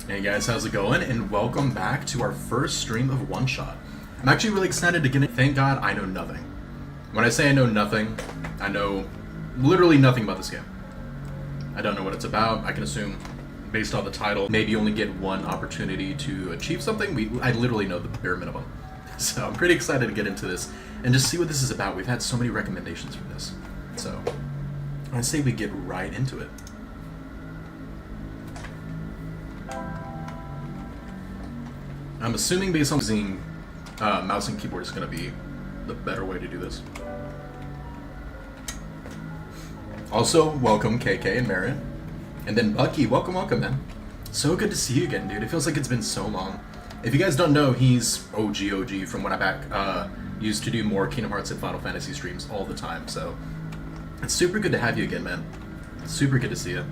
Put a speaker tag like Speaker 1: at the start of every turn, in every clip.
Speaker 1: Hey guys, how's it going? And welcome back to our first stream of Oneshot. I'm actually really excited to get it. Thank God I know nothing. When I say I know nothing, I know literally nothing about this game. I don't know what it's about. I can assume, based on the title, maybe you only get one opportunity to achieve something. I literally know the bare minimum. So I'm pretty excited to get into this and just see what this is about. We've had so many recommendations for this. So I say we get right into it. I'm assuming based on using mouse and keyboard is going to be the better way to do this. Also, welcome KK and Marin. And then Bucky, welcome, man. So good to see you again, dude. It feels like it's been so long. If you guys don't know, he's OG from when I used to do more Kingdom Hearts and Final Fantasy streams all the time. So it's super good to have you again, man. Super good to see you.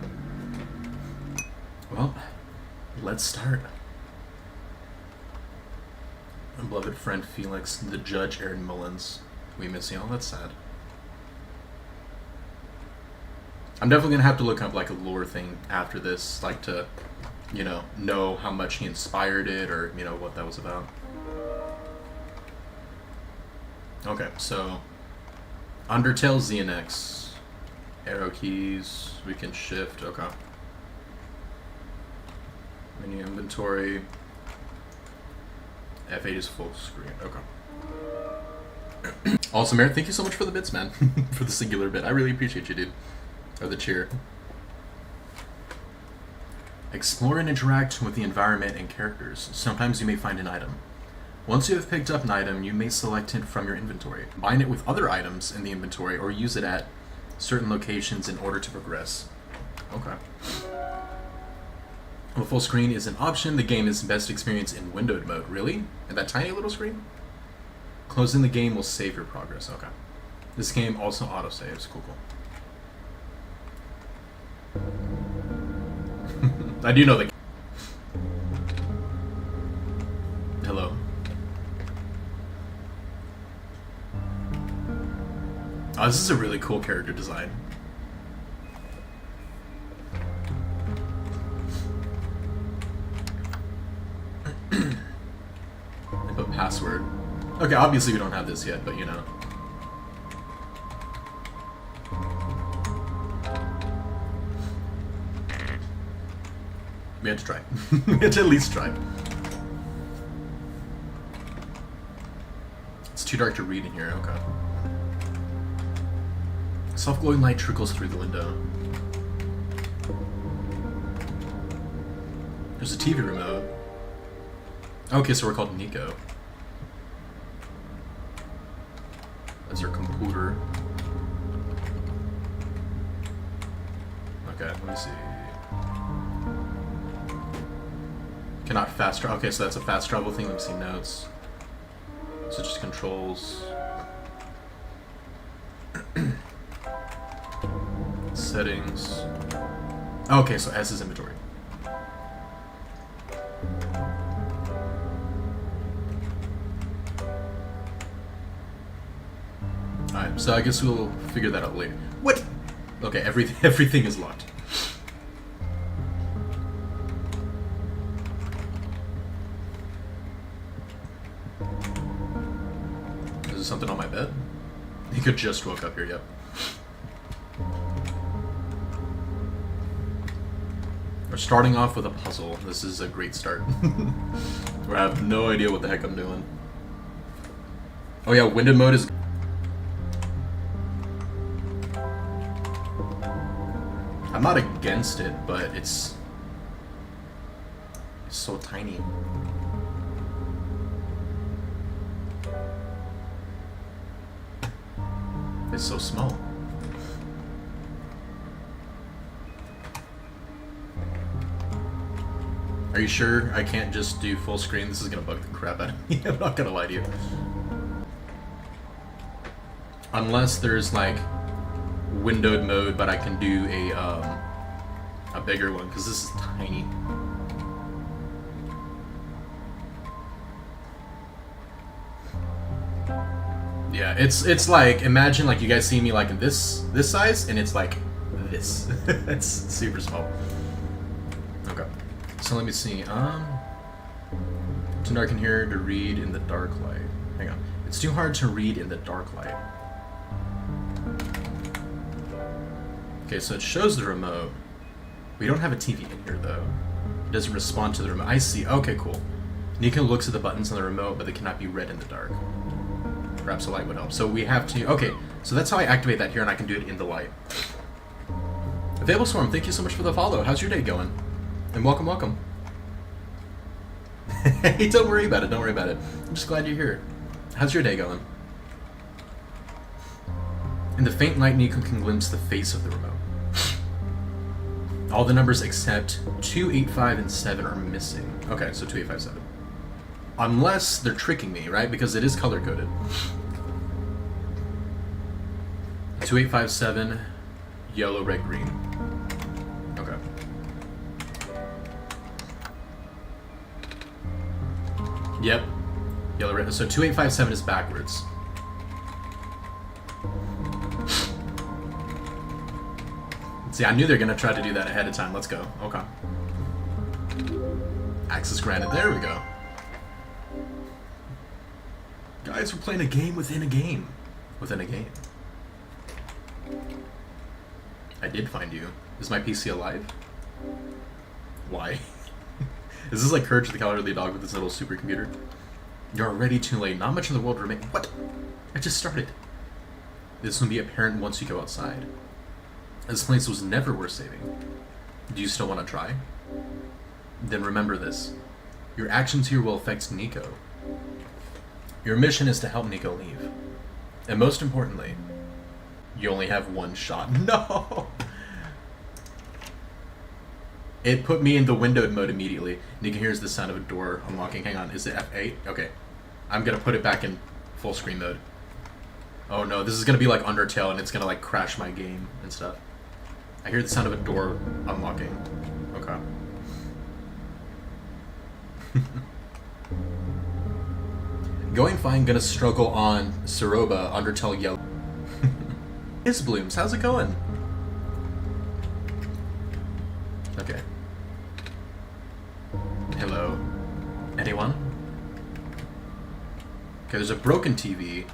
Speaker 1: Well, let's start. My beloved friend Felix, the judge Aaron Mullins. We miss you. That's sad. I'm definitely gonna have to look up like a lore thing after this, like to, know how much he inspired it or, what that was about. Okay, so Undertale ZNX. Arrow keys, we can shift, okay. Menu inventory. F8 is full screen. Okay. Also, Merritt, thank you so much for the bits, man. For the singular bit. I really appreciate you, dude. Or the cheer. Explore and interact with the environment and characters. Sometimes you may find an item. Once you have picked up an item, you may select it from your inventory, bind it with other items in the inventory, or use it at certain locations in order to progress. Okay. Well, full screen is an option. The game is best experienced in windowed mode. Really? And that tiny little screen? Closing the game will save your progress. Okay. This game also autosaves. Cool. I do know the... Hello. Oh, this is a really cool character design. Input password. Okay, obviously we don't have this yet, but we had to try. We had to at least try. It's too dark to read in here, okay. Soft glowing light trickles through the window. There's a TV remote. Okay, so we're called Nico. That's our computer. Okay, let me see. Cannot fast travel. Okay, so that's a fast travel thing. Let me see notes. So just controls. Settings. Okay, so S is inventory. Alright, so I guess we'll figure that out later. What? Okay, everything is locked. Is there something on my bed? You could just woke up here, yep. We're starting off with a puzzle. This is a great start. Where I have no idea what the heck I'm doing. Oh yeah, windowed mode is... I'm not against it, but it's so tiny. It's so small. Are you sure I can't just do full screen? This is gonna bug the crap out of me. I'm not gonna lie to you. Unless there's like windowed mode, but I can do a bigger one because this is tiny. Yeah, it's like, imagine like you guys see me like in this size, and it's like this. It's super small. Okay. So let me see. Too dark in here to read in the dark light. Hang on. It's too hard to read in the dark light. Okay, so it shows the remote. We don't have a TV in here, though. It doesn't respond to the remote. I see. Okay, cool. Nico looks at the buttons on the remote, but they cannot be read in the dark. Perhaps a light would help. So we have to... Okay, so that's how I activate that here, and I can do it in the light. Available Swarm, thank you so much for the follow. How's your day going? And welcome, welcome. Hey, don't worry about it, don't worry about it. I'm just glad you're here. How's your day going? In the faint light, Nico can glimpse the face of the remote. All the numbers except 2, 8, 5, and 7 are missing. Okay, so 2, 8, 5, 7. Unless they're tricking me, right? Because it is color-coded. 2, 8, 5, 7, yellow, red, green. Okay. Yep. Yellow, red. So 2, 8, 5, 7 is backwards. See, I knew they were gonna try to do that ahead of time. Let's go. Okay. Access granted. There we go. Guys, we're playing a game within a game. Within a game. I did find you. Is my PC alive? Why? Is this like Courage the Cowardly Dog with this little supercomputer? You're already too late. Not much in the world remains. What? I just started. This will be apparent once you go outside. This place was never worth saving. Do you still want to try? Then remember this. Your actions here will affect Nico. Your mission is to help Nico leave. And most importantly, you only have one shot. No! It put me in the windowed mode immediately. Nico hears the sound of a door unlocking. Hang on, is it F8? Okay. I'm gonna put it back in full screen mode. Oh no, this is gonna be like Undertale and it's gonna like crash my game and stuff. I hear the sound of a door unlocking. Okay. Going fine, gonna struggle on Saroba, Undertale Yellow. Miss Blooms, how's it going? Okay. Hello. Anyone? Okay, there's a broken TV.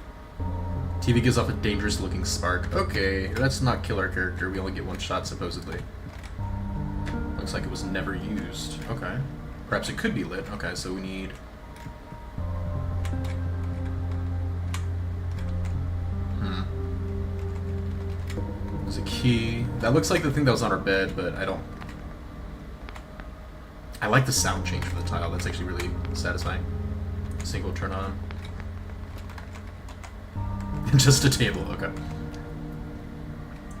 Speaker 1: TV gives off a dangerous looking spark. Okay, let's not kill our character. We only get one shot, supposedly. Looks like it was never used. Okay. Perhaps it could be lit. Okay, so we need... There's a key. That looks like the thing that was on our bed, but I don't... I like the sound change for the tile. That's actually really satisfying. Single turn on. Just a table, okay.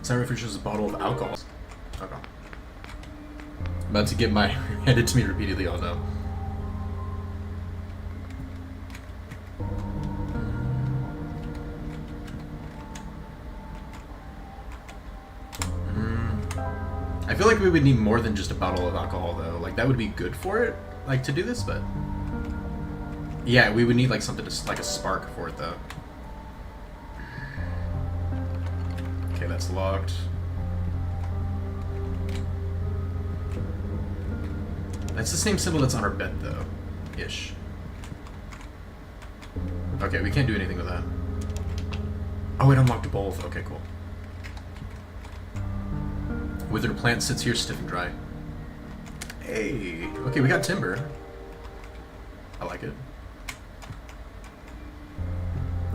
Speaker 1: Sound refreshes a bottle of alcohol. Okay. I'm about to get my handed to me repeatedly, oh no. I feel like we would need more than just a bottle of alcohol though. Like that would be good for it, like to do this, but yeah, we would need like something to, like a spark for it though. Okay, that's locked. That's the same symbol that's on our bed, though. Ish. Okay, we can't do anything with that. Oh, it unlocked both. Okay, cool. Withered plant sits here stiff and dry. Hey! Okay, we got timber. I like it.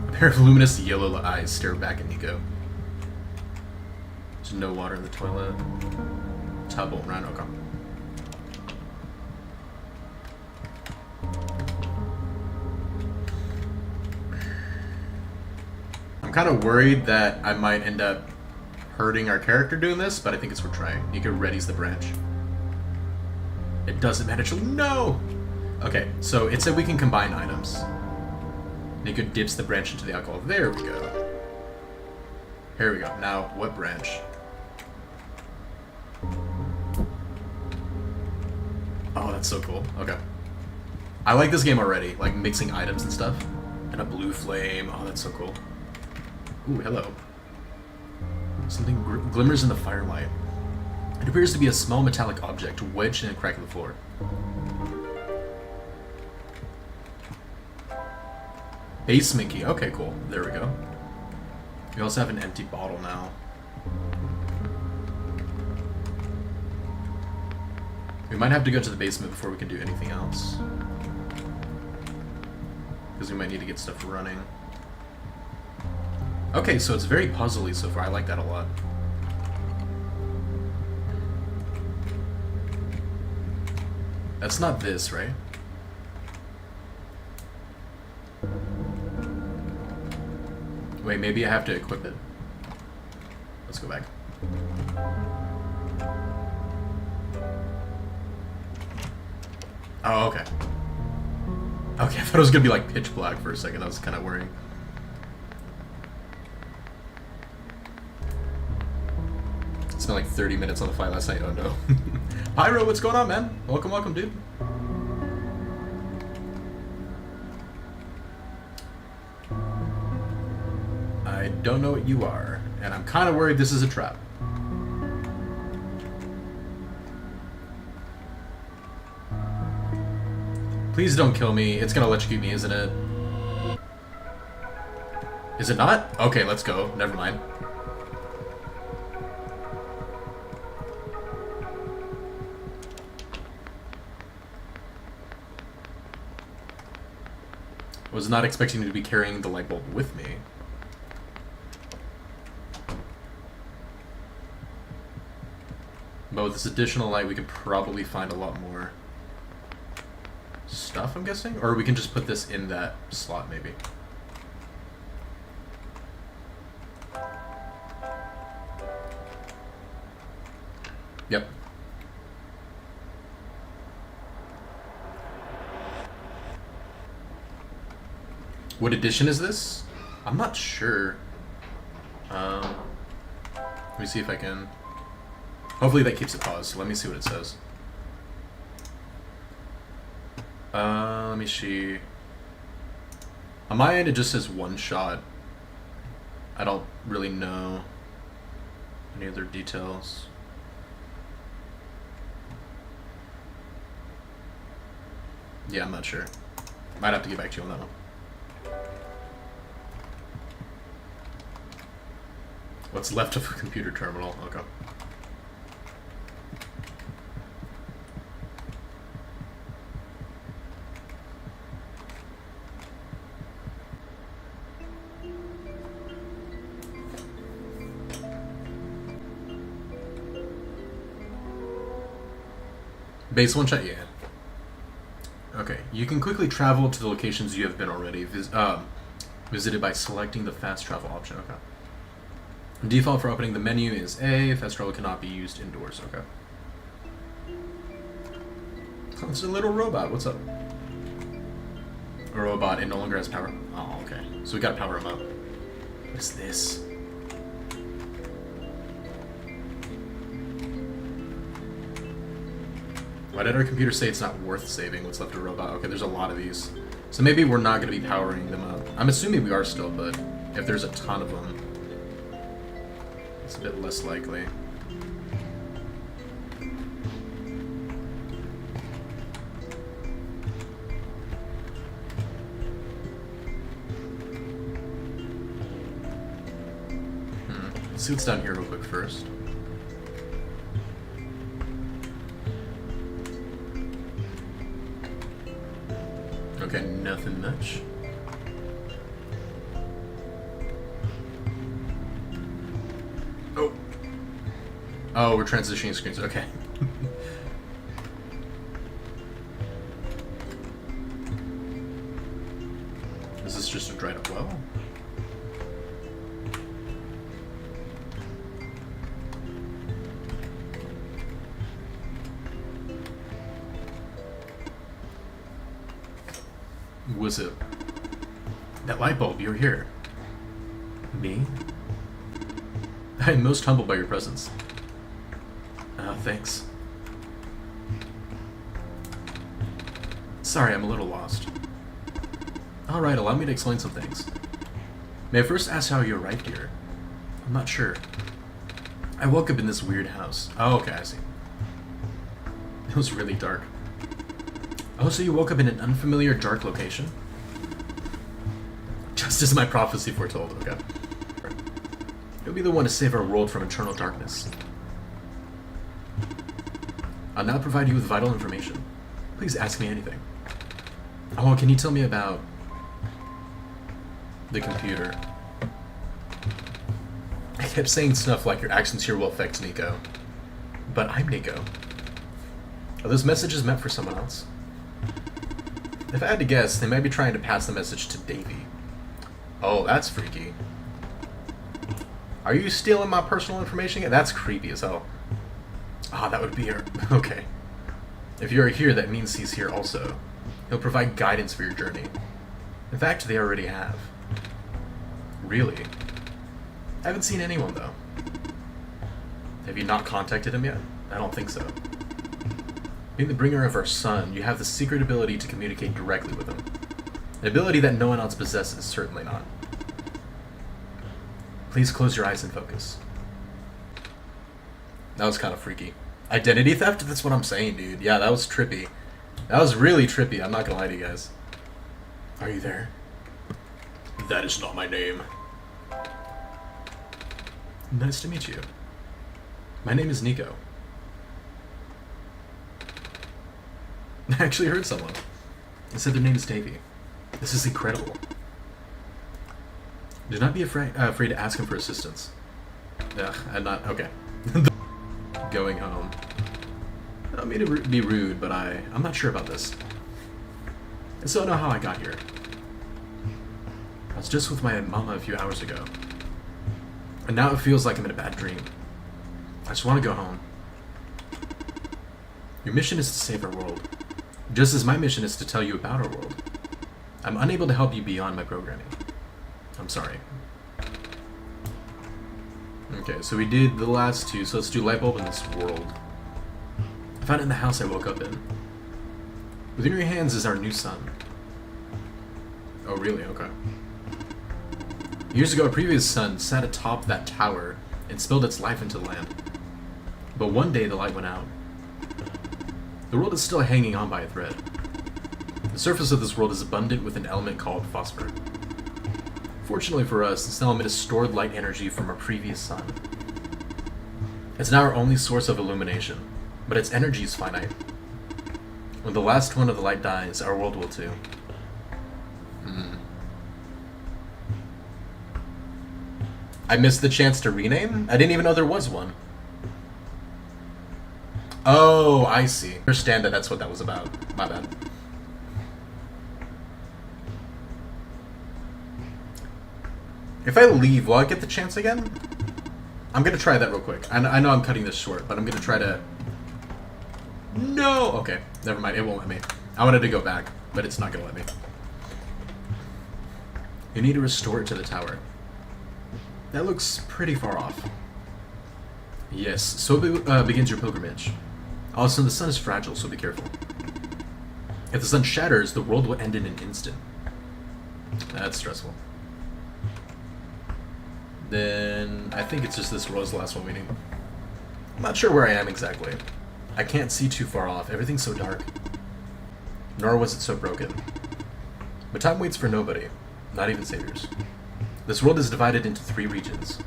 Speaker 1: A pair of luminous yellow eyes stare back at Nico. There's no water in the toilet. Tub won't run. Okay. I'm kind of worried that I might end up hurting our character doing this, but I think it's worth trying. Nico readies the branch. It doesn't manage. No! Okay, so it said we can combine items. Nico dips the branch into the alcohol. There we go. Here we go. Now, what branch? Oh, that's so cool. Okay. I like this game already, like mixing items and stuff. And a blue flame. Oh, that's so cool. Ooh, hello. Something glimmers in the firelight. It appears to be a small metallic object wedged in a crack of the floor. Basement key. Okay, cool. There we go. We also have an empty bottle now. We might have to go to the basement before we can do anything else. Because we might need to get stuff running. Okay, so it's very puzzly so far. I like that a lot. That's not this, right? Wait, maybe I have to equip it? Let's go back. Oh, okay. Okay, I thought it was gonna be like pitch black for a second. I was kind of worrying. Spent like 30 minutes on the fight last night. Oh no. Pyro, what's going on, man? Welcome, welcome, dude. I don't know what you are, and I'm kind of worried this is a trap. Please don't kill me. It's gonna electrocute me, isn't it? Is it not? Okay, let's go. Never mind. Was not expecting to be carrying the light bulb with me. But with this additional light, we could probably find a lot more stuff, I'm guessing? Or we can just put this in that slot, maybe. Yep. What edition is this? I'm not sure. Let me see if I can... Hopefully that keeps it paused. Let me see what it says. Let me see. On my end, it just says one shot. I don't really know any other details. Yeah, I'm not sure. Might have to get back to you on that one. What's left of a computer terminal? Okay. Base one shot, yeah. Okay, you can quickly travel to the locations you have been already visited by selecting the fast travel option. Okay. Default for opening the menu is A. Fast travel cannot be used indoors. Okay. Oh, it's a little robot. What's up? A robot. It no longer has power. Oh, okay. So we gotta power him up. What's this? Why did our computer say it's not worth saving what's left of a robot? Okay, there's a lot of these. So maybe we're not going to be powering them up. I'm assuming we are still, but if there's a ton of them, it's a bit less likely. Let's see what's down here real quick first. Okay, nothing much. Oh. Oh, we're transitioning screens. Okay. Is this just a dried up well? Was it that light bulb? You're here. Me? I am most humbled by your presence. Thanks. Sorry, I'm a little lost. Alright, allow me to explain some things. May I first ask how you arrived here? I'm not sure. I woke up in this weird house. Oh, okay, I see. It was really dark. Oh, so you woke up in an unfamiliar, dark location? Just as my prophecy foretold, okay. You'll be the one to save our world from eternal darkness. I'll now provide you with vital information. Please ask me anything. Oh, can you tell me about the computer? I kept saying stuff like your actions here will affect Nico. But I'm Nico. Are those messages meant for someone else? If I had to guess, they might be trying to pass the message to Davy. Oh, that's freaky. Are you stealing my personal information? That's creepy as hell. Ah, that would be her. Okay. If you're here, that means he's here also. He'll provide guidance for your journey. In fact, they already have. Really? I haven't seen anyone, though. Have you not contacted him yet? I don't think so. Being the bringer of our son, you have the secret ability to communicate directly with him. An ability that no one else possesses, certainly not. Please close your eyes and focus. That was kind of freaky. Identity theft? That's what I'm saying, dude. Yeah, that was trippy. That was really trippy, I'm not gonna lie to you guys. Are you there? That is not my name. Nice to meet you. My name is Nico. I actually heard someone. They said their name is Davy. This is incredible. Do not be afraid to ask him for assistance. Ugh, I'm not... Okay. Going home. I don't mean to be rude, but I'm not sure about this. I still don't know how I got here. I was just with my mama a few hours ago. And now it feels like I'm in a bad dream. I just want to go home. Your mission is to save our world. Just as my mission is to tell you about our world. I'm unable to help you beyond my programming. I'm sorry. Okay, so we did the last two, so let's do light bulb in this world. I found it in the house I woke up in. Within your hands is our new son. Oh, really? Okay. Years ago, a previous sun sat atop that tower and spilled its life into the land. But one day, the light went out. The world is still hanging on by a thread. The surface of this world is abundant with an element called phosphor. Fortunately for us, this element is stored light energy from our previous sun. It's now our only source of illumination, but its energy is finite. When the last one of the light dies, our world will too. I missed the chance to rename? I didn't even know there was one. Oh, I see. I understand that that's what that was about. My bad. If I leave, will I get the chance again? I'm gonna try that real quick. I know I'm cutting this short, but I'm gonna try to... No! Okay, never mind. It won't let me. I wanted to go back, but it's not gonna let me. You need to restore it to the tower. That looks pretty far off. Yes, so begins your pilgrimage. Also, the sun is fragile, so be careful. If the sun shatters, the world will end in an instant. That's stressful. Then, I think it's just this world's the last one we need. I'm not sure where I am exactly. I can't see too far off, everything's so dark. Nor was it so broken. But time waits for nobody, not even saviors. This world is divided into 3 regions.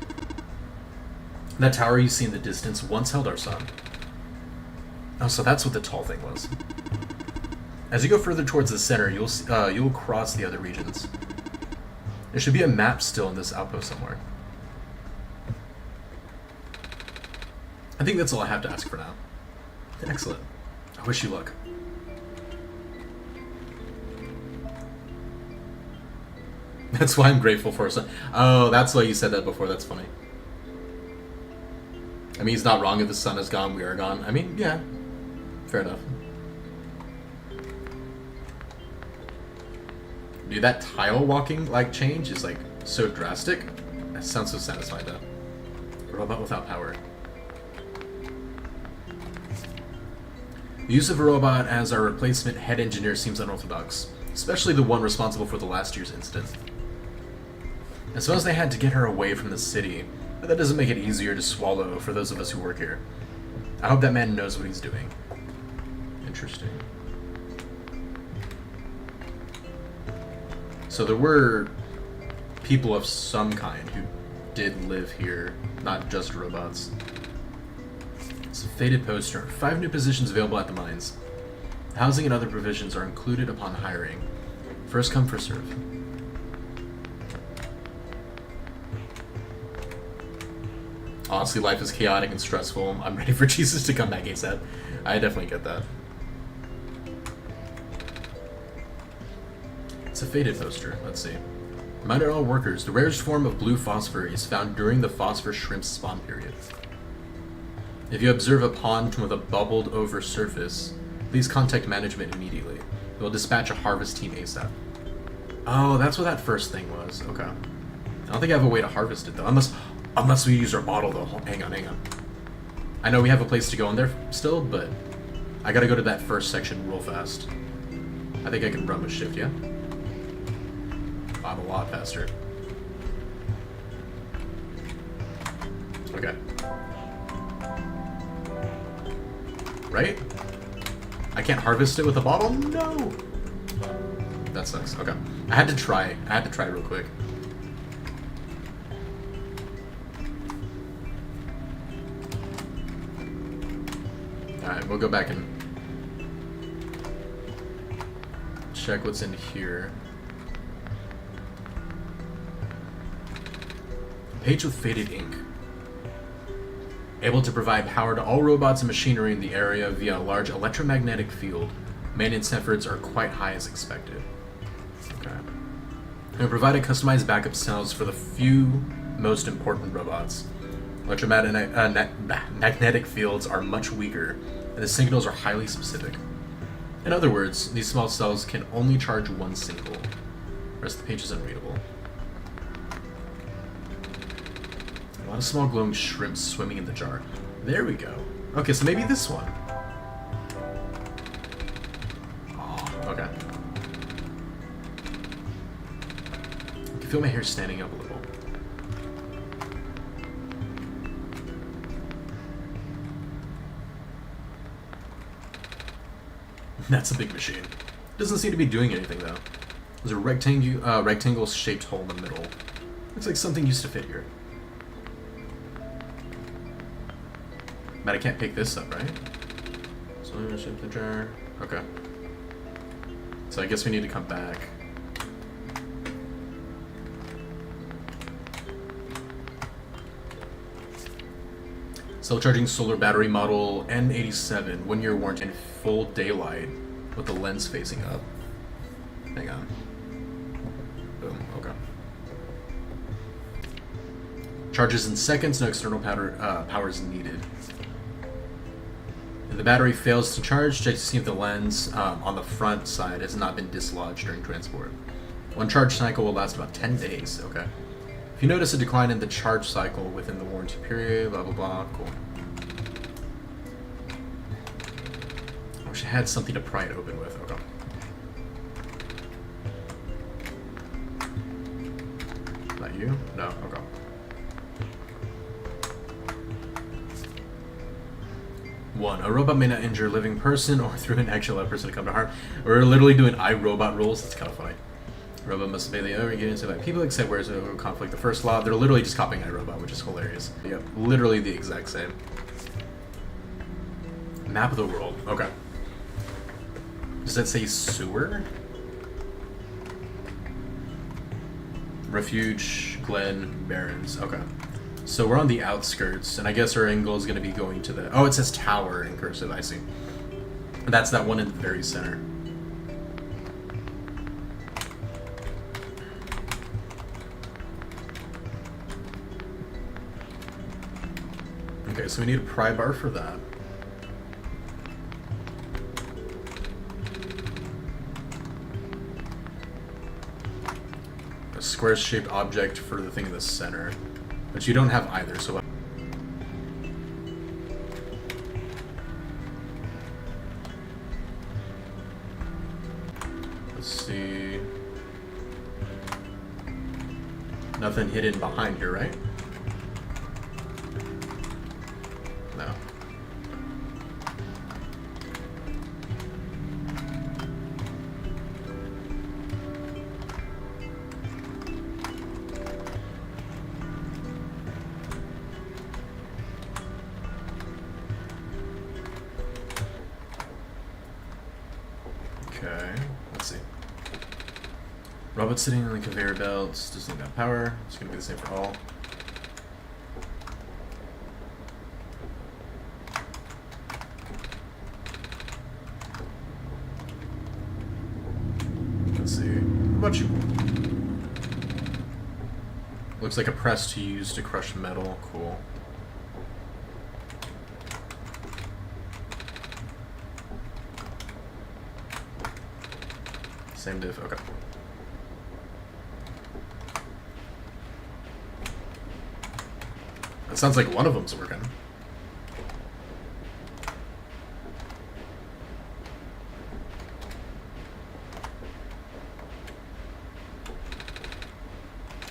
Speaker 1: That tower you see in the distance once held our sun. Oh, so that's what the tall thing was. As you go further towards the center, you'll cross the other regions. There should be a map still in this outpost somewhere. I think that's all I have to ask for now. Excellent. I wish you luck. That's why I'm grateful for a son. Oh, that's why you said that before. That's funny. I mean, he's not wrong if the sun is gone, we are gone. I mean, yeah. Fair enough. Dude, that tile walking, like, change is, like, so drastic. That sounds so satisfying, though. Robot without power. The use of a robot as our replacement head engineer seems unorthodox, especially the one responsible for the last year's incident. As well as they had to get her away from the city, But that doesn't make it easier to swallow for those of us who work here. I hope that man knows what he's doing. Interesting. So there were people of some kind who did live here, not just robots. It's a faded poster. 5 new positions available at the mines. Housing and other provisions are included upon hiring. First come, first serve. Honestly, life is chaotic and stressful. I'm ready for Jesus to come back ASAP. I definitely get that. It's a faded poster. Let's see. Reminder to all workers, the rarest form of blue phosphor is found during the phosphor shrimp spawn period. If you observe a pond with a bubbled over surface, please contact management immediately. They will dispatch a harvest team ASAP. Oh, that's what that first thing was. Okay. I don't think I have a way to harvest it though. Unless we use our bottle though. Hang on. I know we have a place to go in there still, but I gotta go to that first section real fast. I think I can run with shift, yeah? I'm a lot faster. Okay. Right? I can't harvest it with a bottle? No! That sucks. Okay. I had to try real quick. Alright, we'll go back and check what's in here. Page with faded ink. Able to provide power to all robots and machinery in the area via a large electromagnetic field. Maintenance efforts are quite high as expected. Okay. And provided customized backup cells for the few most important robots. Electromagnetic fields are much weaker, and the signals are highly specific. In other words, these small cells can only charge one signal. The rest of the page is unreadable. A lot of small glowing shrimps swimming in the jar. There we go. Okay, so maybe this one. Oh, okay. I can feel my hair standing up a little. That's a big machine. Doesn't seem to be doing anything though. There's a rectangle-shaped hole in the middle. Looks like something used to fit here. But I can't pick this up, right? So I'm gonna shape the jar. Okay. So I guess we need to come back. Self-charging solar battery model N87, 1-year warranty in full daylight with the lens facing up. Hang on. Boom, okay. Charges in seconds, no external power is needed. If the battery fails to charge, check to see if the lens on the front side has not been dislodged during transport. One charge cycle will last about 10 days, okay. If you notice a decline in the charge cycle within the warranty period, blah blah blah, cool. I wish I had something to pry it open with, okay. Is that you? No, okay. One, a robot may not injure a living person or through an actual person to come to harm. We're literally doing iRobot rules, that's kind of funny. Robot must obey the other ingredients by people except where it's a conflict. The first law, they're literally just copying iRobot, which is hilarious. Yep, literally the exact same. Map of the world, okay. Does that say sewer? Refuge, Glen, Barrens, okay. So we're on the outskirts, and I guess our angle is going to be going to the... Oh, it says tower in cursive, I see. And that's that one in the very center. Okay, so we need a pry bar for that. A square-shaped object for the thing in the center. But you don't have either, so... Let's see... Nothing hidden behind here, right? Okay, let's see. Robot sitting on the conveyor belts, doesn't have power. It's gonna be the same for all. Let's see. What about you? Looks like a press to use to crush metal. Cool. Same diff. Okay. It sounds like one of them's working.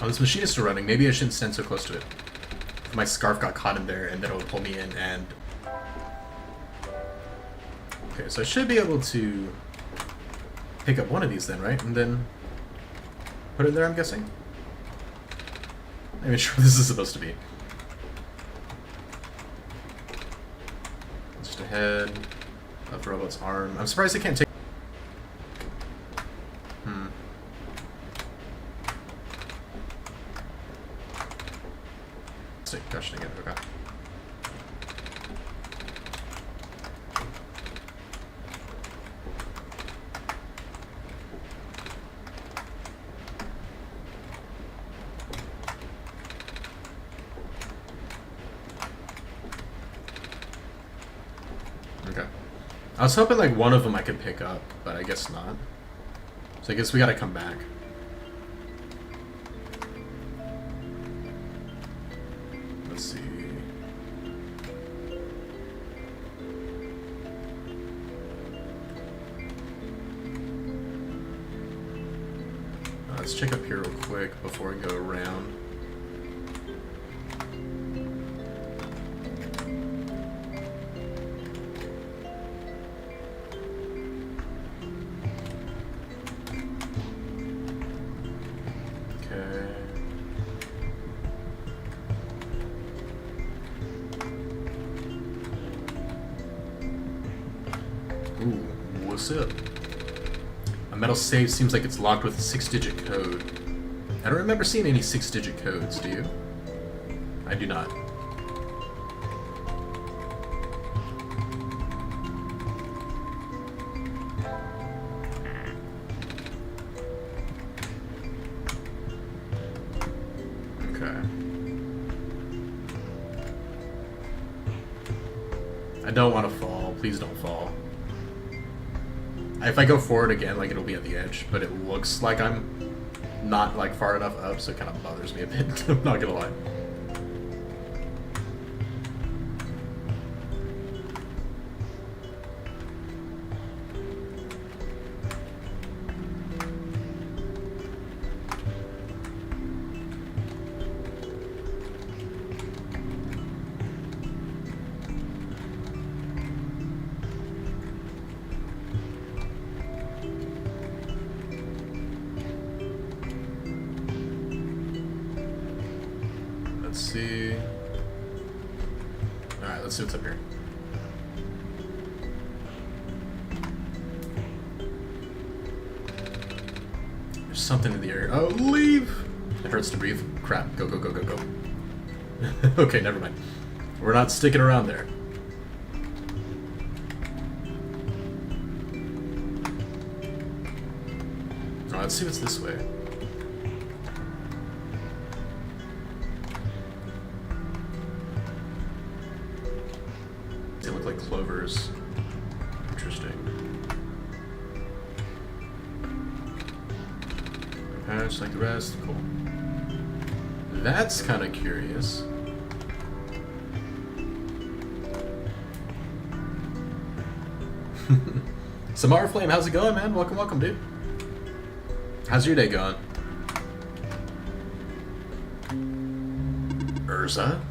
Speaker 1: Oh, this machine is still running. Maybe I shouldn't stand so close to it. If my scarf got caught in there, and then it would pull me in, and... Okay, so I should be able to pick up one of these then, right? And then put it there, I'm guessing? I'm not even sure what this is supposed to be. Just a head of the robot's arm. I'm surprised I can't take... Questioning it, okay. Okay. I was hoping like one of them I could pick up, but I guess not. So I guess we gotta come back. Let's see. Let's check up here real quick before we go around. Okay. Ooh, what's up? A metal safe seems like it's locked with a 6-digit code. I don't remember seeing any 6-digit codes, do you? I do not. Okay. I don't want to fall. Please don't fall. If I go forward again, like, it'll be at the edge, but it looks like I'm not, like, far enough up, so it kind of bothers me a bit. I'm not gonna lie. Let's see. Alright, let's see what's up here. There's something in the area. Oh, leave! It hurts to breathe. Crap. Go, go, go, go, go. Okay, never mind. We're not sticking around there. Oh, let's see what's this way. They look like clovers. Interesting. Okay, just like the rest. Cool. That's kind of curious. Samara Flame, how's it going, man? Welcome, welcome, dude. How's your day going? Urza?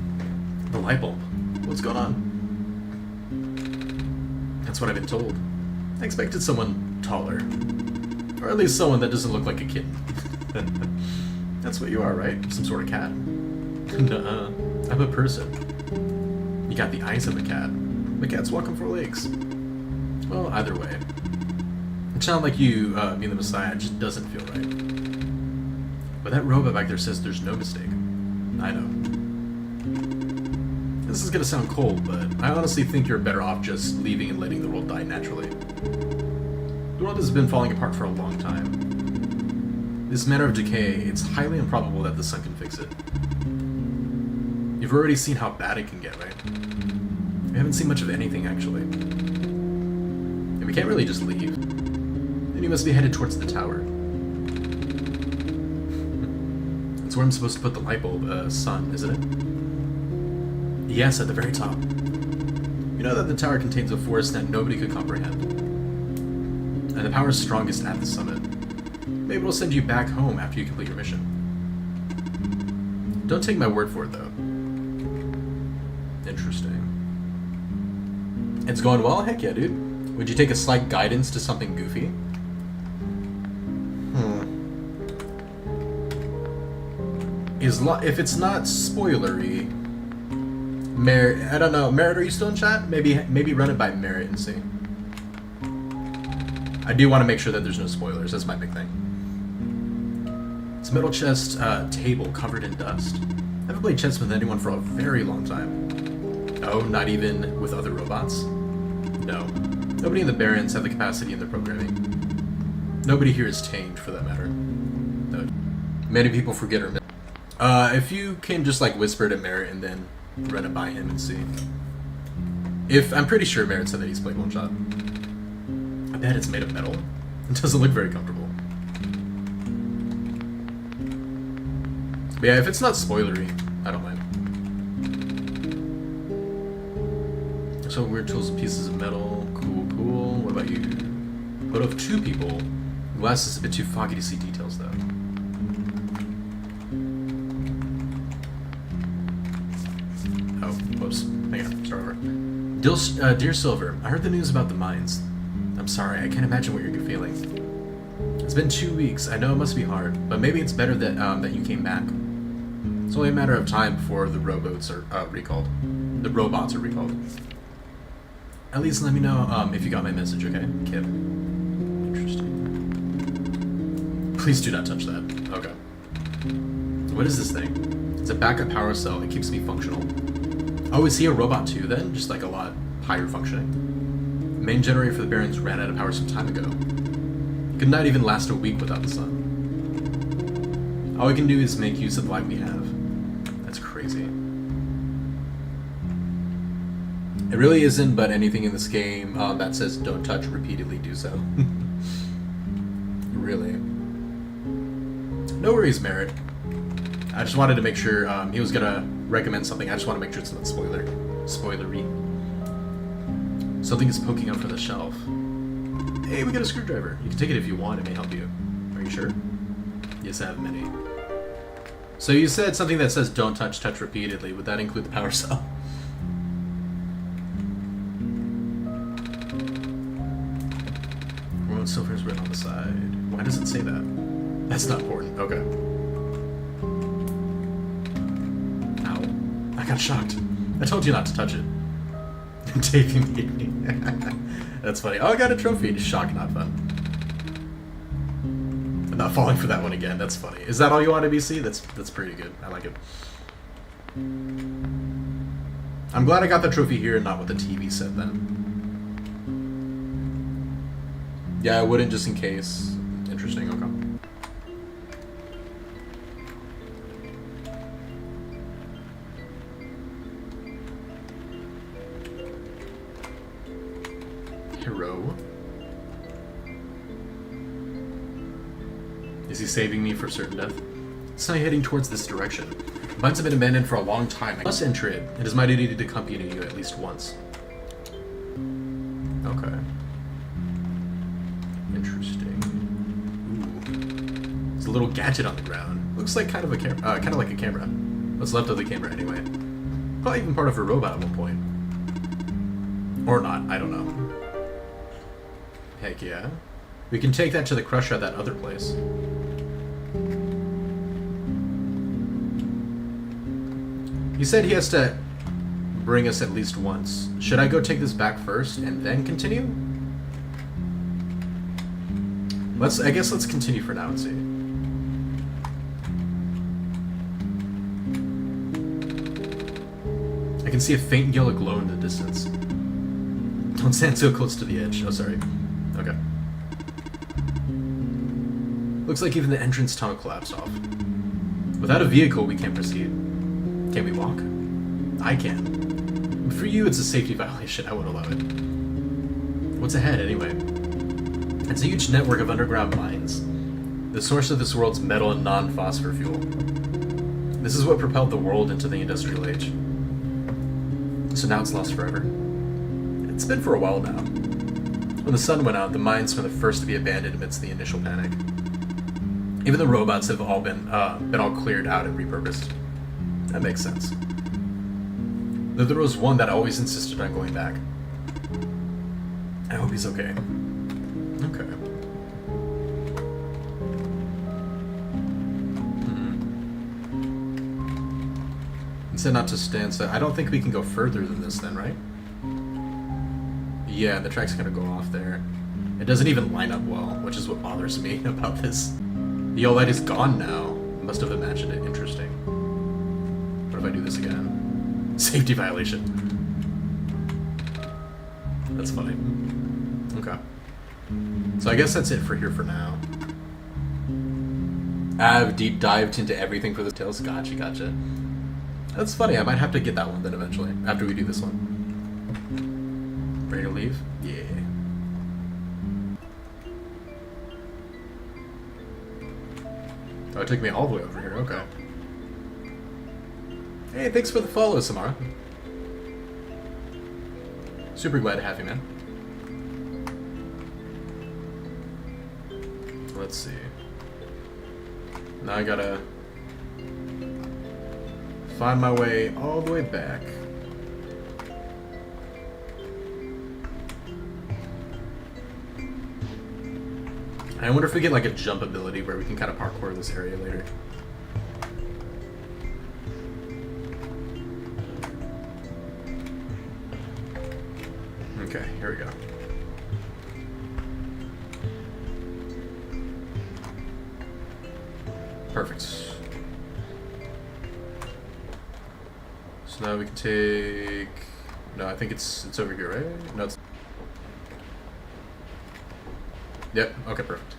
Speaker 1: The light bulb. What's going on? That's what I've been told. I expected someone taller. Or at least someone that doesn't look like a kitten. That's what you are, right? Some sort of cat. Nuh-uh. I'm a person. You got the eyes of a cat. The cat's walking 4 legs. Well, either way. It's not like you being the Messiah. It just doesn't feel right. But that robot back there says there's no mistake. I know. This is gonna sound cold, but I honestly think you're better off just leaving and letting the world die naturally. The world has been falling apart for a long time. This manner of decay, it's highly improbable that the sun can fix it. You've already seen how bad it can get, right? We haven't seen much of anything, actually. And we can't really just leave. Then you must be headed towards the tower. That's where I'm supposed to put the light bulb, sun, isn't it? Yes, at the very top. You know that the tower contains a force that nobody could comprehend. And the power is strongest at the summit. Maybe it'll send you back home after you complete your mission. Don't take my word for it, though. Interesting. It's going well? Heck yeah, dude. Would you take a slight guidance to something goofy? If it's not spoilery... Merritt, I don't know. Merritt, are you still in chat? Maybe run it by Merritt and see. I do want to make sure that there's no spoilers. That's my big thing. It's a metal chest table covered in dust. I haven't played chess with anyone for a very long time. Oh, not even with other robots? No. Nobody in the Barrens have the capacity in their programming. Nobody here is tamed, for that matter. No. Many people forget or miss. If you can just like whisper to Merritt and then run it by him and see. I'm pretty sure Merritt said that he's played one shot. I bet it's made of metal. It doesn't look very comfortable. But yeah, if it's not spoilery, I don't mind. So weird tools and pieces of metal. Cool. What about you? But of two people, the glass is a bit too foggy to see details though. Oh, whoops. Hang on, start over. Dear Silver, I heard the news about the mines. I'm sorry, I can't imagine what you're feeling. It's been 2 weeks. I know it must be hard, but maybe it's better that that you came back. It's only a matter of time before the robots are recalled. The robots are recalled. At least let me know if you got my message, okay? Kip. Interesting. Please do not touch that. Okay. What is this thing? It's a backup power cell that keeps me functional. Oh, is he a robot too then? Just like a lot higher functioning? The main generator for the Barrens ran out of power some time ago. It could not even last a week without the sun. All we can do is make use of the light we have. That's crazy. It really isn't, but anything in this game that says don't touch, repeatedly do so. Really. No worries, Merritt. I just wanted to make sure he was gonna recommend something. I just want to make sure it's not spoilery. Something is poking up from the shelf. Hey, we got a screwdriver. You can take it if you want. It may help you. Are you sure? Yes, I have many. So you said something that says don't touch repeatedly. Would that include the power cell? Remote silver is written on the side. Why does it say that? That's not important. Okay. Ow. I got shocked. I told you not to touch it. Taping me. That's funny. Oh, I got a trophy. Shock, not fun. I'm not falling for that one again. That's funny. Is that all you want to BC? That's pretty good. I like it. I'm glad I got the trophy here and not what the TV said then. Yeah, I wouldn't just in case. Interesting. Okay. Hero. Is he saving me for certain death? It's not heading towards this direction. The mines have been abandoned for a long time. I must enter it. It is my duty to accompany you at least once. Okay. Interesting. Ooh. There's a little gadget on the ground. Looks like kind of like a camera. What's left of the camera anyway. Probably even part of a robot at one point. Or not. I don't know. Heck yeah. We can take that to the crusher at that other place. He said he has to bring us at least once. Should I go take this back first and then continue? I guess let's continue for now and see. I can see a faint yellow glow in the distance. Don't stand so close to the edge. Oh, sorry. Okay. Looks like even the entrance tunnel collapsed off. Without a vehicle, we can't proceed. Can we walk? I can. For you, it's a safety violation. I won't allow it. What's ahead, anyway? It's a huge network of underground mines. The source of this world's metal and non-phosphor fuel. This is what propelled the world into the industrial age. So now it's lost forever. It's been for a while now. When the sun went out, the mines were the first to be abandoned amidst the initial panic. Even the robots have all been all cleared out and repurposed. That makes sense. Though there was one that always insisted on going back. I hope he's okay. Okay. It said not to stand, so I don't think we can go further than this then, right? Yeah, the track's gonna go off there. It doesn't even line up well, which is what bothers me about this. The OLED is gone now. Must have imagined it interesting. What if I do this again? Safety violation. That's funny. Okay. So I guess that's it for here for now. I've deep dived into everything for the tales. Gotcha. That's funny. I might have to get that one then eventually, after we do this one. Ready to leave? Yeah. Oh, it took me all the way over here. Okay. Hey, thanks for the follow, Samara. Super glad to have you, man. Let's see. Now I gotta find my way all the way back. I wonder if we get like a jump ability where we can kind of parkour this area later. Okay, here we go. Perfect. So now we can take... No, I think it's over here, right? No, it's... Yep, okay, perfect.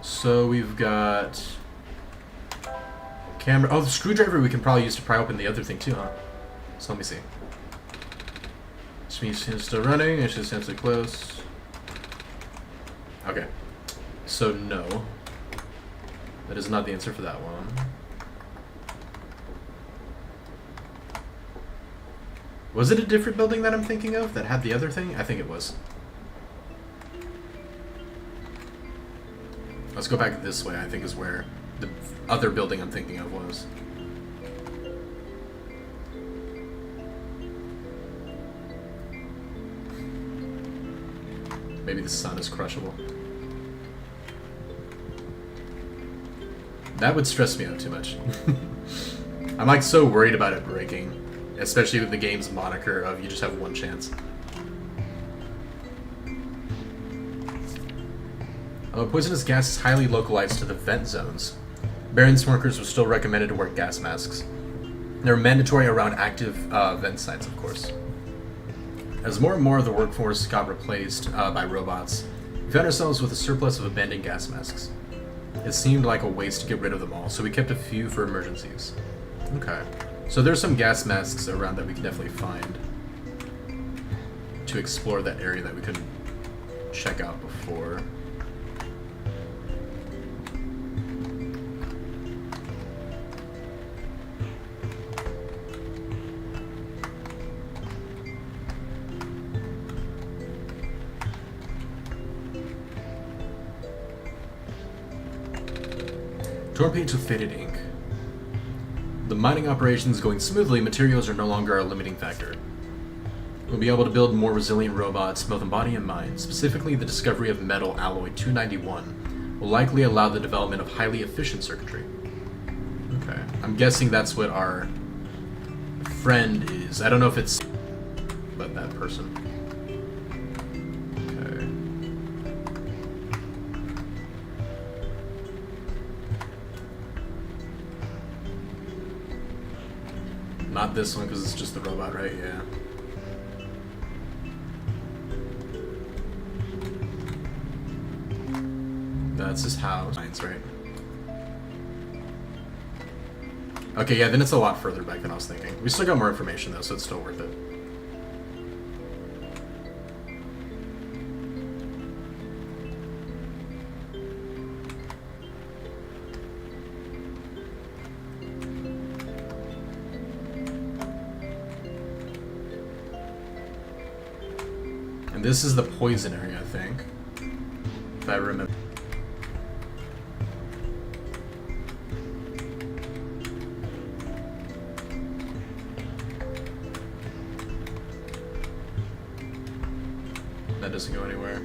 Speaker 1: So we've got... Camera... Oh, the screwdriver we can probably use to pry open the other thing too, huh? So let me see. She's still running, and she's essentially close. Okay. So no. That is not the answer for that one. Was it a different building that I'm thinking of that had the other thing? I think it was. Let's go back this way, I think is where the other building I'm thinking of was. Maybe the sun is crushable. That would stress me out too much. I'm like so worried about it breaking, especially with the game's moniker of you just have one chance. Poisonous gas is highly localized to the vent zones. Baron smokers were still recommended to wear gas masks. They're mandatory around active vent sites, of course. As more and more of the workforce got replaced by robots, we found ourselves with a surplus of abandoned gas masks. It seemed like a waste to get rid of them all, so we kept a few for emergencies. Okay. So there's some gas masks around that we can definitely find to explore that area that we couldn't check out before. Torn page with faded ink. The mining operation is going smoothly, materials are no longer a limiting factor. We'll be able to build more resilient robots, both in body and mind. Specifically, the discovery of metal alloy 291 will likely allow the development of highly efficient circuitry. Okay. I'm guessing that's what our friend is. I don't know if it's... but that person. Not this one, because it's just the robot, right? Yeah. That's his house. Mine's right. Okay, yeah, then it's a lot further back than I was thinking. We still got more information, though, so it's still worth it. And this is the poison area, I think. If I remember. That doesn't go anywhere.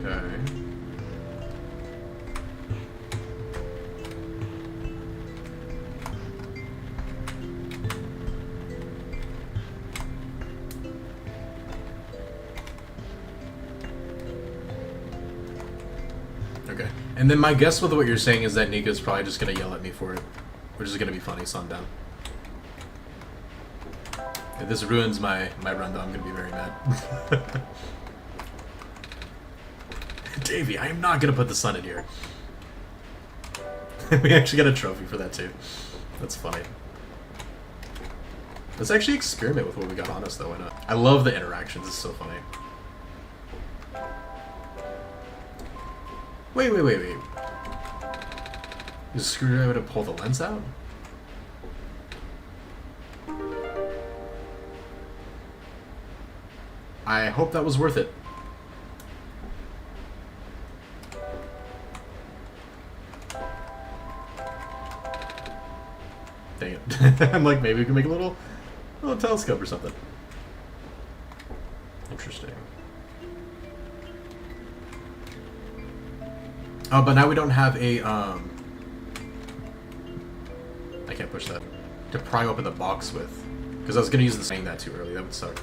Speaker 1: Okay. Okay. And then my guess with what you're saying is that Nico's probably just gonna yell at me for it, which is gonna be funny, so I'm down. If this ruins my run, though, I'm gonna be very mad. Davey, I am not gonna put the sun in here. We actually got a trophy for that too. That's funny. Let's actually experiment with what we got on us, though. Why not? I love the interactions. It's so funny. Wait. Is a screwdriver to pull the lens out? I hope that was worth it. Dang it. I'm like, maybe we can make a little telescope or something. Interesting. Oh, but now we don't have a, I can't push that. To pry open the box with. Because I was going to use the saying that too early. That would suck.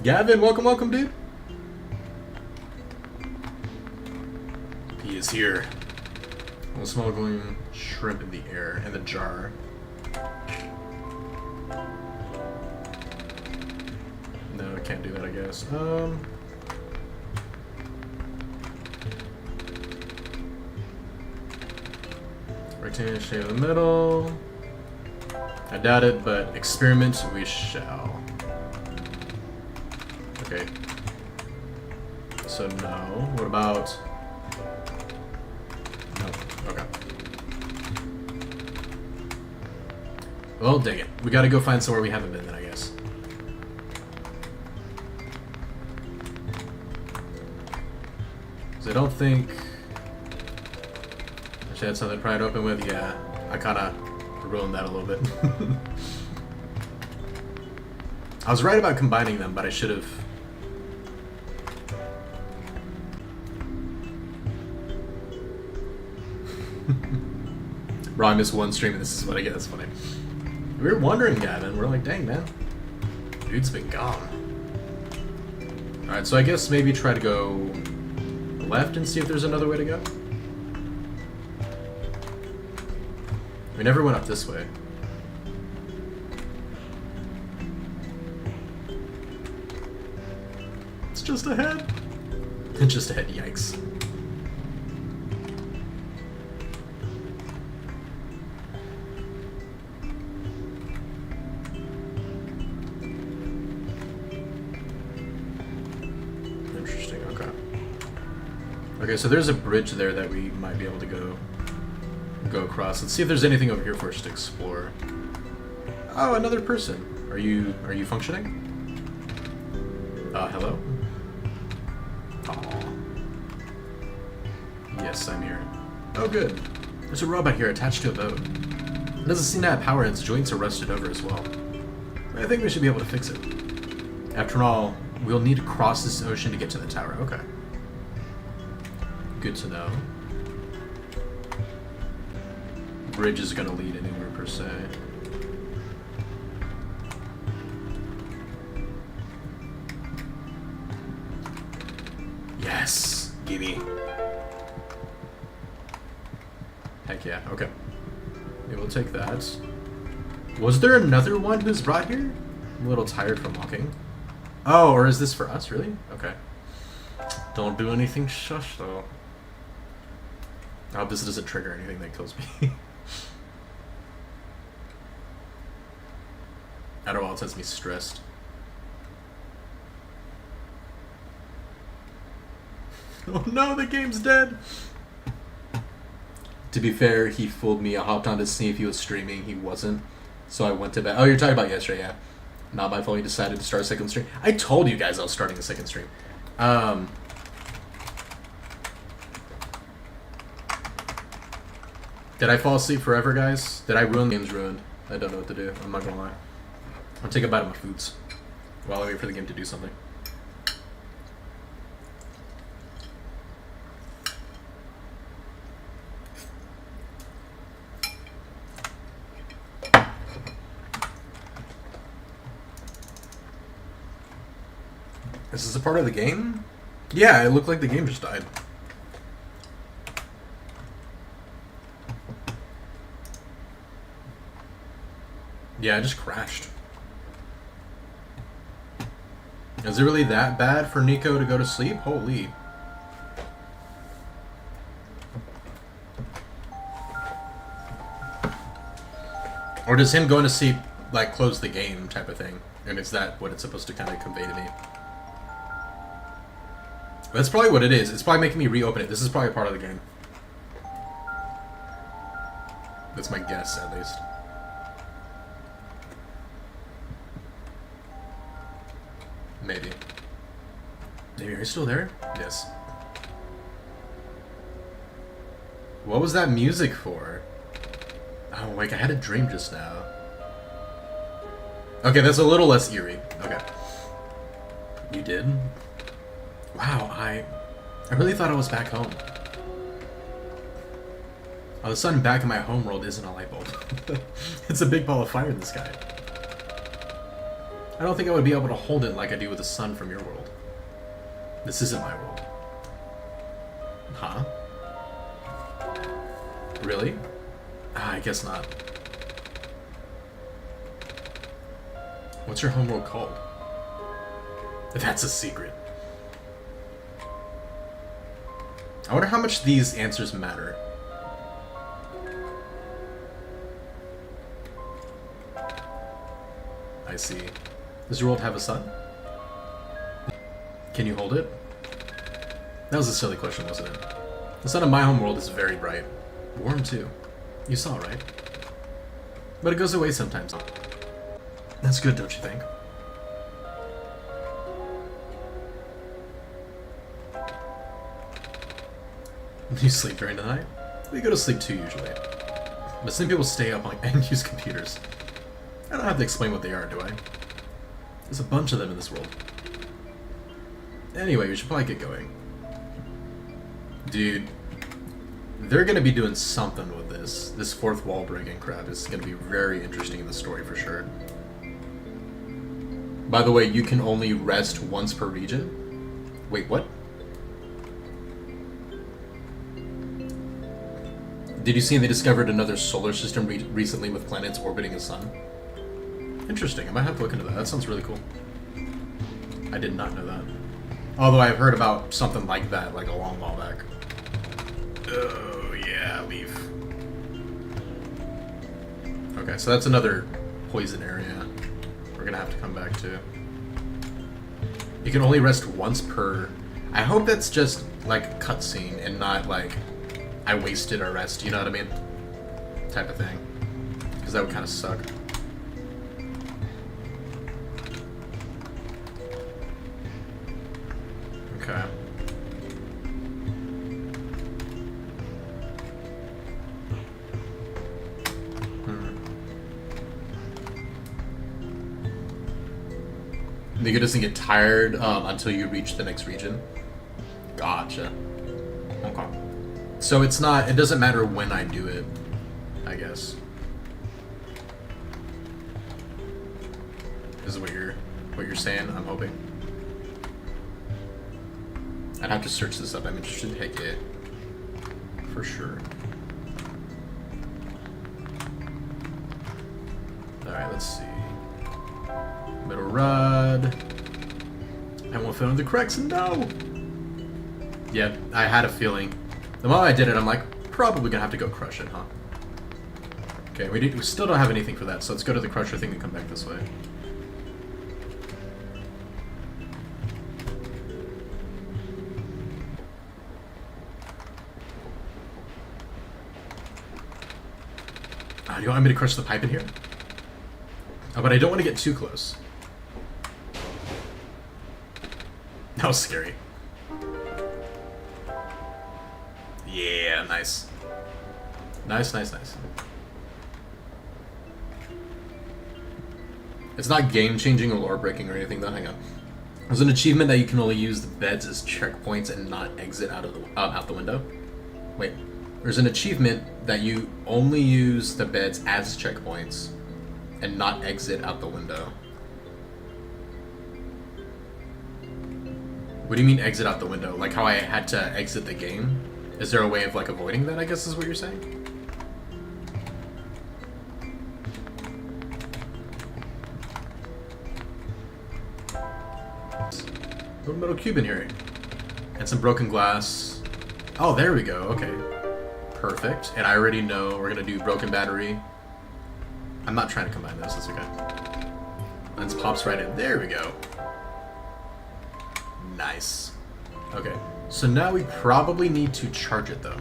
Speaker 1: Gavin, welcome, dude. He is here. We'll smuggling shrimp in the air in the jar. No, I can't do that, I guess. Rectangular shape of the middle. I doubt it, but experiment we shall. Okay. So no. What about... No. Okay. Well, dang it. We gotta go find somewhere we haven't been then, I guess. I don't think I should have something to pry it open with. Yeah, I kind of ruined that a little bit. I was right about combining them, but I should have. Bro, I missed one stream and this is what I get. That's funny. We were wondering, Gavin. We're like, dang, man. Dude's been gone. Alright, so I guess maybe try to go left and see if there's another way to go. We never went up this way. It's just ahead. It's just ahead, yikes. Interesting, okay. Okay, so there's a bridge there that we might be able to go across. Let's see if there's anything over here for us to explore. Oh, another person. Are you functioning? Hello? Aww. Yes, I'm here. Oh, good. There's a robot here attached to a boat. It doesn't seem to have power and its joints are rusted over as well. I think we should be able to fix it. After all, we'll need to cross this ocean to get to the tower. Okay. Good to know. bridge is gonna lead anywhere per se. Yes! Gimme. Heck yeah, okay. Maybe we'll take that. Was there another one who's brought here? I'm a little tired from walking. Oh, or is this for us, really? Okay. Don't do anything shush, though. I hope this doesn't trigger anything that kills me. I don't know, it sends me stressed. Oh no, the game's dead! To be fair, he fooled me. I hopped on to see if he was streaming. He wasn't. So I went to bed. Oh, you're talking about yesterday, yeah. Not my fault he decided to start a second stream. I told you guys I was starting a second stream. Did I fall asleep forever, guys? Did I ruin the game's ruined? I don't know what to do. I'm not gonna lie. I'll take a bite of my foods while I wait for the game to do something. Is this a part of the game? Yeah, it looked like the game just died. Yeah, I just crashed. Is it really that bad for Nico to go to sleep? Holy. Or does him going to sleep, like, close the game type of thing? And is that what it's supposed to kind of convey to me? That's probably what it is. It's probably making me reopen it. This is probably a part of the game. That's my guess, at least. Maybe. Maybe, are you still there? Yes. What was that music for? Oh, like I had a dream just now. Okay, that's a little less eerie. Okay. You did? Wow, I really thought I was back home. Oh, the sun back in my home world isn't a light bulb. It's a big ball of fire in the sky. I don't think I would be able to hold it like I do with the sun from your world. This isn't my world. Huh? Really? Ah, I guess not. What's your homeworld called? That's a secret. I wonder how much these answers matter. I see. Does your world have a sun? Can you hold it? That was a silly question, wasn't it? The sun of my home world is very bright. Warm too. You saw, right? But it goes away sometimes. That's good, don't you think? You sleep during the night? We go to sleep too, usually. But some people stay up and use computers. I don't have to explain what they are, do I? There's a bunch of them in this world. Anyway, we should probably get going. Dude, they're gonna be doing something with this. This fourth wall breaking crap is gonna be very interesting in the story for sure. By the way, you can only rest once per region? Wait, what? Did you see they discovered another solar system recently with planets orbiting a sun? Interesting, I might have to look into that. That sounds really cool. I did not know that. Although I've heard about something like that, like a long while back. Oh, yeah, leave. Okay, so that's another poison area we're gonna have to come back to. You can only rest once per... I hope that's just, like, a cutscene and not, like, I wasted a rest, you know what I mean? Type of thing. Because that would kind of suck. Okay. Nigga doesn't get tired until you reach the next region. Gotcha. Okay. So it's not, it doesn't matter when I do it. I guess. This is what you're saying, I'm hoping. I'd have to search this up. I'm interested. Heck yeah. For sure. Alright, let's see. Middle rod. I won't fit on the corrects. No! Yeah, I had a feeling. The moment I did it, I'm like, probably gonna have to go crush it, huh? Okay, we still don't have anything for that, so let's go to the crusher thing and come back this way. You want me to crush the pipe in here? Oh, but I don't want to get too close. That was scary. Yeah, nice. Nice, nice, nice. It's not game-changing or lore-breaking or anything, though. Hang on. There's an achievement that you can only use the beds as checkpoints and not exit out the window. Wait. There's an achievement that you only use the beds as checkpoints and not exit out the window. What do you mean exit out the window? Like how I had to exit the game? Is there a way of like avoiding that, I guess is what you're saying? Little metal cube in here. And some broken glass. Oh, there we go, okay. Perfect. And I already know we're gonna do broken battery. I'm not trying to combine this, that's okay. Lens pops right in. There we go. Nice. Okay. So now we probably need to charge it though.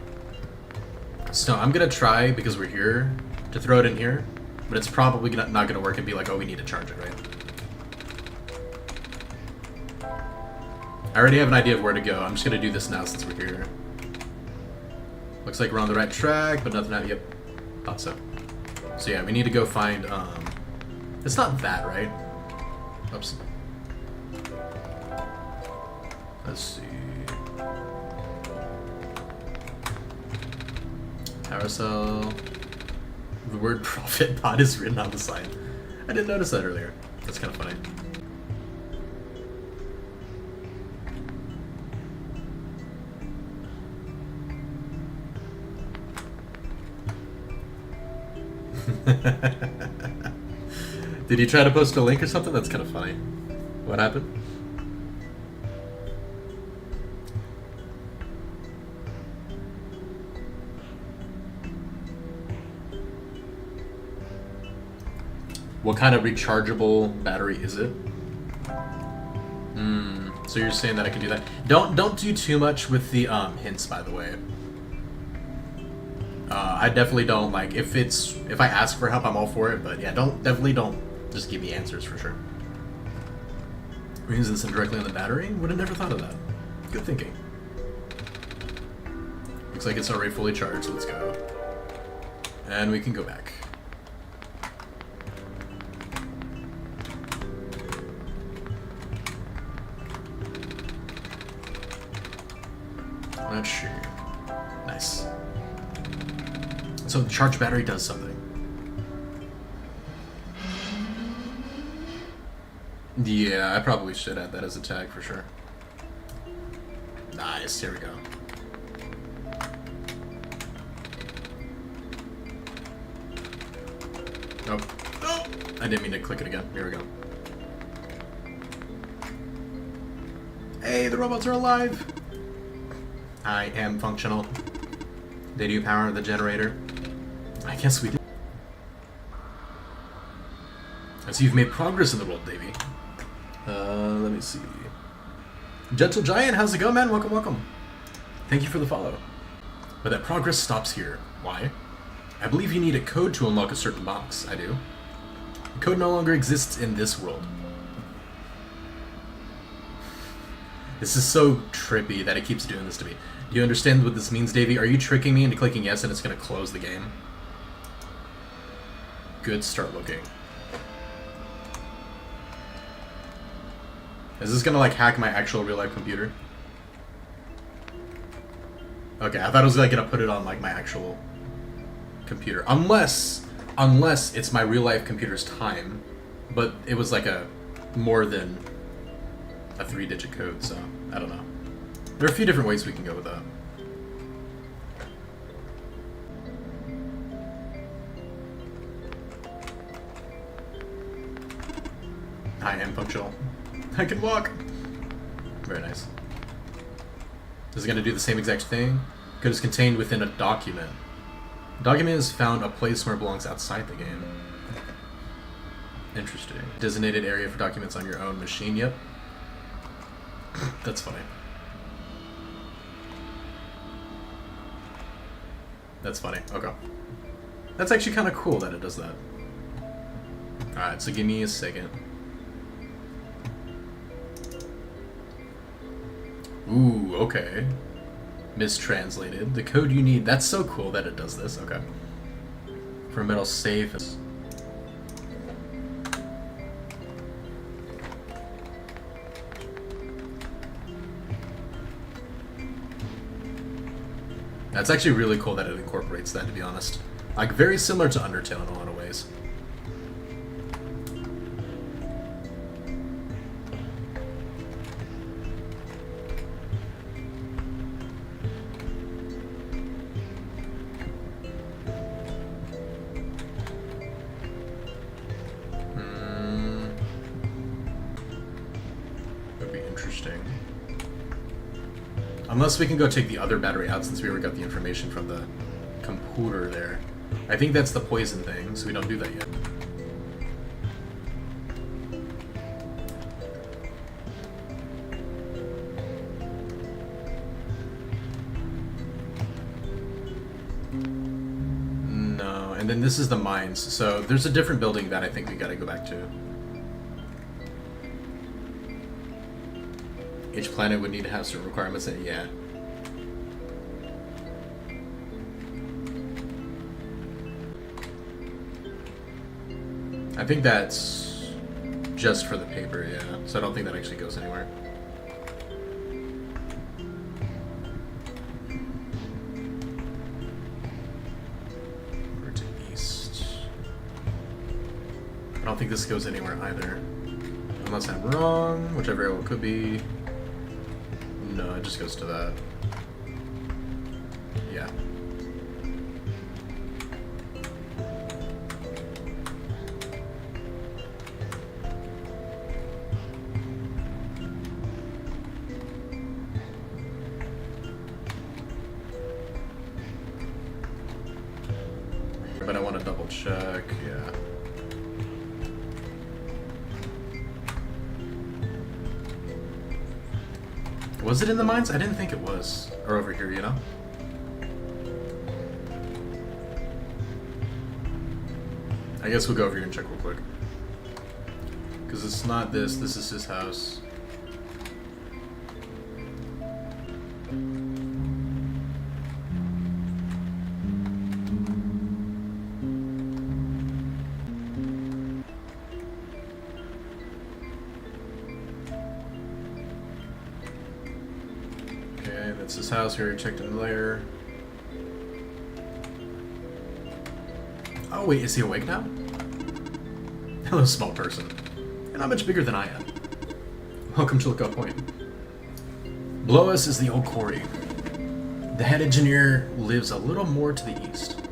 Speaker 1: So I'm gonna try, because we're here, to throw it in here, but it's probably not gonna work and be like, oh, we need to charge it, right? I already have an idea of where to go. I'm just gonna do this now since we're here. Looks like we're on the right track, but nothing out. Yep, thought so. So yeah, we need to go find. It's not that, right? Oops. Let's see. Power cell. The word profit bot is written on the side. I didn't notice that earlier. That's kind of funny. Did you try to post a link or something? That's kind of funny. What happened? What kind of rechargeable battery is it? So you're saying that I can do that? Don't do too much with the hints, by the way. I definitely don't like if I ask for help, I'm all for it. But yeah, definitely don't just give me answers for sure. We're using this directly on the battery. Would have never thought of that. Good thinking. Looks like it's already fully charged. Let's go, and we can go back. Let's see. Nice. So the charge battery does something. Yeah, I probably should add that as a tag for sure. Nice, here we go. Nope. Oh, I didn't mean to click it again. Here we go. Hey, the robots are alive! I am functional. Did you power the generator? I guess we did. I see you've made progress in the world, Davey. Let me see. Gentle Giant, how's it going, man? Welcome, welcome. Thank you for the follow. But that progress stops here. Why? I believe you need a code to unlock a certain box. I do. The code no longer exists in this world. This is so trippy that it keeps doing this to me. Do you understand what this means, Davey? Are you tricking me into clicking yes and it's going to close the game? Good, start looking. Is this gonna like hack my actual real life computer? Okay, I thought it was like gonna put it on like my actual computer. Unless it's my real life computer's time, but it was like a more than a 3-digit code, so I don't know. There are a few different ways we can go with that. I am punctual. I can walk. Very nice. Is it going to do the same exact thing? Code is contained within a document. A document is found a place where it belongs outside the game. Interesting. Designated area for documents on your own machine. Yep. That's funny. That's funny. Okay. That's actually kind of cool that it does that. Alright, so give me a second. Ooh, okay. Mistranslated. The code you need. That's so cool that it does this. Okay. For a metal safe. That's actually really cool that it incorporates that, to be honest. Like, very similar to Undertale in a lot of ways. Would be interesting. Unless we can go take the other battery out since we already got the information from the computer there. I think that's the poison thing, so we don't do that yet. No, and then this is the mines. So there's a different building that I think we gotta go back to. Each planet would need to have certain requirements in it, yeah. I think that's just for the paper, yeah. So I don't think that actually goes anywhere. Over to east. I don't think this goes anywhere either. Unless I'm wrong, whichever it could be. No, it just goes to that. Yeah. But I want to double check, yeah. Was it in the mines? I didn't think it was. Or over here, you know? I guess we'll go over here and check real quick. Because it's not this. This is his house. That's his house. We already checked in there. Oh wait, is he awake now? Hello, small person. You're not much bigger than I am. Welcome to Lookout Point. Below us is the old quarry. The head engineer lives a little more to the east.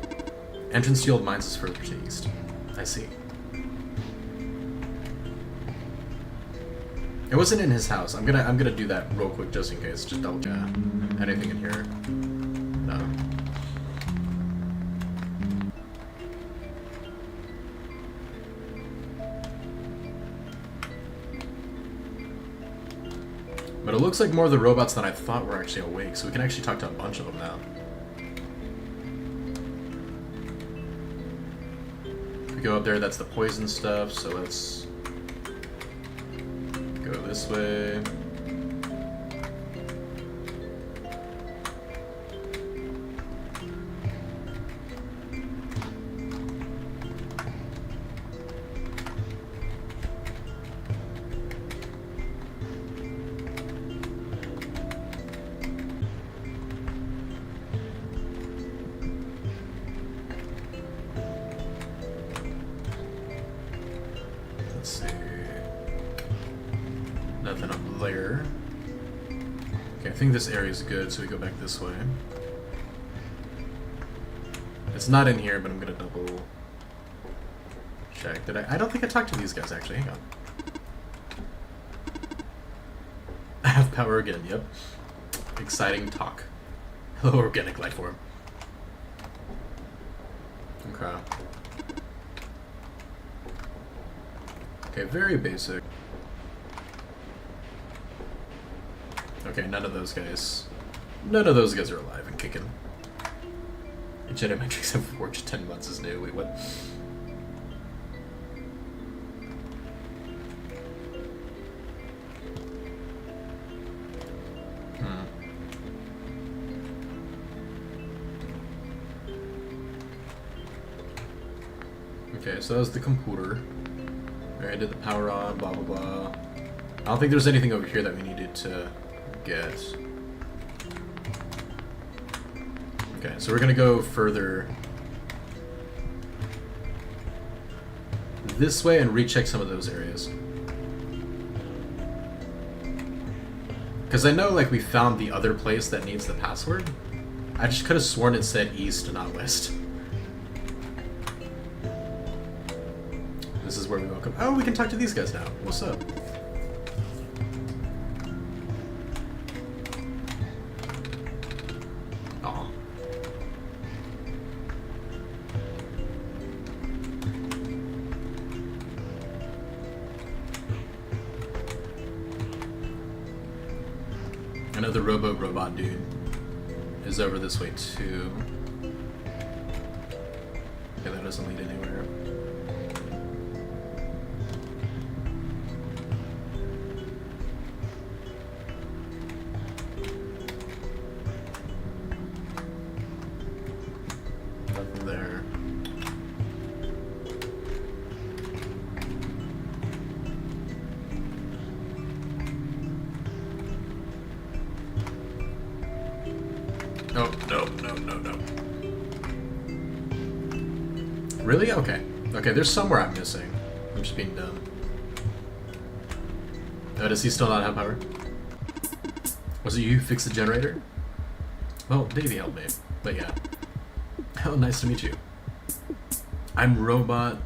Speaker 1: Entrance to the old mines is further to the east. I see. It wasn't in his house. I'm gonna do that real quick just in case. Just double check. Anything in here? No. But it looks like more of the robots than I thought were actually awake, so we can actually talk to a bunch of them now. If we go up there, that's the poison stuff, so let's go this way. nothing up there. Okay, I think this area is good, so we go back this way. It's not in here, but I'm gonna double check. I don't think I talked to these guys actually. Hang on. I have power again, yep. Exciting talk. Hello, organic life form. Okay. Okay, very basic. Okay, none of those guys. None of those guys are alive and kicking. Genometrics have worked 10 months is new. Wait, what? Okay, so that was the computer. Alright, I did the power on, blah blah blah. I don't think there's anything over here that we needed to get. Okay, so we're gonna go further this way and recheck some of those areas. Because I know, like, we found the other place that needs the password. I just could have sworn it said east and not west. This is where we welcome. Oh, we can talk to these guys now. What's up? Aw. I know the robot dude is over this way too. Okay, that doesn't lead anywhere. Nothing there. Oh, no. Really? Okay. Okay, there's somewhere I'm missing. I'm just being dumb. Oh, does he still not have power? Was it you who fixed the generator? Well, Davey helped me. But yeah. Oh, nice to meet you. I'm Robot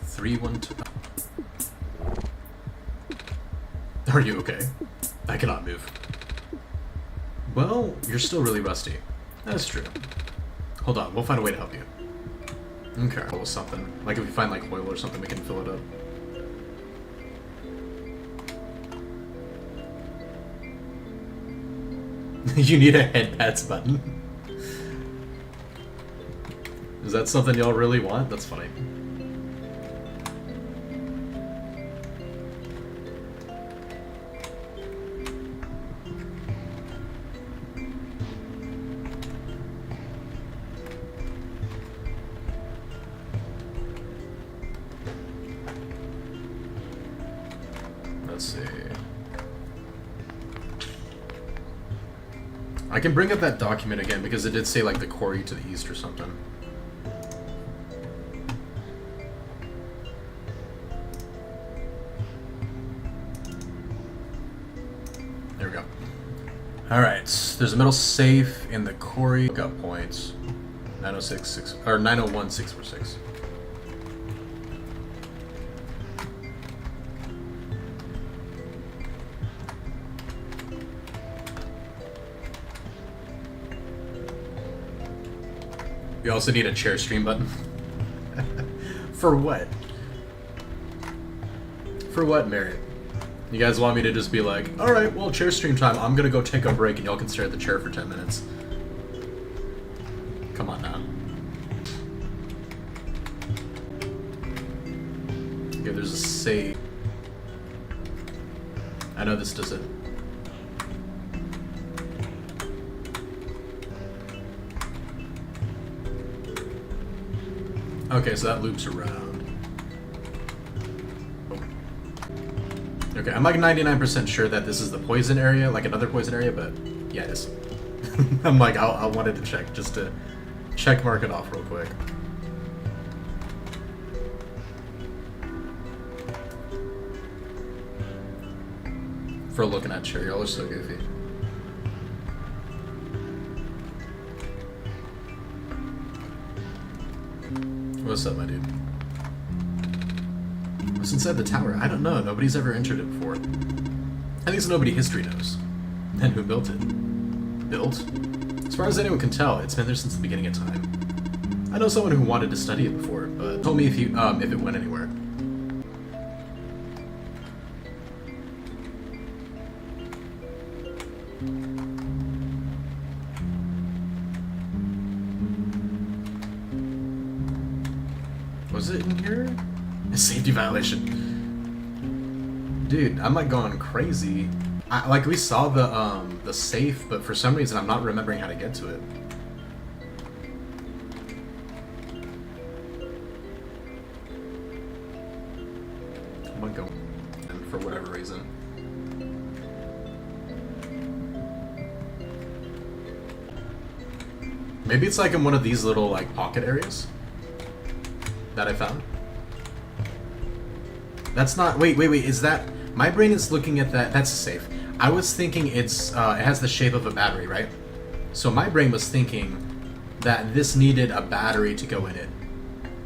Speaker 1: 312. Are you okay? I cannot move. Well, you're still really rusty. That's true. Hold on, we'll find a way to help you. Okay. Or something. Like if we find like oil or something, we can fill it up. You need a head pats button. Is that something y'all really want? That's funny. Let's see. I can bring up that document again because it did say like the quarry to the east or something. There we go. Alright, there's a metal safe in the quarry. Got points. 906 or 901 646. We also need a chair stream button. For what? For what merit? You guys want me to just be like, alright, well, chair stream time, I'm gonna go take a break and y'all can stare at the chair for 10 minutes. Come on now. Okay, there's a save. I know this doesn't... Okay, so that loops around. Okay, I'm like 99% sure that this is the poison area, like another poison area, but yeah, it is. I'm like, I wanted to check, just to check mark it off real quick. for looking at chair. Y'all are so goofy. What's up, my dude? What's inside the tower? I don't know. Nobody's ever entered it before. At least nobody history knows. And who built it? Built? As far as anyone can tell, it's been there since the beginning of time. I know someone who wanted to study it before, but told me if it went anywhere. Was it in here? A safety violation. Dude, I'm like going crazy. Like we saw the safe, but for some reason I'm not remembering how to get to it. I'm gonna go for whatever reason. Maybe it's like in one of these little like pocket areas that I found. That's not. Wait. Is that? My brain is looking at that. That's a safe. I was thinking it's. It has the shape of a battery, right? So my brain was thinking that this needed a battery to go in it,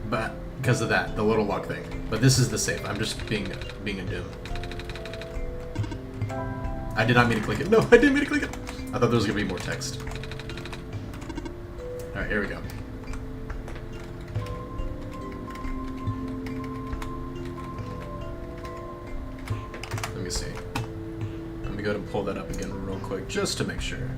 Speaker 1: but because of that, the little lock thing. But this is the safe. I'm just being a doom. I did not mean to click it. No, I didn't mean to click it. I thought there was gonna be more text. All right, here we go. Let me see. Let me go ahead and pull that up again real quick, just to make sure.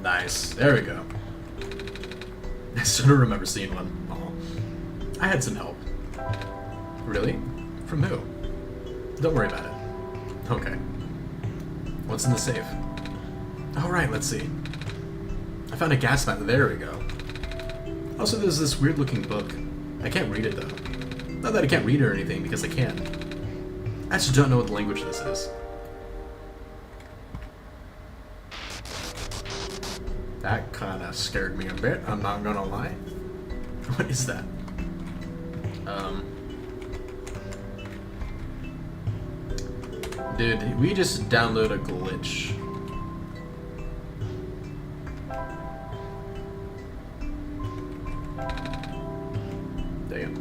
Speaker 1: Nice. There we go. I still don't remember seeing one. Oh. I had some help. Really? From who? Don't worry about it. Okay. What's in the safe? All right, let's see. I found a gas mask. There we go. Also, there's this weird-looking book. I can't read it, though. Not that I can't read it or anything, because I can. I just don't know what language this is. That kind of scared me a bit, I'm not gonna lie. What is that? Dude, we just download a glitch. Damn.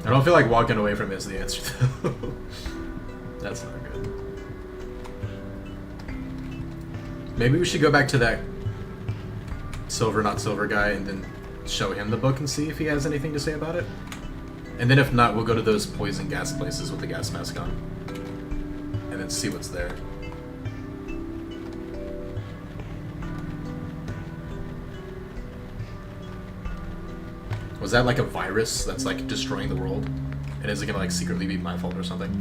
Speaker 1: I don't feel like walking away from it is the answer, though. That's not good. Maybe we should go back to that silver not silver guy and then show him the book and see if he has anything to say about it. And then if not, we'll go to those poison gas places with the gas mask on. And then see what's there. Was that like a virus that's like destroying the world? And is it gonna like secretly be my fault or something?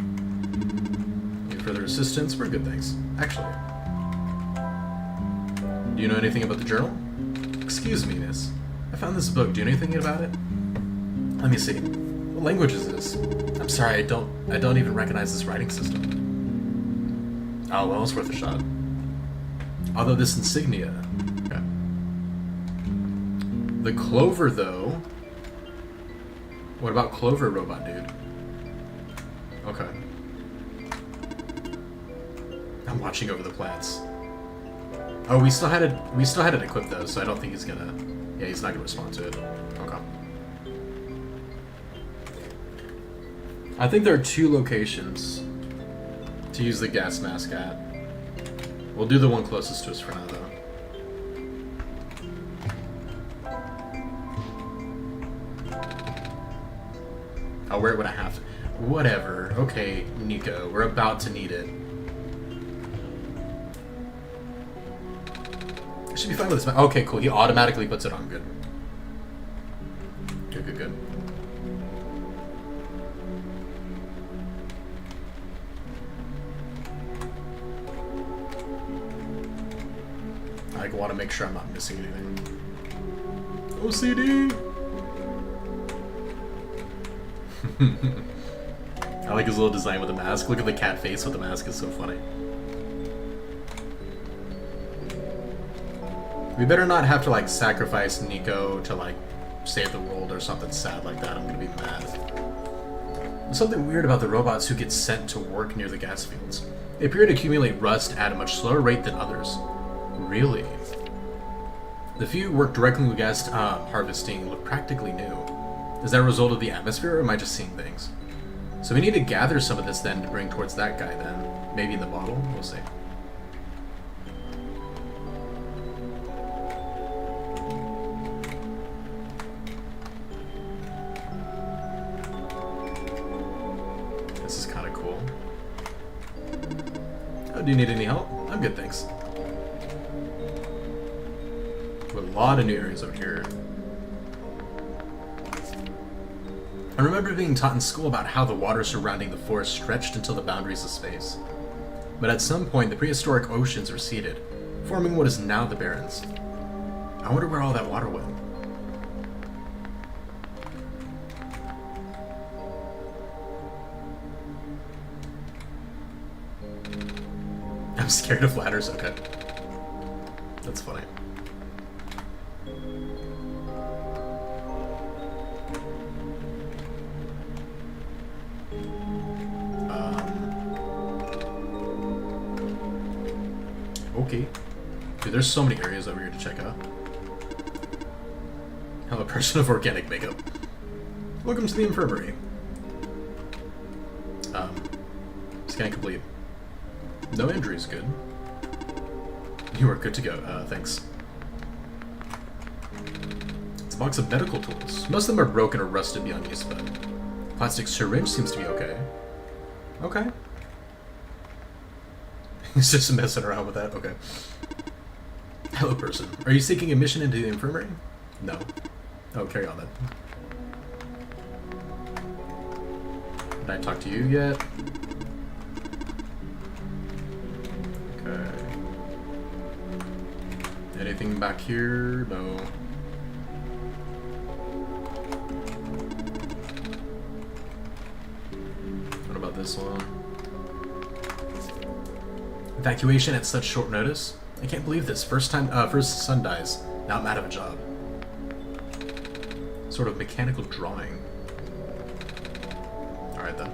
Speaker 1: Need further assistance? We're good, thanks. Actually. Do you know anything about the journal? Excuse me, miss. I found this book. Do you know anything about it? Let me see. What language is this? I'm sorry, I don't even recognize this writing system. Oh, well, it's worth a shot. Although this insignia. Okay. The Clover, though. What about Clover, robot dude? Okay. I'm watching over the plants. Oh, we still had it equipped though, so I don't think he's gonna. Yeah, he's not gonna respond to it. Okay. I think there are 2 locations to use the gas mask at. We'll do the one closest to us for now, though. I'll wear it when I have to. Whatever. Okay, Nico, we're about to need it. I should be fine with this. Okay, cool. He automatically puts it on. Good. Good. I want to make sure I'm not missing anything. OCD! I like his little design with the mask. Look at the cat face with the mask, is so funny. We better not have to, like, sacrifice Nico to, like, save the world or something sad like that. I'm gonna be mad. There's something weird about the robots who get sent to work near the gas fields. They appear to accumulate rust at a much slower rate than others. Really? The few who work directly with gas harvesting look practically new. Is that a result of the atmosphere, or am I just seeing things? So we need to gather some of this then to bring towards that guy then. Maybe in the bottle? We'll see. This is kind of cool. Oh, do you need any help? I'm good, thanks. A lot of new areas over here. I remember being taught in school about how the water surrounding the forest stretched until the boundaries of space. But at some point, the prehistoric oceans receded, forming what is now the Barrens. I wonder where all that water went. I'm scared of ladders, okay. That's funny. Okay. Dude, there's so many areas over here to check out. I'm a person of organic makeup. Welcome to the infirmary. Scan complete. No injuries, good. You are good to go, thanks. It's a box of medical tools. Most of them are broken or rusted beyond use, but plastic syringe seems to be okay. Okay. He's just messing around with that, okay. Hello, person. Are you seeking admission into the infirmary? No. Oh, carry on then. Did I talk to you yet? Okay. Anything back here? No. What about this one? Evacuation at such short notice? I can't believe this. First son dies. Now I'm out of a job. Sort of mechanical drawing. Alright then.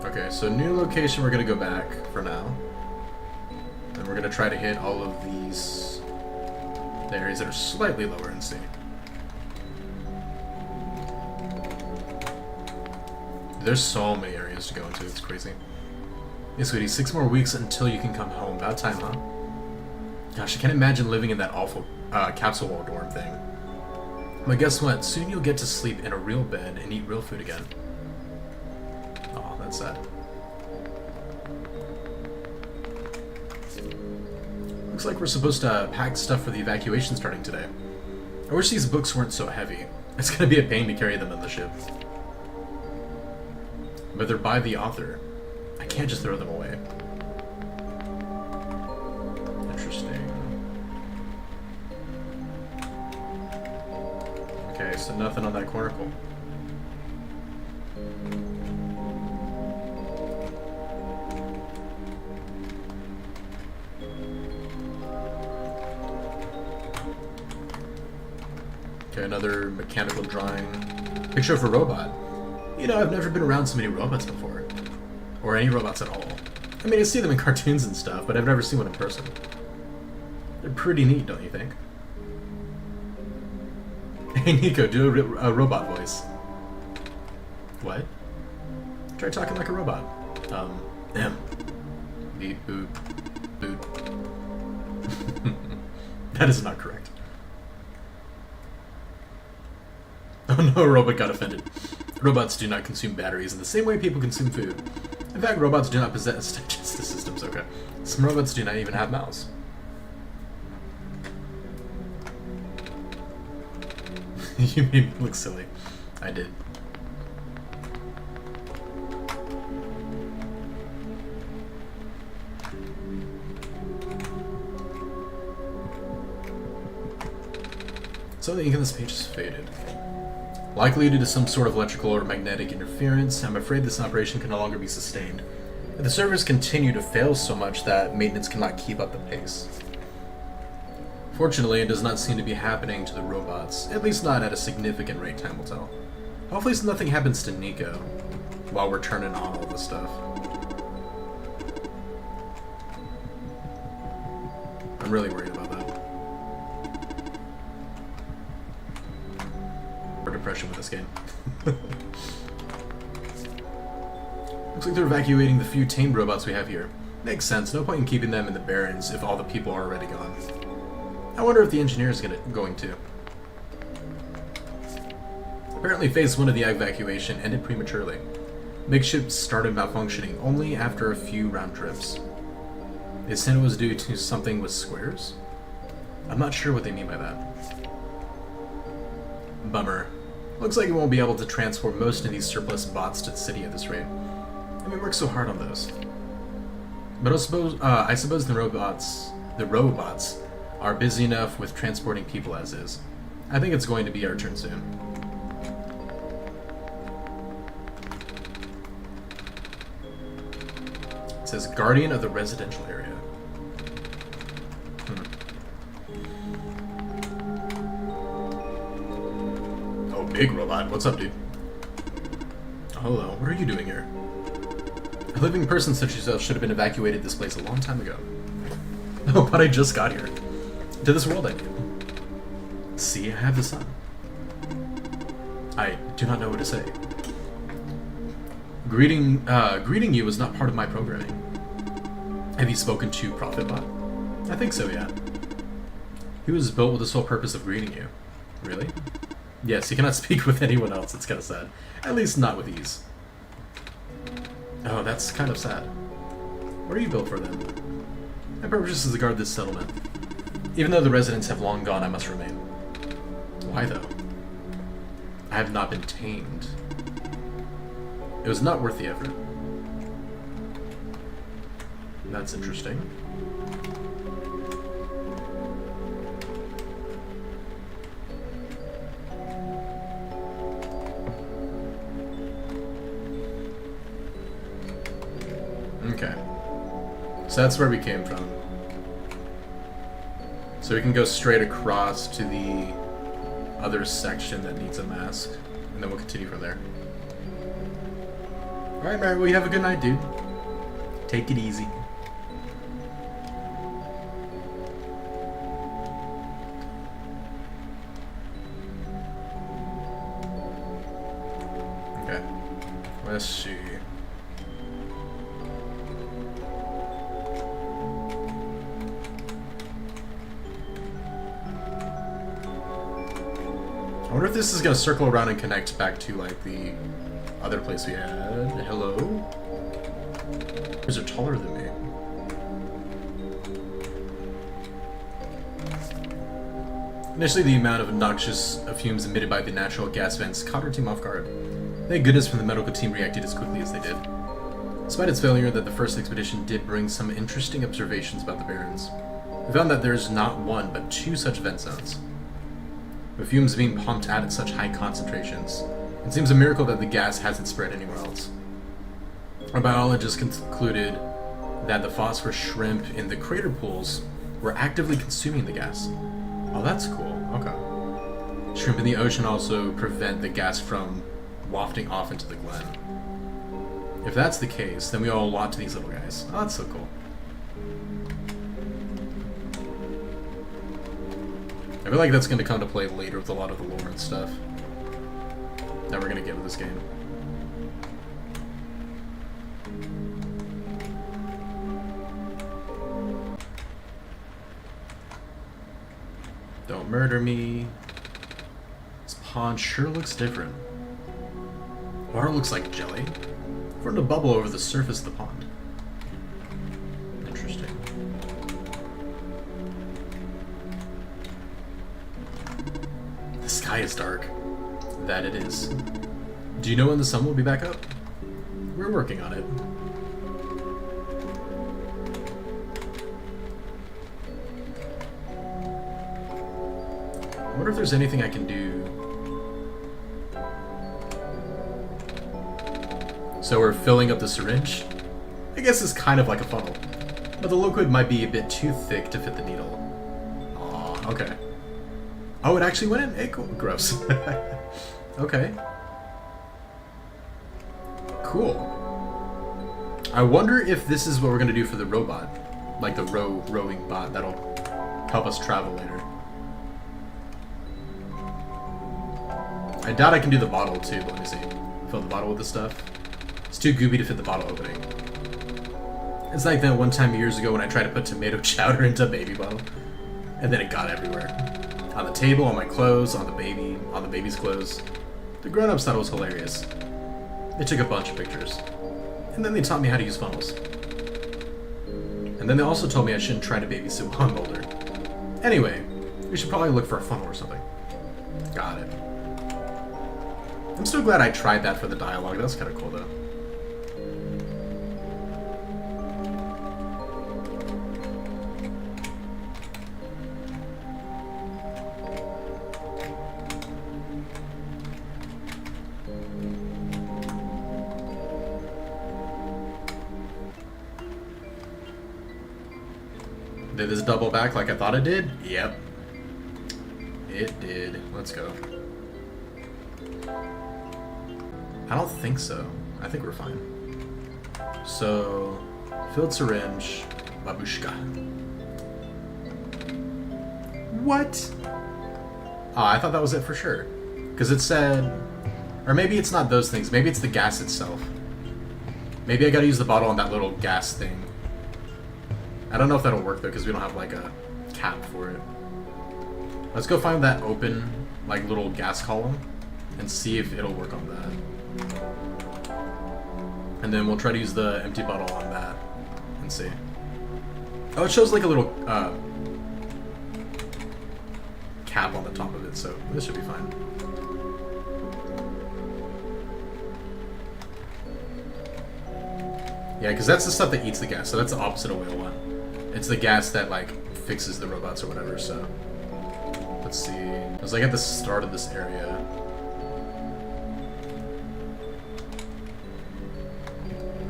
Speaker 1: Okay, so new location, we're gonna go back for now. And we're gonna try to hit all of these areas that are slightly lower in C. There's so many areas to go into, it's crazy. Hey, sweetie, 6 more weeks until you can come home. About time, huh? Gosh, I can't imagine living in that awful capsule wall dorm thing. But guess what? Soon you'll get to sleep in a real bed and eat real food again. Oh, that's sad. Looks like we're supposed to pack stuff for the evacuation starting today. I wish these books weren't so heavy. It's gonna be a pain to carry them on the ship. But they're by the author. I can't just throw them away. Interesting. Okay, so nothing on that cornicle. Okay, another mechanical drawing. Picture of a robot. You know, I've never been around so many robots before. Or any robots at all. I mean, I see them in cartoons and stuff, but I've never seen one in person. They're pretty neat, don't you think? Hey, Nico, do a robot voice. What? Try talking like a robot. Beep, boop, boot. That is not correct. Oh no, a robot got offended. Robots do not consume batteries in the same way people consume food. In fact, robots do not possess digestive systems, okay. Some robots do not even have mouths. You made me look silly. I did. Something in this page is faded. Likely due to some sort of electrical or magnetic interference, I'm afraid this operation can no longer be sustained. The servers continue to fail so much that maintenance cannot keep up the pace. Fortunately, it does not seem to be happening to the robots, at least not at a significant rate, time will tell. Hopefully nothing happens to Nico while we're turning on all this stuff. I'm really worried about that. Or depression with this game. Looks like they're evacuating the few tamed robots we have here. Makes sense, no point in keeping them in the Barrens if all the people are already gone. I wonder if the engineer is going to. Apparently phase 1 of the evacuation ended prematurely. Makeshift started malfunctioning only after a few round trips. They said it was due to something with squares? I'm not sure what they mean by that. Bummer. Looks like we won't be able to transport most of these surplus bots to the city at this rate. And we worked so hard on those. But I suppose the robots are busy enough with transporting people as is. I think it's going to be our turn soon. It says Guardian of the Residential Area. Oh, big robot. What's up, dude? Hello, what are you doing here? A living person such as yourself should have been evacuated this place a long time ago. Oh, but I just got here. To this world I do. See, I have the sun. I do not know what to say. Greeting you was not part of my programming. Have you spoken to Prophetbot? I think so, yeah. He was built with the sole purpose of greeting you. Really? Yes, he cannot speak with anyone else, it's kind of sad. At least not with ease. Oh, that's kind of sad. What are you built for then? My purpose is to guard this settlement. Even though the residents have long gone, I must remain. Why though? I have not been tamed. It was not worth the effort. That's interesting. Okay. So that's where we came from. So we can go straight across to the other section that needs a mask, and then we'll continue from there. Alright, Mary, well, you have a good night, dude. Take it easy. Okay. Let's see. I wonder if this is going to circle around and connect back to, like, the other place we had. Hello? These are taller than me. Initially, the amount of obnoxious fumes emitted by the natural gas vents caught our team off guard. Thank goodness for the medical team reacted as quickly as they did. Despite its failure, that the first expedition did bring some interesting observations about the Barrens. We found that there's not one, but two such vent zones. With fumes being pumped out at such high concentrations, it seems a miracle that the gas hasn't spread anywhere else. Our biologists concluded that the phosphorus shrimp in the crater pools were actively consuming the gas. Oh, that's cool. Okay. Shrimp in the ocean also prevent the gas from wafting off into the glen. If that's the case, then we owe a lot to these little guys. Oh, that's so cool. I feel like that's going to come to play later with a lot of the lore and stuff that we're going to get with this game. Don't murder me. This pond sure looks different. Water looks like jelly. Formed a bubble over the surface of the pond. Interesting. The sky is dark. That it is. Do you know when the sun will be back up? We're working on it. wonder if there's anything I can do. So we're filling up the syringe. I guess it's kind of like a funnel. But the liquid might be a bit too thick to fit the needle. Aw, okay. Oh, it actually went in? Hey, cool. Gross. Okay. Cool. I wonder if this is what we're gonna do for the robot. Like the rowing bot that'll help us travel later. I doubt I can do the bottle too, but let me see. Fill the bottle with this stuff. It's too goopy to fit the bottle opening. It's like that one time years ago when I tried to put tomato chowder into a baby bottle. And then it got everywhere. On the table, on my clothes, on the baby's clothes. The grown-ups thought it was hilarious. They took a bunch of pictures. And then they taught me how to use funnels. And then they also told me I shouldn't try to babysit while I'm older. Anyway, we should probably look for a funnel or something. Got it. I'm still glad I tried that for the dialogue. That's kind of cool, though. Did this double back like I thought it did? Yep. It did. Let's go. I don't think so. I think we're fine. So, filled syringe, babushka. What? Oh, I thought that was it for sure. Because it said... Or maybe it's not those things. Maybe it's the gas itself. Maybe I gotta use the bottle on that little gas thing. I don't know if that'll work though, because we don't have like a cap for it. Let's go find that open, like little gas column, and see if it'll work on that. And then we'll try to use the empty bottle on that, and see. Oh, it shows like a little cap on the top of it, so this should be fine. Yeah, because that's the stuff that eats the gas, so that's the opposite of whale one. It's the gas that, like, fixes the robots or whatever, so... Let's see... It was, like, at the start of this area.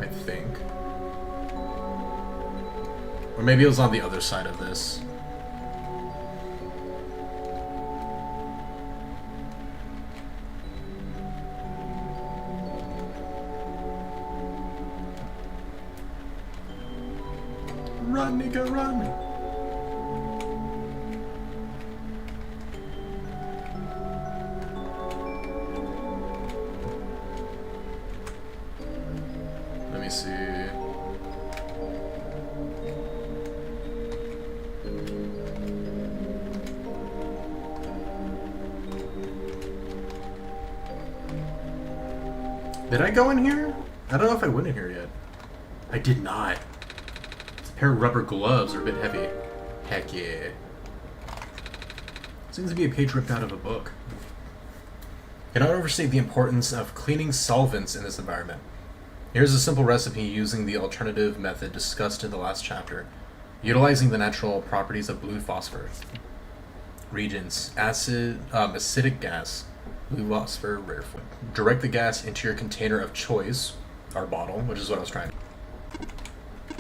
Speaker 1: I think. Or maybe it was on the other side of this. Run, nigga, run! Let me see. Did I go in here? I don't know if I went in here yet. I did not. Pair of rubber gloves are a bit heavy. Heck yeah. Seems to be a page ripped out of a book. Cannot overstate the importance of cleaning solvents in this environment. Here's a simple recipe using the alternative method discussed in the last chapter, utilizing the natural properties of blue phosphor. Reagents: acidic gas, blue phosphor, rare form. Direct the gas into your container of choice, our bottle, which is what I was trying to.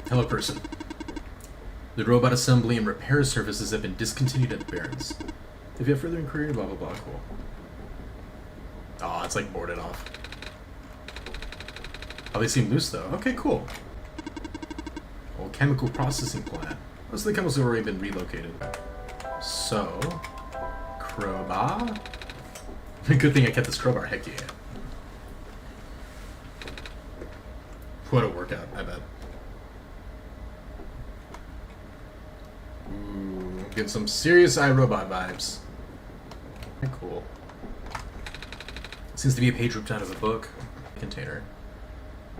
Speaker 1: Hello, person. The robot assembly and repair services have been discontinued at the Barrens. If you have further inquiry, blah blah blah, cool. Oh, it's like boarded off. Oh, they seem loose though. Okay, cool. Oh, chemical processing plant. Most of the chemicals have already been relocated. So, crowbar. Good thing I kept this crowbar, heck yeah. What a workout, I bet. Ooh, get some serious iRobot vibes. Cool. Seems to be a page ripped out of a book. Container.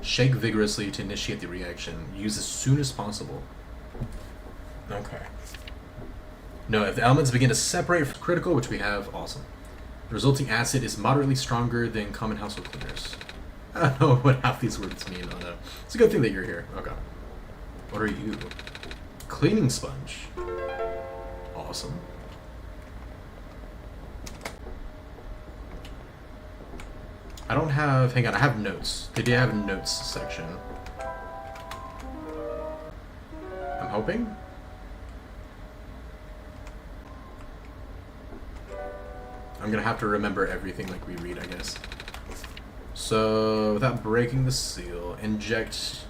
Speaker 1: Shake vigorously to initiate the reaction. Use as soon as possible. Okay. No, if the elements begin to separate from critical, which we have, awesome. The resulting acid is moderately stronger than common household cleaners. I don't know what half these words mean. Oh no. It's a good thing that you're here. Okay. What are you? Cleaning sponge. Awesome. I don't have... Hang on, I have notes. They do have a notes section. I'm hoping? I'm gonna have to remember everything like we read, I guess. So, without breaking the seal, inject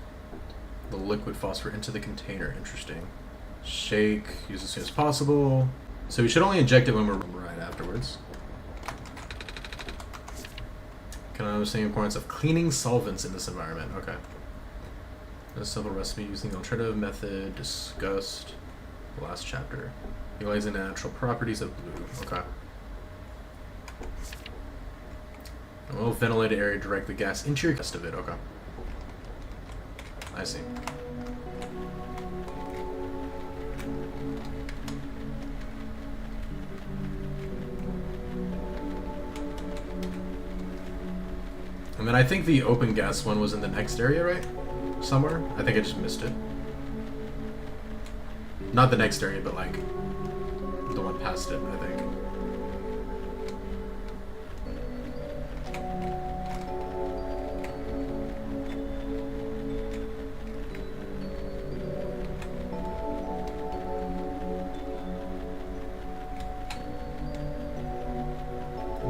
Speaker 1: the liquid phosphor into the container. Interesting. Shake, use as soon as possible. So we should only inject it when we're right afterwards. Can I understand the importance of cleaning solvents in this environment? Okay. There's several recipes using the alternative method discussed the last chapter. Utilizing the natural properties of blue. Okay. A well ventilated area direct the gas into your chest of it. Okay. I see. And then I think the open gas one was in the next area, right? Somewhere? I think I just missed it. Not the next area, but like the one past it, I think.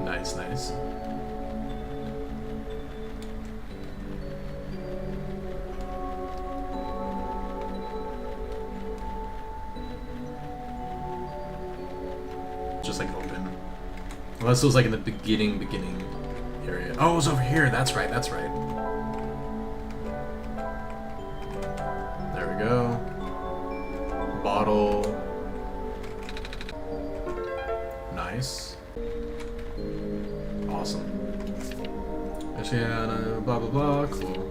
Speaker 1: Nice, nice. Just like open. Unless it was like in the beginning area. Oh, it was over here. That's right, that's right. There we go. Bottle. Nice. Awesome. Blah blah blah. Cool.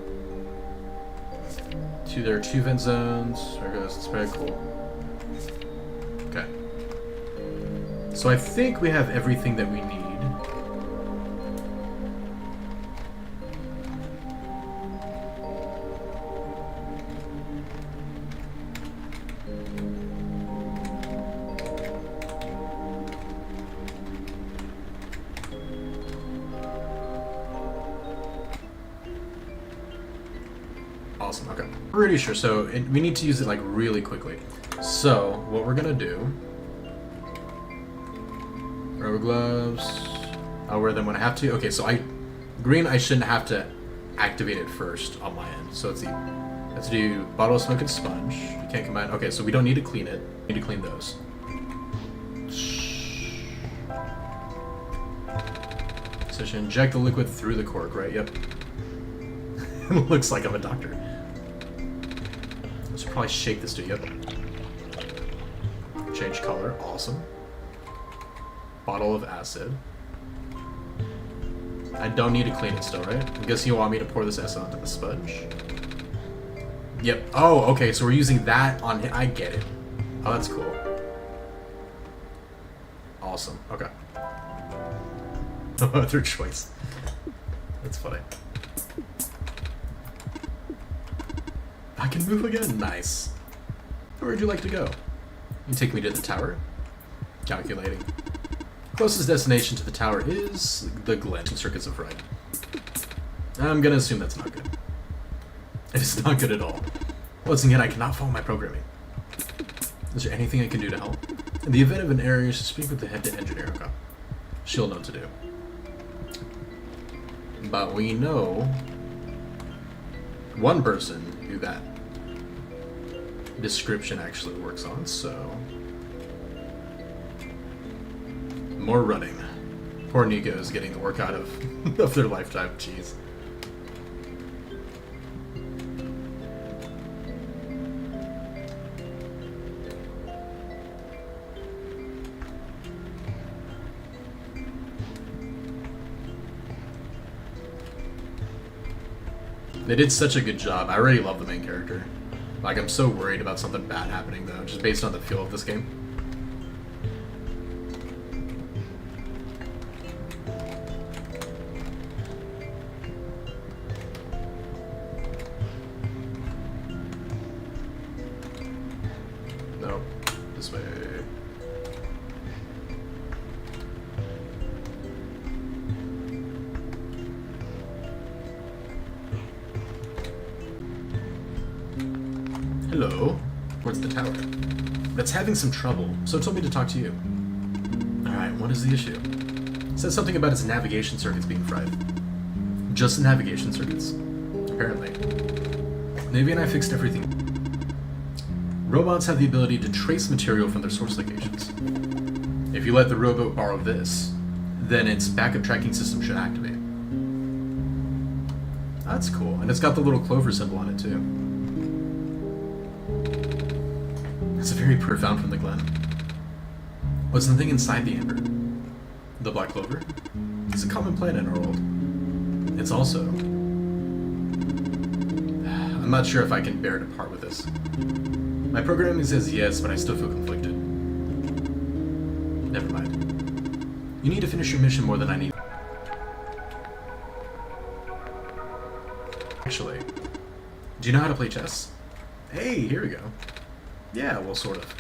Speaker 1: There are 2 vent zones. There goes. It's very cool. Okay. So I think we have everything that we need. Awesome, okay. Pretty sure, so we need to use it like really quickly. So, what we're gonna do... Rubber gloves. I'll wear them when I have to. Okay, so green, I shouldn't have to activate it first on my end. So let's do bottle of smoke and sponge. You can't combine. Okay, so we don't need to clean it. We need to clean those. So I should inject the liquid through the cork, right? Yep. It looks like I'm a doctor. I should probably shake this too. Yep. Change color. Awesome. Bottle of acid. I don't need to clean it still, right? I'm guessing you want me to pour this acid onto the sponge. Yep. Oh, okay, so we're using that on... I get it. Oh, that's cool. Awesome. Okay. No other choice. That's funny. I can move again. Nice. Where would you like to go? You take me to the tower? Calculating. Closest destination to the tower is the Glen Circuits of Fright. I'm gonna assume that's not good. It is not good at all. Once again, I cannot follow my programming. Is there anything I can do to help? In the event of an error, you should speak with the head engineer. Okay. She'll know what to do. But we know one person who that description actually works on, so... More running. Poor Nico is getting the work out of their lifetime. Jeez. They did such a good job. I really love the main character. Like, I'm so worried about something bad happening, though, just based on the feel of this game. No, this way. Hello. Where's the tower? It's having some trouble, so it told me to talk to you. Alright, what is the issue? It says something about its navigation circuits being fried. Just the navigation circuits? Apparently. Navy and I fixed everything. Robots have the ability to trace material from their source locations. If you let the rowboat borrow this, then its backup tracking system should activate. That's cool. And it's got the little clover symbol on it, too. It's very profound from the Glen. What's the thing inside the amber? The black clover? It's a common plant in our world. It's also... I'm not sure if I can bear to part with this. My programming says yes, but I still feel conflicted. Never mind. You need to finish your mission more than I need. Actually, do you know how to play chess? Hey, here we go. Yeah, well, sort of.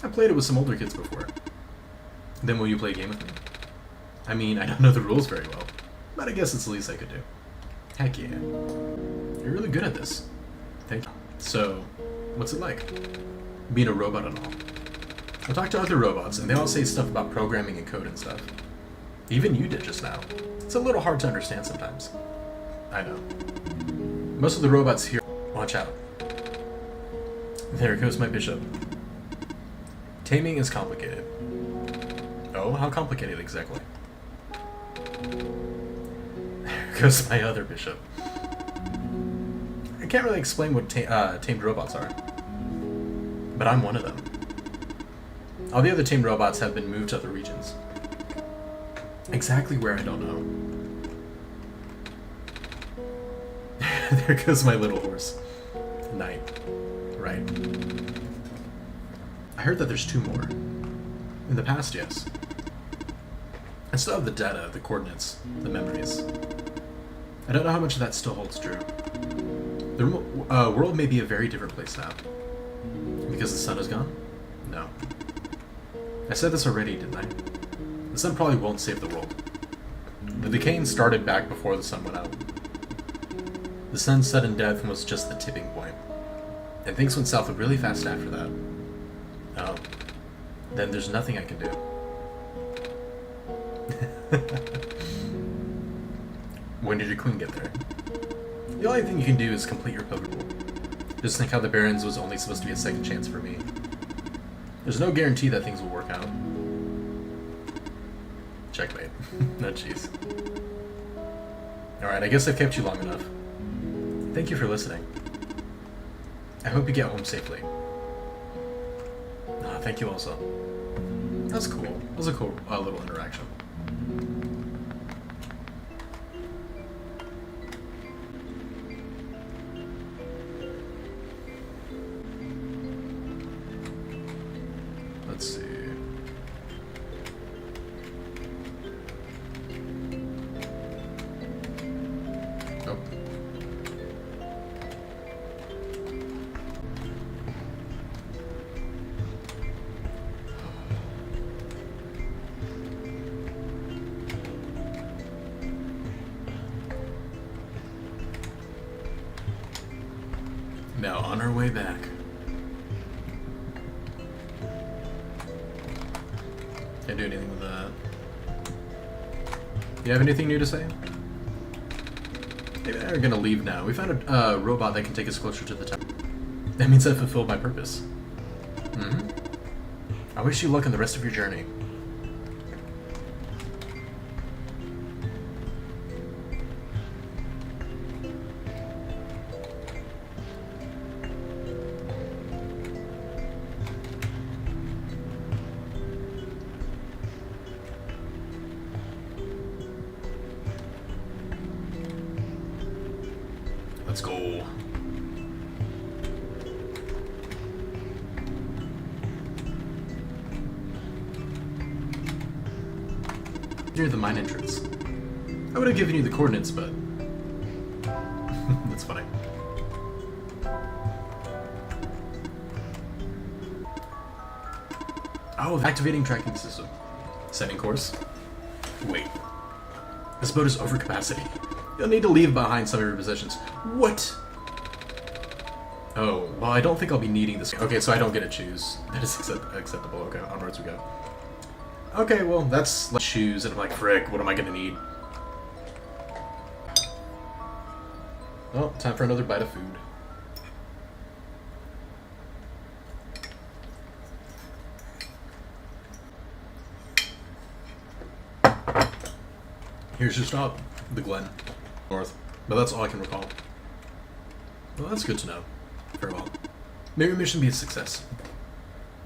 Speaker 1: I played it with some older kids before. Then will you play a game with me? I mean, I don't know the rules very well, but I guess it's the least I could do. Heck yeah. You're really good at this. Thank you. So, what's it like? Being a robot and all. I talked to other robots, and they all say stuff about programming and code and stuff. Even you did just now. It's a little hard to understand sometimes. I know. Most of the robots here... Watch out. There goes my bishop. Taming is complicated. Oh, how complicated exactly? There goes my other bishop. I can't really explain what tamed robots are, but I'm one of them. All the other tamed robots have been moved to other regions. Exactly where, I don't know. There goes my little horse. Knight. Right. I heard that there's 2 more. In the past, yes. I still have the data, the coordinates, the memories. I don't know how much of that still holds true. The world may be a very different place now. Because the sun is gone? No. I said this already, didn't I? The sun probably won't save the world. The decaying started back before the sun went out. The sun's sudden death was just the tipping point. And things went south really fast after that. Oh. Then there's nothing I can do. When did your queen get there? The only thing you can do is complete your puppet rule. Just think how the Barons was only supposed to be a second chance for me. There's no guarantee that things will work out. Checkmate. No, jeez. Alright, I guess I've kept you long enough. Thank you for listening. I hope you get home safely. Thank you also. That's cool. That was a cool little interaction. Let's see. Nope. Now on our way back. Can't do anything with that. You have anything new to say? Maybe we're gonna leave now. We found a robot that can take us closer to the tower. That means I fulfilled my purpose. Mm-hmm. I wish you luck on the rest of your journey. Let's go. Near the mine entrance. I would have given you the coordinates, but... That's funny. Oh, activating tracking system. Setting course. Wait. This boat is over capacity. You'll need to leave behind some of your possessions. What? Oh, well, I don't think I'll be needing this. Okay, so I don't get to choose. That is acceptable. Okay, onwards we go. Okay, well, let's choose, and I'm like, frick, what am I gonna need? Oh, time for another bite of food. Here's your stop, the Glen, north. But that's all I can recall. Well, that's good to know. Very well. May your mission be a success.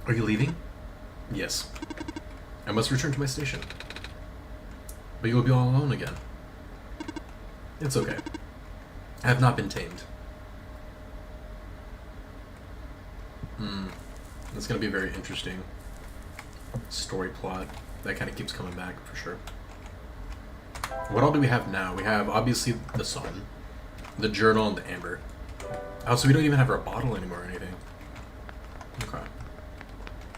Speaker 1: Are you leaving? Yes. I must return to my station. But you will be all alone again. It's okay. I have not been tamed. That's gonna be a very interesting story plot. That kind of keeps coming back, for sure. What all do we have now? We have, obviously, the sun, the journal, and the amber. Oh, so we don't even have our bottle anymore or anything. Okay.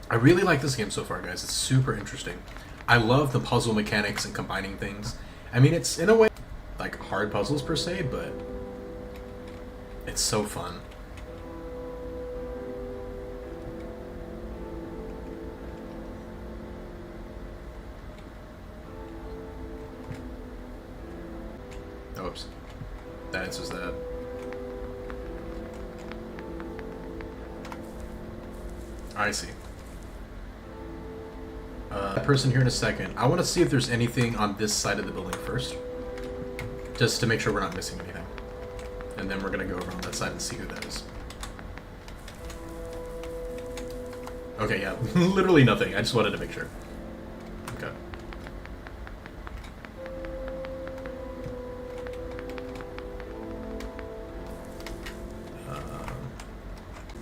Speaker 1: I really like this game so far, guys. It's super interesting. I love the puzzle mechanics and combining things. I mean, it's, in a way, like, hard puzzles per se, but it's so fun. Oops. That answers that. I see. Person here in a second. I want to see if there's anything on this side of the building first. Just to make sure we're not missing anything. And then we're going to go over on that side and see who that is. Okay, yeah. Literally nothing. I just wanted to make sure. Okay.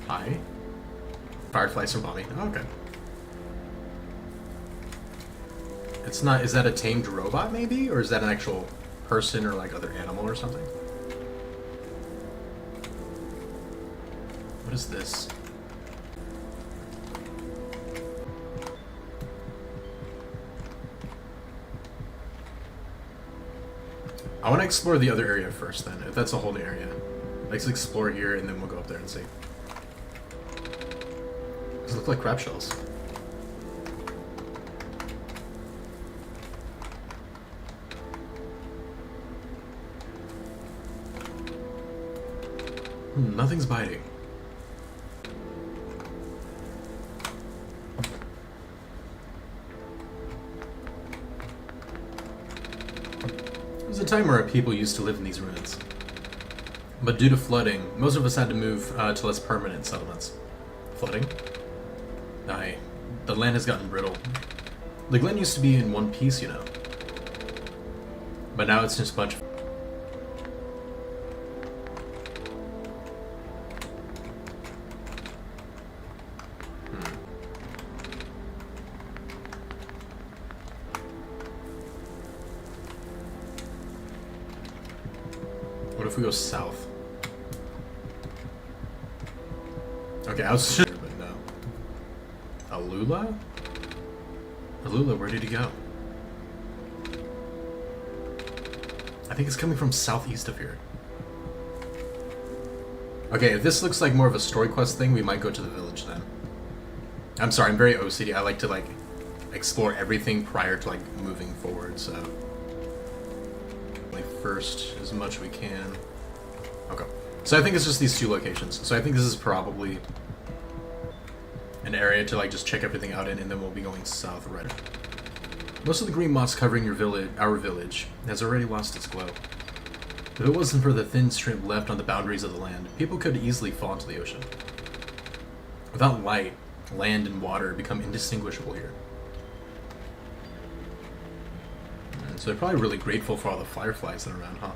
Speaker 1: Hi. Fireflies from Bobby. Oh, okay. It's not. Is that a tamed robot, maybe? Or is that an actual person or, like, other animal or something? What is this? I want to explore the other area first, then, if that's a whole new area. Let's explore here, and then we'll go up there and see. These look like crab shells. Nothing's biting. There was a time where people used to live in these ruins. But due to flooding, most of us had to move to less permanent settlements. Flooding? Aye. The land has gotten brittle. The Glen used to be in one piece, you know. But now it's just a bunch of... What if we go south? Okay, I was sure, but no. Alula? Alula, where did he go? I think it's coming from southeast of here. Okay, if this looks like more of a story quest thing, we might go to the village then. I'm sorry, I'm very OCD. I like to, like, explore everything prior to, like, moving forward, so... first as much as we can. Okay. So I think it's just these two locations. So I think this is probably an area to, like, just check everything out in, and then we'll be going south right. Most of the green moss covering your village, our village, has already lost its glow. If it wasn't for the thin strip left on the boundaries of the land, people could easily fall into the ocean. Without light, land and water become indistinguishable here. So they're probably really grateful for all the fireflies that are around, huh?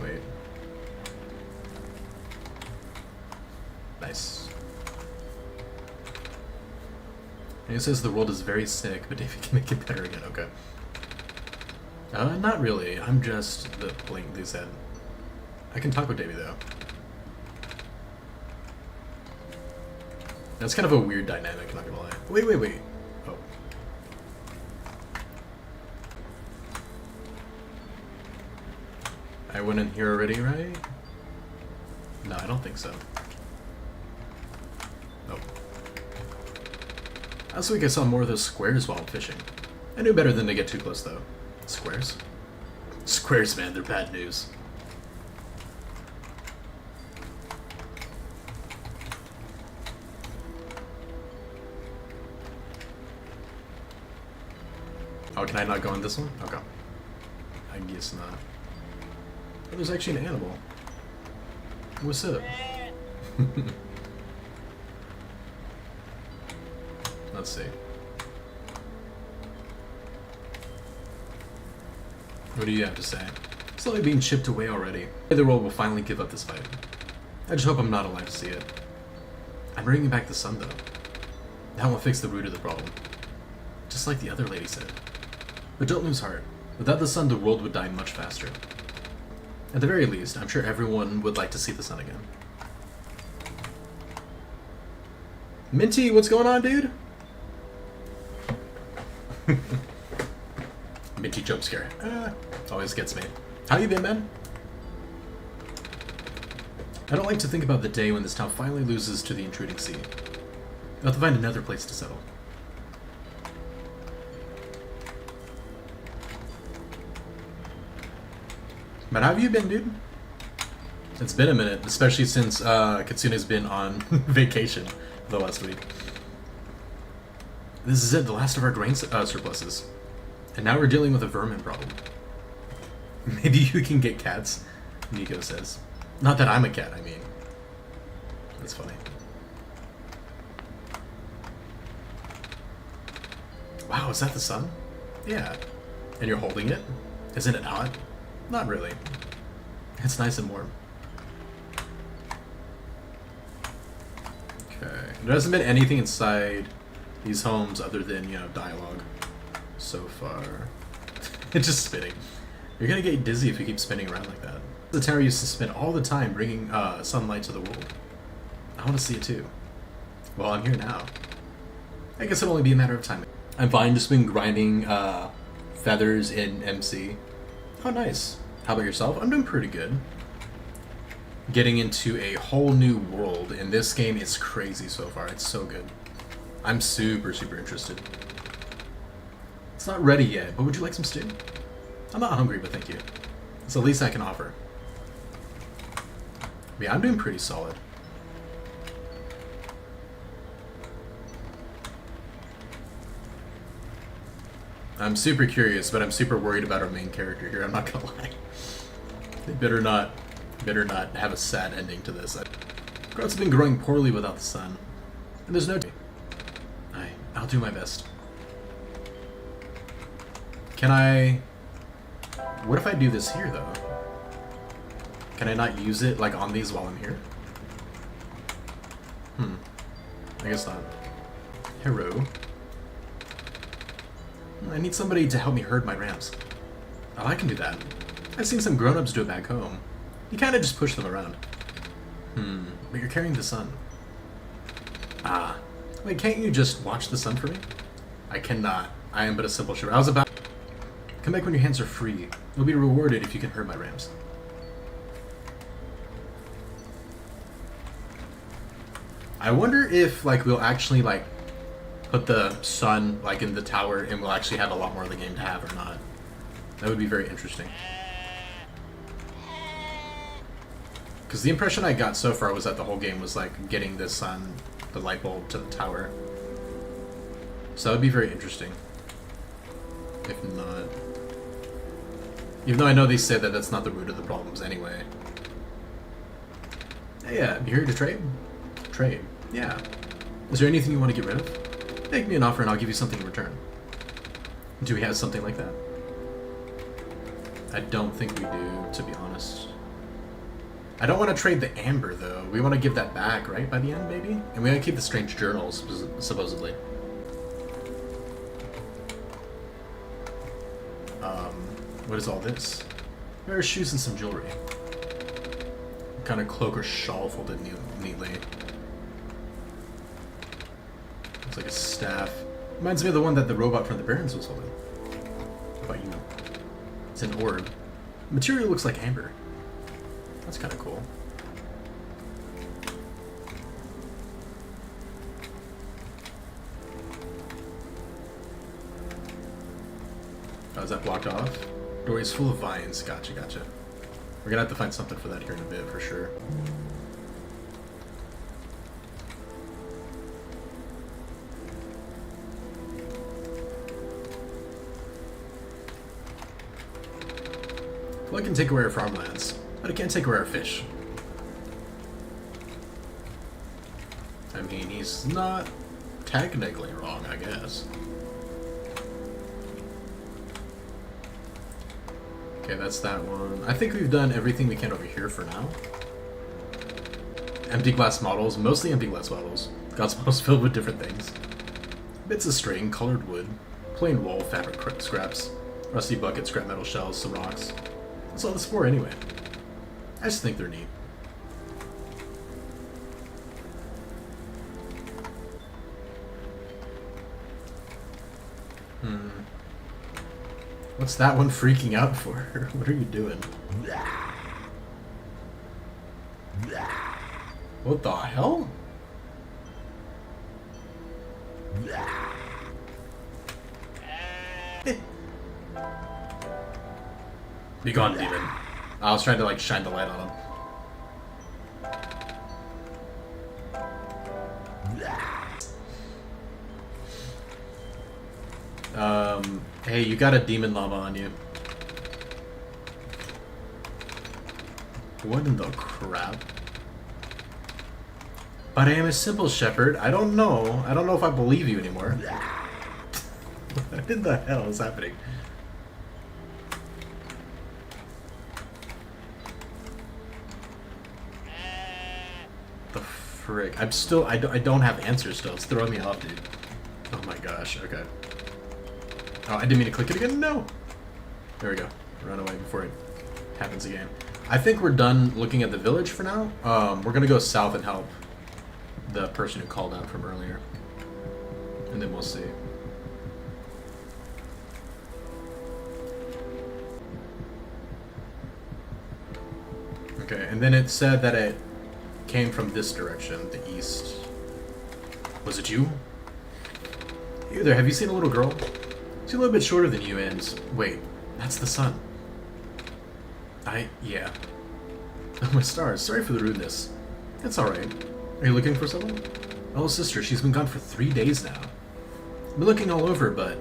Speaker 1: Wait. Nice. And it says the world is very sick, but if you can make it better again, okay. Not really. I'm just the blink they said. I can talk with Davey though. That's kind of a weird dynamic, not gonna lie. Wait. Oh. I went in here already, right? No, I don't think so. Nope. Last week I saw more of those squares while fishing. I knew better than to get too close, though. Squares? Squares, man, they're bad news. Oh, can I not go on this one? Okay. I guess not. Oh, there's actually an animal. What's up? Let's see. What do you have to say? Slowly being chipped away already. The world will finally give up this fight. I just hope I'm not alive to see it. I'm bringing back the sun, though. That will fix the root of the problem. Just like the other lady said. But don't lose heart. Without the sun, the world would die much faster. At the very least, I'm sure everyone would like to see the sun again. Minty, what's going on, dude? Minty jump scare. Always gets me. How you been, man? I don't like to think about the day when this town finally loses to the intruding sea. I'll have to find another place to settle. But how have you been, dude? It's been a minute, especially since Katsune's been on vacation the last week. This is it, the last of our grain surpluses. And now we're dealing with a vermin problem. Maybe you can get cats, Nico says. Not that I'm a cat, I mean. That's funny. Wow, is that the sun? Yeah. And you're holding it? Isn't it hot? Not really. It's nice and warm. Okay. There hasn't been anything inside these homes other than, you know, dialogue so far. It's just spinning. You're gonna get dizzy if you keep spinning around like that. The tower used to spin all the time, bringing sunlight to the world. I want to see it too. Well, I'm here now. I guess it'll only be a matter of time. I'm fine, just been grinding feathers in MC. Oh, nice. How about yourself? I'm doing pretty good. Getting into a whole new world, and this game is crazy so far. It's so good. I'm super, super interested. It's not ready yet, but would you like some stew? I'm not hungry, but thank you. It's the least I can offer. Yeah, I'm doing pretty solid. I'm super curious, but I'm super worried about our main character here, I'm not gonna lie. They better not have a sad ending to this. Growth's been growing poorly without the sun. And there's no... I'll do my best. Can I... What if I do this here, though? Can I not use it, like, on these while I'm here? I guess not. Hero. I need somebody to help me herd my rams. Oh, I can do that. I've seen some grown-ups do it back home. You kind of just push them around. But you're carrying the sun. Ah. Wait, can't you just watch the sun for me? I cannot. I am but a simple shepherd. I was about... Come back when your hands are free. You'll be rewarded if you can herd my rams. I wonder if, like, we'll actually, like, put the sun, like, in the tower and we'll actually have a lot more of the game to have or not. That would be very interesting. Because the impression I got so far was that the whole game was, like, getting the sun, the light bulb, to the tower. So that would be very interesting. If not... Even though I know they said that that's not the root of the problems anyway. Hey, yeah, you here to trade? Trade. Yeah. Is there anything you want to get rid of? Make me an offer and I'll give you something in return. Do we have something like that? I don't think we do, to be honest. I don't want to trade the amber, though. We want to give that back, right, by the end, maybe? And we want to keep the strange journals, supposedly. What is all this? There are shoes and some jewelry. What kind of cloak or shawl folded neatly? Looks like a staff. Reminds me of the one that the robot from the Barrens was holding. But, you know, it's an orb. The material looks like amber. That's kind of cool. Oh, is that blocked off? Doorway's full of vines. Gotcha, gotcha. We're gonna have to find something for that here in a bit, for sure. Well, I can take away our farmlands, but I can't take away our fish. I mean, he's not technically wrong, I guess. Okay, that's that one. I think we've done everything we can over here for now. Empty glass models, mostly empty glass models. God's models filled with different things. Bits of string, colored wood, plain wool, fabric scraps, rusty bucket, scrap metal shells, some rocks. That's all this for anyway. I just think they're neat. What's that one freaking out for? What are you doing? What the hell? Be gone, demon. I was trying to like shine the light on him. Hey, you got a demon llama on you. What in the crap? But I am a simple shepherd. I don't know. I don't know if I believe you anymore. What in the hell is happening? The frick? I'm still. I don't have answers still. It's throwing me off, dude. Oh my gosh. Okay. Oh, I didn't mean to click it again. No. There we go. Run away before it happens again. I think we're done looking at the village for now. We're gonna go south and help the person who called out from earlier, and then we'll see. Okay, and then it said that it came from this direction, the east. Was it you? Hey there, have you seen a little girl? She's a little bit shorter than you, and wait, that's the sun. Yeah. Oh my stars, sorry for the rudeness. It's alright. Are you looking for someone? Oh, sister, she's been gone for 3 days now. I've been looking all over, but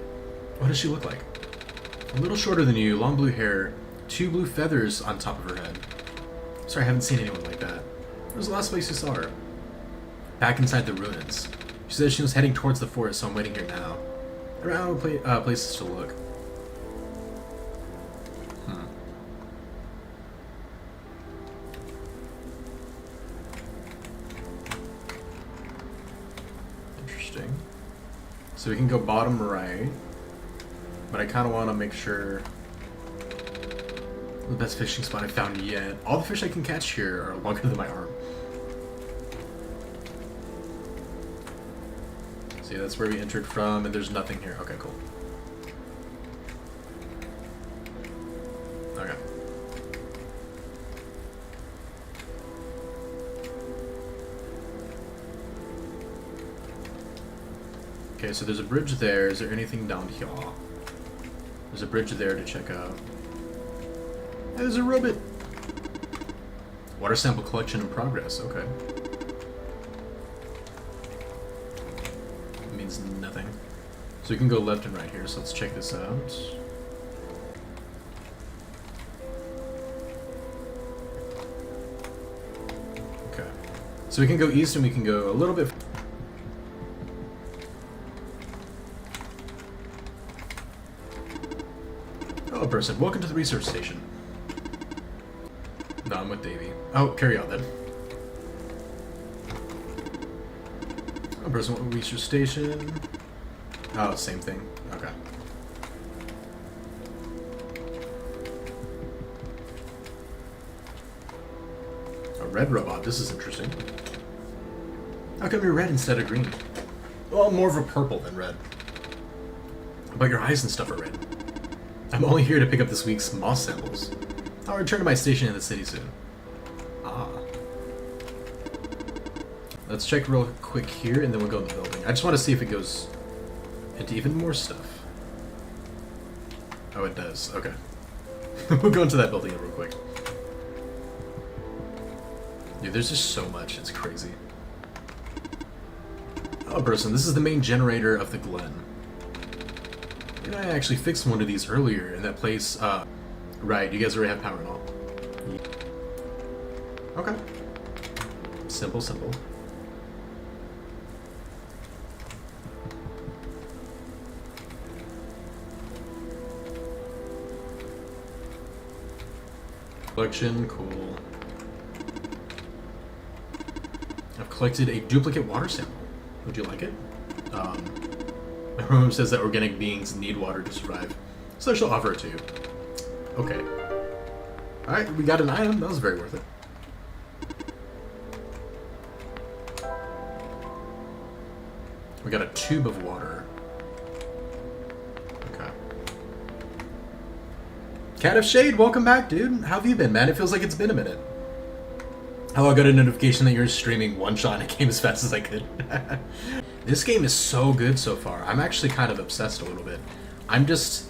Speaker 1: what does she look like? A little shorter than you, long blue hair, 2 blue feathers on top of her head. Sorry, I haven't seen anyone like that. Where was the last place you saw her? Back inside the ruins. She said she was heading towards the forest, so I'm waiting here now. I don't know places to look. Interesting. So we can go bottom right, but I kind of want to make sure the best fishing spot I found yet. All the fish I can catch here are longer than my arm. See, that's where we entered from, and there's nothing here. Okay, cool. Okay. Okay, so there's a bridge there. Is there anything down here? There's a bridge there to check out. Hey, there's a rabbit. Water sample collection in progress. Okay. Means nothing. So we can go left and right here, so let's check this out. Okay. So we can go east and we can go a little bit. Hello, person. Welcome to the research station. No, I'm with Davey. Oh, carry on then. Person research station. Oh, same thing. Okay. A red robot. This is interesting. How come you're red instead of green? Well, more of a purple than red. But your eyes and stuff are red. I'm only here to pick up this week's moss samples. I'll return to my station in the city soon. Ah. Let's check real quick here, and then we'll go in the building. I just want to see if it goes into even more stuff. Oh, it does. Okay. We'll go into that building real quick. Dude, there's just so much. It's crazy. Oh, person, this is the main generator of the Glen. You know, I actually fixed one of these earlier in that place. Right, you guys already have power and all. Okay. Simple, simple. Collection, cool. I've collected a duplicate water sample. Would you like it? My room says that organic beings need water to survive, so I shall offer it to you. Okay. Alright, we got an item. That was very worth it. We got a tube of water. Okay. Cat of Shade, welcome back, dude. How have you been, man? It feels like it's been a minute. Oh, I got a notification that you're streaming one-shot and it came as fast as I could. This game is so good so far. I'm actually kind of obsessed a little bit. I'm just...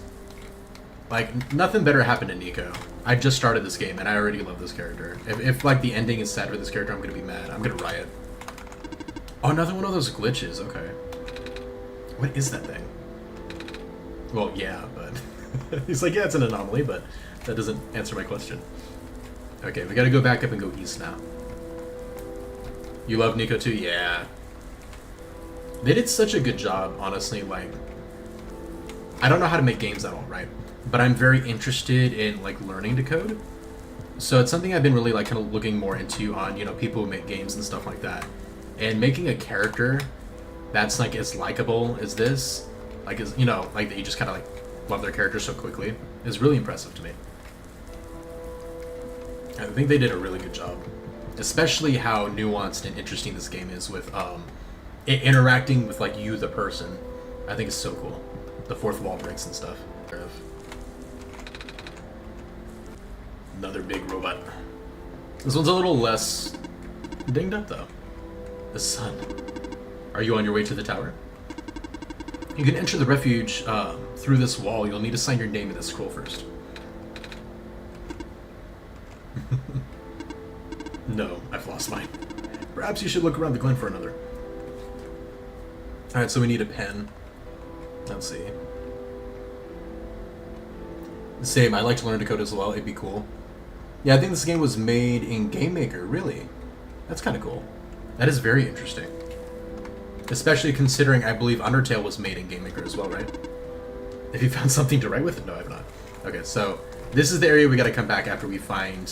Speaker 1: like, nothing better happened to Nico. I just started this game and I already love this character. If like, the ending is sad for this character, I'm gonna be mad. I'm gonna riot. Oh, another one of those glitches. Okay. What is that thing? Well, yeah, but... he's like, yeah, it's an anomaly, but that doesn't answer my question. Okay, we gotta go back up and go east now. You love Nico too? Yeah. They did such a good job, honestly, like... I don't know how to make games at all, right? But I'm very interested in, like, learning to code. So it's something I've been really, like, kind of looking more into on, you know, people who make games and stuff like that. And making a character that's, like, as likable as this, like, as, you know, like, that you just kind of, like, love their character so quickly, is really impressive to me. I think they did a really good job. Especially how nuanced and interesting this game is with, interacting with, like, you, the person. I think it's so cool. The fourth wall breaks and stuff. Another big robot. This one's a little less dinged up, though. The sun. Are you on your way to the tower? You can enter the refuge through this wall. You'll need to sign your name in this scroll first. No, I've lost mine. Perhaps you should look around the glen for another. Alright, so we need a pen. Let's see. Same, I like to learn to code as well. It'd be cool. Yeah, I think this game was made in Game Maker, really. That's kind of cool. That is very interesting. Especially considering I believe Undertale was made in Game Maker as well, right? Have you found something to write with? No, I have not. Okay, so this is the area we gotta come back after we find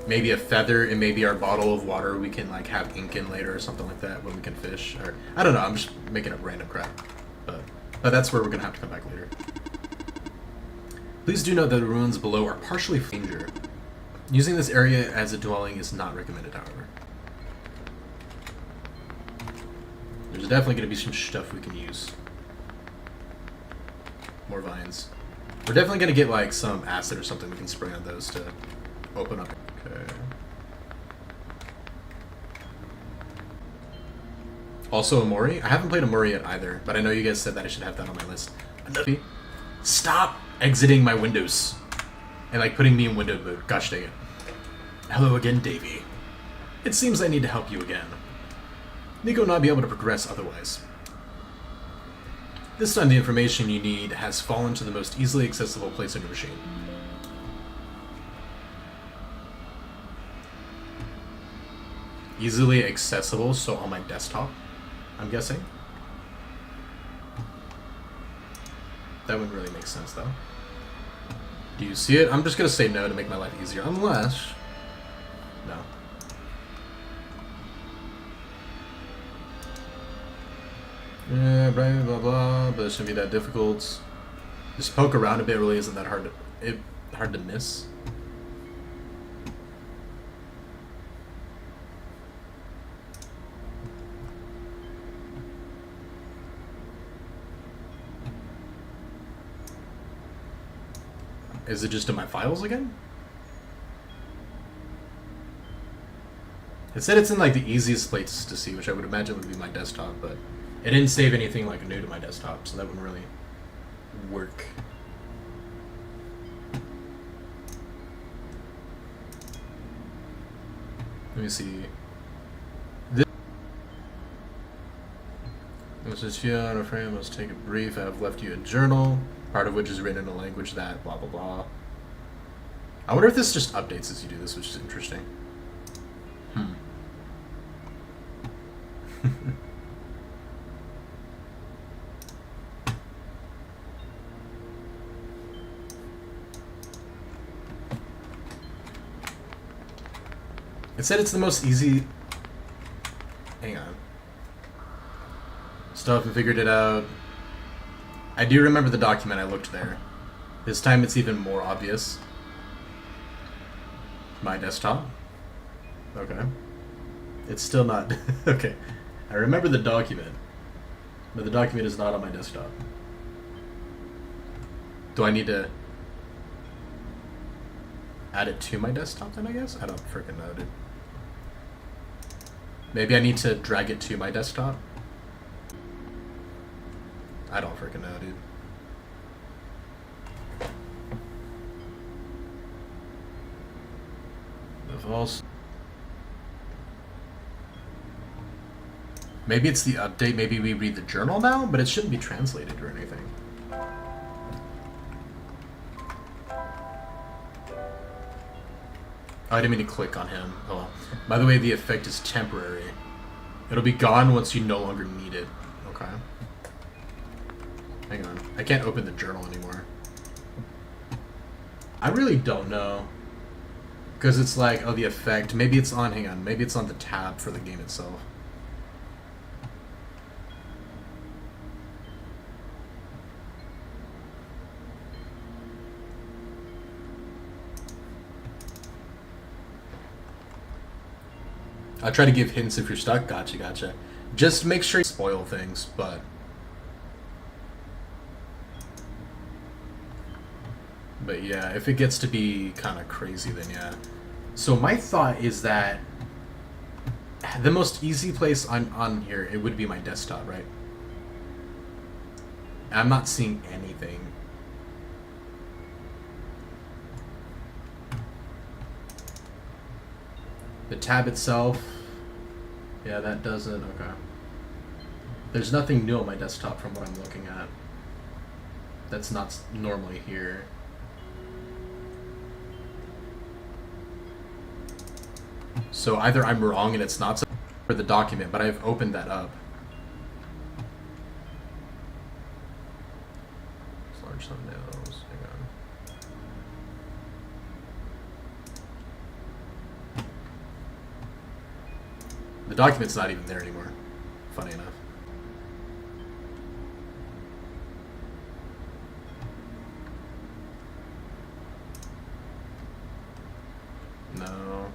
Speaker 1: maybe a feather and maybe our bottle of water we can like have ink in later or something like that when we can fish. Or I don't know, I'm just making up random crap. But that's where we're gonna have to come back later. Please do note that the ruins below are partially danger. Using this area as a dwelling is not recommended, however. There's definitely going to be some stuff we can use. More vines. We're definitely going to get like some acid or something we can spray on those to open up. Okay. Also Amori. I haven't played Amori yet either, but I know you guys said that I should have that on my list. Stop exiting my windows and like putting me in window mode. Gosh dang it. Hello again, Davy. It seems I need to help you again. Nico will not be able to progress otherwise. This time the information you need has fallen to the most easily accessible place on your machine. Easily accessible, so on my desktop, I'm guessing. That wouldn't really make sense though. Do you see it? I'm just gonna say no to make my life easier, unless... No. Yeah, blah, blah, blah, but it shouldn't be that difficult. Just poke around a bit really isn't that hard to miss. Is it just in my files again? It said it's in like the easiest place to see, which I would imagine would be my desktop, but it didn't save anything like new to my desktop, so that wouldn't really work. Let me see. This is here on a frame. Let's take a brief. I have left you a journal, part of which is written in a language that blah blah blah. I wonder if this just updates as you do this, which is interesting. It said it's the most easy. Hang on. Stuff and figured it out. I do remember the document. I looked there. This time it's even more obvious. My desktop. Okay. It's still not. Okay. I remember the document, but the document is not on my desktop. Do I need to add it to my desktop then, I guess? I don't freaking know, dude. Maybe I need to drag it to my desktop? I don't freaking know, dude. The false. Maybe it's the update, maybe we read the journal now, but it shouldn't be translated or anything. Oh, I didn't mean to click on him. Oh well. By the way, the effect is temporary. It'll be gone once you no longer need it. Okay. Hang on. I can't open the journal anymore. I really don't know. Because it's like, oh, the effect. Maybe it's on, hang on. Maybe it's on the tab for the game itself. I'll try to give hints if you're stuck. Gotcha, gotcha. Just make sure you spoil things, but yeah, if it gets to be kind of crazy, then yeah. So my thought is that the most easy place on here, it would be my desktop, right? I'm not seeing anything. The tab itself, yeah, that doesn't, okay. There's nothing new on my desktop from what I'm looking at. That's not normally here. So either I'm wrong and it's not for the document, but I've opened that up. Large thumbnails, hang on. The document's not even there anymore, funny enough. No.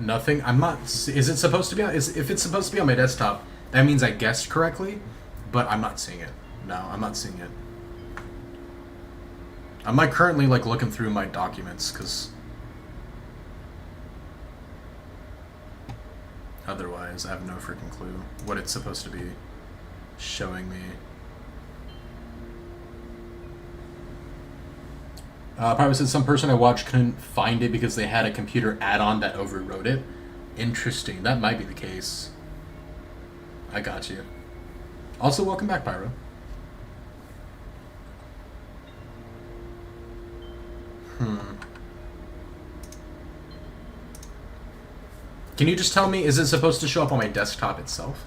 Speaker 1: Nothing? I'm not... Is it supposed to be on... If it's supposed to be on my desktop, that means I guessed correctly, but I'm not seeing it. No, I'm not seeing it. I'm like currently like looking through my documents, because... Otherwise, I have no freaking clue what it's supposed to be showing me. Probably said some person I watched couldn't find it because they had a computer add-on that overwrote it. Interesting. That might be the case. I got you. Also, welcome back, Pyro. Can you just tell me, is it supposed to show up on my desktop itself?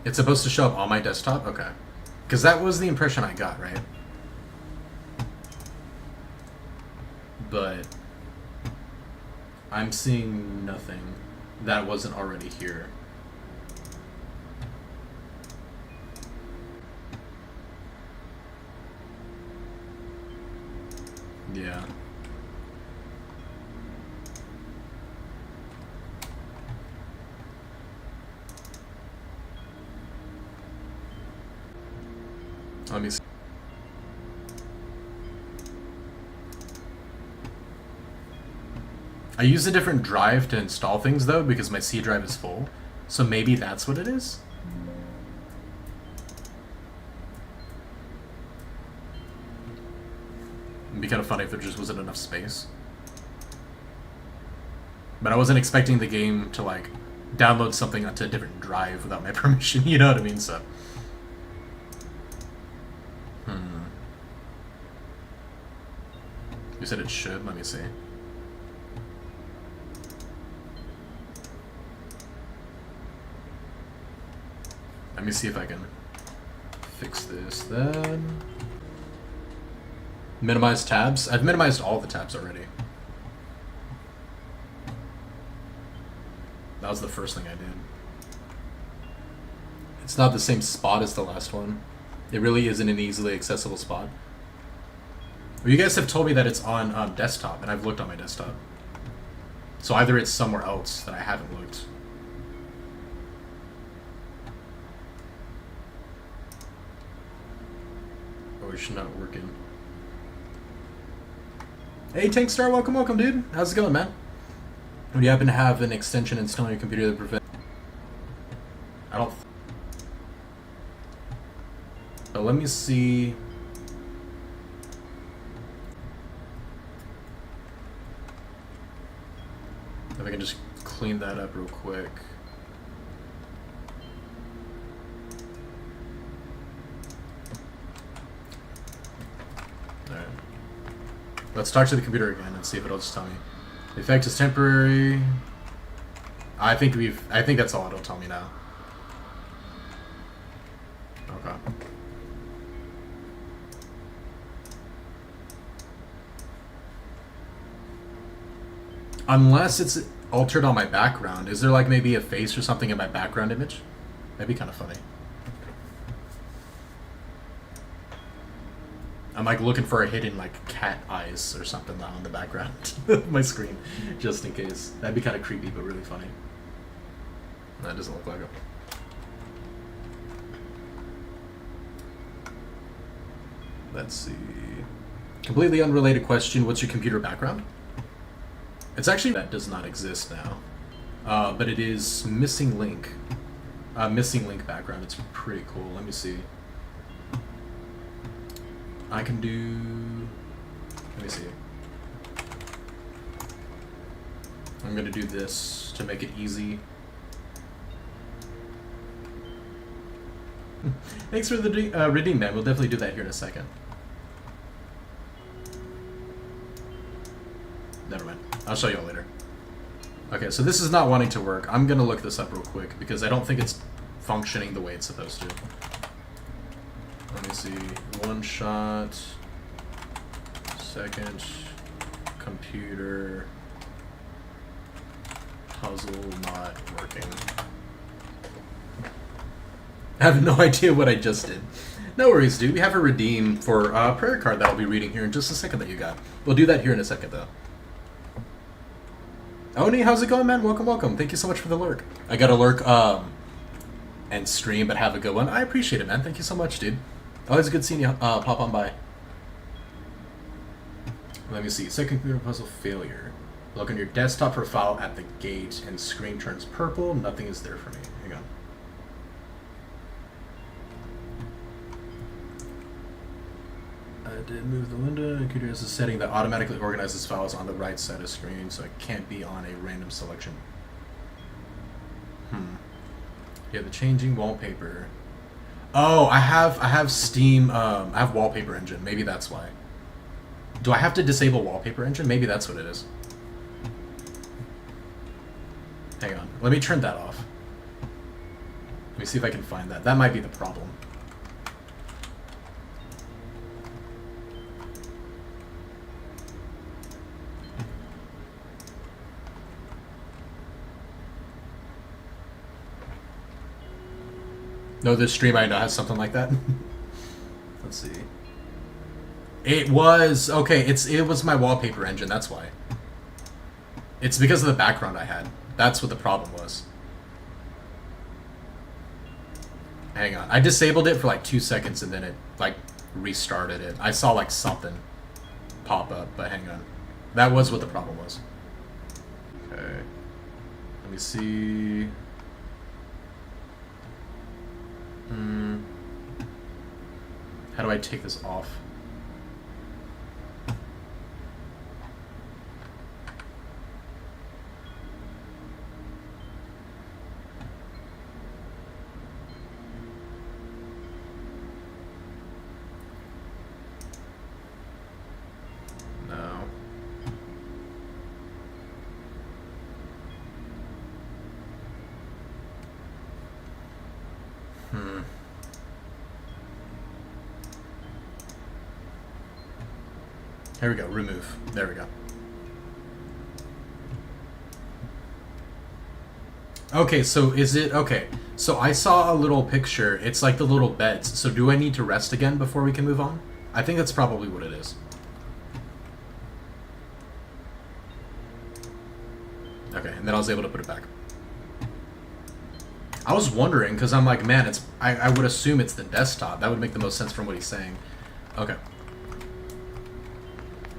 Speaker 1: It's supposed to show up on my desktop? Okay. Because that was the impression I got, right? But I'm seeing nothing that wasn't already here. Yeah. Let me see. I use a different drive to install things though because my C drive is full. So maybe that's what it is? It'd be kind of funny if there just wasn't enough space. But I wasn't expecting the game to like download something onto a different drive without my permission, you know what I mean? So you said it should, let me see. Let me see if I can fix this then. Minimize tabs? I've minimized all the tabs already. That was the first thing I did. It's not the same spot as the last one. It really isn't an easily accessible spot. Well, you guys have told me that it's on desktop, and I've looked on my desktop. So either it's somewhere else that I haven't looked. Oh, it's not working. Hey, Tankstar, welcome, welcome, dude. How's it going, man? Would you happen to have an extension installed on your computer that prevents... I don't... But let me see... If I can just clean that up real quick. Alright. Let's talk to the computer again and see if it'll just tell me. The effect is temporary. I think that's all it'll tell me now. Okay. Unless it's altered on my background. Is there like maybe a face or something in my background image? That'd be kind of funny. I'm like looking for a hidden like cat eyes or something on the background of my screen, just in case. That'd be kind of creepy, but really funny. That doesn't look like it. Let's see. Completely unrelated question. What's your computer background? It's actually that does not exist now, but it is missing link. Missing link background. It's pretty cool. Let me see. I can do... Let me see. I'm gonna do this to make it easy. Thanks for the redeem, man. We'll definitely do that here in a second. Never mind. I'll show you all later. Okay, so this is not wanting to work. I'm gonna look this up real quick because I don't think it's functioning the way it's supposed to. Let me see. Oneshot. Second. Computer. Puzzle not working. I have no idea what I just did. No worries, dude. We have a redeem for a prayer card that I'll be reading here in just a second that you got. We'll do that here in a second, though. Oni, how's it going, man? Welcome, welcome. Thank you so much for the lurk. I got a lurk and stream, but have a good one. I appreciate it, man. Thank you so much, dude. Always good seeing you pop on by. Let me see. Second computer puzzle failure. Look on your desktop profile at the gate and screen turns purple. Nothing is there for me. Hang on. I did move the window. The computer has a setting that automatically organizes files on the right side of screen, so it can't be on a random selection. Yeah, the changing wallpaper. Oh, I have Steam. I have Wallpaper Engine. Maybe that's why. Do I have to disable Wallpaper Engine? Maybe that's what it is. Hang on. Let me turn that off. Let me see if I can find that. That might be the problem. No, this stream I know has something like that. Let's see. It was okay. It was my Wallpaper Engine. That's why. It's because of the background I had. That's what the problem was. Hang on. I disabled it for like 2 seconds and then it like restarted it. I saw like something pop up, but hang on. That was what the problem was. Okay. Let me see. How do I take this off? No. Here we go, remove. There we go. Okay, so is it... Okay, so I saw a little picture. It's like the little beds. So do I need to rest again before we can move on? I think that's probably what it is. Okay, and then I was able to put it back. I was wondering, because I'm like, man, it's... I would assume it's the desktop. That would make the most sense from what he's saying. Okay.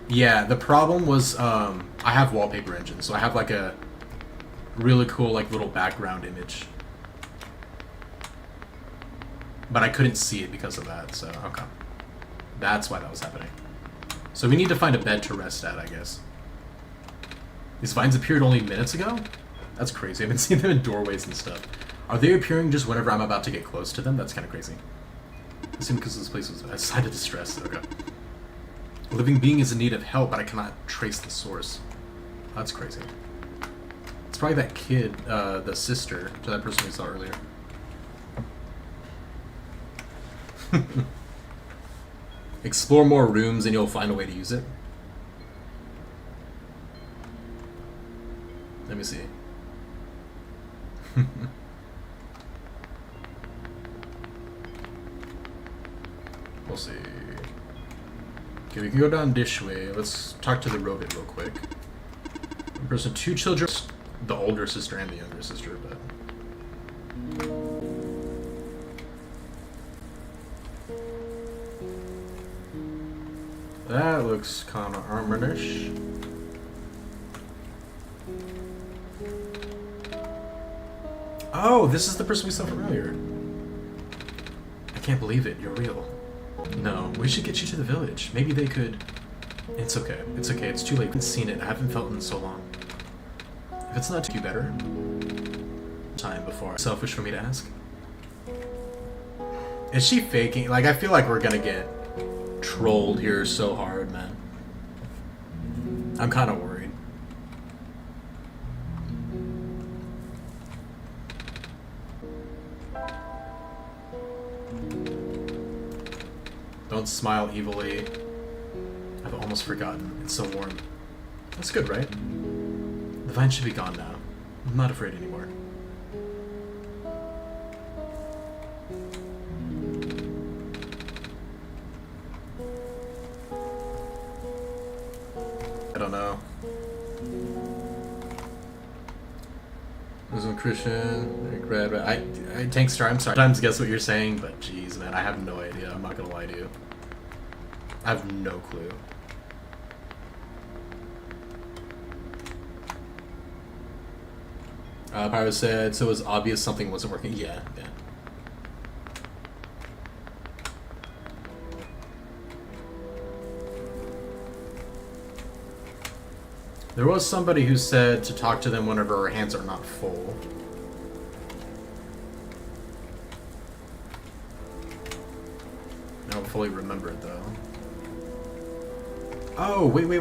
Speaker 1: Yeah, the problem was, I have wallpaper engine, so I have like a really cool like little background image. But I couldn't see it because of that, so okay. That's why that was happening. So we need to find a bed to rest at, I guess. These vines appeared only minutes ago? That's crazy. I've been seeing them in doorways and stuff. Are they appearing just whenever I'm about to get close to them? That's kind of crazy. I assume because this place was a sign of distress. Okay. A living being is in need of help, but I cannot trace the source. That's crazy. It's probably that kid, the sister to that person we saw earlier. Explore more rooms and you'll find a way to use it. Let me see. We'll see. Okay, we can go down this way. Let's talk to the robot real quick. One person, 2 children. The older sister and the younger sister, but... That looks kind of armorish. Oh, this is the person we saw from earlier. I can't believe it. You're real. No, we should get you to the village. Maybe they could... It's okay. It's okay. It's too late. I haven't seen it. I haven't felt it in so long. If it's not too better... Time before. Selfish for me to ask. Is she faking? Like, I feel like we're gonna get trolled here so hard, man. I'm kind of worried. Don't smile evilly. I've almost forgotten. It's so warm. That's good, right? The vine should be gone now. I'm not afraid anymore. I don't know. Muslim, Christian, red. I Tank Star, I'm sorry. Sometimes guess what you're saying, but jeez, man, I have no idea. I'm not gonna lie to you. I have no clue. Pyro said, so it was obvious something wasn't working. Yeah, yeah. There was somebody who said to talk to them whenever our hands are not full. I don't fully remember it though. Oh, wait. We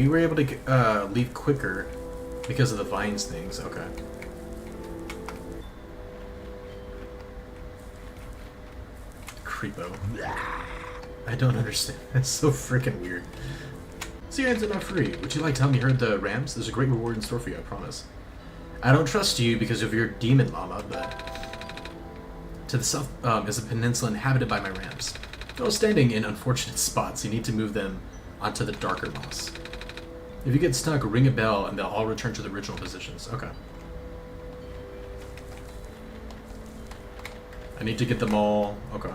Speaker 1: were able to leave quicker because of the vines things. Okay. Creepo. I don't understand. That's so freaking weird. So your hands are not free. Would you like to help me herd the rams? There's a great reward in store for you, I promise. I don't trust you because of your demon llama, but to the south is a peninsula inhabited by my rams. They're all standing in unfortunate spots. You need to move them onto the darker moss. If you get stuck, ring a bell and they'll all return to the original positions. Okay. I need to get them all. Okay.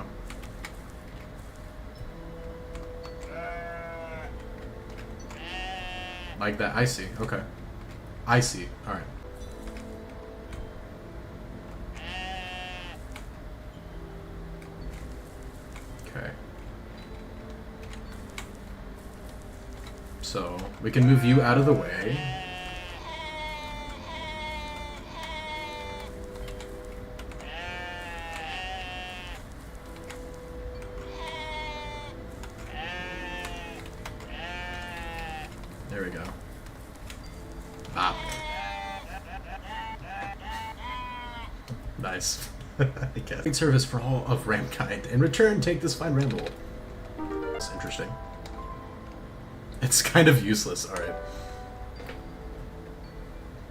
Speaker 1: Like that. I see. Okay. I see. Alright. Okay. So, we can move you out of the way. There we go. Ah. Nice. I guess. Great service for all of Ramkind. In return, take this fine ramble. That's interesting. It's kind of useless. Alright.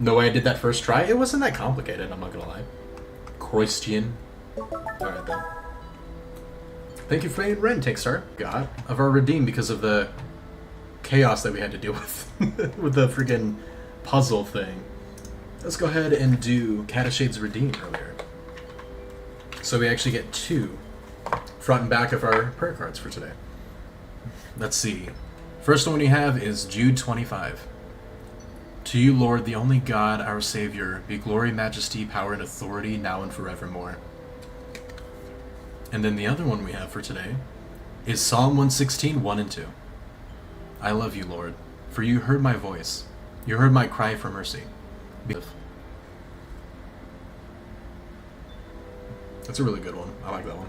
Speaker 1: No way I did that first try? It wasn't that complicated, I'm not gonna lie. Croystian. Alright then. Thank you for paying rent, Takestar. God. Of our redeem because of the chaos that we had to deal with. With the friggin' puzzle thing. Let's go ahead and do Catashades Redeem earlier. So we actually get 2 front and back of our prayer cards for today. Let's see. First one we have is Jude 25. To you, Lord, the only God, our Savior, be glory, majesty, power, and authority, now and forevermore. And then the other one we have for today is Psalm 116, 1 and 2. I love you, Lord, for you heard my voice. You heard my cry for mercy. That's a really good one. I like that one.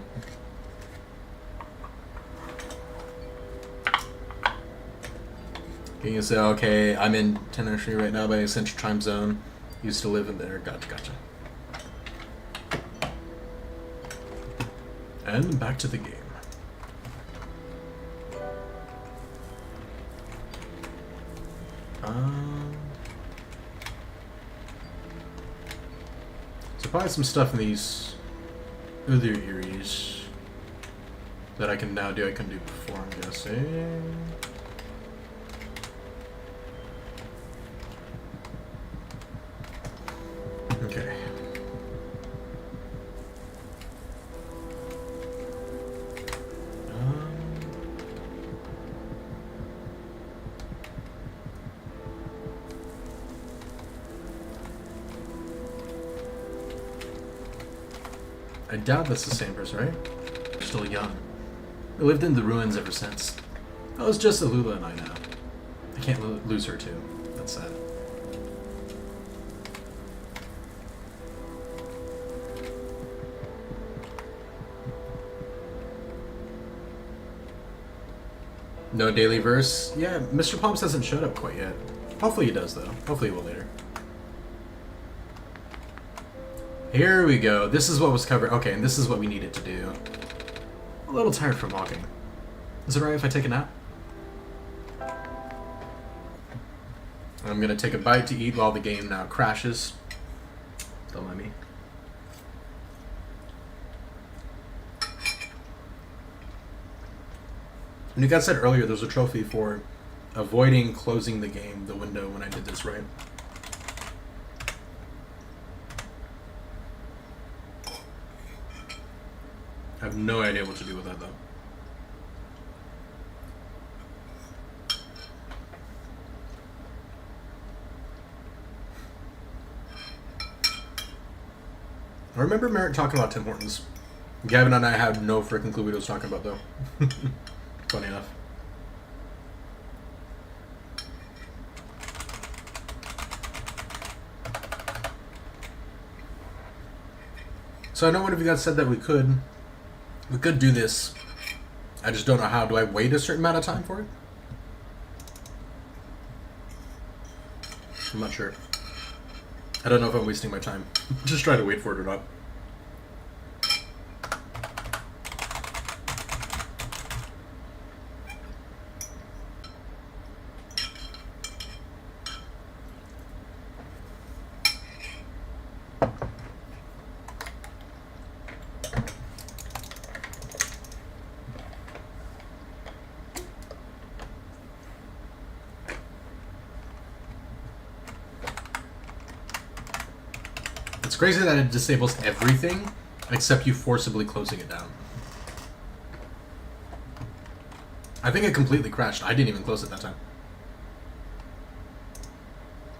Speaker 1: Can you say, okay, I'm in Tennessee right now by Central Time Zone. Used to live in there. Gotcha. And back to the game. So probably some stuff in these other areas that I can now do I couldn't do before, I'm guessing. Okay. I doubt that's the same person, right? We're still young. We lived in the ruins ever since. Oh, it's just Alula and I now. I can't lose her too. That's sad. No daily verse? Yeah, Mr. Palms hasn't showed up quite yet. Hopefully he does, though. Hopefully he will later. Here we go. This is what was covered. Okay, and this is what we needed to do. I'm a little tired from walking. Is it alright if I take a nap? I'm gonna take a bite to eat while the game now crashes. Don't let me. And you guys said earlier there's a trophy for avoiding closing the game, the window, when I did this, right? I have no idea what to do with that, though. I remember Merrick talking about Tim Hortons. Gavin and I had no freaking clue what he was talking about, though. Funny enough. So I know one of you guys said that we could do this. I just don't know how. Do I wait a certain amount of time for it? I'm not sure. I don't know if I'm wasting my time. Just try to wait for it or not. It's crazy that it disables everything Except you forcibly closing it down. I think it completely crashed. I didn't even close it that time.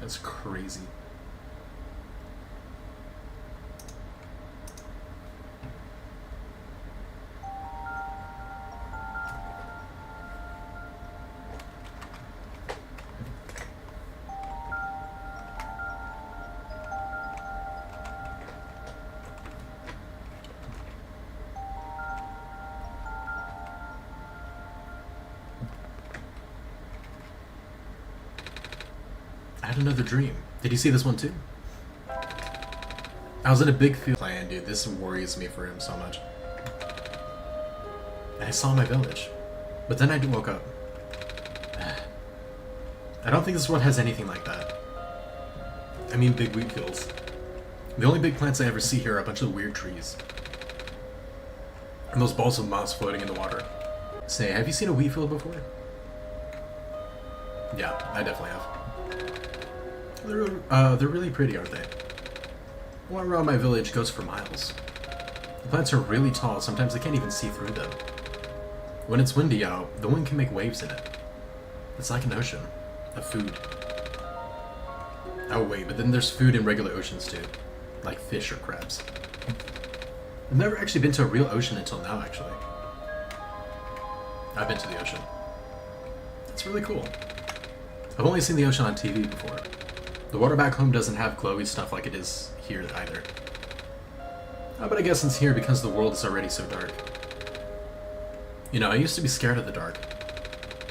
Speaker 1: That's crazy. I had another dream. Did you see this one too? I was in a big field plan, dude. This worries me for him so much. And I saw my village. But then I woke up. I don't think this world has anything like that. I mean big wheat fields. The only big plants I ever see here are a bunch of weird trees. And those balls of moss floating in the water. Say, have you seen a wheat field before? Yeah, I definitely have. They're really pretty, aren't they? The one around my village goes for miles. The plants are really tall, sometimes I can't even see through them. When it's windy out, the wind can make waves in it. It's like an ocean of food. Oh wait, but then there's food in regular oceans too. Like fish or crabs. I've never actually been to a real ocean until now, actually. I've been to the ocean. It's really cool. I've only seen the ocean on TV before. The water back home doesn't have glowy stuff like it is here either. But I guess it's here because the world is already so dark. You know, I used to be scared of the dark.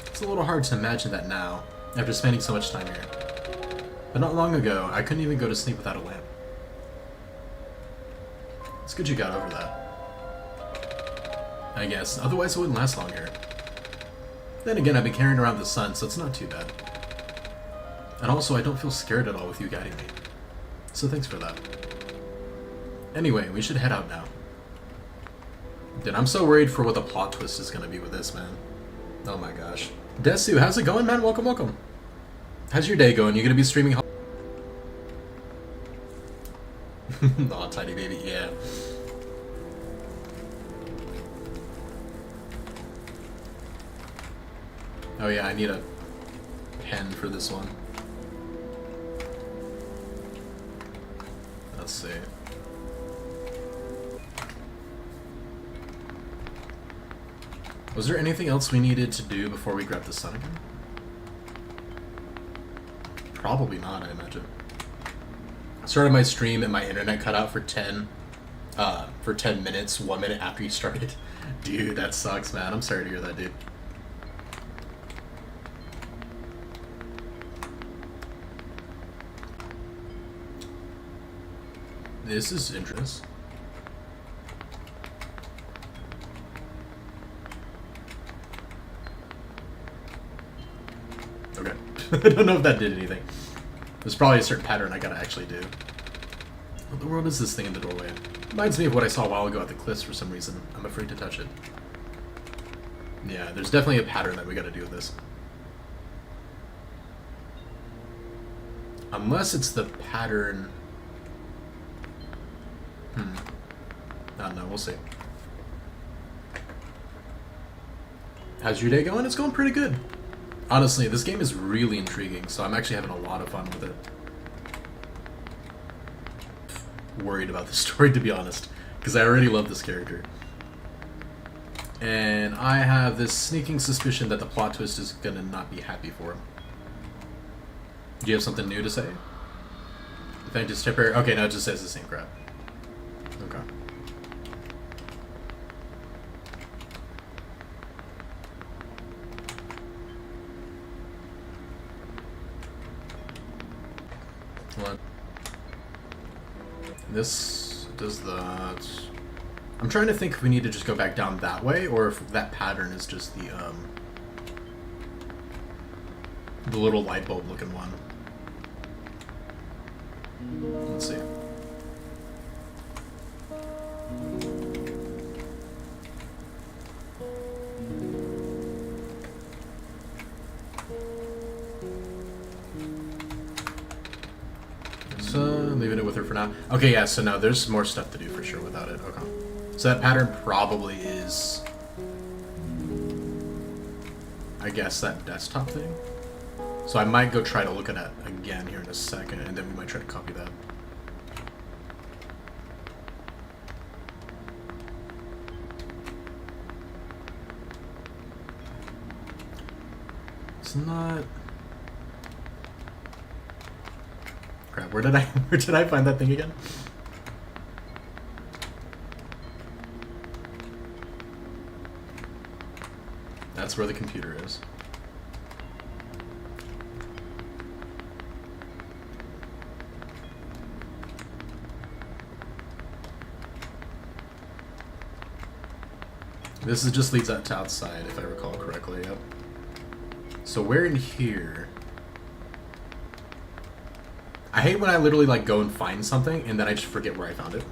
Speaker 1: It's a little hard to imagine that now, after spending so much time here. But not long ago, I couldn't even go to sleep without a lamp. It's good you got over that. I guess, otherwise it wouldn't last long here. Then again, I've been carrying around the sun, so it's not too bad. And also, I don't feel scared at all with you guiding me. So thanks for that. Anyway, we should head out now. Dude, I'm so worried for what the plot twist is gonna be with this, man. Oh my gosh. Desu, how's it going, man? Welcome, welcome. How's your day going? You gonna be streaming? Aw, tiny baby, yeah. Oh yeah, I need a pen for this one. Let's see. Was there anything else we needed to do before we grabbed the sun again? Probably not, I imagine. I started my stream and my internet cut out for 10 minutes, 1 minute after you started. Dude, that sucks, man. I'm sorry to hear that, dude. This is interesting. Okay. I don't know if that did anything. There's probably a certain pattern I gotta actually do. What the world is this thing in the doorway? Reminds me of what I saw a while ago at the cliffs for some reason. I'm afraid to touch it. Yeah, there's definitely a pattern that we gotta do with this. Unless it's the pattern... I don't know, we'll see. How's your day going? It's going pretty good. Honestly, this game is really intriguing, so I'm actually having a lot of fun with it. Worried about the story, to be honest, because I already love this character. And I have this sneaking suspicion that the plot twist is gonna not be happy for him. Do you have something new to say? If I just temporary... Okay, no, it just says the same crap. Okay. What? This does that. I'm trying to think if we need to just go back down that way, or if that pattern is just the little light bulb looking one. Let's see. So, leaving it with her for now. Okay, yeah, so no, there's more stuff to do for sure without it. Okay. So that pattern probably is, I guess, that desktop thing. So I might go try to look at that again here in a second, and then we might try to copy that. It's not... Crap, where did I find that thing again? That's where the computer is. This is just leads out to outside, if I recall correctly, yep. So where in here? I hate when I literally like go and find something and then I just forget where I found it.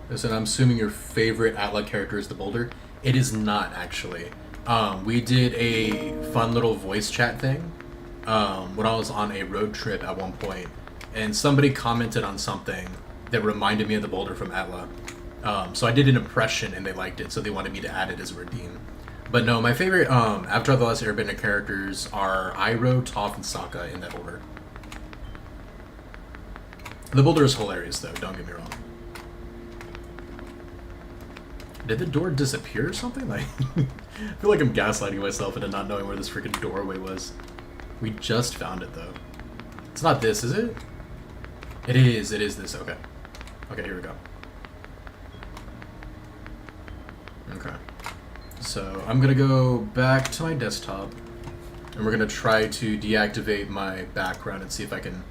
Speaker 1: Listen, I'm assuming your favorite Atla character is the boulder. It is not, actually. We did a fun little voice chat thing when I was on a road trip at one point, and somebody commented on something that reminded me of the boulder from Atla. So I did an impression and they liked it, so they wanted me to add it as a redeem. But no, my favorite Avatar: The Last Airbender characters are Iroh, Toph, and Sokka in that order. The boulder is hilarious, though, don't get me wrong. Did the door disappear or something? Like, I feel like I'm gaslighting myself into not knowing where this freaking doorway was. We just found it, though. It's not this, is it? It is this, okay. Okay, here we go. Okay. So, I'm gonna go back to my desktop, and we're gonna try to deactivate my background and see if I can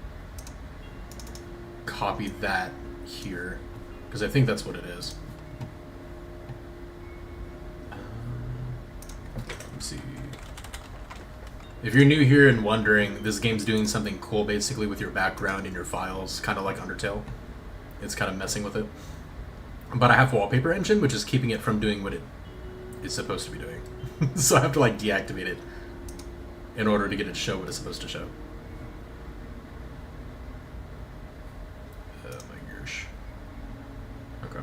Speaker 1: copy that here, because I think that's what it is. Let's see. If you're new here and wondering, this game's doing something cool basically with your background and your files, kind of like Undertale. It's kind of messing with it. But I have Wallpaper Engine, which is keeping it from doing what it is supposed to be doing. So I have to like deactivate it in order to get it to show what it's supposed to show. Oh my gosh. Okay.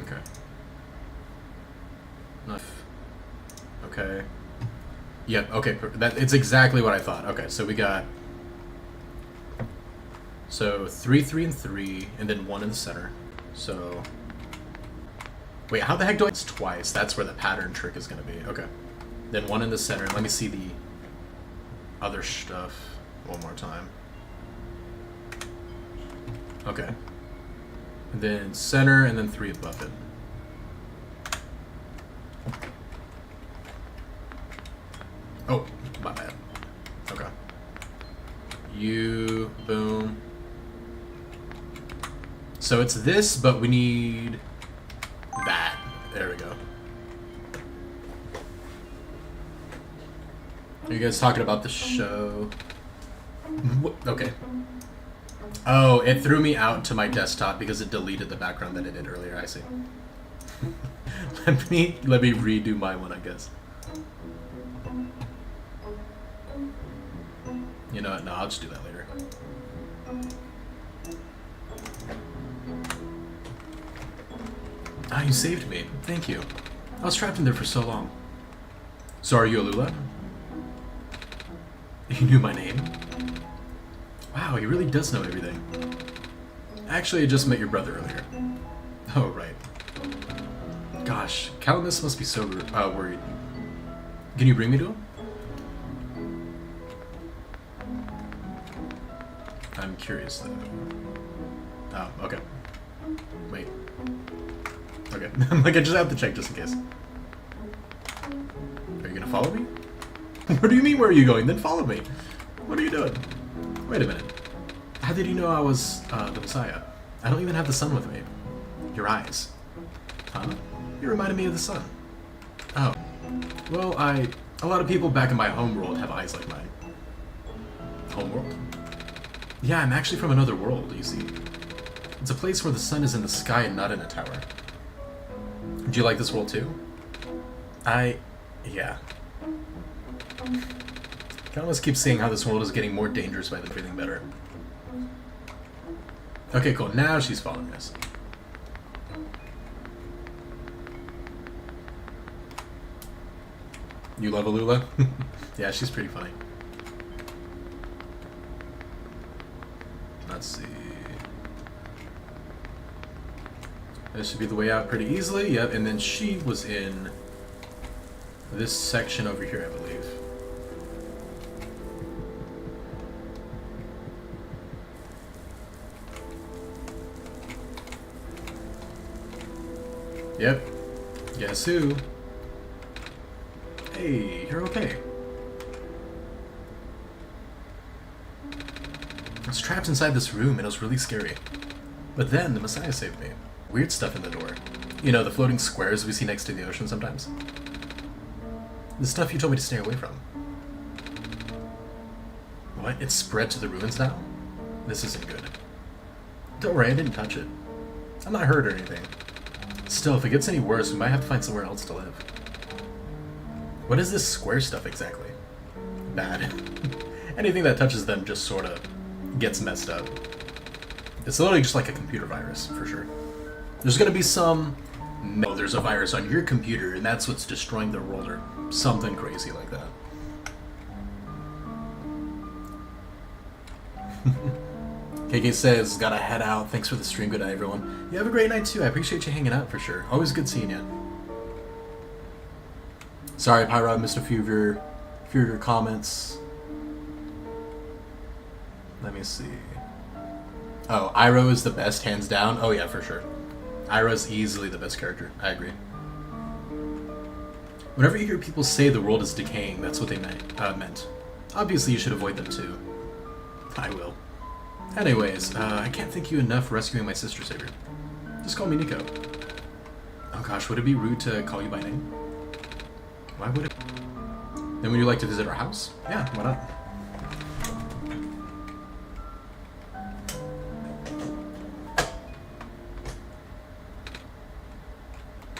Speaker 1: Okay. Enough. Okay. Yep, okay, it's exactly what I thought. Okay, so we got... So, 3, 3, and 3, and then 1 in the center. So... Wait, how the heck do I... It's twice. That's where the pattern trick is going to be. Okay. Then 1 in the center. Let me see the other stuff one more time. Okay. And then center, and then 3 above it. Oh, my bad. Okay. You, boom. So it's this, but we need that. There we go. Are you guys talking about the show? Okay. Oh, it threw me out to my desktop because it deleted the background that it did earlier. I see. let me redo my one, I guess. You know what? No, I'll just do that later. Ah, you saved me. Thank you. I was trapped in there for so long. So are you Alula? He knew my name? Wow, he really does know everything. Actually, I just met your brother earlier. Oh, right. Gosh, Calamus must be so worried. Can you bring me to him? I'm curious, though. Oh, okay. Wait. Okay. Like, I just have to check just in case. Are you gonna follow me? What do you mean, where are you going? Then follow me. What are you doing? Wait a minute. How did you know I was, the Messiah? I don't even have the sun with me. Your eyes. Huh? You reminded me of the sun. Oh. Well, a lot of people back in my homeworld have eyes like mine. Homeworld? Yeah, I'm actually from another world, you see. It's a place where the sun is in the sky and not in a tower. Do you like this world too? Yeah. Can almost keep seeing how this world is getting more dangerous by them feeling better. Okay, cool. Now she's following us. You love Alula? Yeah, she's pretty funny. Let's see. This should be the way out pretty easily. Yep, and then she was in this section over here, I believe. Yep. Guess who? Hey, you're okay. I was trapped inside this room and it was really scary. But then the Messiah saved me. Weird stuff in the door. You know, the floating squares we see next to the ocean sometimes. The stuff you told me to stay away from. What? It's spread to the ruins now? This isn't good. Don't worry, I didn't touch it. I'm not hurt or anything. Still, if it gets any worse, we might have to find somewhere else to live. What is this square stuff exactly? Bad. Anything that touches them just sort of gets messed up. It's literally just like a computer virus, for sure. There's gonna be some... No, there's a virus on your computer, and that's what's destroying the world, or something crazy like that. KK says, gotta head out. Thanks for the stream. Good night, everyone. You have a great night, too. I appreciate you hanging out, for sure. Always good seeing you. Sorry, Pyro, I missed a few of your comments. Let me see. Oh, Iroh is the best, hands down. Oh, yeah, for sure. Iroh's easily the best character. I agree. Whenever you hear people say the world is decaying, that's what they meant. Obviously, you should avoid them, too. I will. Anyways, I can't thank you enough for rescuing my sister savior. Just call me Nico. Oh gosh, would it be rude to call you by name? Why would it? Then would you like to visit our house? Yeah, why not?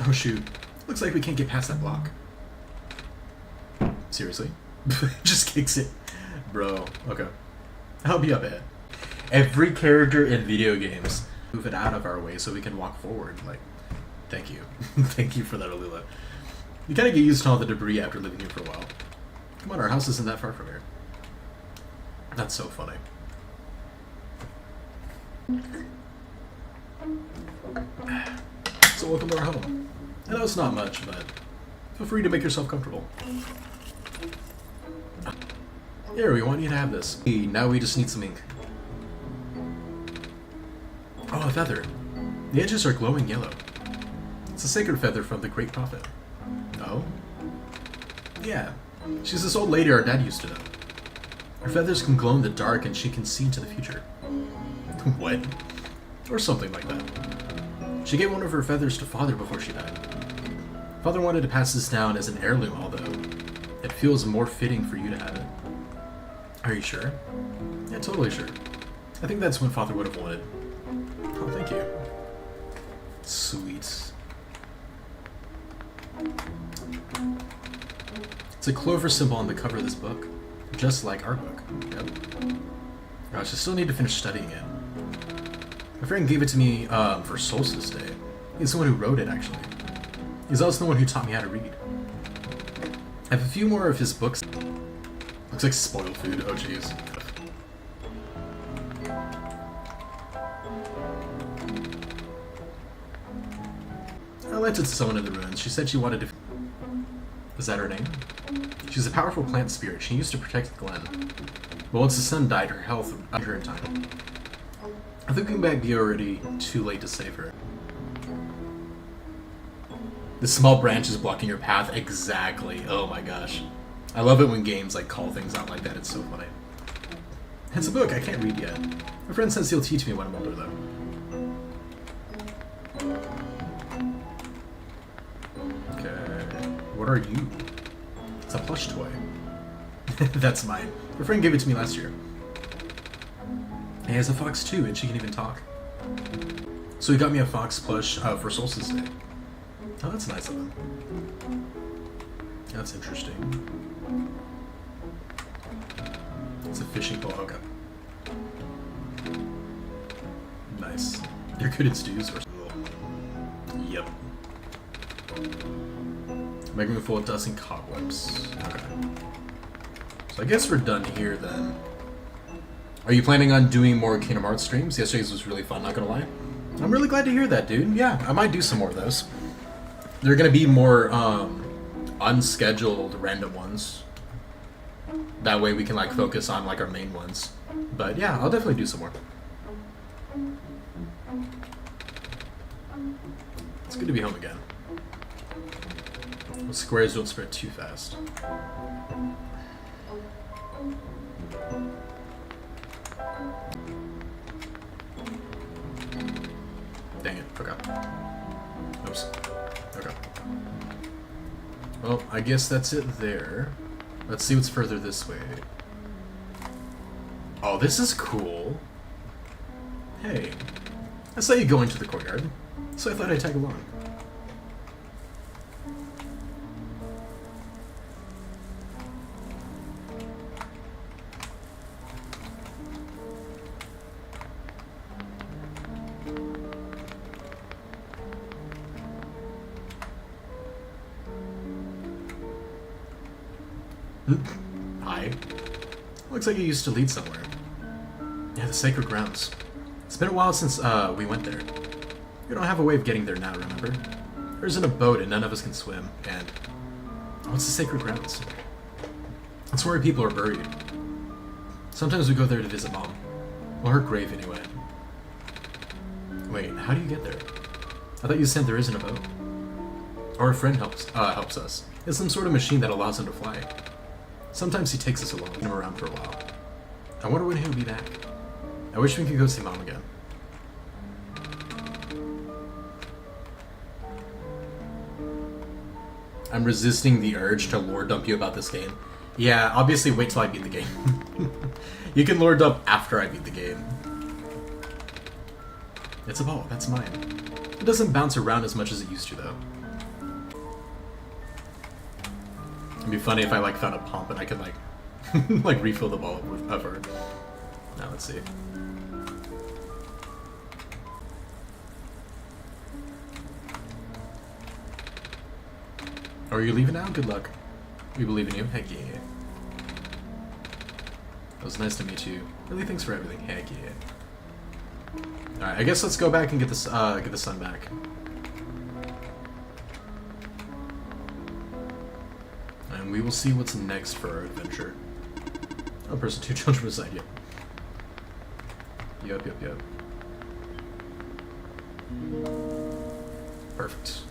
Speaker 1: Oh shoot. Looks like we can't get past that block. Seriously? Just kicks it. Bro, okay. I'll be up ahead. Every character in video games, move it out of our way so we can walk forward. Like, thank you. Thank you for that, Alula. You kind of get used to all the debris after living here for a while. Come on, our house isn't that far from here. That's so funny. So welcome to our home. I know it's not much, but feel free to make yourself comfortable. Here, we want you to have this. Now we just need some ink. Oh, a feather. The edges are glowing yellow. It's a sacred feather from the Great Prophet. Oh? Yeah. She's this old lady our dad used to know. Her feathers can glow in the dark and she can see into the future. What? Or something like that. She gave one of her feathers to Father before she died. Father wanted to pass this down as an heirloom, although it feels more fitting for you to have it. Are you sure? Yeah, totally sure. I think that's what Father would have wanted. Oh, thank you. Sweet. It's a clover symbol on the cover of this book, just like our book. Yep. Gosh, I still need to finish studying it. My friend gave it to me for Solstice Day. He's the one who wrote it, actually. He's also the one who taught me how to read. I have a few more of his books. Looks like spoiled food. Oh, jeez. I lent it to someone in the ruins. She said she wanted to... Is that her name? She's a powerful plant spirit. She used to protect the Glen. But once the son died, her health under her in time. I think we might be already too late to save her. The small branch is blocking your path. Exactly. Oh my gosh. I love it when games like call things out like that. It's so funny. It's a book. I can't read yet. My friend says he'll teach me when I'm older, though. Okay. What are you? It's a plush toy. That's mine. My friend gave it to me last year. He has a fox too, and she can even talk. So he got me a fox plush for Solstice Day. Oh, that's nice of him. That's interesting. It's a fishing pole. Okay. Nice. They're good at stews. Yep. Making me full of dust and cobwebs. Okay. So I guess we're done here then. Are you planning on doing more Kingdom Hearts streams? Yesterday's was really fun, not gonna lie. I'm really glad to hear that, dude. Yeah, I might do some more of those. They're gonna be more unscheduled random ones. That way we can like focus on like our main ones. But yeah, I'll definitely do some more. It's good to be home again. The squares don't spread too fast. Dang it, forgot. Oops. Okay. Well, I guess that's it there. Let's see what's further this way. Oh, this is cool. Hey. I saw you go into the courtyard, so I thought I'd tag along. Hi. Looks like you used to lead somewhere. Yeah, the Sacred Grounds. It's been a while since we went there. We don't have a way of getting there now, remember? There's in a boat and none of us can swim, and... What's the Sacred Grounds? It's where people are buried. Sometimes we go there to visit Mom. Well, her grave, anyway. Wait, how do you get there? I thought you said there isn't a boat. Or a friend helps us. It's some sort of machine that allows him to fly. Sometimes he takes us along, him around for a while. I wonder when he'll be back. I wish we could go see Mom again. I'm resisting the urge to lore dump you about this game. Yeah, obviously wait till I beat the game. You can lore dump after I beat the game. It's a ball, that's mine. It doesn't bounce around as much as it used to though. It'd be funny if I like found a pump and I could like like refill the ball with her. Now let's see. Are you leaving now? Good luck. We believe in you. Heck yeah. It was nice to meet you. Really, thanks for everything. Heck yeah. Alright, I guess let's go back and get the sun back. And we will see what's next for our adventure. Oh, person 2 children beside you. Yup. Perfect.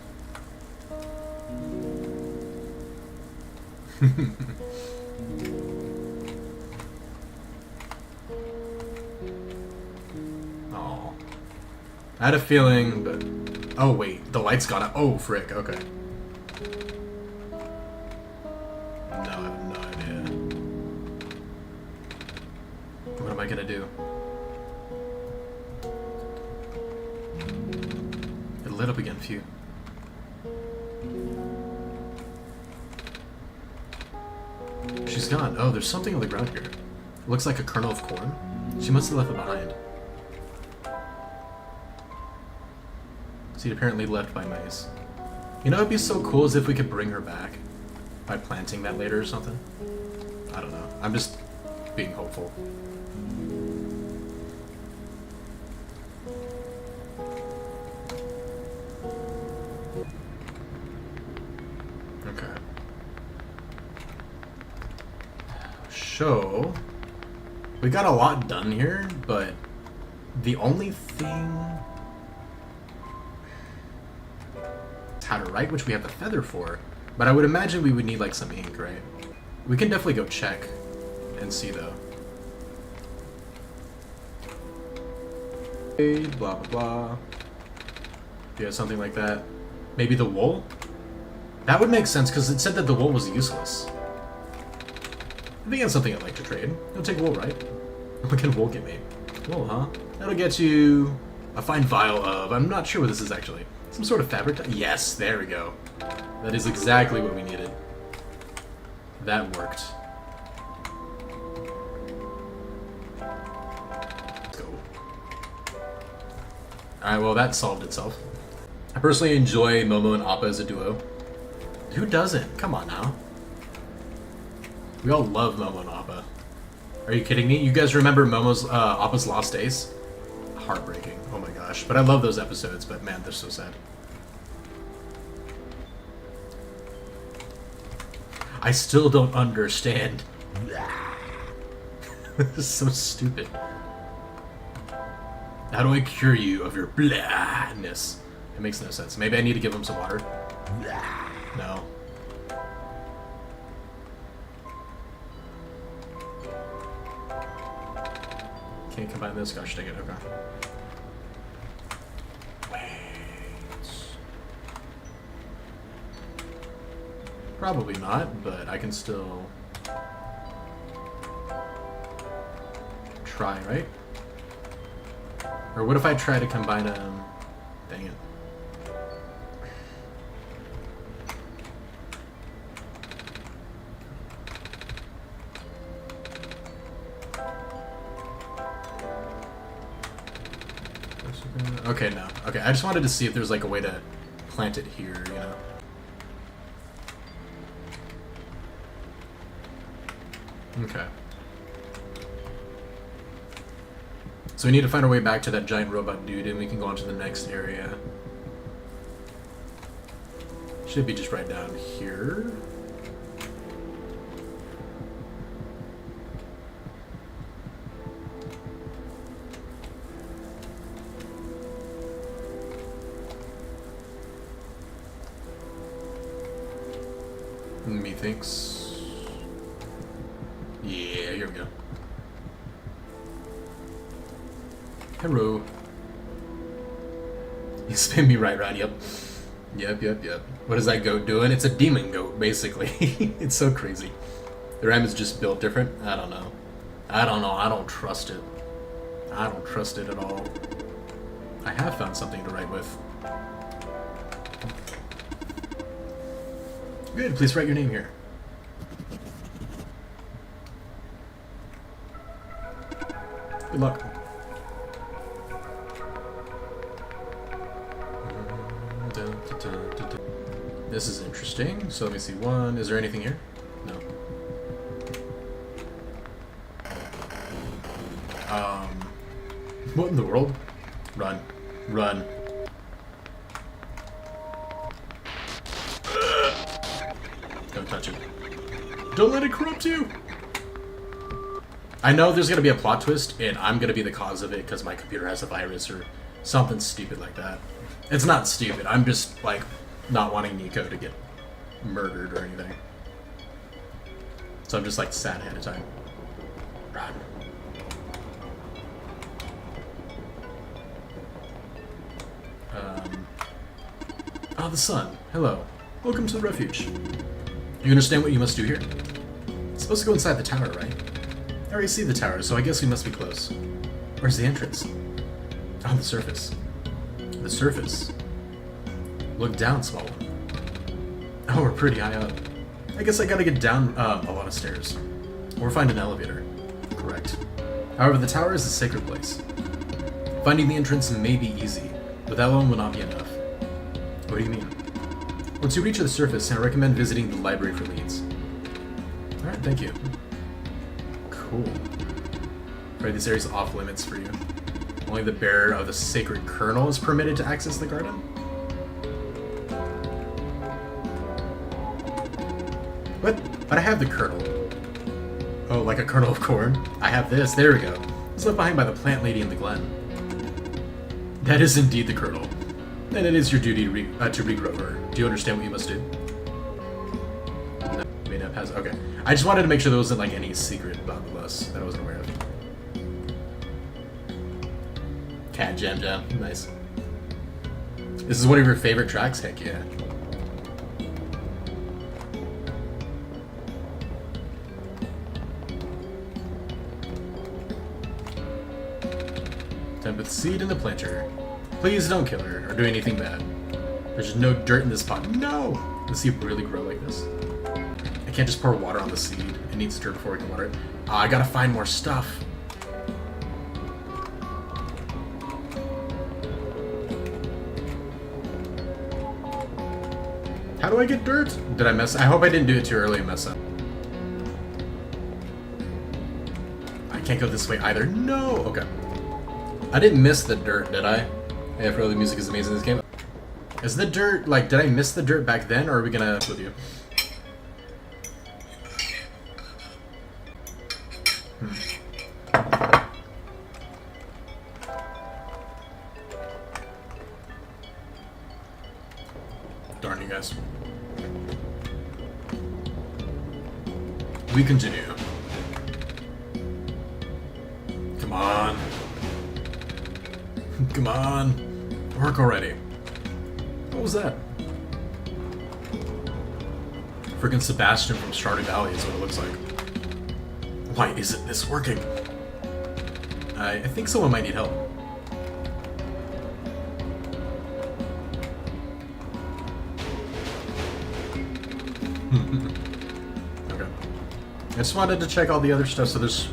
Speaker 1: Oh, I had a feeling, but oh wait, the light's gone out. Oh frick, okay. No, I have no idea. What am I gonna do? It lit up again, phew. She's gone. Oh, there's something on the ground here. It looks like a kernel of corn. She must have left it behind. Seed apparently left by mice. You know, it'd be so cool as if we could bring her back by planting that later or something. I don't know. I'm just being hopeful. Okay. So, we got a lot done here, but the only thing... how to write, which we have the feather for, but I would imagine we would need like some ink, right? We can definitely go check and see though. Blah blah blah. Do you have something like that? Maybe the wool? That would make sense because it said that the wool was useless. I think that's something I'd like to trade. It'll take wool, right? What can wool get me? Wool, huh? That'll get you a fine vial of... I'm not sure what this is actually. Some sort of fabric? Yes, there we go. That is exactly what we needed. That worked. Let's go. Alright, well that solved itself. I personally enjoy Momo and Appa as a duo. Who doesn't? Come on now. We all love Momo and Appa. Are you kidding me? You guys remember Momo's Appa's Lost Days? Heartbreaking. Oh my gosh. But I love those episodes, but man, they're so sad. I still don't understand. This is so stupid. How do I cure you of your blahness? It makes no sense. Maybe I need to give him some water. No. Can't combine this? Gosh dang it, okay. Wait. Probably not, but I can still try, right? Or what if I try to combine them? Dang it. Okay, no. Okay, I just wanted to see if there's like a way to plant it here, you know? Okay. So we need to find our way back to that giant robot dude and we can go on to the next area. Should be just right down here. Methinks. Yeah, here we go. Hello. You spin me right round, yep. Yep. What is that goat doing? It's a demon goat, basically. It's so crazy. The RAM is just built different? I don't know. I don't trust it. I don't trust it at all. I have found something to write with. Good, please write your name here. Good luck. This is interesting. So let me see. One. Is there anything here? No. What in the world? Run. Run. Don't touch it. Don't let it corrupt you! I know there's gonna be a plot twist, and I'm gonna be the cause of it because my computer has a virus or something stupid like that. It's not stupid, I'm just, like, not wanting Nico to get murdered or anything. So I'm just, like, sad ahead of time. Run. Ah, the sun. Hello. Welcome to the refuge. You understand what you must do here? It's supposed to go inside the tower, right? I already see the tower, so I guess we must be close. Where's the entrance? On the surface. The surface? Look down, small one. Oh, we're pretty high up. I guess I gotta get down a lot of stairs. Or find an elevator. Correct. However, the tower is a sacred place. Finding the entrance may be easy, but that alone will not be enough. What do you mean? Once you reach the surface, I recommend visiting the library for leads. Alright, thank you. Cool. Right, this area's off limits for you. Only the bearer of the sacred kernel is permitted to access the garden? What? But I have the kernel. Oh, like a kernel of corn? I have this. There we go. It's left behind by the plant lady in the glen. That is indeed the kernel. Then it is your duty to regrow her. Do you understand what you must do? No, may not pass. Okay. I just wanted to make sure there wasn't like any secret blah blah that I wasn't aware of. Cat Jam Jam. Nice. This is one of your favorite tracks? Heck yeah. Tempest seed in the planter. Please don't kill her or do anything bad. There's just no dirt in this pot. No! Does he really grow like this? I can't just pour water on the seed. It needs dirt before we can water it. I gotta find more stuff. How do I get dirt? Did I mess? I hope I didn't do it too early and mess up. I can't go this way either. No! Okay. I didn't miss the dirt, did I? After all, the music is amazing in this game. Is the dirt, like, did I miss the dirt back then, or are we gonna with you? Darn you guys. We continue. Come on. Come on. Work already. What was that? Friggin' Sebastian from Stardew Valley is what it looks like. Why isn't this working? I think someone might need help. Okay. I just wanted to check all the other stuff, so there's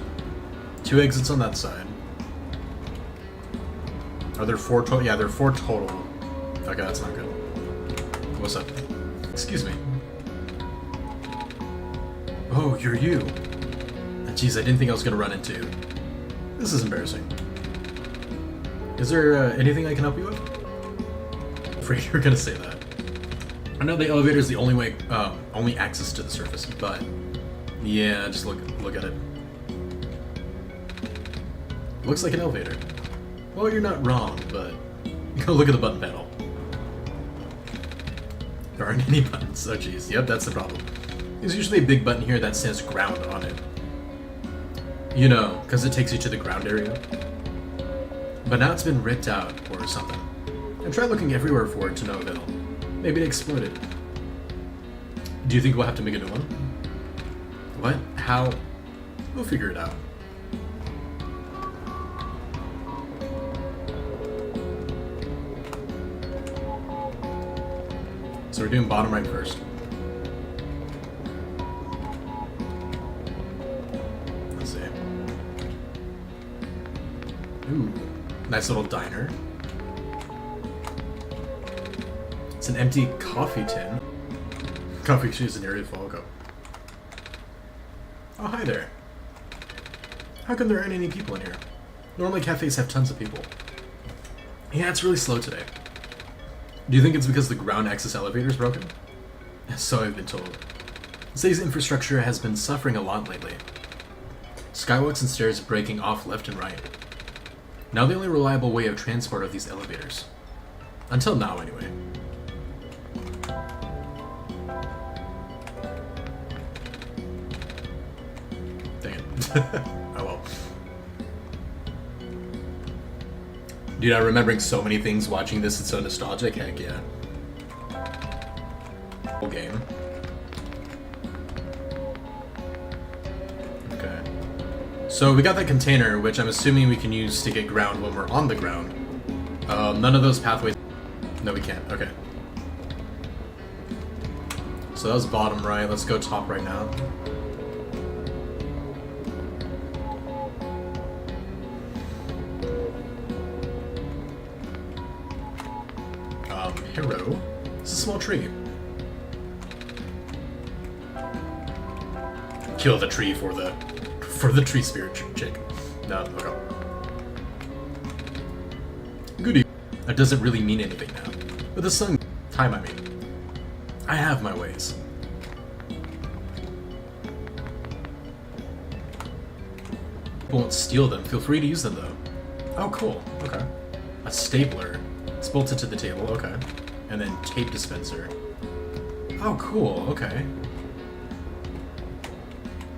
Speaker 1: 2 exits on that side. Are there 4 total? Yeah, there are 4 total. Okay, that's not good. What's up? Excuse me. Oh, you're you. Jeez, I didn't think I was gonna run into you. This is embarrassing. Is there anything I can help you with? I'm afraid you're gonna say that. I know the elevator is the only way, only access to the surface, but yeah, just look at it. Looks like an elevator. Well, you're not wrong, but go look at the button panel. There aren't any buttons. Oh jeez, yep, that's the problem. There's usually a big button here that says ground on it. You know, because it takes you to the ground area. But now it's been ripped out or something. I tried looking everywhere for it to no avail. Maybe it exploded. Do you think we'll have to make a new one? What? How? We'll figure it out. So we're doing bottom right first. Let's see. Ooh, nice little diner. It's an empty coffee tin. Coffee shoes in area of Falco. Oh, hi there. How come there aren't any people in here? Normally cafes have tons of people. Yeah, it's really slow today. Do you think it's because the ground access elevator is broken? So I've been told. The city's infrastructure has been suffering a lot lately. Skywalks and stairs breaking off left and right. Now the only reliable way of transport are these elevators. Until now, anyway. Dang it. Oh well. Dude, I'm remembering so many things watching this. It's so nostalgic. Heck yeah. Whole game. Okay. So we got that container, which I'm assuming we can use to get ground when we're on the ground. None of those pathways. No, we can't. Okay. So that was bottom right. Let's go top right now. Hero. It's a small tree. Kill the tree for the tree spirit chick. No, okay. Goody. That doesn't really mean anything now. But the sun time, I mean. I have my ways. Won't steal them. Feel free to use them though. Oh, cool. Okay. A stapler. It's bolted to the table. Okay. And then tape dispenser. Oh, cool. Okay.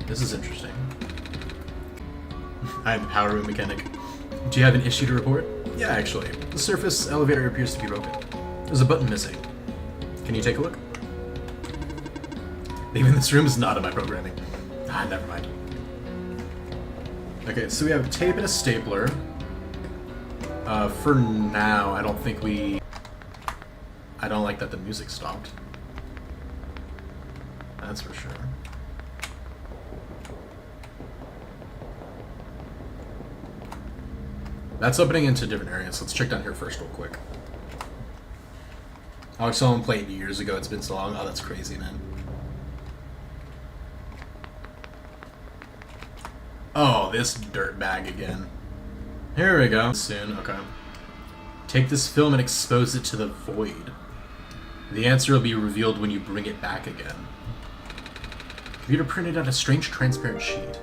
Speaker 1: This is interesting. I'm the power room mechanic. Do you have an issue to report? Yeah, actually. The surface elevator appears to be broken. There's a button missing. Can you take a look? Even this room is not in my programming. Ah, never mind. Okay, so we have tape and a stapler. For now, I don't think we... I don't like that the music stopped. That's for sure. That's opening into different areas. Let's check down here first real quick. I watched someone play it years ago. It's been so long. Oh, that's crazy, man. Oh, this dirtbag again. Here we go. Soon, okay. Take this film and expose it to the void. The answer will be revealed when you bring it back again. Computer printed out a strange transparent sheet.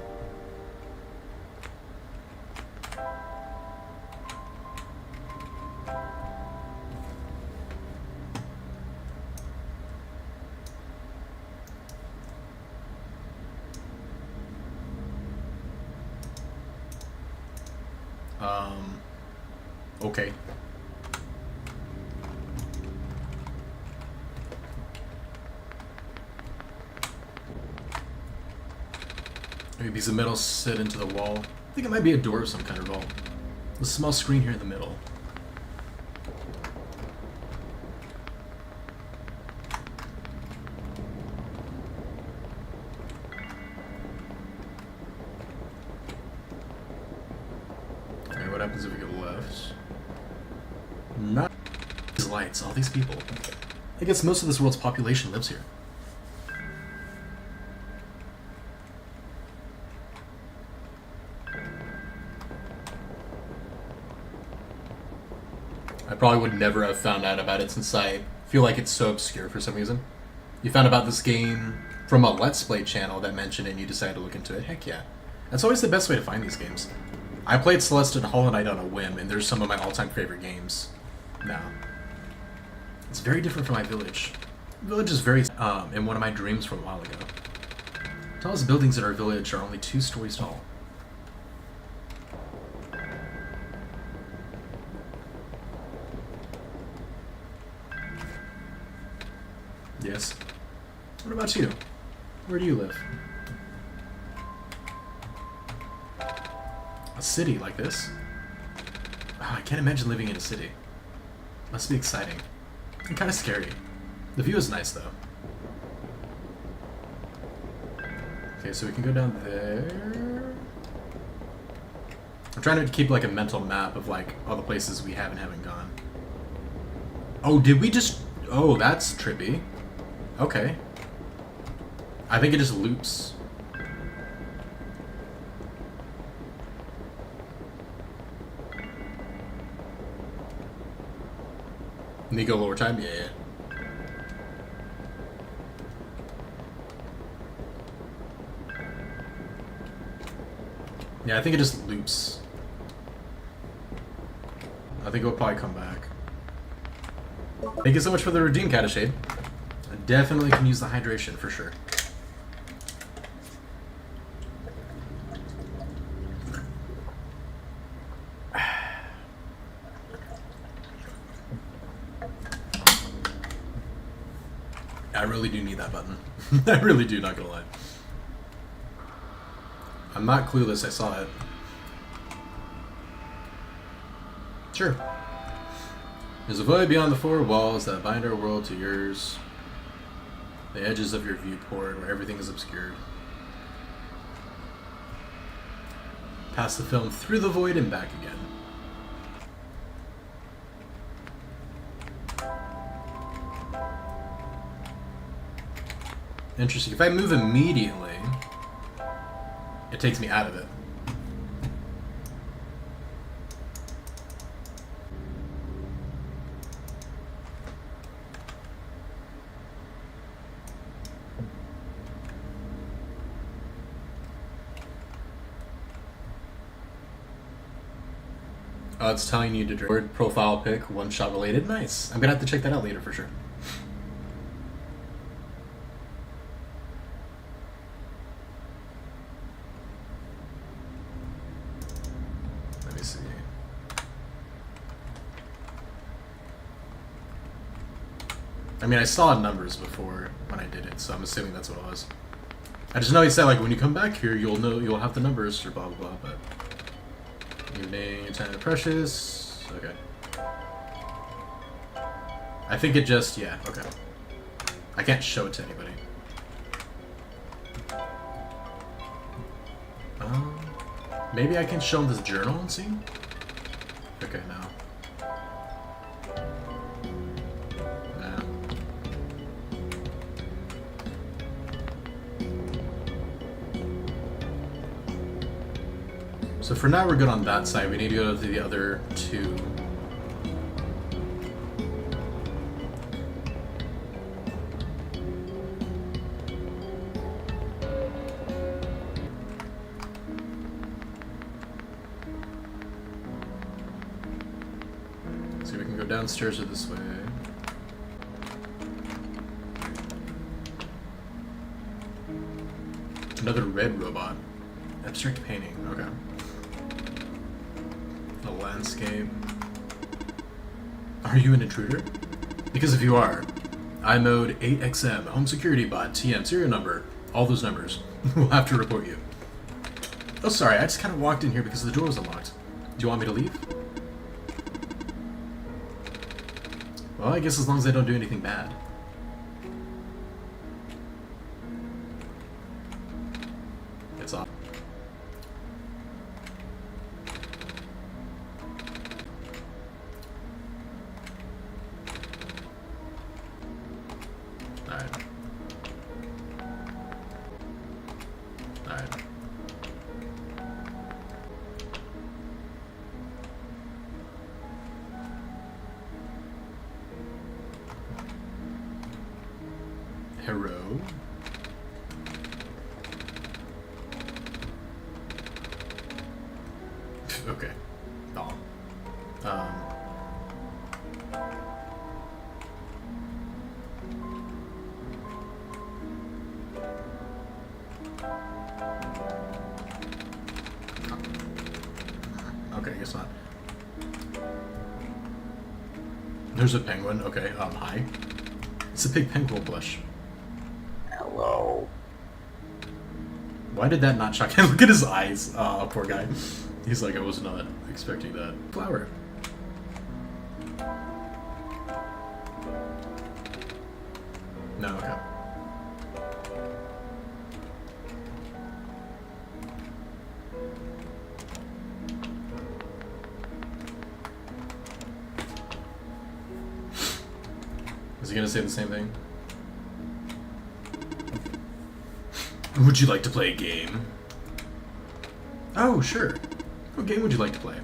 Speaker 1: Okay. Maybe a piece of metal set into the wall. I think it might be a door of some kind of vault. A small screen here in the middle. Okay, what happens if we go left? Not these lights, all these people. I guess most of this world's population lives here. I probably would never have found out about it since I feel like it's so obscure for some reason. You found about this game from a Let's Play channel that mentioned it and you decided to look into it. Heck yeah. That's always the best way to find these games. I played Celeste and Hollow Knight on a whim, and there's some of my all-time favorite games now. It's very different from my village. Village is very in one of my dreams from a while ago. The tallest buildings in our village are only 2 stories tall. Yes. What about you? Where do you live? A city like this? Oh, I can't imagine living in a city. Must be exciting. And kind of scary. The view is nice, though. Okay, so we can go down there. I'm trying to keep, like, a mental map of, like, all the places we have and haven't gone. Oh, did we just... Oh, that's trippy. Okay. I think it just loops. Nico lower time? Yeah. Yeah, I think it just loops. I think it'll probably come back. Thank you so much for the redeem, Catashade. I definitely can use the hydration for sure. I really do need that button. I really do, not gonna lie. I'm not clueless, I saw it. Sure. There's a void beyond the 4 walls that bind our world to yours. The edges of your viewport where everything is obscured. Pass the film through the void and back again. Interesting. If I move immediately, it takes me out of it. Oh, it's telling you to word profile pic, one-shot related. Nice. I'm gonna have to check that out later for sure. Let me see. I mean, I saw numbers before when I did it, so I'm assuming that's what it was. I just know he said, like, when you come back here, you'll know, you'll have the numbers or blah, blah, blah, but... Evening, your time is precious. Okay. I think it just, yeah, okay. I can't show it to anybody. Maybe I can show them this journal and see? Okay, now. Nah. So for now, we're good on that side. We need to go to the other two. So we can go downstairs or this way. Another red robot. Abstract painting. Okay. A landscape. Are you an intruder? Because if you are, I mode 8XM, home security bot, TM, serial number, all those numbers. We'll have to report you. Oh, sorry, I just kind of walked in here because the door was unlocked. Do you want me to leave? Well, I guess as long as I don't do anything bad. It's off. Alright. Alright. Hero. Okay. Oh. Okay, I guess not. There's a penguin. Okay, hi. It's a big penguin blush.
Speaker 2: Hello.
Speaker 1: Why did that not shock him? Look at his eyes. Oh, poor guy. He's like, I was not expecting that. Flower. No, okay. Is he gonna say the same thing? Would you like to play a game? Oh, sure. What game would you like to play?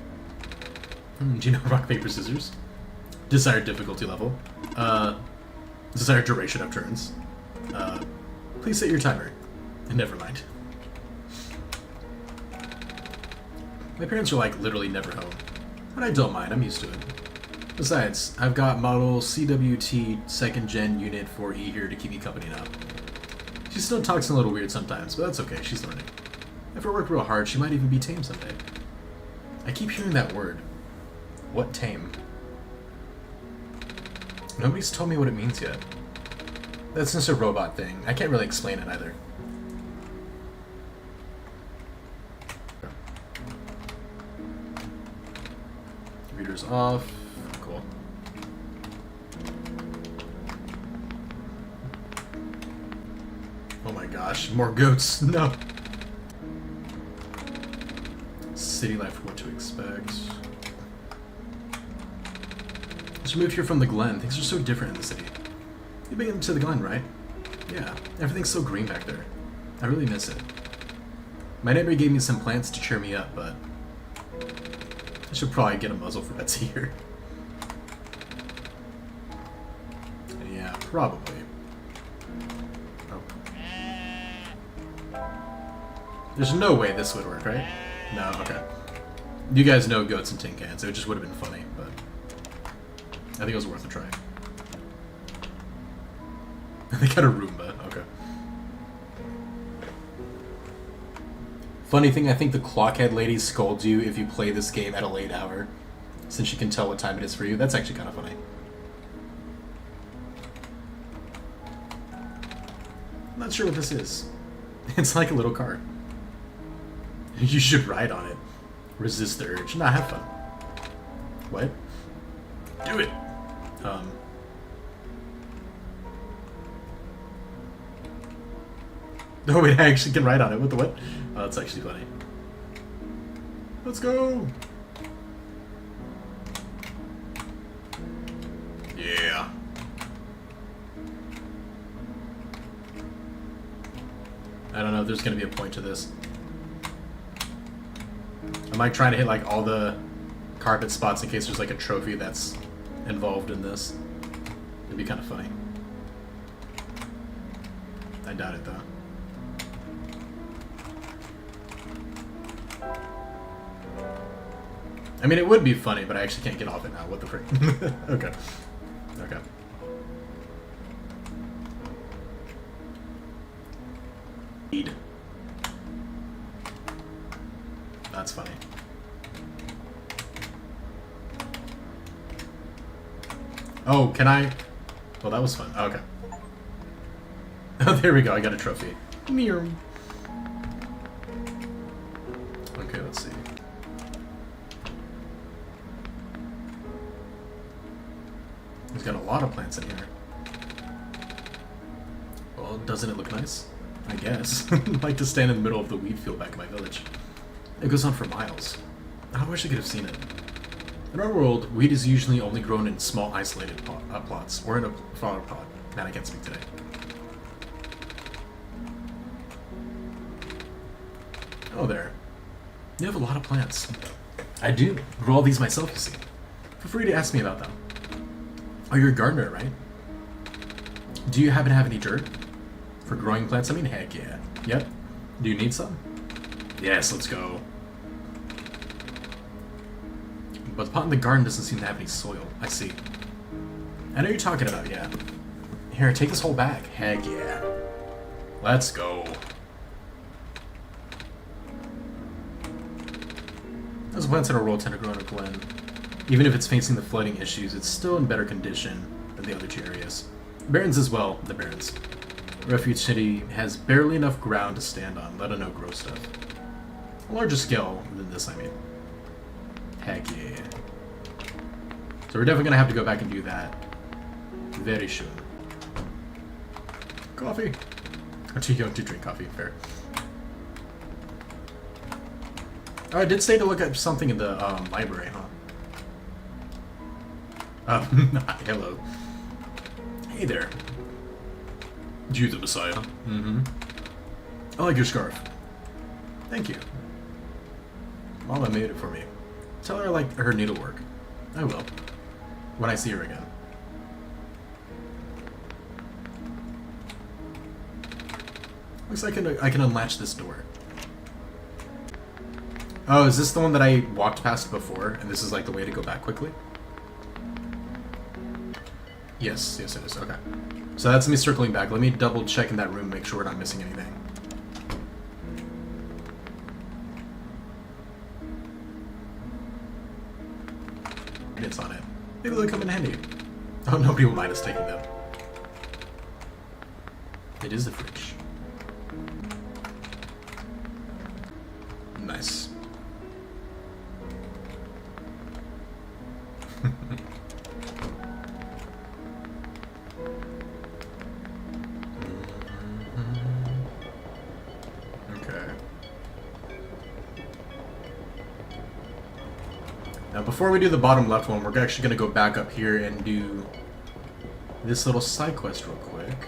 Speaker 1: Do you know rock, paper, scissors? Desired difficulty level. Desired duration of turns. Please set your timer. Never mind. My parents are like literally never home. But I don't mind, I'm used to it. Besides, I've got model CWT 2nd Gen Unit 4E here to keep me company now. She still talks a little weird sometimes, but that's okay, she's learning. If I work real hard, she might even be tame someday. I keep hearing that word. What tame? Nobody's told me what it means yet. That's just a robot thing. I can't really explain it either. Computer's off. Cool. Oh my gosh, more goats. No. City life, what to expect. Just moved here from the Glen. Things are so different in the city. You've been to the Glen, right? Yeah, everything's so green back there. I really miss it. My neighbor gave me some plants to cheer me up, but I should probably get a muzzle for Betsy here. Yeah, probably. Oh. There's no way this would work, right? No, okay. You guys know goats and tin cans, so it just would have been funny, but I think it was worth a try. They got a Roomba, okay. Funny thing, I think the clockhead lady scolds you if you play this game at a late hour, since she can tell what time it is for you. That's actually kind of funny. I'm not sure what this is. It's like a little car. You should ride on it. Resist the urge. Nah, have fun. What? Do it! Oh wait, I actually can ride on it. What the what? Oh, that's actually funny. Let's go! Yeah. I don't know if there's gonna be a point to this. I'm like trying to hit like all the carpet spots in case there's like a trophy that's involved in this. It'd be kind of funny. I doubt it though. I mean, it would be funny, but I actually can't get off it now. What the frick? Okay. Okay. That's funny. Oh, can I? Well, that was fun. Okay. Oh, there we go. I got a trophy. Meow. Okay, let's see. He's got a lot of plants in here. Well, doesn't it look nice? I guess. I'd like to stand in the middle of the wheat field back in my village. It goes on for miles. I wish I could have seen it. In our world, wheat is usually only grown in small, isolated plots, or in a flower pot. Man, I can't speak today. Oh, there. You have a lot of plants. I do. Grow all these myself, you see. Feel free to ask me about them. Oh, you're a gardener, right? Do you happen to have any dirt? For growing plants? I mean, heck yeah. Yep. Do you need some? Yes, let's go. But the pot in the garden doesn't seem to have any soil. I see. I know you're talking about, yeah. Here, take this whole bag. Heck yeah. Let's go. Those plants in our world tend to grow in a glen. Even if it's facing the flooding issues, it's still in better condition than the other two areas. Barrens as well, the Barrens. Refuge City has barely enough ground to stand on, let alone grow stuff. A larger scale than this, I mean. Heck yeah. So we're definitely gonna have to go back and do that very soon. Coffee. Or too young to drink coffee, fair. Oh, I did say to look at something in the library, huh? Hello. Hey there. You the Messiah? Mm-hmm. I like your scarf. Thank you. Mama made it for me. Tell her I like her needlework. I will. When I see her again. Looks like I can unlatch this door. Oh, is this the one that I walked past before, and this is like the way to go back quickly? Yes, yes it is. Okay. So that's me circling back. Let me double check in that room, make sure we're not missing anything. It's on it. Maybe they'll come in handy. Oh, nobody will mind us taking them. It is the fridge. Nice. Now, before we do the bottom left one, we're actually going to go back up here and do this little side quest real quick.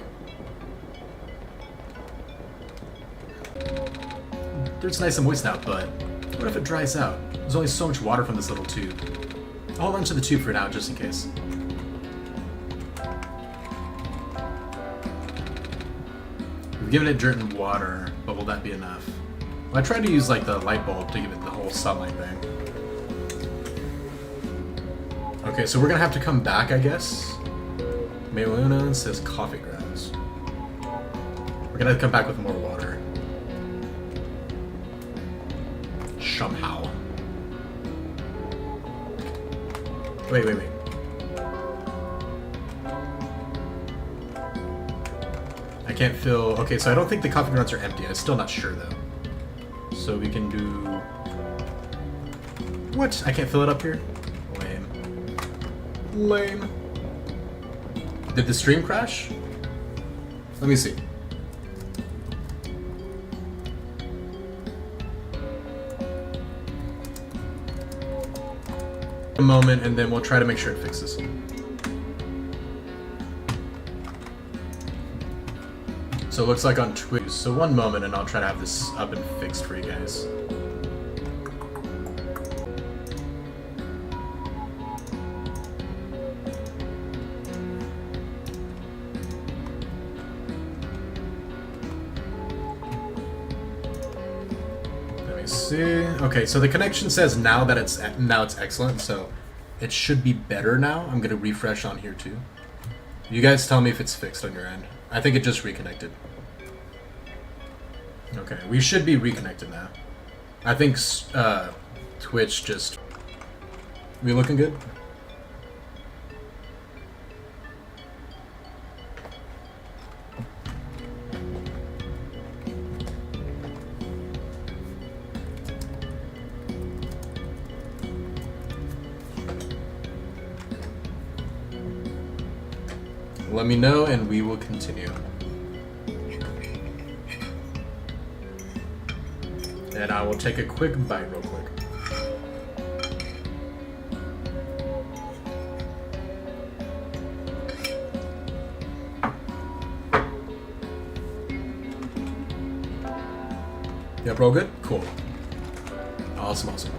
Speaker 1: It's nice and moist now, but what if it dries out? There's only so much water from this little tube. I'll hold on to the tube for now, just in case. We've given it dirt and water, but will that be enough? Well, I tried to use like the light bulb to give it the whole sunlight thing. Okay, so we're gonna have to come back, I guess. Meluna says coffee grounds. We're gonna have to come back with more water. Somehow. Wait. I can't fill... Okay, so I don't think the coffee grounds are empty. I'm still not sure, though. So we can do... What? I can't fill it up here? Lame. Did the stream crash? Let me see. A moment, and then we'll try to make sure it fixes. So it looks like on Twitch. So one moment and I'll try to have this up and fixed for you guys. Let me see. Okay, so the connection says now it's excellent, so it should be better now. I'm gonna refresh on here too. You guys tell me if it's fixed on your end. I think it just reconnected. Okay, we should be reconnected now. I think Twitch just... We looking good? Let me know and we will continue. And I will take a quick bite real quick. Yep, roll good? Cool. Awesome, awesome.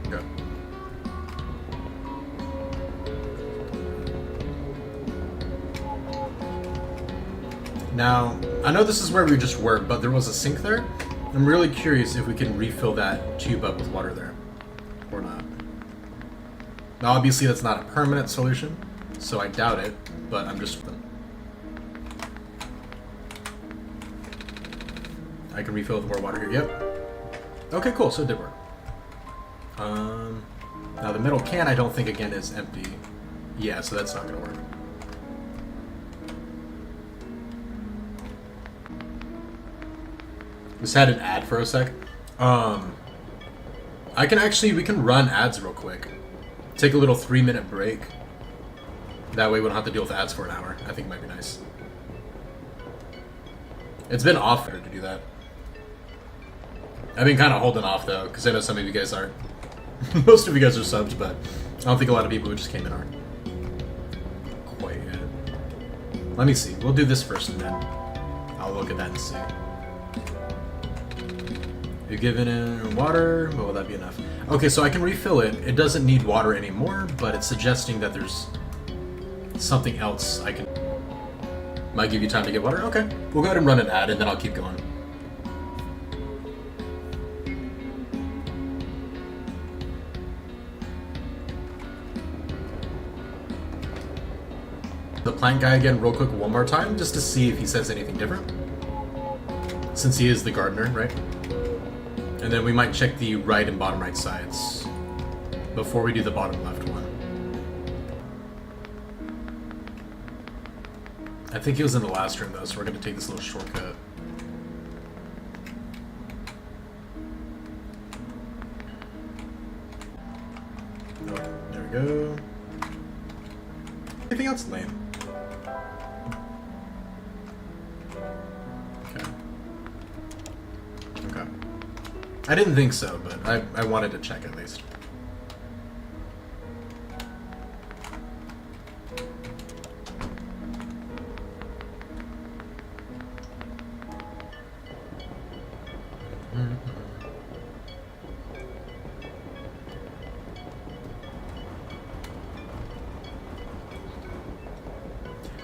Speaker 1: Go. Now, I know this is where we just were, but there was a sink there. I'm really curious if we can refill that tube up with water there, or not. Now, obviously that's not a permanent solution, so I doubt it, but I'm just... I can refill with more water here, yep. Okay, cool, so it did work. Now the middle can, I don't think, again, is empty. Yeah, so that's not gonna work. Just had an ad for a sec. We can run ads real quick. Take a little 3-minute break. That way we don't have to deal with ads for an hour. I think it might be nice. It's been off to do that. I've been kind of holding off though, because I know some of you guys aren't. Most of you guys are subs, but I don't think a lot of people who just came in are. Quite yet. Let me see. We'll do this first and then I'll look at that and see. You're giving it water, but will that be enough? Okay, so I can refill it. It doesn't need water anymore, but it's suggesting that there's something else I can... Might give you time to get water? Okay. We'll go ahead and run an ad, and then I'll keep going. The plant guy again real quick one more time, just to see if he says anything different. Since he is the gardener, right? And then we might check the right and bottom right sides before we do the bottom left one. I think he was in the last room though, so we're going to take this little shortcut. Oh, there we go. Anything else lame? Okay. Okay. I didn't think so, but I wanted to check at least.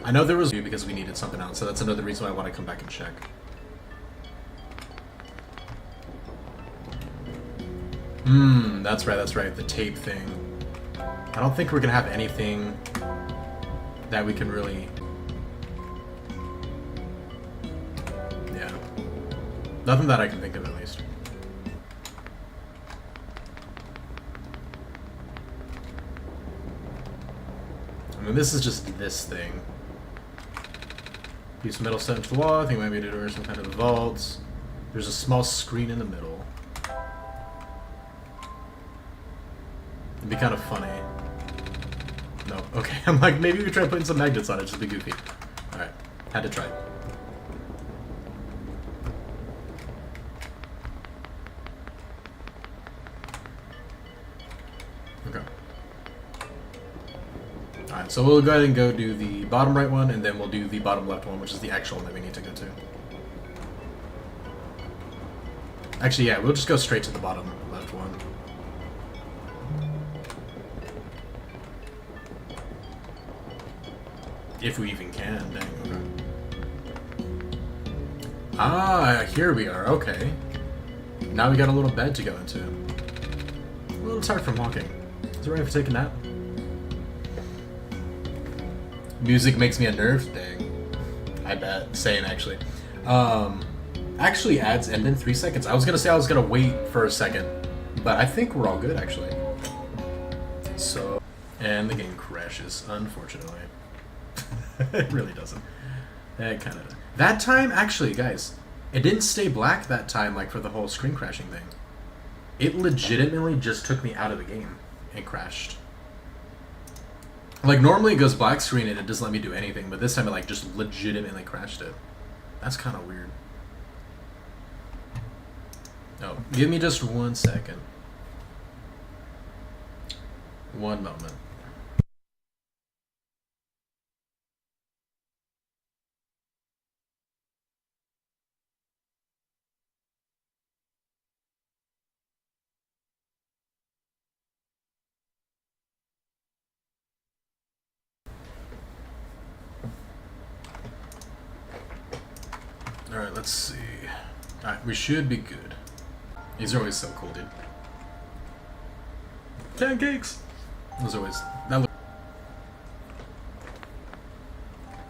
Speaker 1: I know there was because we needed something else, so that's another reason why I want to come back and check. That's right, the tape thing. I don't think we're gonna have anything that we can really... Yeah. Nothing that I can think of, at least. I mean, this is just this thing. Piece of metal set into the wall. I think maybe to do some kind of vaults. There's a small screen in the middle. It'd be kind of funny. No, okay. I'm like, maybe we try putting some magnets on it, just to be goofy. Alright, had to try. Okay. Alright, fine. So we'll go ahead and go do the bottom right one, and then we'll do the bottom left one, which is the actual one that we need to go to. Actually, yeah, we'll just go straight to the bottom left one. If we even can, dang. Okay. Ah, here we are, okay. Now we got a little bed to go into. A little tired from walking. Is it right if I take a nap? Music makes me unnerved? Dang. I bet. Same, actually. Actually adds end in 3 seconds. I was gonna say I was gonna wait for a second, but I think we're all good, actually. So, and the game crashes, unfortunately. It really doesn't. It kind of... That time, actually, guys, it didn't stay black that time, like, for the whole screen crashing thing. It legitimately just took me out of the game and crashed. Like, normally it goes black screen and it doesn't let me do anything, but this time it, like, just legitimately crashed it. That's kind of weird. Oh, give me just 1 second. One moment. Alright, let's see. Alright, we should be good. These are always so cool, dude. Pancakes! Those are always...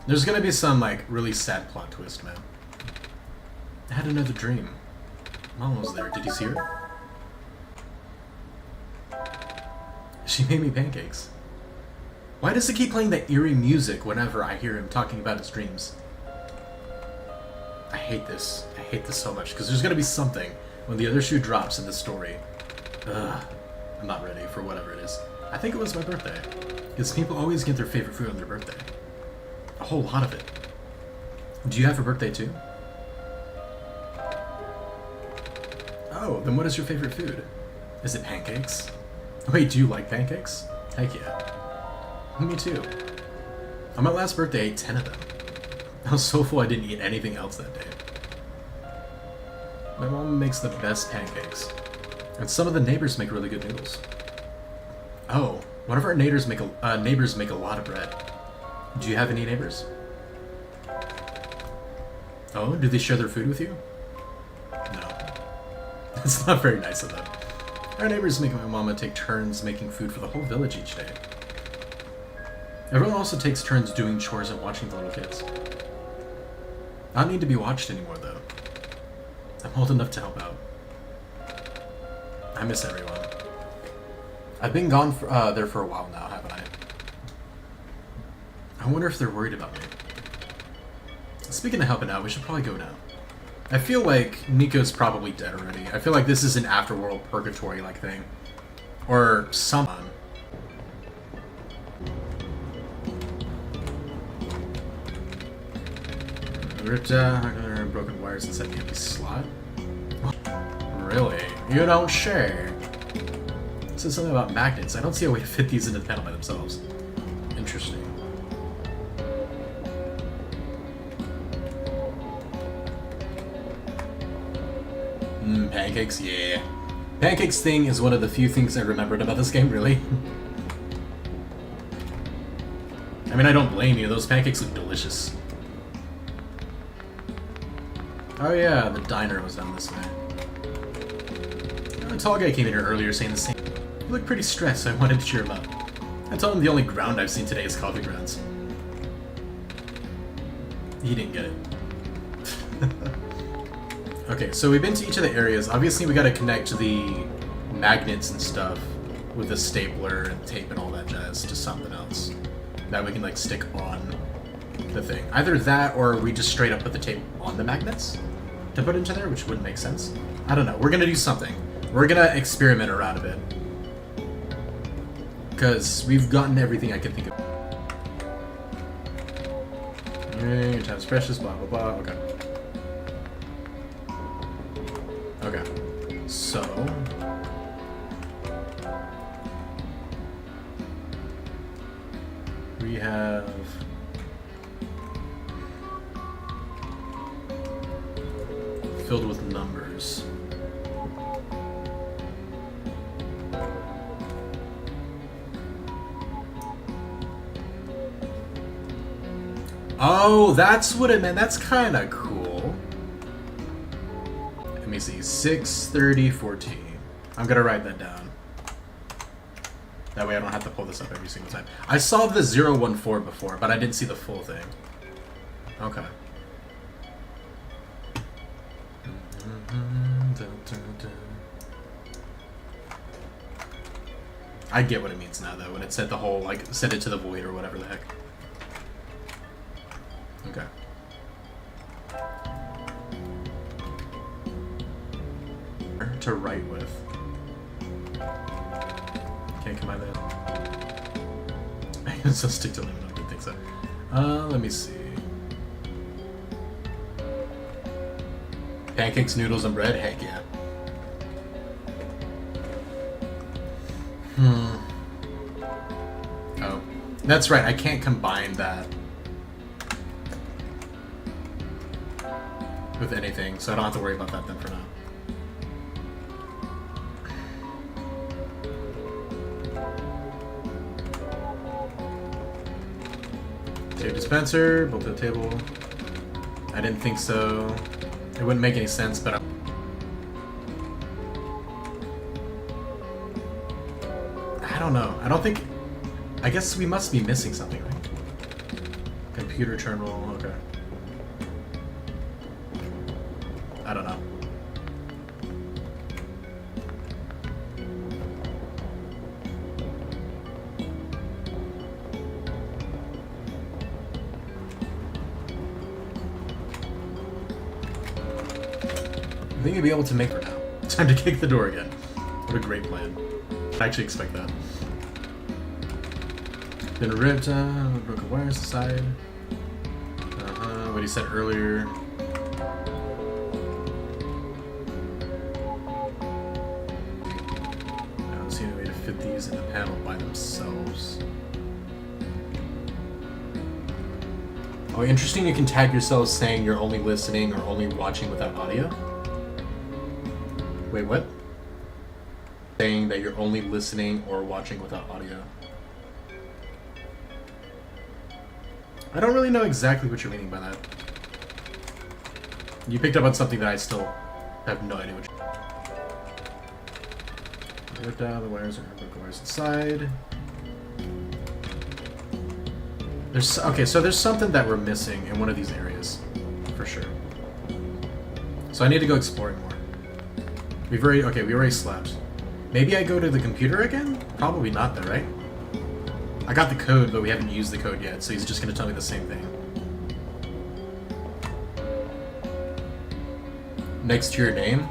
Speaker 1: There's gonna be some, like, really sad plot twist, man. I had another dream. Mom was there. Did you see her? She made me pancakes. Why does he keep playing that eerie music whenever I hear him talking about his dreams? I hate this. I hate this so much, because there's gonna be something when the other shoe drops in the story. Ugh. I'm not ready for whatever it is. I think it was my birthday. Because people always get their favorite food on their birthday. A whole lot of it. Do you have a birthday too? Oh, then what is your favorite food? Is it pancakes? Wait, do you like pancakes? Heck yeah. Me too. On my last birthday, I ate 10 of them. I was so full I didn't eat anything else that day. My mom makes the best pancakes. And some of the neighbors make really good noodles. Oh, one of our neighbors make a lot of bread. Do you have any neighbors? Oh, do they share their food with you? No. It's not very nice of them. Our neighbors make my mama take turns making food for the whole village each day. Everyone also takes turns doing chores and watching the little kids. I don't need to be watched anymore, though. I'm old enough to help out. I miss everyone. I've been gone there for a while now, haven't I? I wonder if they're worried about me. Speaking of helping out, we should probably go now. I feel like Nico's probably dead already. I feel like this is an afterworld purgatory-like thing. Or someone. Ripped broken wires inside the empty slot? Really? You don't share? It says something about magnets. I don't see a way to fit these into the panel by themselves. Interesting. Pancakes? Yeah. Pancakes thing is one of the few things I remembered about this game, really. I mean, I don't blame you. Those pancakes look delicious. Oh yeah, the diner was down this way. A tall guy came in here earlier saying the same. He looked pretty stressed, so I wanted to cheer him up. I told him the only ground I've seen today is coffee grounds. He didn't get it. Okay, so we've been to each of the areas. Obviously, we gotta connect the magnets and stuff with a stapler and tape and all that jazz to something else that we can, like, stick on the thing. Either that, or we just straight up put the tape on the magnets to put into there, which wouldn't make sense. I don't know. We're gonna do something. We're gonna experiment around a bit. Because we've gotten everything I can think of. Your time's precious, blah, blah, blah. Okay. Okay. So... we have... filled with numbers. Oh, that's what it meant. That's kind of cool. Let me see. 6, 30, 14. I'm going to write that down. That way I don't have to pull this up every single time. I saw the 014 before, but I didn't see the full thing. Okay. I get what it means now, though, when it said the whole, like, send it to the void or whatever the heck. Okay. To write with. Can't combine that. I can still stick to limit, I don't think so. Let me see. Pancakes, noodles, and bread? Heck yeah. Oh. That's right, I can't combine that with anything, so I don't have to worry about that then for now. Tape dispenser, both to the table. I didn't think so. It wouldn't make any sense, but I don't know. I don't think... I guess we must be missing something, right? Computer terminal, okay. I don't know. I think you'll be able to make her now. Time to kick the door again. What a great plan. I actually expect that. Been ripped, broken wires aside. What he said earlier. I don't see any way to fit these in the panel by themselves. Oh, interesting, you can tag yourself saying you're only listening or only watching without audio. Wait, what? Saying that you're only listening or watching without audio. I don't really know exactly what you're meaning by that. You picked up on something that I still have no idea what you're... Ripped out the wires and broken wires inside. There's... Okay, so there's something that we're missing in one of these areas. For sure. So I need to go exploring more. We've already... Okay, we already slept. Maybe I go to the computer again? Probably not though, right? I got the code, but we haven't used the code yet, so he's just gonna tell me the same thing. Next to your name?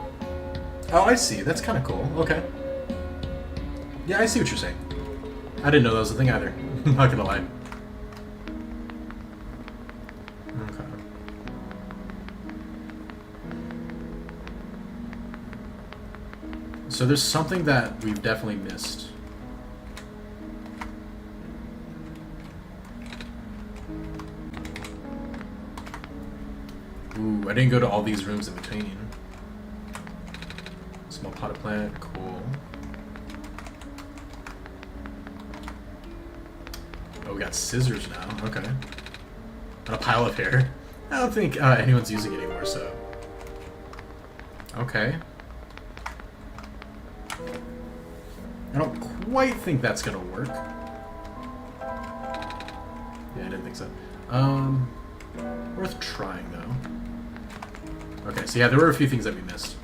Speaker 1: Oh, I see. That's kind of cool. Okay. Yeah, I see what you're saying. I didn't know that was a thing either. I'm not gonna lie. Okay. So there's something that we've definitely missed. Ooh, I didn't go to all these rooms in between. Small potted plant, cool. Oh, we got scissors now, okay. And a pile of hair. I don't think anyone's using it anymore, so... Okay. I don't quite think that's gonna work. Yeah, I didn't think so. Worth trying, though. Okay, so yeah, there were a few things that we missed.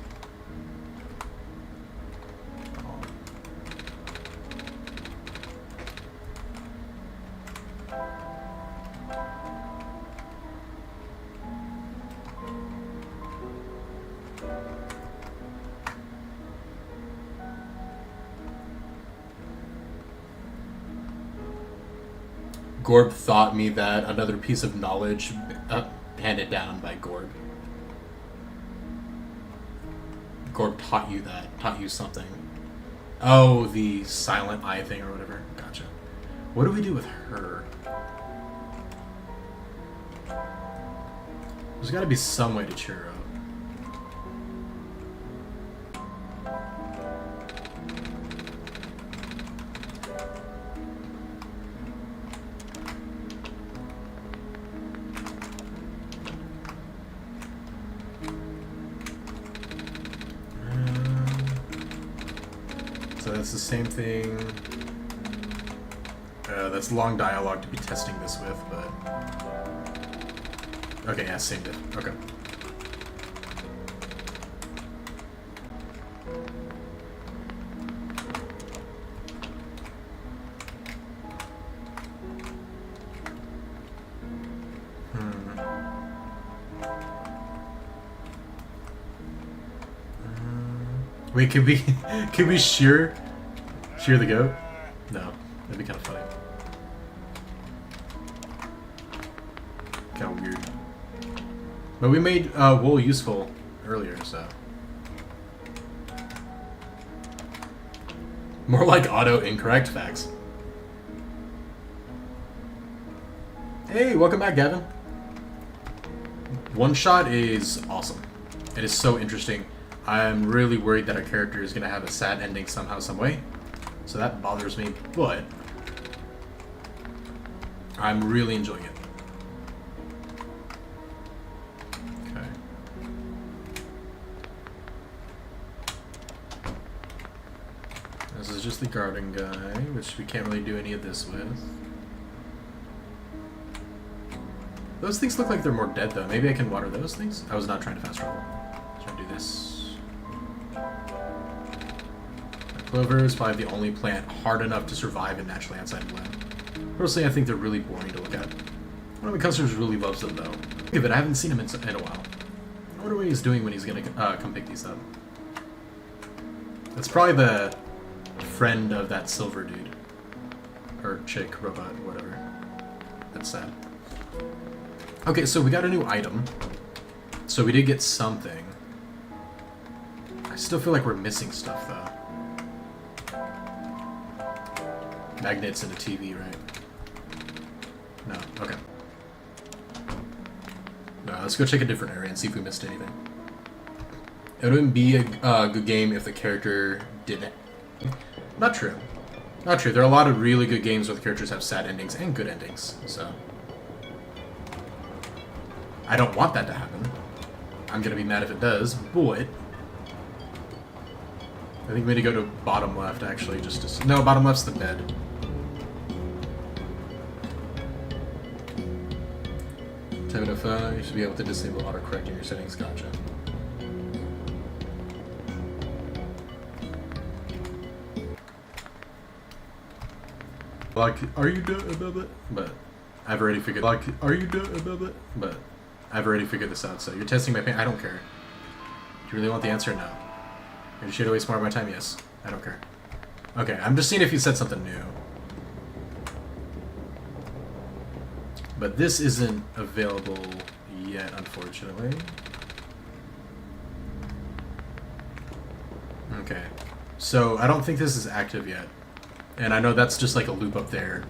Speaker 1: Gorb taught me that another piece of knowledge handed down by Gorb. Gorb taught you that. Taught you something. Oh, the silent eye thing or whatever. Gotcha. What do we do with her? There's gotta be some way to cheer her up. So that's the same thing. That's long dialogue to be testing this with, but... Okay, yeah, same diff. Okay. Wait, could we shear the goat? No, that'd be kind of funny. Kind of weird. But we made wool useful earlier, so. More like auto incorrect facts. Hey, welcome back, Gavin. One Shot is awesome. It is so interesting. I'm really worried that our character is going to have a sad ending somehow, some way. So that bothers me, but I'm really enjoying it. Okay. This is just the garden guy, which we can't really do any of this with. Those things look like they're more dead, though. Maybe I can water those things? I was not trying to fast travel. Trying to do this. Clover is probably the only plant hard enough to survive in naturally outside land. Personally, I think they're really boring to look at. One of my customers really loves them, though. Think of it, I haven't seen him in a while. I wonder what he's doing when he's gonna come pick these up. That's probably the friend of that silver dude. Or chick, robot, whatever. That's sad. Okay, so we got a new item. So we did get something. I still feel like we're missing stuff, though. Magnets and a TV, right? No, okay. No, let's go check a different area and see if we missed anything. It wouldn't be a good game if the character didn't. Not true. Not true. There are a lot of really good games where the characters have sad endings and good endings, so. I don't want that to happen. I'm gonna be mad if it does, but I think we need to go to bottom left, actually, just to... No, bottom left's the bed. Type it if you should be able to disable autocorrect in your settings. Gotcha. Like, are you done about it? But I've already figured... Like, are you done about it? But I've already figured this out, so you're testing my pain. I don't care. Do you really want the answer? No. Are you sure to waste more of my time? Yes. I don't care. Okay, I'm just seeing if you said something new. But this isn't available yet, unfortunately. Okay. So, I don't think this is active yet. And I know that's just like a loop up there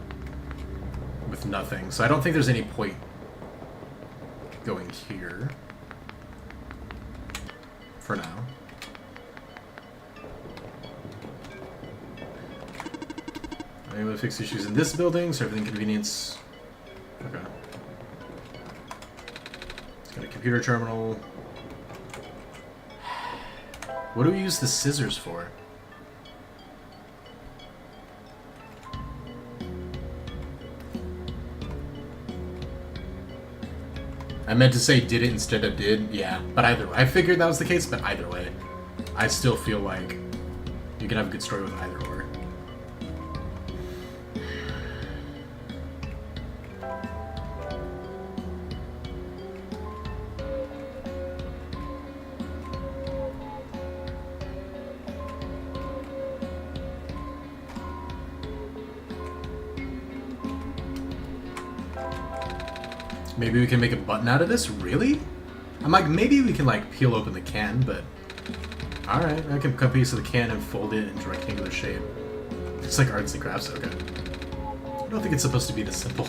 Speaker 1: with nothing. So I don't think there's any point going here. For now. I'm able to fix issues in this building, so everything convenience. Okay. It's got a computer terminal. What do we use the scissors for? I meant to say did it instead of did, yeah. But either way, I figured that was the case, but either way, I still feel like you can have a good story with either or. Maybe we can make a button out of this? Really? I'm like, maybe we can like peel open the can, but... Alright, I can cut a piece of the can and fold it into rectangular shape. It's like arts and crafts, okay. I don't think it's supposed to be this simple.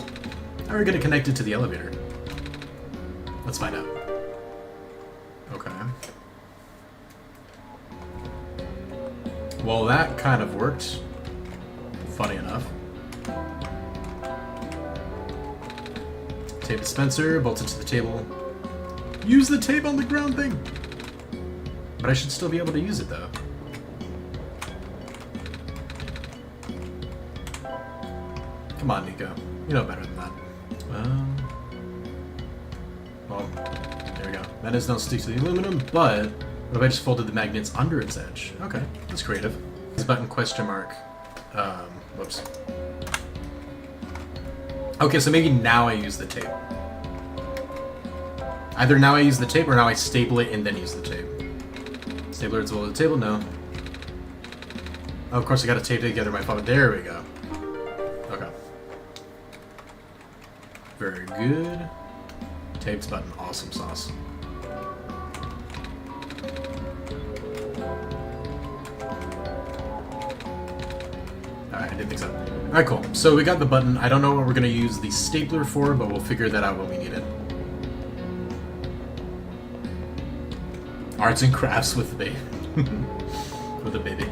Speaker 1: How are we going to connect it to the elevator? Let's find out. Well, that kind of worked. Funny enough. Tape dispenser, bolted to the table. Use the tape on the ground thing! But I should still be able to use it, though. Come on, Nico. You know better than that. Well, there we go. That is now stick to the aluminum, but what if I just folded the magnets under its edge? Okay, that's creative. This button question mark. Whoops. Okay, so maybe now I use the tape. Either now I use the tape or now I staple it and then use the tape. Stapler it to the table? No. Oh, of course I gotta tape together my phone. There we go. Okay. Very good. Taped button. Awesome sauce. Alright, I didn't think so. Alright, cool. So we got the button. I don't know what we're gonna use the stapler for, but we'll figure that out when we need it. Arts and crafts with the baby. With the baby.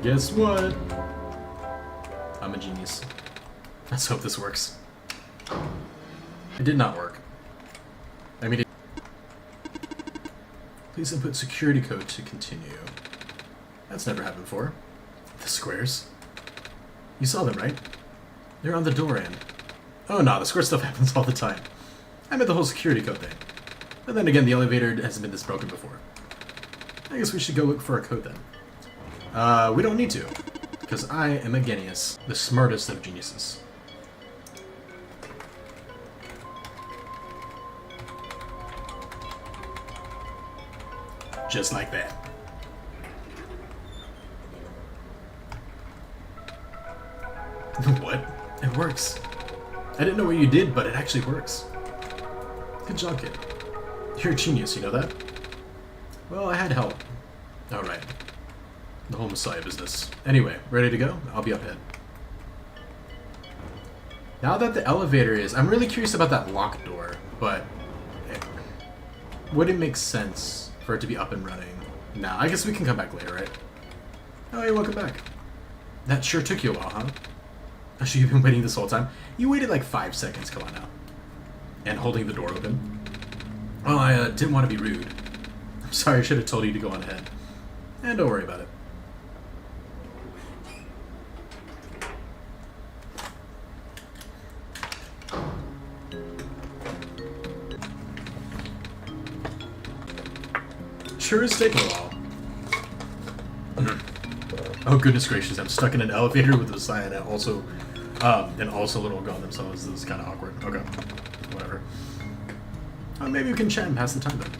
Speaker 1: Guess what? I'm a genius. Let's hope this works. It did not work. I mean, please input security code to continue. That's never happened before. The squares. You saw them, right? They're on the door end. Oh no, the square stuff happens all the time. I meant the whole security code thing. But then again, the elevator hasn't been this broken before. I guess we should go look for a code then. We don't need to, because I am a genius, the smartest of geniuses. Just like that. What? It works. I didn't know what you did, but it actually works. Good job, kid. You're a genius, you know that? Well, I had help. Alright. The whole Messiah business. Anyway, ready to go? I'll be up ahead. Now that the elevator is... I'm really curious about that locked door, but... would it make sense for it to be up and running? Nah, I guess we can come back later, right? Oh, hey, welcome back. That sure took you a while, huh? Actually, you've been waiting this whole time? You waited like 5 seconds, come on now. And holding the door open. Well, I didn't want to be rude. I'm sorry, I should have told you to go on ahead. And don't worry about it. Sure is taking a while. Oh goodness gracious, I'm stuck in an elevator with Messiah and also Little Gun themselves. This is kind of awkward. Okay, whatever. Maybe we can chat and pass the time then.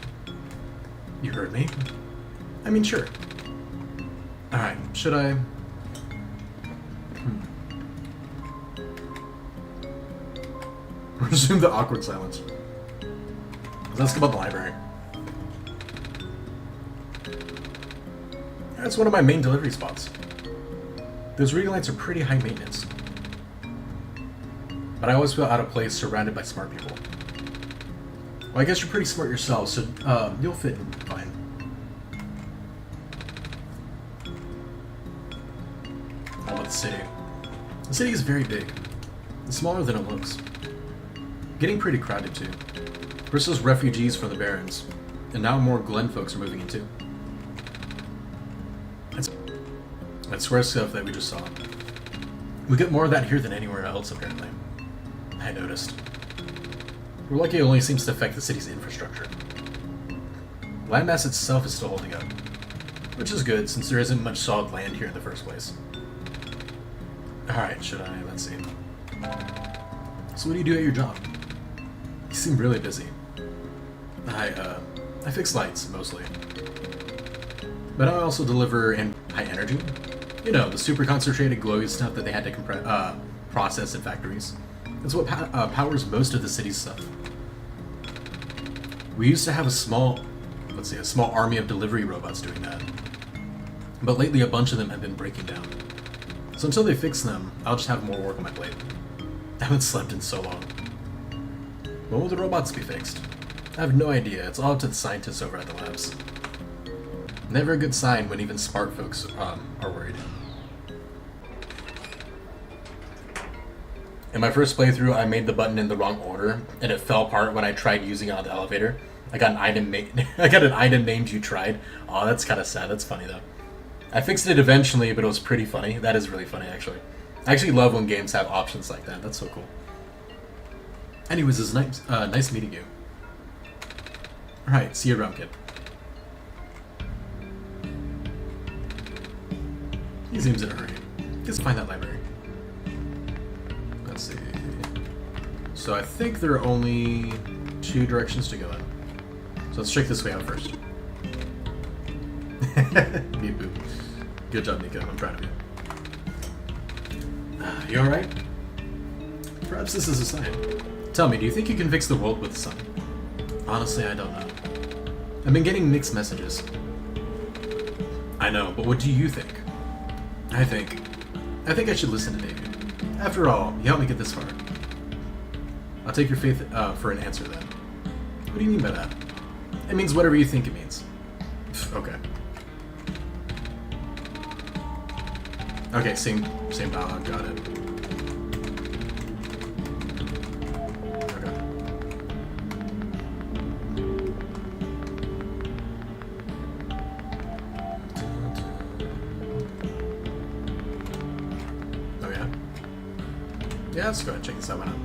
Speaker 1: You heard me? I mean, sure. Alright, should I... Resume the awkward silence. Let's go about the library. That's one of my main delivery spots. Those reading lights are pretty high maintenance. But I always feel out of place surrounded by smart people. Well, I guess you're pretty smart yourself, so you'll fit in fine. Oh, the city. The city is very big. It's smaller than it looks. Getting pretty crowded too. First those refugees from the Barrens, and now more Glen folks are moving in too. That square stuff that we just saw. We get more of that here than anywhere else, apparently. I noticed. We're lucky it only seems to affect the city's infrastructure. Landmass itself is still holding up. Which is good, since there isn't much solid land here in the first place. Alright, should I? Let's see. So what do you do at your job? You seem really busy. I fix lights, mostly. But I also deliver high energy. You know, the super concentrated glowy stuff that they had to process in factories. It's what powers most of the city's stuff. We used to have a small army of delivery robots doing that. But lately a bunch of them have been breaking down. So until they fix them, I'll just have more work on my plate. I haven't slept in so long. When will the robots be fixed? I have no idea. It's all up to the scientists over at the labs. Never a good sign when even smart folks are worried. In my first playthrough, I made the button in the wrong order, and it fell apart when I tried using it on the elevator. I got an item I got an item named "You Tried." Oh, that's kind of sad. That's funny though. I fixed it eventually, but it was pretty funny. That is really funny, actually. I actually love when games have options like that. That's so cool. Anyways, it's nice meeting you. Alright, see you around, kid. He seems in a hurry. Let's find that library. Let's see. So I think there are only 2 directions to go in. So let's check this way out first. Beep boop. Good job, Nico. I'm proud of you. You alright? Perhaps this is a sign. Tell me, do you think you can fix the world with the sun? Honestly, I don't know. I've been getting mixed messages. I know, but what do you think? I think I should listen to David. After all, he helped me get this far. I'll take your faith for an answer then. What do you mean by that? It means whatever you think it means. Okay. Okay, same dialogue, got it. Okay. Oh yeah? Yeah, let's go ahead and check this out, why not?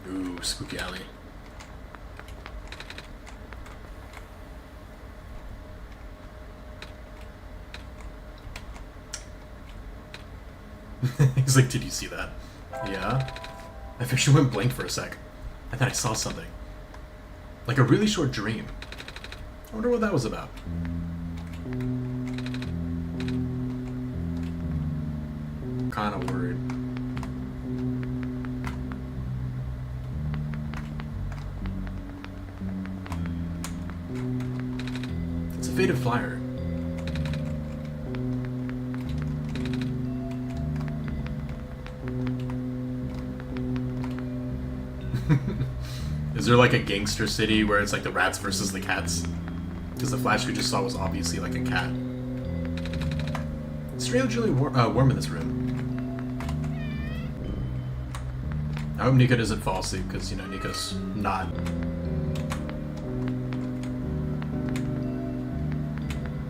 Speaker 1: Ooh, spooky alley. He's like, did you see that? Yeah? I actually went blank for a sec. I thought I saw something. Like a really short dream. I wonder what that was about. Kinda worried. It's a faded flyer. Is there like a gangster city where it's like the rats versus the cats? Because the flash we just saw was obviously like a cat. It's strangely warm in this room. I hope Nico doesn't fall asleep because, you know, Nico's not.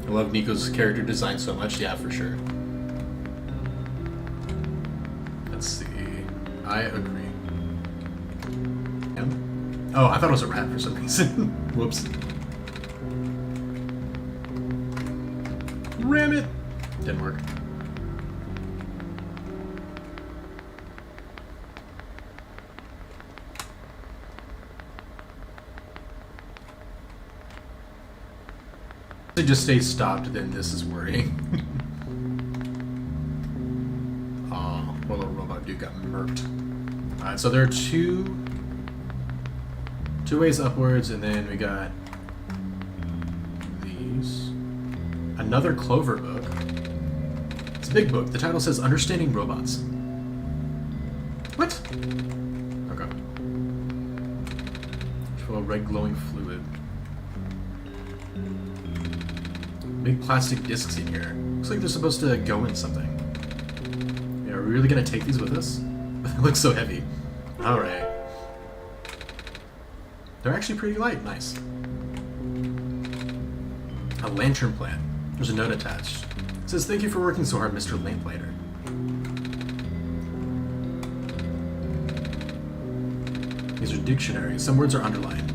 Speaker 1: I love Nico's character design so much. Yeah, for sure. Let's see. I agree. Oh, I thought it was a rat for some reason. Whoops. Ram it! Didn't work. If it just stays stopped, then this is worrying. Oh, poor little robot dude got murked. Alright, so there are two ways upwards, and then we got these. Another Clover book. It's a big book. The title says Understanding Robots. What? Okay. Full of red glowing fluid. Big plastic discs in here. Looks like they're supposed to go in something. Yeah, are we really gonna take these with us? They look so heavy. Alright. They're actually pretty light. Nice. A lantern plant. There's a note attached. It says, "Thank you for working so hard, Mr. Lamplighter." These are dictionaries. Some words are underlined.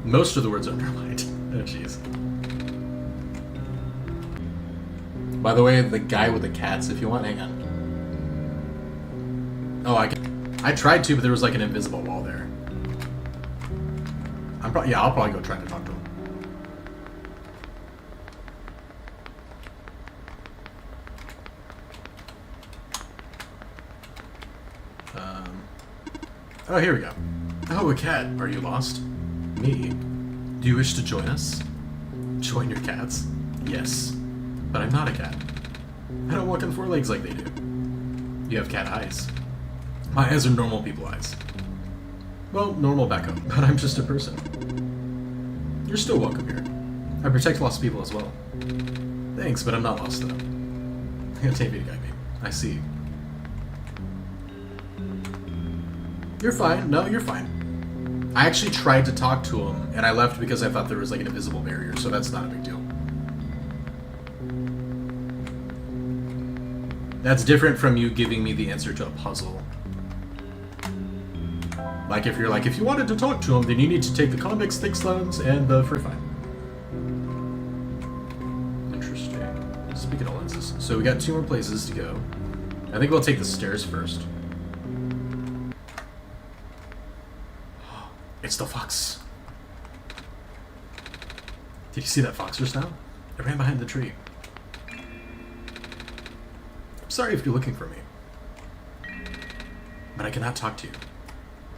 Speaker 1: Most of the words are underlined. Oh, jeez. By the way, the guy with the cats, if you want, hang on. Oh, I tried to, but there was like an invisible wall there. I'll probably go try to talk to him. Oh, here we go. Oh, a cat. Are you lost? Me? Do you wish to join us? Join your cats? Yes. But I'm not a cat. I don't walk on 4 legs like they do. You have cat eyes. My eyes are normal people eyes. Well, normal back home, but I'm just a person. You're still welcome here. I protect lost people as well. Thanks, but I'm not lost though. You'll take me to guide me. I see. You're fine. No, you're fine. I actually tried to talk to him, and I left because I thought there was like an invisible barrier, so that's not a big deal. That's different from you giving me the answer to a puzzle. Like if you're like, if you wanted to talk to him, then you need to take the convex thick stones and the free fine. Interesting. Speaking of lenses, so we got 2 more places to go. I think we'll take the stairs first. It's the fox. Did you see that fox just now? It ran behind the tree. I'm sorry if you're looking for me, but I cannot talk to you.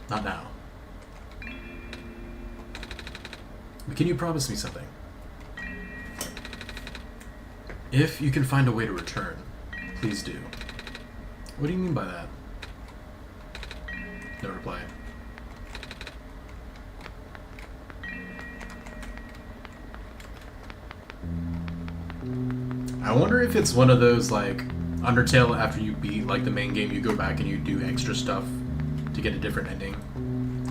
Speaker 1: Not now. But can you promise me something? If you can find a way to return, please do. What do you mean by that? No reply. I wonder if it's one of those, like, Undertale, after you beat, like, the main game, you go back and you do extra stuff to get a different ending.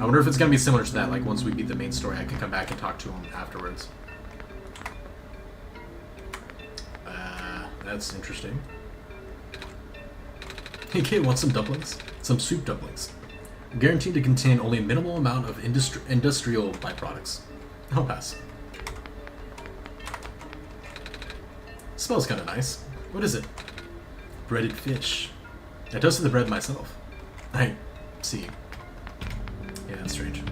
Speaker 1: I wonder if it's gonna be similar to that, like, once we beat the main story, I can come back and talk to him afterwards. That's interesting. Hey kid, want some dumplings? Some soup dumplings. Guaranteed to contain only a minimal amount of industrial byproducts. I'll pass. Smells kind of nice. What is it? Breaded fish. I toasted the bread myself. I see. Yeah, that's strange.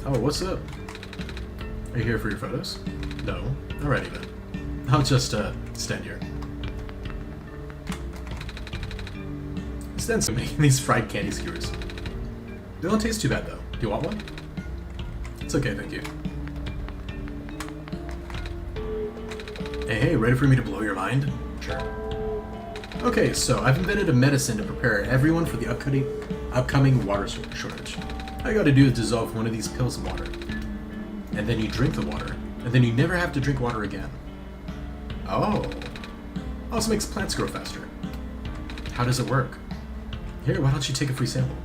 Speaker 1: Oh, what's up? Are you here for your photos? No. Alrighty then. I'll just, stand here. Stand so making these fried candy skewers. They don't taste too bad though. Do you want one? It's okay, thank you. Hey, ready for me to blow your mind? Sure. Okay, so I've invented a medicine to prepare everyone for the upcoming water shortage. All you gotta do is dissolve one of these pills in water. And then you drink the water. And then you never have to drink water again. Oh. Also makes plants grow faster. How does it work? Here, why don't you take a free sample?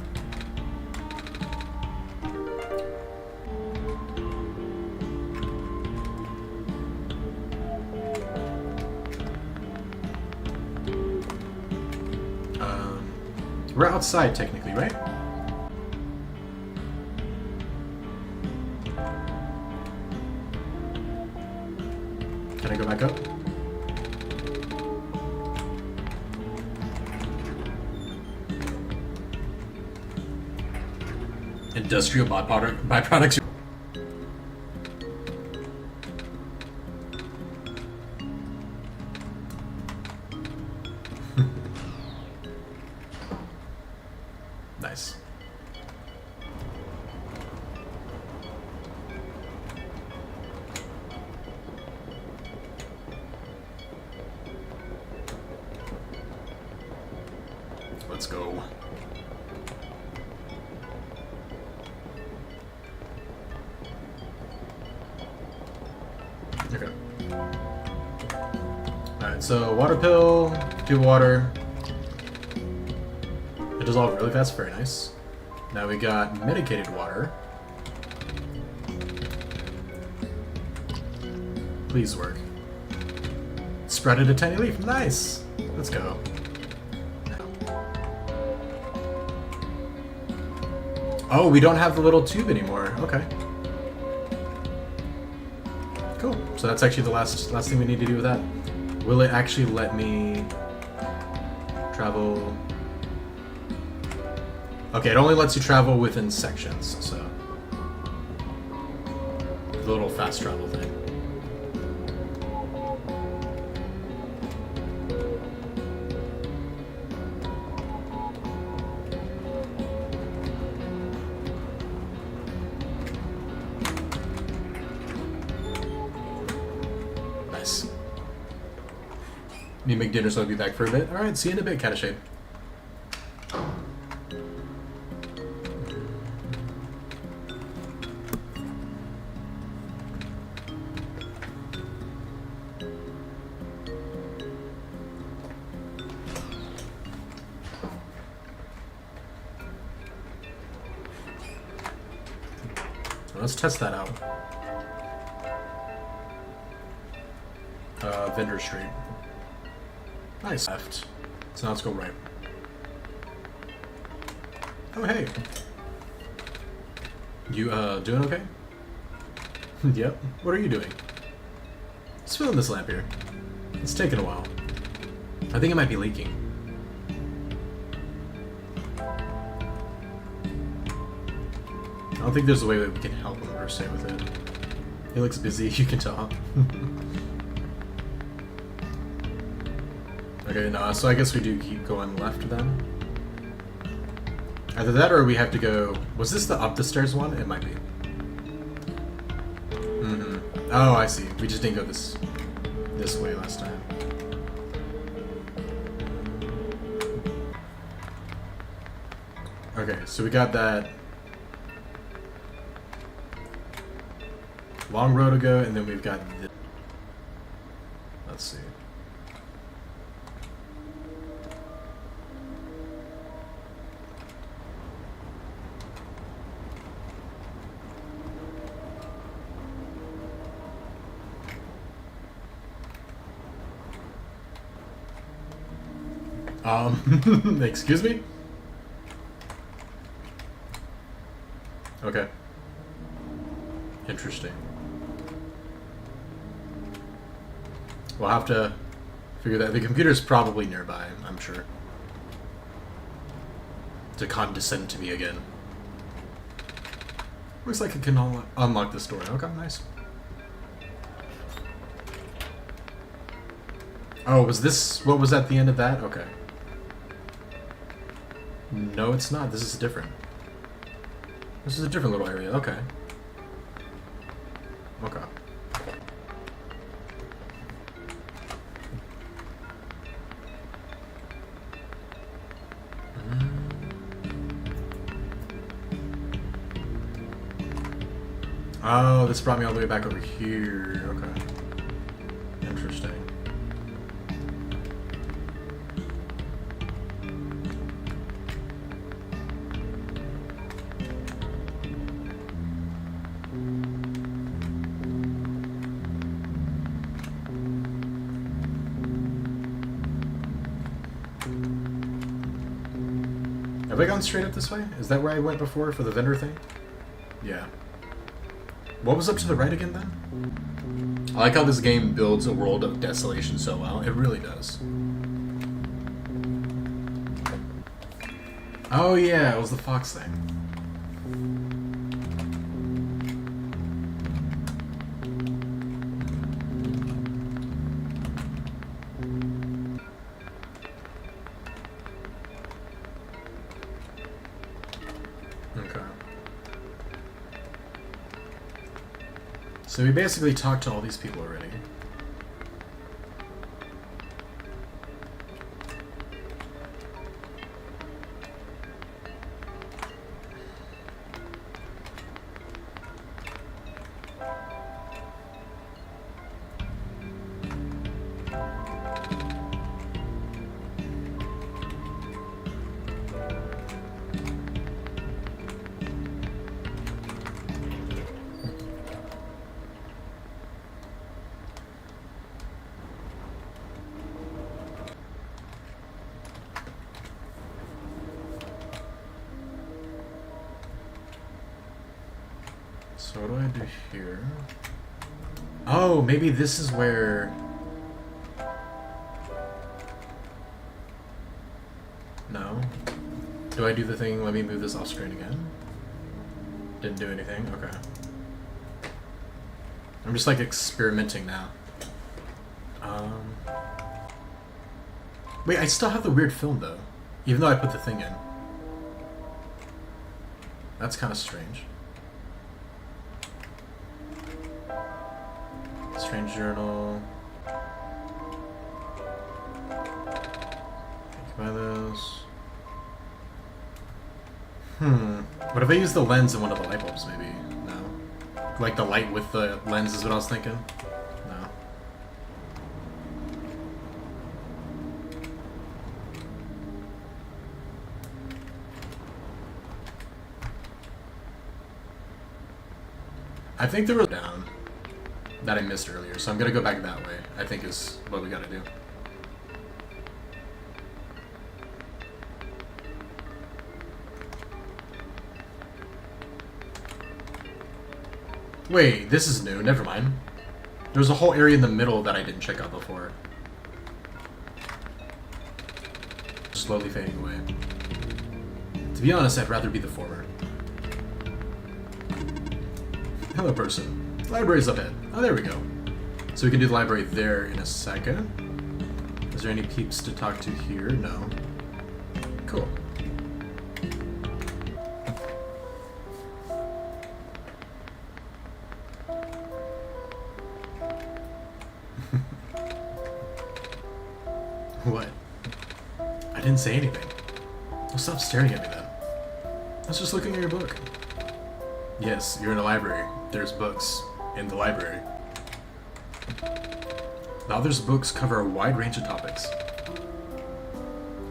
Speaker 1: We're outside, technically, right? Can I go back up? Industrial byproducts. Nice. Let's go. Okay. Alright, so water pill, tube of water. It dissolved really fast, very nice. Now we got medicated water. Please work. Sprouted a tiny leaf, nice! Let's go. Oh, we don't have the little tube anymore, okay. Cool, so that's actually the last thing we need to do with that. Will it actually let me travel? Okay, it only lets you travel within sections, so the little fast travel thing. Nice. Need to make dinner, so I'll be back for a bit. Alright, see you in a bit, Catashade. Let's test that out. Vendor Street. Nice. Left. So now let's go right. Oh, hey. You, doing okay? Yep. What are you doing? Just filling this lamp here. It's taking a while. I think it might be leaking. I don't think there's a way that we can help him per se with it. He looks busy, you can tell. Okay, no, so I guess we do keep going left then. Either that or we have to go... Was this the up the stairs one? It might be. Mm-hmm. Oh, I see. We just didn't go this way last time. Okay, so we got that long road to go, and then we've got this. Let's see. Excuse me? Okay. Interesting. We'll have to figure that. The computer's probably nearby, I'm sure. To condescend to me again. Looks like it can unlock this door. Okay, nice. Oh, was this what was at the end of that? Okay. No, it's not. This is different. This is a different little area. Okay. Okay. Oh, this brought me all the way back over here. Okay. Interesting. Have I gone straight up this way? Is that where I went before for the vendor thing? Yeah. What was up to the right again then? I like how this game builds a world of desolation so well. It really does. Oh yeah, it was the fox thing. Okay. So we basically talked to all these people already. So what do I do here? Oh, maybe this is where... No. Do I do the thing, let me move this off screen again? Didn't do anything? Okay. I'm just like experimenting now. Wait, I still have the weird film though. Even though I put the thing in. That's kind of strange. Strange journal. Think about this. What if I use the lens in one of the light bulbs, maybe? No. Like the light with the lens is what I was thinking? No. I think there was down that I missed earlier, so I'm gonna go back that way, I think is what we gotta do. Wait, this is new, never mind. There was a whole area in the middle that I didn't check out before. Slowly fading away. To be honest, I'd rather be the former. Hello, person. Library's up ahead. Oh, there we go. So we can do the library there in a second. Is there any peeps to talk to here? No. Cool. What? I didn't say anything. Well, stop staring at me then. I was just looking at your book. Yes, you're in a library. There's books in the library. The author's books cover a wide range of topics.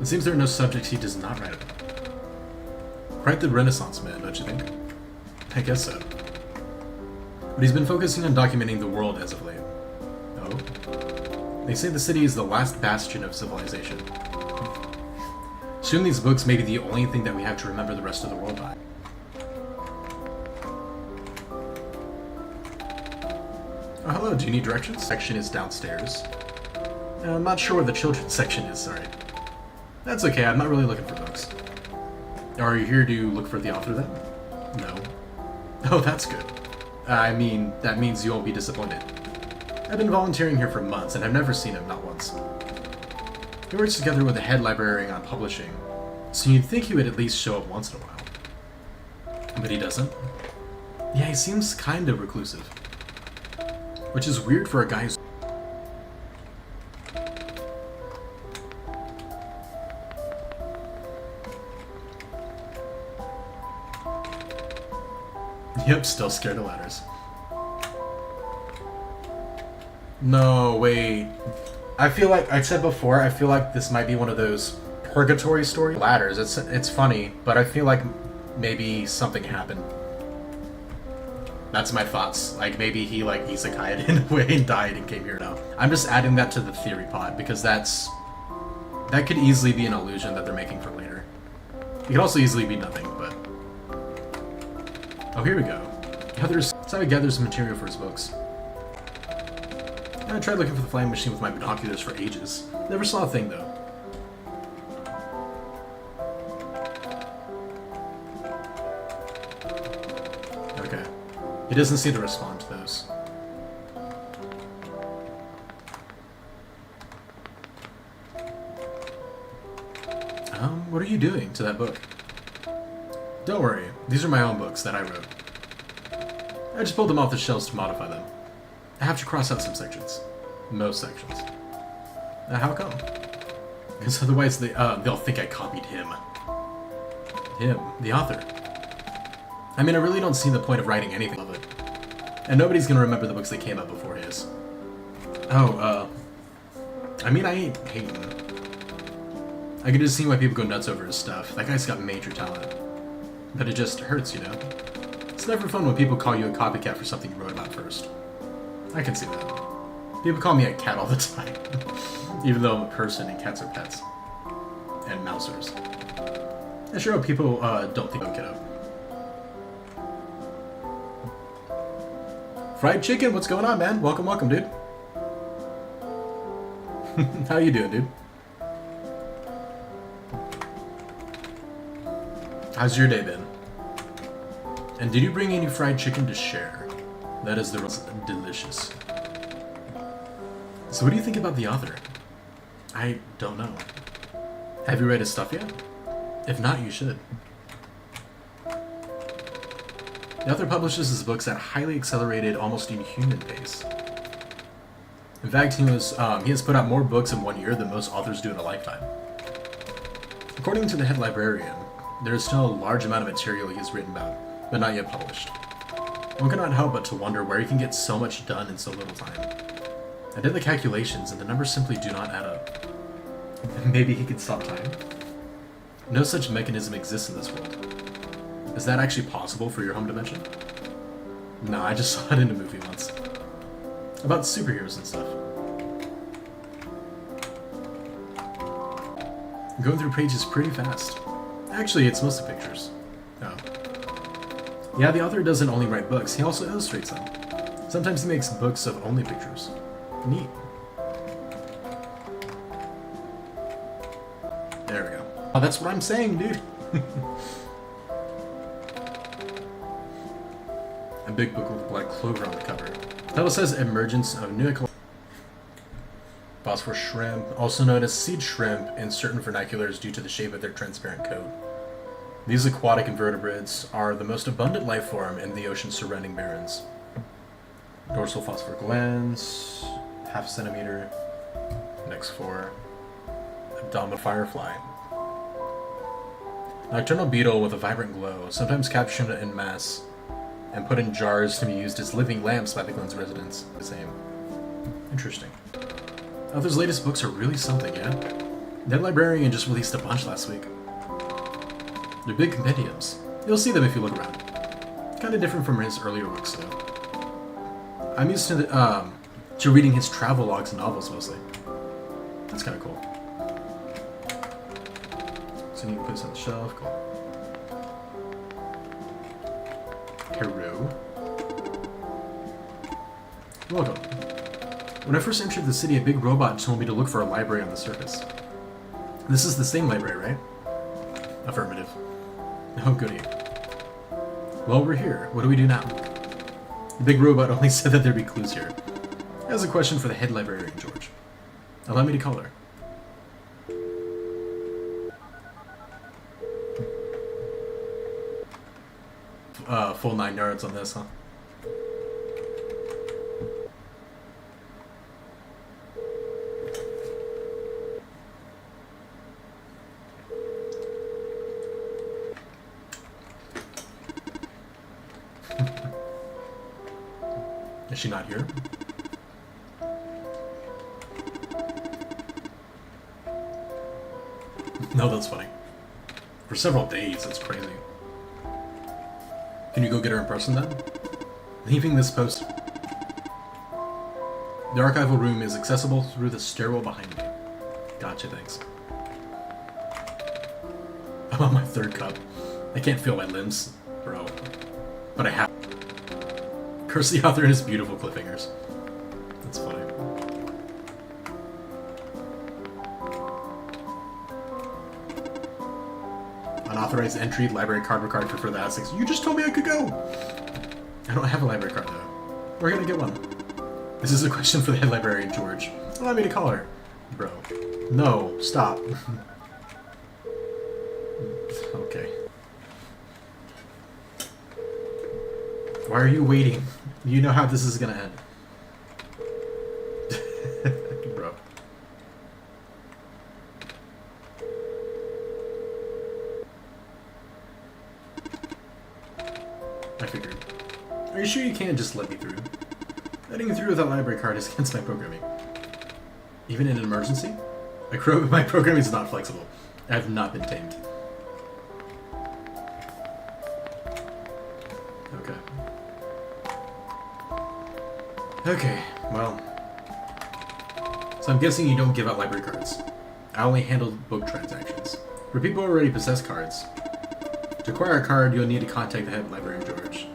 Speaker 1: It seems there are no subjects he does not write about. Quite the Renaissance man, don't you think? I guess so. But he's been focusing on documenting the world as of late. Oh? They say the city is the last bastion of civilization. Soon these books may be the only thing that we have to remember the rest of the world by. Oh, hello, do you need directions? Section is downstairs. I'm not sure where the children's section is, sorry. That's okay, I'm not really looking for books. Are you here to look for the author then? No. Oh, that's good. I mean, that means you won't be disappointed. I've been volunteering here for months, and I've never seen him, not once. He works together with the head librarian on publishing, so you'd think he would at least show up once in a while. But he doesn't. Yeah, he seems kind of reclusive. Which is weird for a guy who's... Yep, still scared of ladders. No, wait. I feel like, I said before, I feel like this might be one of those purgatory story ladders. It's funny, but I feel like maybe something happened. That's my thoughts. Like, maybe he, like, isekai'd in a way and died and came here now. I'm just adding that to the theory pod, because that could easily be an illusion that they're making for later. It could also easily be nothing, but... Oh, here we go. That's how he gathers material for his books. I tried looking for the flying machine with my binoculars for ages. Never saw a thing, though. Okay. He doesn't seem to respond to those. What are you doing to that book? Don't worry, these are my own books that I wrote. I just pulled them off the shelves to modify them. I have to cross out some sections. Most sections. How come? Because otherwise they'll think I copied him. Him, the author. I mean, I really don't see the point of writing anything of it. And nobody's gonna remember the books that came out before his. Oh, I mean, I ain't hating. I can just see why people go nuts over his stuff. That guy's got major talent. But it just hurts, you know? It's never fun when people call you a copycat for something you wrote about first. I can see that. People call me a cat all the time. Even though I'm a person and cats are pets. And mousers. I sure hope people don't think I'm kiddo. Fried chicken, what's going on, man? Welcome, welcome, dude. How you doing, dude? How's your day been? And did you bring any fried chicken to share? That is delicious. So what do you think about the author? I don't know. Have you read his stuff yet? If not, you should. The author publishes his books at a highly accelerated, almost inhuman pace. In fact, he has put out more books in 1 year than most authors do in a lifetime. According to the head librarian, there is still a large amount of material he has written about, but not yet published. One cannot help but to wonder where he can get so much done in so little time. I did the calculations, and the numbers simply do not add up. Maybe he could stop time? No such mechanism exists in this world. Is that actually possible for your home dimension? No, I just saw it in a movie once. About superheroes and stuff. Going through pages pretty fast. Actually, it's mostly pictures. Oh. Yeah, the author doesn't only write books, he also illustrates them. Sometimes he makes books of only pictures. Neat. There we go. Oh, that's what I'm saying, dude. A big book with black clover on the cover. Title says Emergence of New Phosphor shrimp, also known as seed shrimp in certain vernaculars due to the shape of their transparent coat. These aquatic invertebrates are the most abundant life form in the ocean's surrounding barrens. Dorsal phosphor glands, ½ centimeter. Next 4. Abdominal firefly. Nocturnal beetle with a vibrant glow, sometimes captured in mass and put in jars to be used as living lamps by the glen's residents. The same. Interesting. Author's latest books are really something, yeah? That librarian just released a bunch last week. They're big compendiums. You'll see them if you look around. Kinda different from his earlier works, though. I'm used to reading his travel logs and novels, mostly. That's kinda cool. So you can put this on the shelf, cool. Hello. Welcome. When I first entered the city, a big robot told me to look for a library on the surface. This is the same library, right? Affirmative. Oh, goody. Well, we're here. What do we do now? The big robot only said that there'd be clues here. That was a question for the head librarian, George. Allow me to call her. Full 9 yards on this, huh? Is she not here? No, that's funny. For several days, that's crazy. Can you go get her in person then? Leaving this post. The archival room is accessible through the stairwell behind me. Gotcha, thanks. I'm on my 3rd cup. I can't feel my limbs, bro. But I have. Curse the author and his beautiful cliffhangers. That's funny. Unauthorized entry, library card required for further access. You just told me I could go! I don't have a library card though. We're gonna get one. This is a question for the head librarian, George. Allow me to call her. Bro. No, stop. Okay. Why are you waiting? You know how this is gonna end. Bro. I figured. Are you sure you can't just let me through? Letting you through with a library card is against my programming. Even in an emergency? My programming is not flexible. I have not been tamed. Okay. Okay, well. So I'm guessing you don't give out library cards. I only handle book transactions. For people who already possess cards. To acquire a card, you'll need to contact the head librarian, George.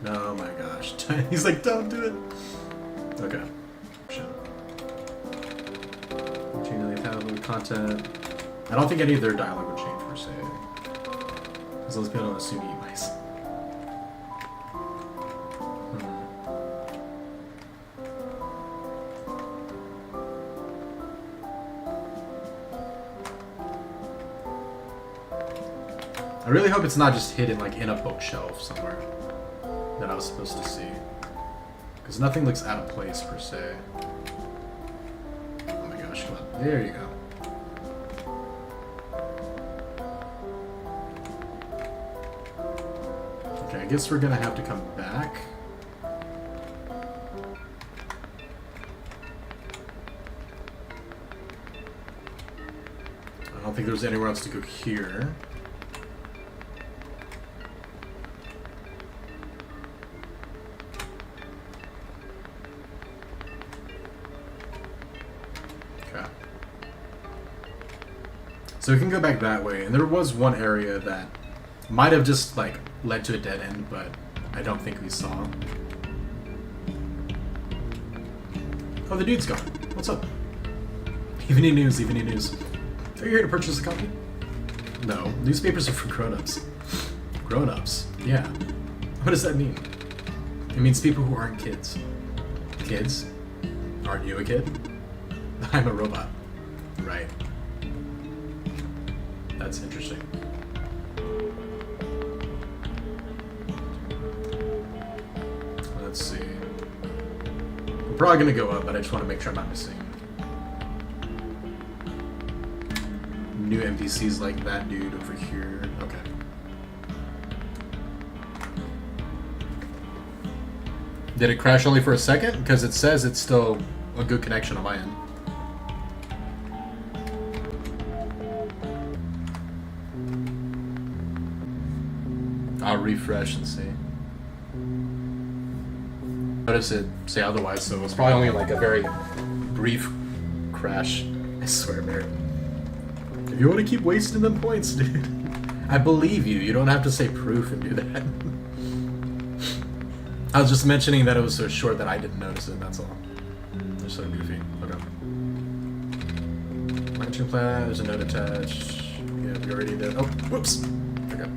Speaker 1: No, my gosh. He's like, don't do it. Okay. Shit. Change the tablet content. I don't think any of their dialogue would change per se. As long as people don't assume you guys. I really hope it's not just hidden like in a bookshelf somewhere that I was supposed to see. Because nothing looks out of place per se. Oh my gosh, come on. There you go. Okay, I guess we're gonna have to come back. I don't think there's anywhere else to go here. So we can go back that way, and there was one area that might have just like led to a dead end, but I don't think we saw. Oh, the dude's gone. What's up? Evening news, evening news. Are you here to purchase a copy? No, newspapers are for grown-ups. Grown-ups? Yeah. What does that mean? It means people who aren't kids. Kids? Aren't you a kid? I'm a robot. Right. That's interesting. Let's see. We're probably gonna go up, but I just want to make sure I'm not missing new NPCs like that dude over here. Okay. Did it crash only for a second? Because it says it's still a good connection on my end. I'll refresh and see. Notice it say otherwise, so it's probably only like a very brief crash. I swear, Barrett. If you want to keep wasting them points, dude, I believe you. You don't have to say proof and do that. I was just mentioning that it was so short that I didn't notice it, that's all. They're so goofy. Okay. Mansion plan, there's a note attached. Yeah, we already did. Oh, whoops! Okay.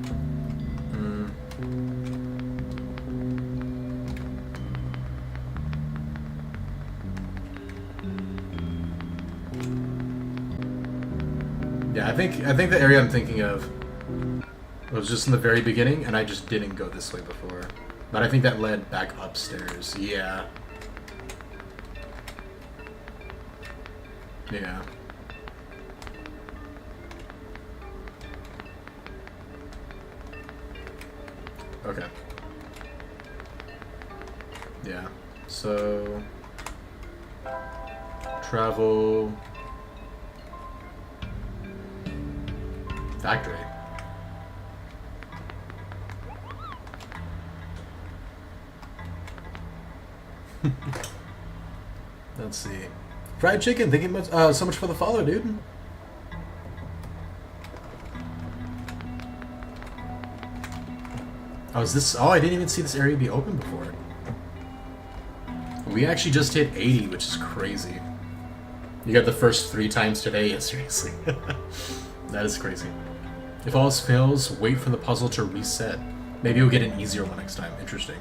Speaker 1: Yeah, I think the area I'm thinking of was just in the very beginning, and I just didn't go this way before. But I think that led back upstairs. Yeah. Yeah. Okay. Yeah. So travel factory. Let's see. Fried chicken. Thank you much, so much for the follow, dude. Oh, is this? Oh, I didn't even see this area be open before. We actually just hit 80, which is crazy. You got the first 3 times today. Yeah, seriously. That is crazy. If all else fails, wait for the puzzle to reset. Maybe you'll get an easier one next time. Interesting.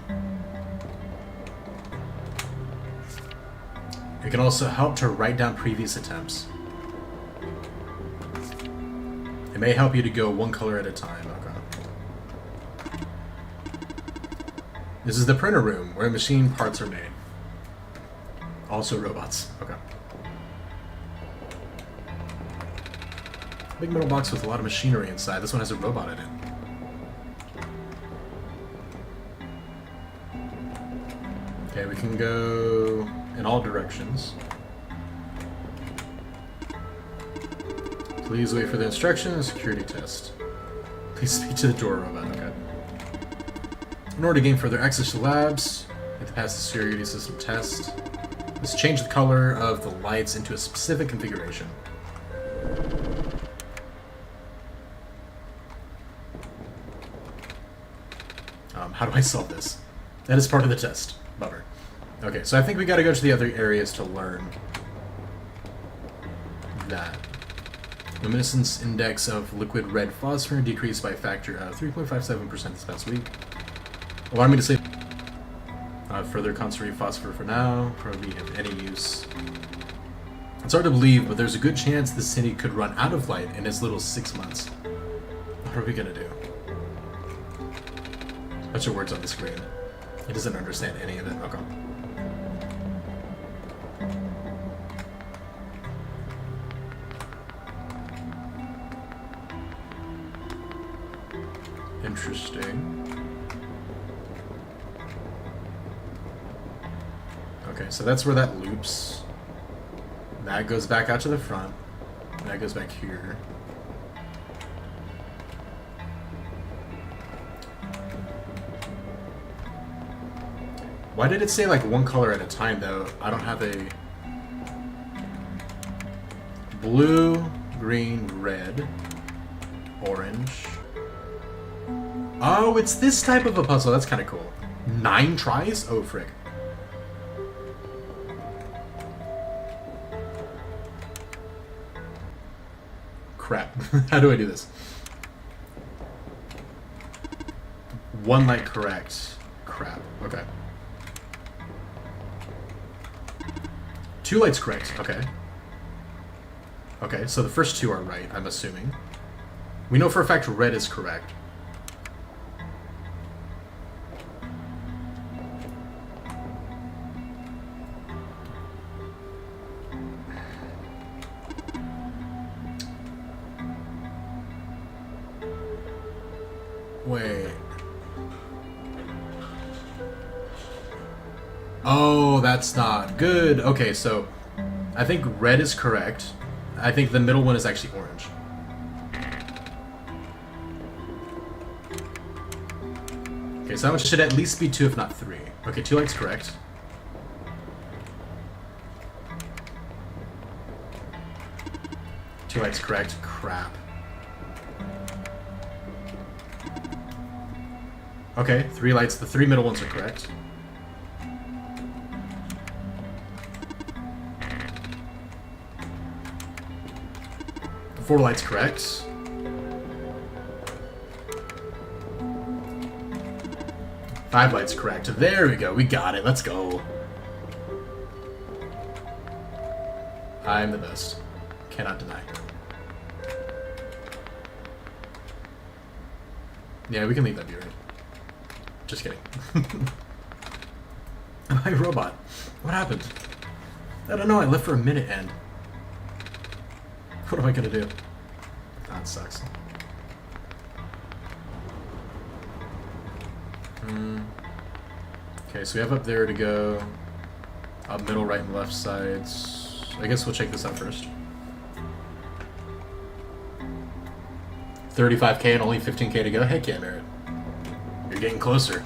Speaker 1: It can also help to write down previous attempts. It may help you to go one color at a time. Okay. This is the printer room, where machine parts are made. Also robots. Okay. Big metal box with a lot of machinery inside. This one has a robot in it. Okay, we can go in all directions. Please wait for the instructions. Security test. Please speak to the door robot. Okay. In order to gain further access to labs, you have to pass the security system test. Let's change the color of the lights into a specific configuration. How do I solve this? That is part of the test. Bummer. Okay, so I think we gotta go to the other areas to learn that. Luminescence index of liquid red phosphor decreased by a factor of 3.57% this past week. Allow me to say further concentrate phosphor for now, probably of any use. It's hard to believe, but there's a good chance the city could run out of light in as little as 6 months. What are we gonna do? Bunch of words on the screen. It doesn't understand any of it. Okay. Interesting. Okay, so that's where that loops. That goes back out to the front. That goes back here. Why did it say like one color at a time though? I don't have a blue, green, red, orange. Oh, it's this type of a puzzle. That's kind of cool. 9 tries? Oh, frick. Crap. How do I do this? 1 light correct. Crap. Okay. 2 lights correct. Okay. Okay, so the first 2 are right, I'm assuming. We know for a fact red is correct. Wait. Oh, that's not good. Okay, so I think red is correct. I think the middle one is actually orange. Okay, so that one should at least be 2, if not 3. Okay, 2 lights correct. Two lights correct. Crap. Okay, 3 lights. The 3 middle ones are correct. The 4 lights correct. Five lights correct. There we go. We got it. Let's go. I'm the best. Cannot deny. Yeah, we can leave that be right. Just kidding. My robot. What happened? I don't know. I left for a minute and... What am I gonna do? That sucks. Okay, so we have up there to go. Up middle, right, and left sides. I guess we'll check this out first. 35k and only 15k to go. Heck yeah, Merritt. You're getting closer.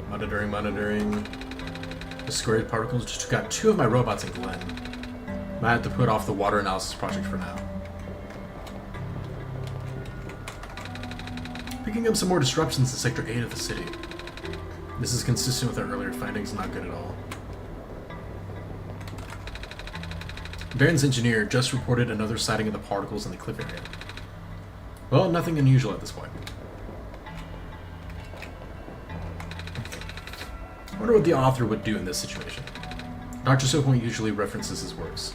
Speaker 1: Monitoring. The squared particles. Just got 2 of my robots in Glen. Might have to put off the water analysis project for now. Picking up some more disruptions in Sector 8 of the city. This is consistent with our earlier findings, not good at all. Baron's engineer just reported another sighting of the particles in the cliff area. Well, nothing unusual at this point. I wonder what the author would do in this situation. Dr. Soappoint usually references his works.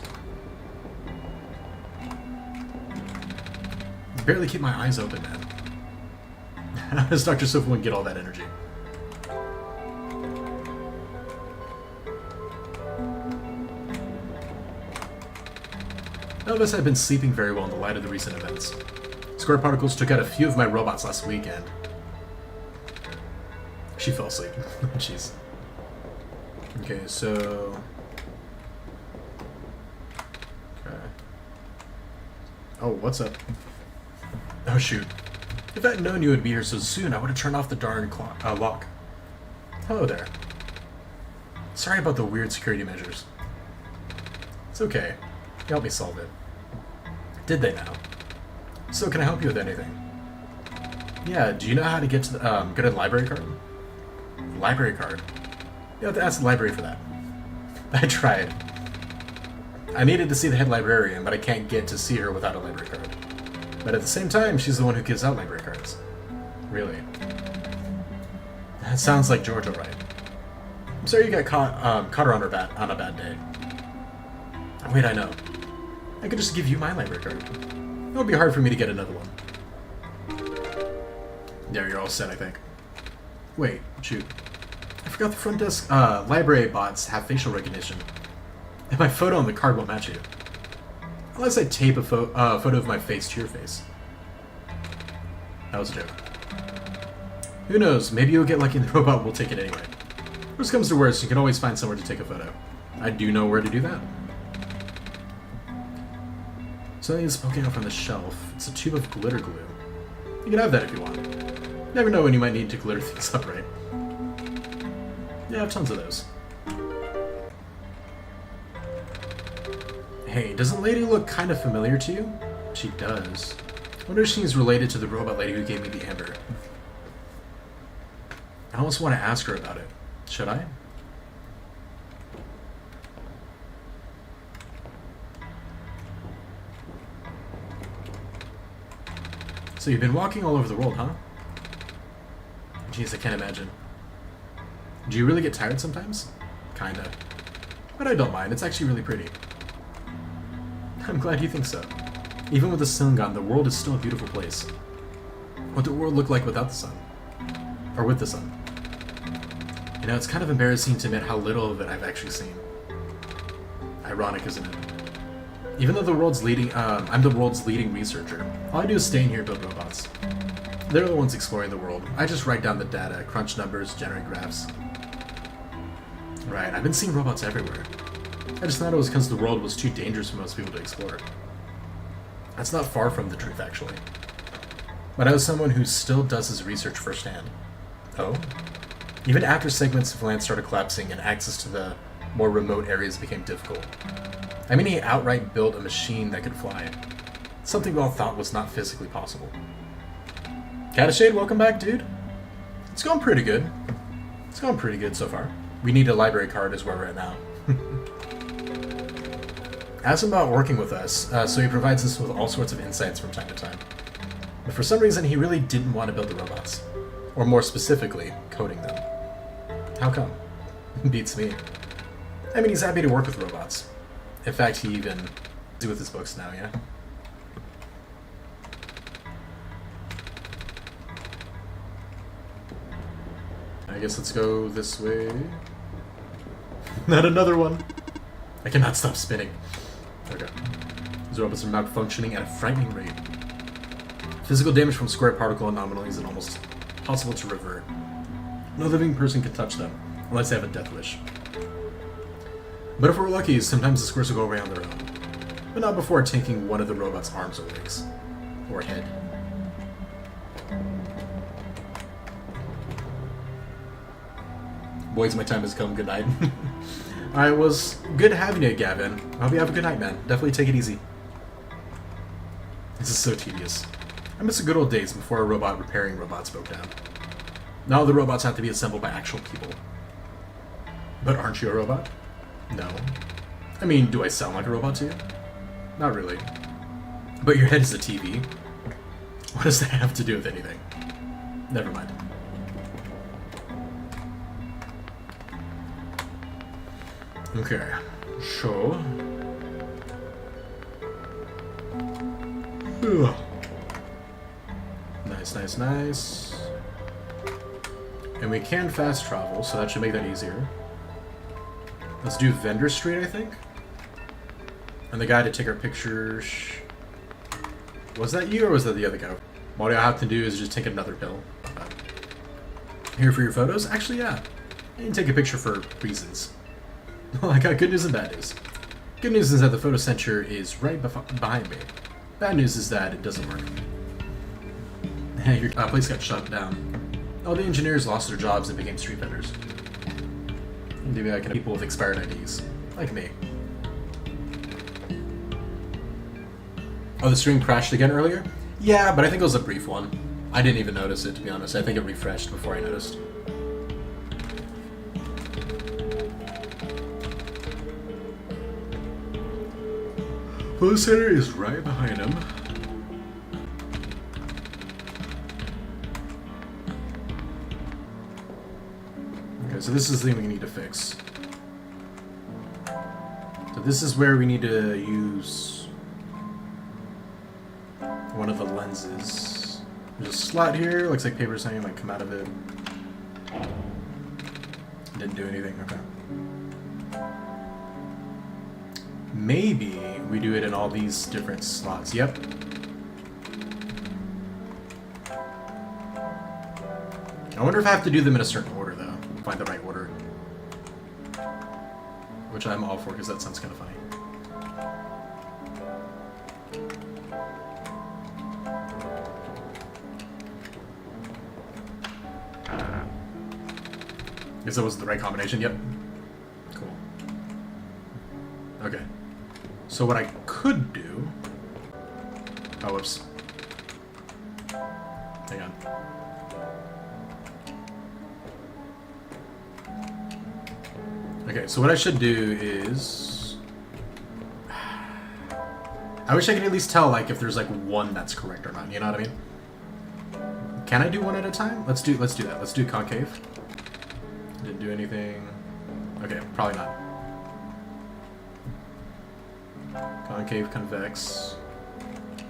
Speaker 1: I barely keep my eyes open, man. How does Dr. Soappoint get all that energy? None of us have been sleeping very well in the light of the recent events. Square particles took out a few of my robots last weekend. She fell asleep. Jeez. Okay, so... Okay. Oh, what's up? Oh, shoot. If I'd known you would be here so soon, I would have turned off the darn lock. Hello there. Sorry about the weird security measures. It's okay. Help me solve it. Did they now? So can I help you with anything? Yeah, do you know how to get to the, get a library card? Library card? You have to ask the library for that. I tried. I needed to see the head librarian, but I can't get to see her without a library card. But at the same time, she's the one who gives out library cards. Really? That sounds like George alright. I'm sorry you got caught her on a bad day. Wait, I know. I could just give you my library card. It would be hard for me to get another one. There, you're all set, I think. Wait, shoot. I forgot the front desk library bots have facial recognition. And my photo on the card won't match you. Unless I tape a photo of my face to your face. That was a joke. Who knows, maybe you'll get lucky and the robot will take it anyway. Worst comes to worst, you can always find somewhere to take a photo. I do know where to do that. Something is poking out from the shelf. It's a tube of glitter glue. You can have that if you want. Never know when you might need to glitter things up, right? Yeah, I have tons of those. Hey, doesn't Lady look kind of familiar to you? She does. I wonder if she's related to the robot lady who gave me the amber. I almost want to ask her about it. Should I? So you've been walking all over the world, huh? Jeez, I can't imagine. Do you really get tired sometimes? Kinda. But I don't mind, it's actually really pretty. I'm glad you think so. Even with the sun gone, the world is still a beautiful place. What would the world look like without the sun? Or with the sun? You know, it's kind of embarrassing to admit how little of it I've actually seen. Ironic, isn't it? Even though the world's leading, I'm the world's leading researcher, all I do is stay in here and build robots. They're the ones exploring the world. I just write down the data, crunch numbers, generate graphs. Right, I've been seeing robots everywhere. I just thought it was because the world was too dangerous for most people to explore. That's not far from the truth, actually. But I was someone who still does his research firsthand. Oh? Even after segments of land started collapsing and access to the more remote areas became difficult. I mean, he outright built a machine that could fly. Something we all thought was not physically possible. Catashade, welcome back, dude. It's going pretty good. It's going pretty good so far. We need a library card is where we're at now. Asked him about working with us, so he provides us with all sorts of insights from time to time. But for some reason, he really didn't want to build the robots. Or more specifically, coding them. How come? Beats me. I mean, he's happy to work with robots. In fact, he even do with his books now, yeah? I guess let's go this way. Not another one! I cannot stop spinning. Okay. These robots are malfunctioning at a frightening rate. Physical damage from square particle anomalies is almost impossible to revert. No living person can touch them, unless they have a death wish. But if we're lucky, sometimes the squares will go away on their own. But not before taking one of the robot's arms or legs. Or head. Boys, my time has come. Good night. Alright, was good having you, Gavin. I hope you have a good night, man. Definitely take it easy. This is so tedious. I miss the good old days before a robot repairing robots broke down. Now the robots have to be assembled by actual people. But aren't you a robot? No. I mean, do I sound like a robot to you? Not really. But your head is a TV. What does that have to do with anything? Never mind. Okay, so... Ugh. Nice, nice, nice. And we can fast travel, so that should make that easier. Let's do Vendor Street, I think. And the guy to take our pictures... Was that you or was that the other guy? All I have to do is just take another pill. Here for your photos? Actually, yeah. You can take a picture for reasons. Well, I got good news and bad news. Good news is that the photo center is right behind me. Bad news is that it doesn't work. Hey, your place got shut down. All the engineers lost their jobs and became street vendors. Maybe I can have people with expired IDs. Like me. Oh, the stream crashed again earlier? Yeah, but I think it was a brief one. I didn't even notice it, to be honest. I think it refreshed before I noticed. Photo center is right behind him. Okay, so this is the thing we need to fix. So this is where we need to use one of the lenses. There's a slot here, looks like paper's something might come out of it. Didn't do anything, okay. Maybe we do it in all these different slots. Yep. I wonder if I have to do them in a certain order, though. Find the right order. Which I'm all for, because that sounds kind of funny. Guess that was the right combination. Yep. Cool. Okay. So what I could do... Oh, whoops. Hang on. Okay, so what I should do is... I wish I could at least tell, like, if there's, like, one that's correct or not, you know what I mean? Can I do one at a time? Let's do that. Let's do concave. Didn't do anything. Okay, probably not. Concave, convex.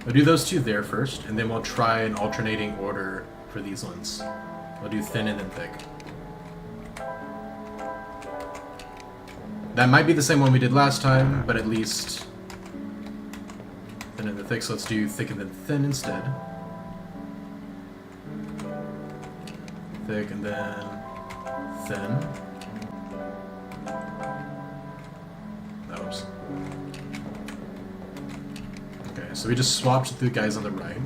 Speaker 1: We'll do those two there first, and then we'll try an alternating order for these ones. We'll do thin and then thick. That might be the same one we did last time, but at least thin and then thick, so let's do thick and then thin instead. Thick and then thin. Oops. Okay, so we just swapped the guys on the right.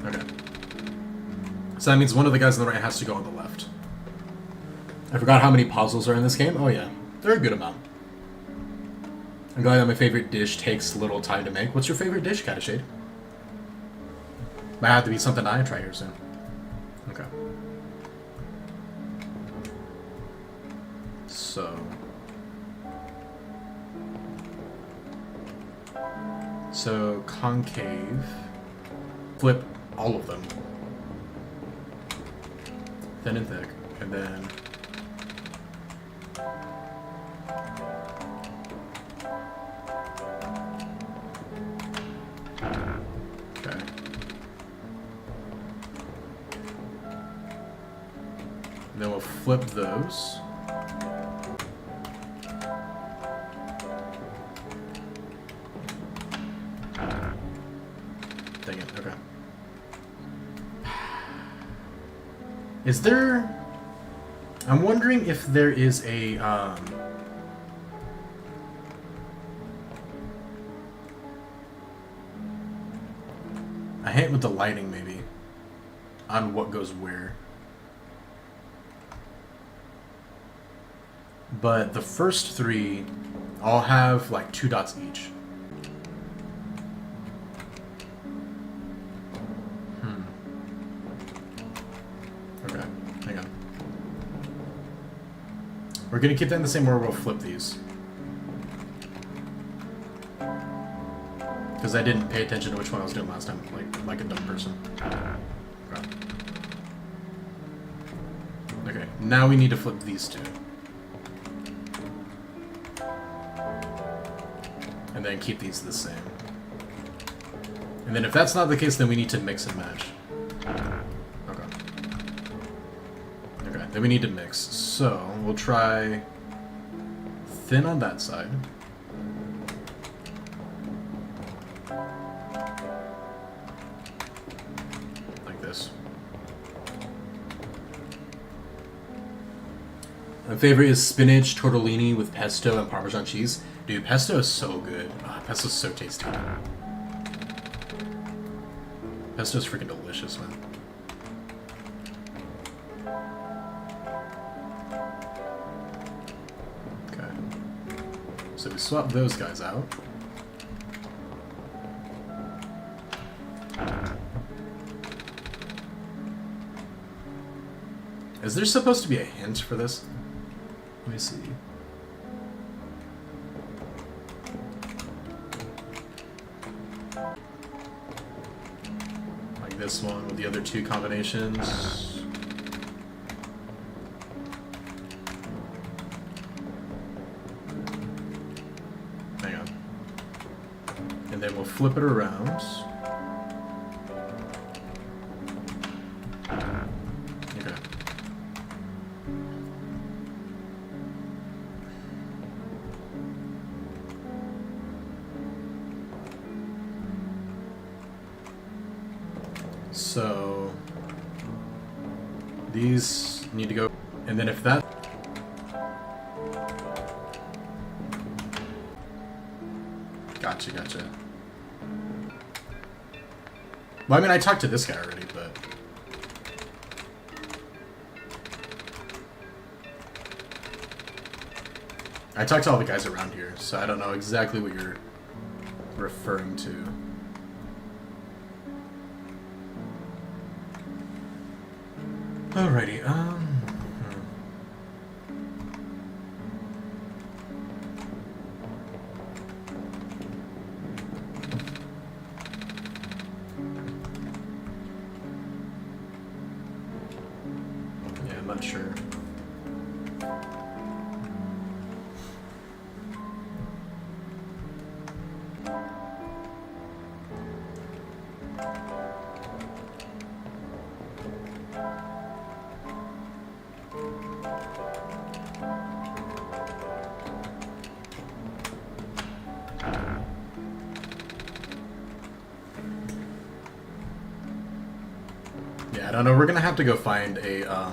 Speaker 1: Okay. So that means one of the guys on the right has to go on the left. I forgot how many puzzles are in this game. Oh yeah, they're a good amount. I'm glad that my favorite dish takes little time to make. What's your favorite dish, Catashade? Might have to be something I try here soon. Okay. So concave. Flip all of them. Thin and thick. And then... Okay. Then we'll flip those. Dang it, okay. Is there... I'm wondering if there is a, a hint with the lighting, maybe, on what goes where. But the first three all have, like, 2 dots each. Okay, hang on. We're gonna keep that in the same order. We'll flip these. Because I didn't pay attention to which one I was doing last time, like a dumb person. Okay, now we need to flip these two. And then keep these the same. And then if that's not the case, then we need to mix and match. Okay. Okay, then we need to mix. So, we'll try thin on that side. Like this. My favorite is spinach tortellini with pesto and Parmesan cheese. Dude, pesto is so good. Oh, pesto is so tasty. Pesto is freaking delicious, man. Okay. So we swap those guys out. Is there supposed to be a hint for this? Let me see. Like this one with the other 2 combinations. Hang on. And then we'll flip it around. Okay. So these need to go, and then if that... Gotcha. Well, I mean, I talked to this guy already, but... I talked to all the guys around here, so I don't know exactly what you're referring to. Alrighty, yeah, I'm not sure. Yeah, I don't know. We're gonna have to go find a,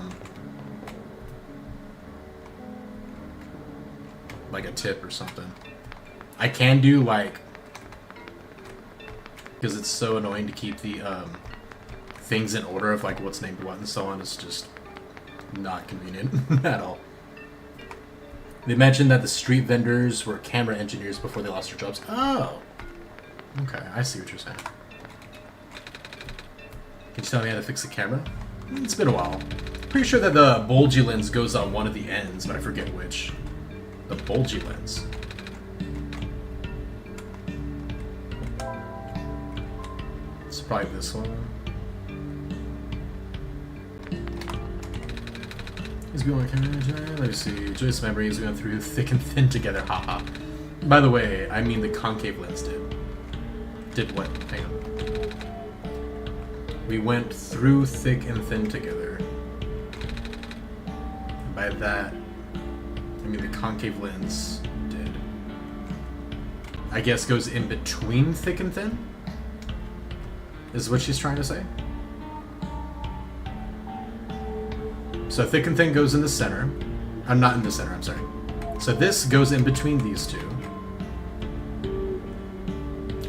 Speaker 1: like a tip or something. I can do, like, because it's so annoying to keep the, things in order of, like, what's named what and so on. It's just not convenient at all. They mentioned that the street vendors were camera engineers before they lost their jobs. Oh! Okay, I see what you're saying. Can you tell me how to fix the camera? It's been a while. Pretty sure that the bulgy lens goes on one of the ends, but I forget which. The bulgy lens. It's probably this one. He's going, let me see. Joyous memories going through thick and thin together. Haha. By the way, I mean the concave lens did. Did what? Hang on. We went through thick and thin together. And by that, I mean the concave lens did. I guess goes in between thick and thin? Is what she's trying to say? So thick and thin goes in the center. I'm not in the center, I'm sorry. So this goes in between these two.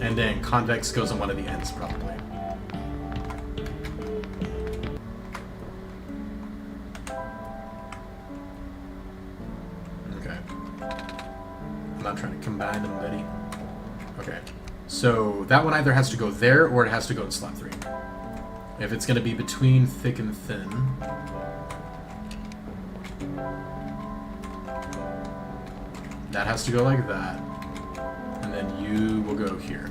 Speaker 1: And then convex goes on one of the ends, probably. Okay. I'm not trying to combine them, buddy. Okay. So that one either has to go there or it has to go in slot 3. If it's going to be between thick and thin... that has to go like that. And then you will go here.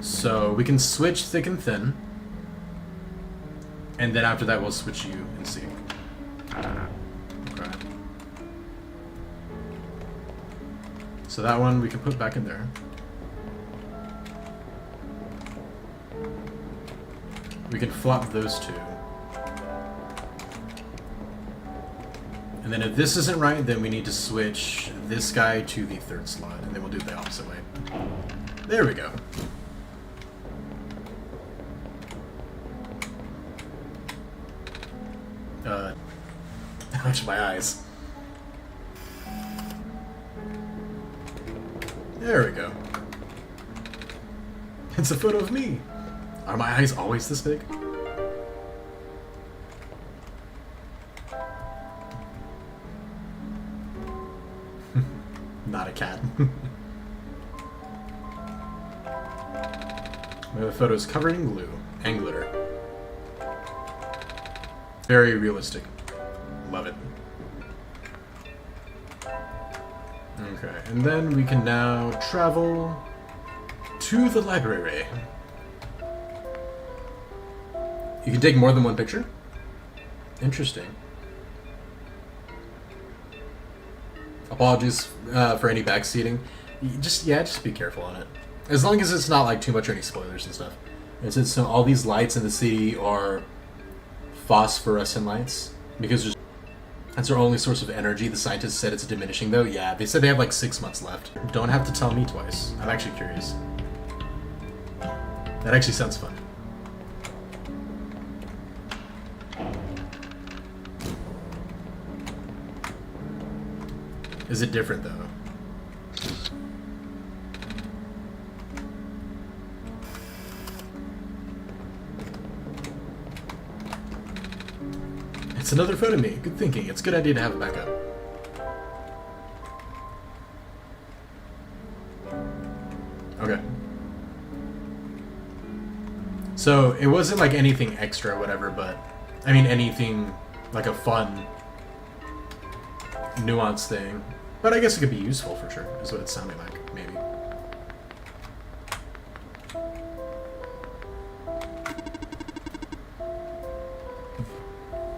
Speaker 1: So we can switch thick and thin. And then after that we'll switch you and C. Okay. So that one we can put back in there. We can flop those two. And then if this isn't right, then we need to switch this guy to the third slot, and then we'll do it the opposite way. There we go. Ouch, my eyes. There we go. It's a photo of me. Are my eyes always this big? Not a cat. The photo's covered in glue and glitter. Very realistic. Love it. Okay, and then we can now travel to the library. You can take more than one picture? Interesting. Apologies for any backseating. Just be careful on it. As long as it's not like too much or any spoilers and stuff. And since so all these lights in the city are phosphorescent lights, because that's our only source of energy. The scientists said it's diminishing though. Yeah, they said they have like 6 months left. Don't have to tell me twice. I'm actually curious. That actually sounds fun. Is it different though? It's another photo of me. Good thinking. It's a good idea to have a backup. So it wasn't like anything extra or whatever, but I mean anything like a fun, nuanced thing. But I guess it could be useful for sure, is what it's sounding like, maybe.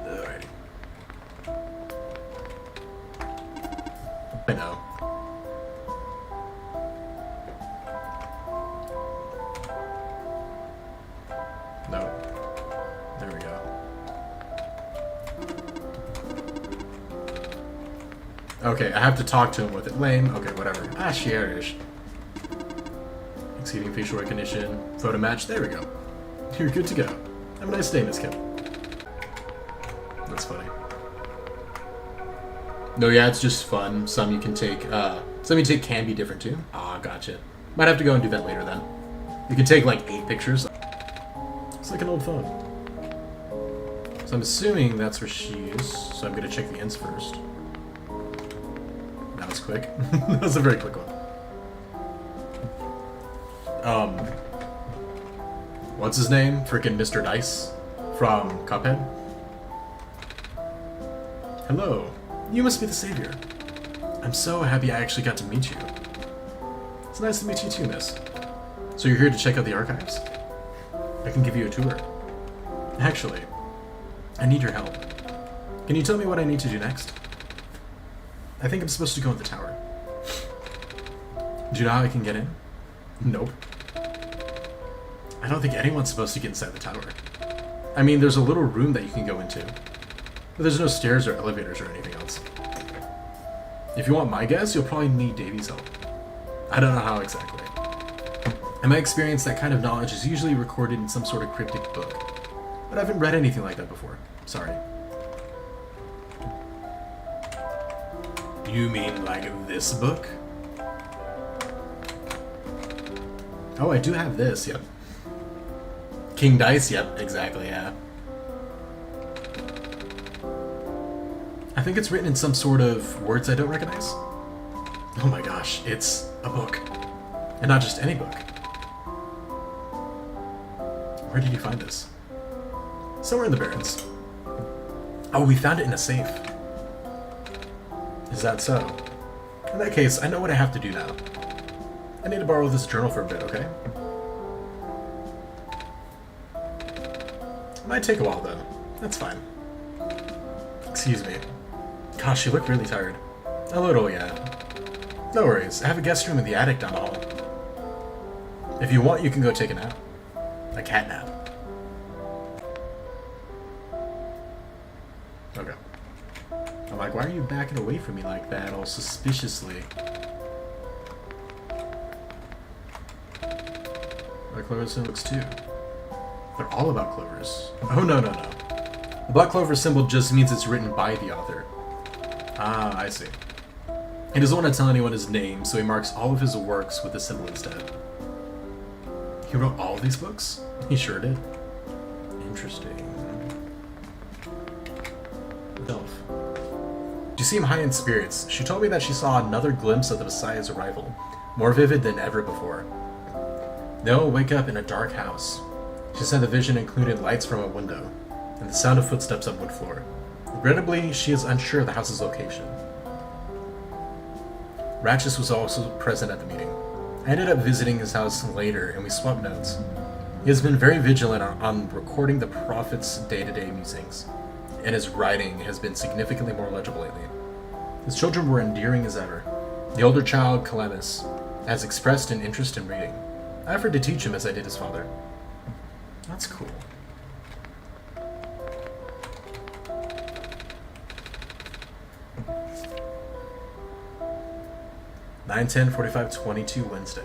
Speaker 1: Alrighty. I know. No. There we go. Okay, I have to talk to him with it. Lame. Okay, whatever. Ah, Sherish. Exceeding facial recognition. Photo match. There we go. You're good to go. Have a nice day, Miss Kim. That's funny. No, yeah, it's just fun. Some you take can be different too. Ah, gotcha. Might have to go and do that later then. You can take like 8 pictures. It's like an old phone. So I'm assuming that's where she is. So I'm gonna check the ends first. That was quick. That was a very quick one. What's his name? Freaking Mr. Dice from Cuphead. Hello. You must be the savior. I'm so happy I actually got to meet you. It's nice to meet you too, miss. So you're here to check out the archives? I can give you a tour. Actually, I need your help. Can you tell me what I need to do next? I think I'm supposed to go in the tower. Do you know how I can get in? Nope. I don't think anyone's supposed to get inside the tower. I mean, there's a little room that you can go into, but there's no stairs or elevators or anything else. If you want my guess, you'll probably need Davy's help. I don't know how exactly. In my experience, that kind of knowledge is usually recorded in some sort of cryptic book, but I haven't read anything like that before. Sorry. You mean like this book? Oh, I do have this, yep. King Dice, yep, exactly, yeah. I think it's written in some sort of words I don't recognize. Oh my gosh, it's a book. And not just any book. Where did you find this? Somewhere in the Barrens. Oh, we found it in a safe. Is that so? In that case, I know what I have to do now. I need to borrow this journal for a bit, okay? Might take a while, though. That's fine. Excuse me. Gosh, you look really tired. A little, yeah. No worries. I have a guest room in the attic down the hall. If you want, you can go take a nap. A cat nap. Okay. I'm like, why are you backing away from me like that, all suspiciously? Black Clover symbols too. They're all about clovers. Oh, no. The Black Clover symbol just means it's written by the author. Ah, I see. He doesn't want to tell anyone his name, so he marks all of his works with the symbol instead. He wrote all of these books? He sure did. Interesting. Elf. You seem high in spirits. She told me that she saw another glimpse of the Messiah's arrival, more vivid than ever before. They'll wake up in a dark house. She said the vision included lights from a window, and the sound of footsteps on wood floor. Regrettably, she is unsure of the house's location. Ratchis was also present at the meeting. I ended up visiting his house later, and we swapped notes. He has been very vigilant on recording the prophet's day-to-day musings, and his writing has been significantly more legible lately. His children were endearing as ever. The older child, Calamus, has expressed an interest in reading. I offered to teach him as I did his father. That's cool. Nine, 10, 45, 22, Wednesday.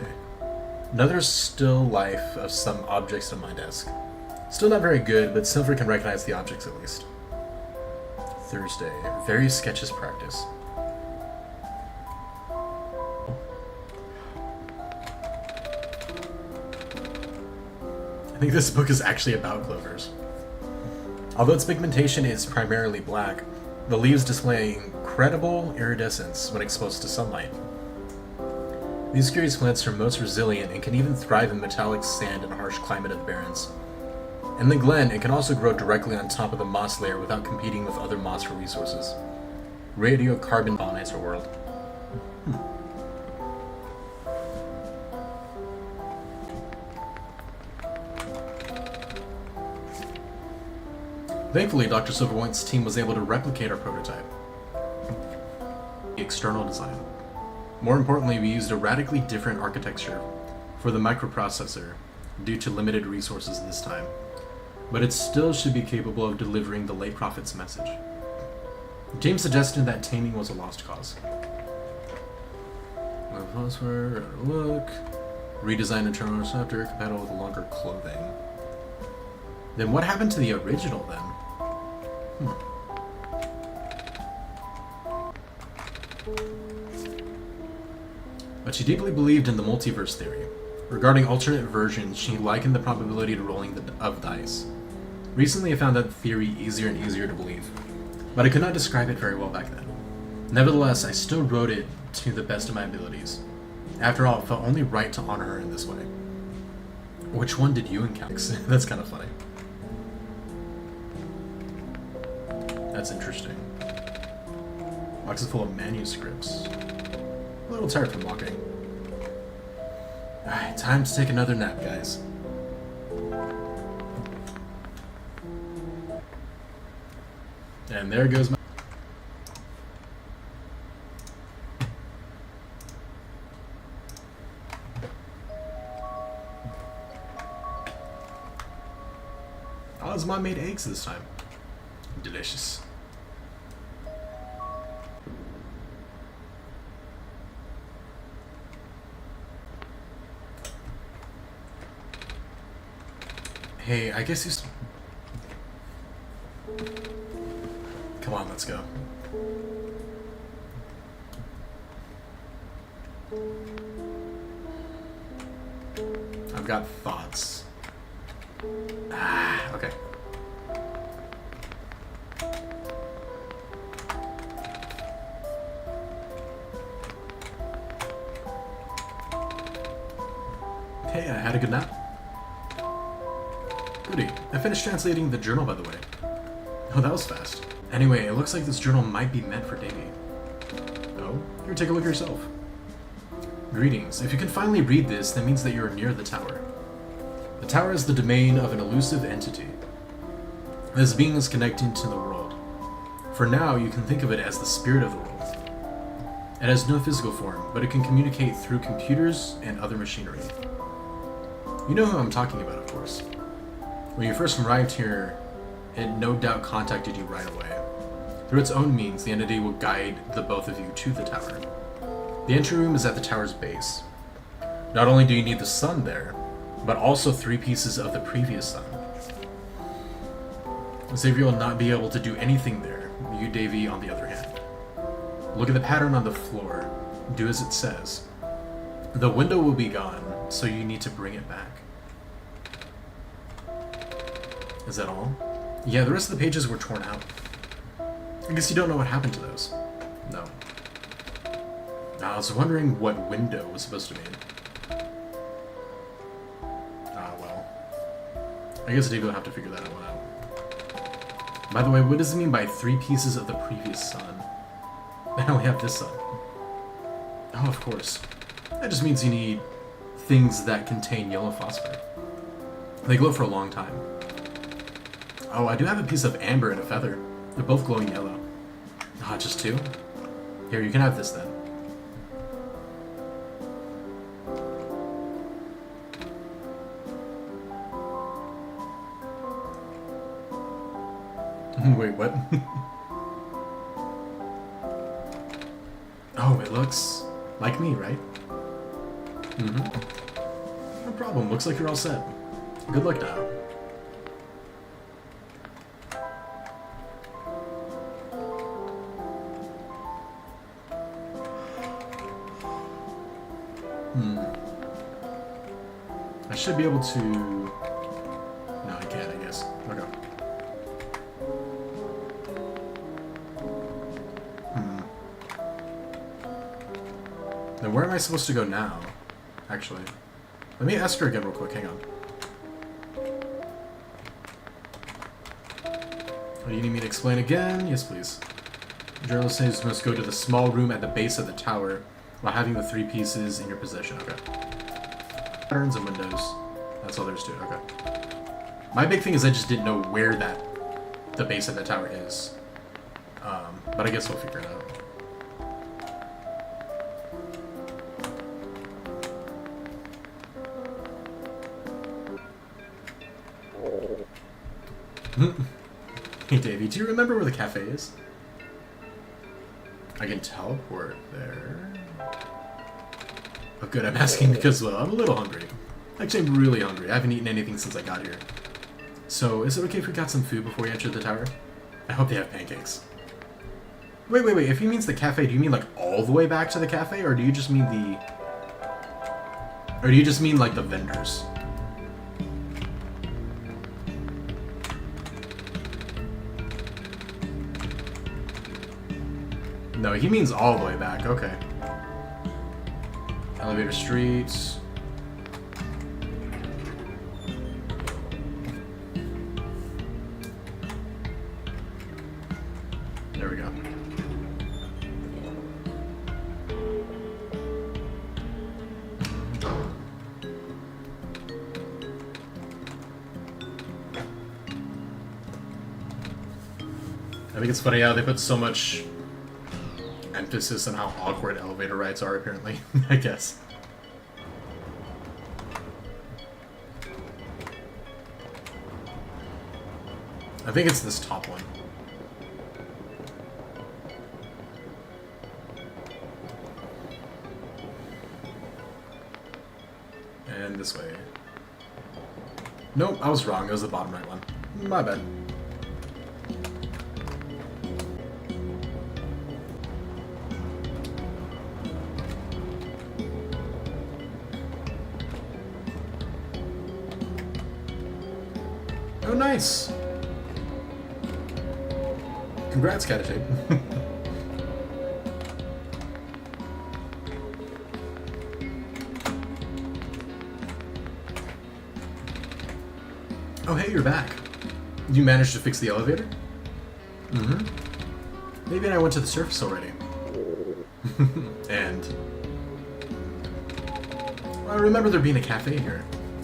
Speaker 1: Another still life of some objects on my desk. Still not very good, but Silver can recognize the objects at least. Thursday. Various sketches practice. I think this book is actually about clovers. Although its pigmentation is primarily black, the leaves display incredible iridescence when exposed to sunlight. These curious plants are most resilient and can even thrive in metallic sand in a harsh climate of the Barrens. In the glen, it can also grow directly on top of the moss layer without competing with other moss for resources. Radiocarbon colonizer world. Thankfully, Dr. Silverpoint's team was able to replicate our prototype. The external design. More importantly, we used a radically different architecture for the microprocessor due to limited resources this time, but it still should be capable of delivering the late prophet's message. The team suggested that taming was a lost cause. Look. Redesign internal receptor compatible with longer clothing. Then what happened to the original then? But she deeply believed in the multiverse theory. Regarding alternate versions, she likened the probability to rolling of dice. Recently I found that theory easier and easier to believe, but I could not describe it very well back then. Nevertheless, I still wrote it to the best of my abilities. After all, it felt only right to honor her in this way. Which one did you encounter? That's kind of funny. That's interesting. Box is full of manuscripts. A little tired from walking. Alright, time to take another nap, guys. And there goes my... Oh, his mom made eggs this time. Delicious. Hey, I guess you... Come on, let's go. I've got thoughts. Okay. Hey, I had a good nap. Goody. I finished translating the journal, by the way. Oh, that was fast. Anyway, it looks like this journal might be meant for Davy. Oh? Here, take a look yourself. Greetings. If you can finally read this, that means that you are near the tower. The tower is the domain of an elusive entity. This being is connecting to the world. For now, you can think of it as the spirit of the world. It has no physical form, but it can communicate through computers and other machinery. You know who I'm talking about, of course. When you first arrived here, it no doubt contacted you right away. Through its own means, the entity will guide the both of you to the tower. The entry room is at the tower's base. Not only do you need the sun there, but also 3 pieces of the previous sun. Xavier will not be able to do anything there, you, Davy, on the other hand. Look at the pattern on the floor. Do as it says. The window will be gone, so you need to bring it back. Is that all? Yeah, the rest of the pages were torn out. I guess you don't know what happened to those. No. I was wondering what window was supposed to mean. Ah, well. I guess Davey will have to figure that one out. By the way, what does it mean by 3 pieces of the previous sun? I only have this sun. Oh, of course. That just means you need things that contain yellow phosphor. They glow for a long time. Oh, I do have a piece of amber and a feather. They're both glowing yellow. Ah, just 2? Here, you can have this then. Wait, what? Oh, it looks like me, right? Mm-hmm. No problem. Looks like you're all set. Good luck now. I should be able to... No, I can't, I guess. Okay. Then where am I supposed to go now? Actually. Let me ask her again real quick, hang on. Do you need me to explain again? Yes, please. Journalist says you must go to the small room at the base of the tower while having the 3 pieces in your possession. Okay. Patterns and windows. That's all there is to it. Okay. My big thing is I just didn't know where the base of the tower is. But I guess we'll figure it out. Hey Davey, do you remember where the cafe is? I can teleport there. Oh good, I'm asking because, well, I'm a little hungry. Actually, I'm really hungry. I haven't eaten anything since I got here. So, is it okay if we got some food before we enter the tower? I hope they have pancakes. Wait. If he means the cafe, do you mean like all the way back to the cafe? Or do you just mean like the vendors? No, he means all the way back. Okay. Elevator streets. There we go. I think it's funny how they put so much emphasis on how awkward elevator rides are, apparently. I guess. I think it's this top one. And this way. Nope, I was wrong. It was the bottom right one. My bad. Oh, nice! Congrats, Catatape. Oh, hey, you're back. You managed to fix the elevator? Mm-hmm. Maybe I went to the surface already. And... I remember there being a cafe here.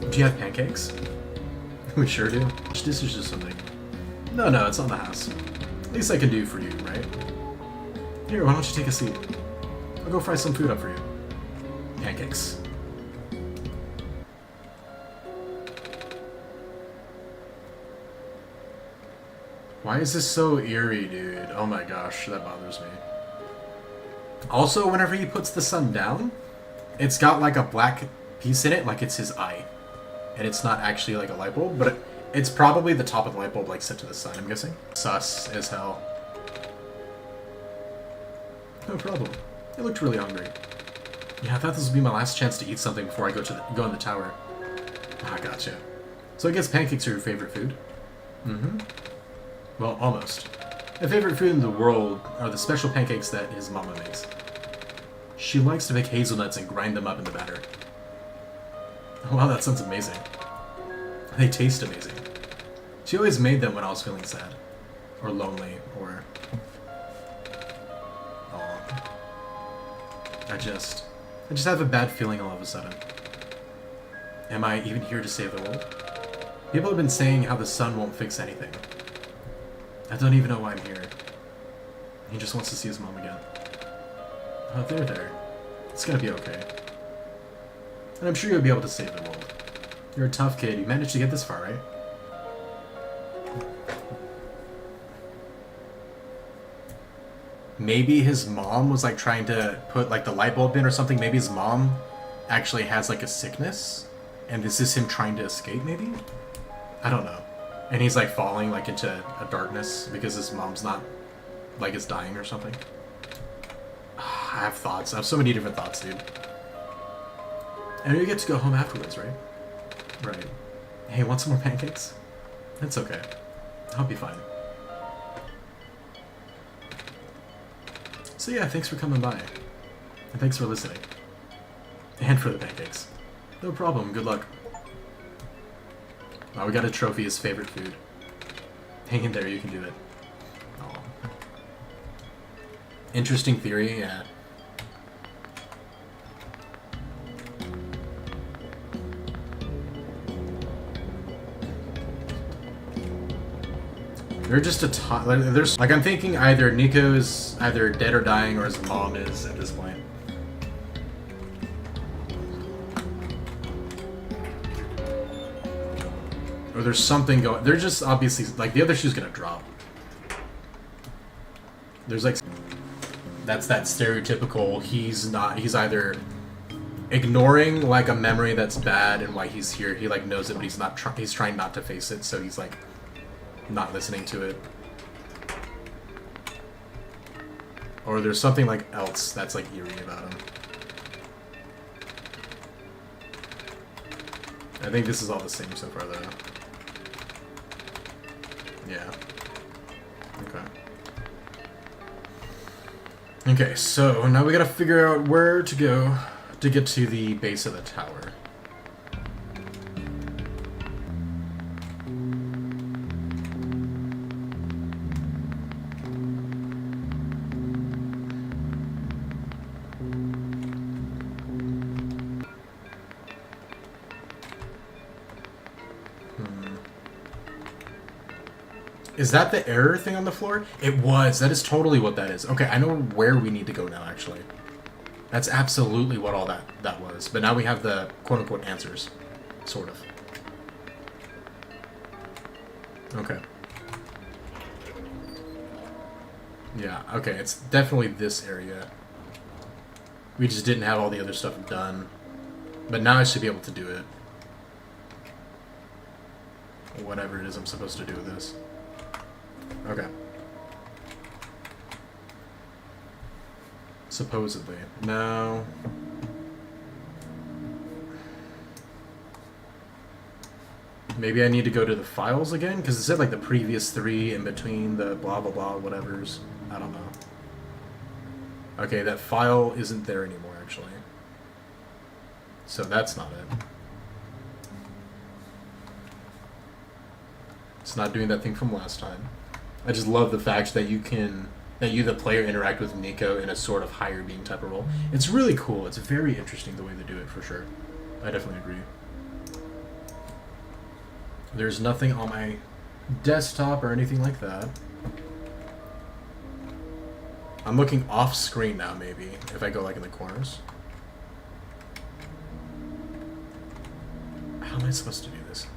Speaker 1: Do you have pancakes? We sure do. This is just something. No, it's on the house. Least I can do for you, right? Here, why don't you take a seat? I'll go fry some food up for you. Pancakes. Why is this so eerie, dude? Oh my gosh, that bothers me. Also, whenever he puts the sun down, it's got like a black piece in it, like it's his eye. And it's not actually like a light bulb, but it's probably the top of the light bulb, like set to the sun, I'm guessing. Sus as hell. No problem. I looked really hungry. Yeah, I thought this would be my last chance to eat something before I go in the tower. Ah, gotcha. So I guess pancakes are your favorite food? Mm-hmm. Well, almost. My favorite food in the world are the special pancakes that his mama makes. She likes to make hazelnuts and grind them up in the batter. Wow, that sounds amazing. They taste amazing. She always made them when I was feeling sad. Or lonely, or... Aw. I just have a bad feeling all of a sudden. Am I even here to save the world? People have been saying how the sun won't fix anything. I don't even know why I'm here. He just wants to see his mom again. Oh, there. It's gonna be okay. And I'm sure you'll be able to save the world. You're a tough kid. You managed to get this far, right? Maybe his mom was like trying to put like the light bulb in or something. Maybe his mom actually has like a sickness. And this is him trying to escape, maybe? I don't know. And he's like falling like into a darkness because his mom's not like is dying or something. I have thoughts. I have so many different thoughts, dude. And you get to go home afterwards, right? Right. Hey, want some more pancakes? That's okay. I'll be fine. So yeah, thanks for coming by. And thanks for listening. And for the pancakes. No problem, good luck. Wow, we got a trophy, his favorite food. Hang in there, you can do it. Interesting theory, yeah. They're just a ton. Like, there's like I'm thinking either Nico's either dead or dying, or his mom is at this point. Or there's something going. They're just obviously like the other shoe's gonna drop. There's like that's that stereotypical. He's not. He's either ignoring like a memory that's bad and why he's here. He like knows it, but he's not. He's trying not to face it, so he's like not listening to it. Or there's something like else that's like eerie about him. I think this is all the same so far though. Yeah. Okay. Okay, so now we gotta figure out where to go to get to the base of the tower. Is that the error thing on the floor? It was. That is totally what that is. Okay, I know where we need to go now, actually. That's absolutely what all that was. But now we have the quote-unquote answers. Sort of. Okay. Yeah, okay, it's definitely this area. We just didn't have all the other stuff done. But now I should be able to do it. Whatever it is I'm supposed to do with this. Okay. Supposedly. No. Maybe I need to go to the files again? Because it said like the previous 3 in between the blah blah blah whatevers. I don't know. Okay, that file isn't there anymore actually. So that's not it. It's not doing that thing from last time. I just love the fact that you, the player, interact with Nico in a sort of higher being type of role. It's really cool. It's very interesting the way they do it, for sure. I definitely agree. There's nothing on my desktop or anything like that. I'm looking off screen now, maybe, if I go like in the corners. How am I supposed to do this?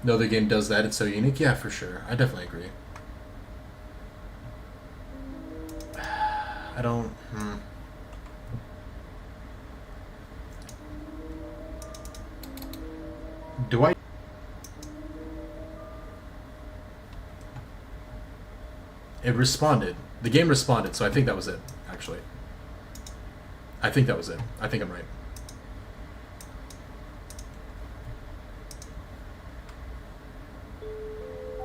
Speaker 1: No other game does that. It's so unique. Yeah, for sure. I definitely agree. I don't... Do I... It responded. The game responded, so I think that was it, actually. I think that was it. I think I'm right.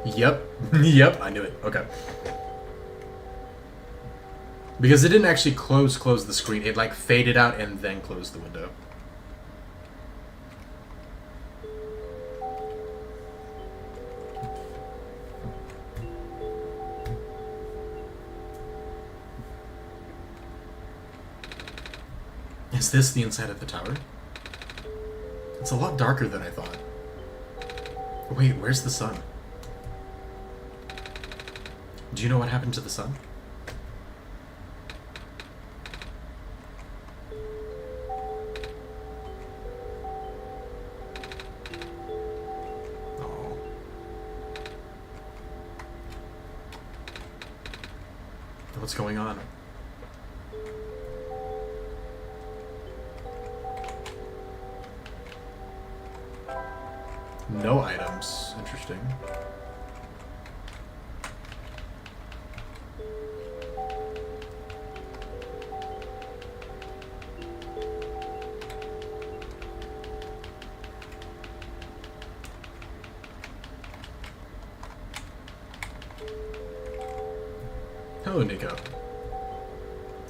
Speaker 1: Yep. Yep, I knew it. Okay. Because it didn't actually close the screen. It like faded out and then closed the window. Is this the inside of the tower? It's a lot darker than I thought. Wait, where's the sun? Do you know what happened to the sun? Oh. What's going on? No items. Interesting. Hello, Nico.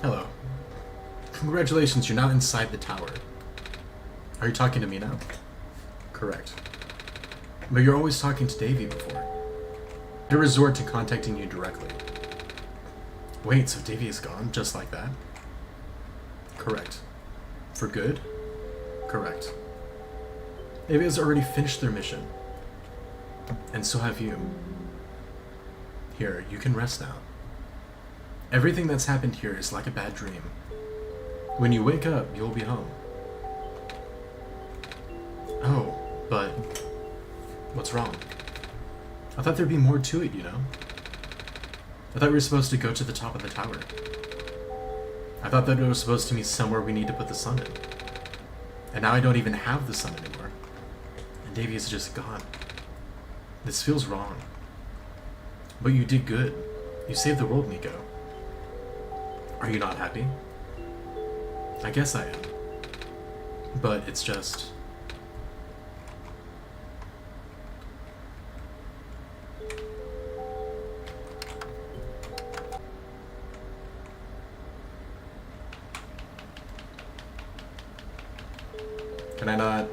Speaker 1: Hello. Congratulations, you're now inside the tower. Are you talking to me now? Correct. But you're always talking to Davy before. To resort to contacting you directly. Wait, so Davy is gone just like that? Correct. For good? Correct. Davy has already finished their mission. And so have you. Here, you can rest now. Everything that's happened here is like a bad dream. When you wake up, you'll be home. Oh, but what's wrong? I thought there'd be more to it, you know? I thought we were supposed to go to the top of the tower. I thought that it was supposed to be somewhere we need to put the sun in. And now I don't even have the sun anymore. And Davy is just gone. This feels wrong. But you did good. You saved the world, Nico. Are you not happy? I guess I am. But it's just... Can I not?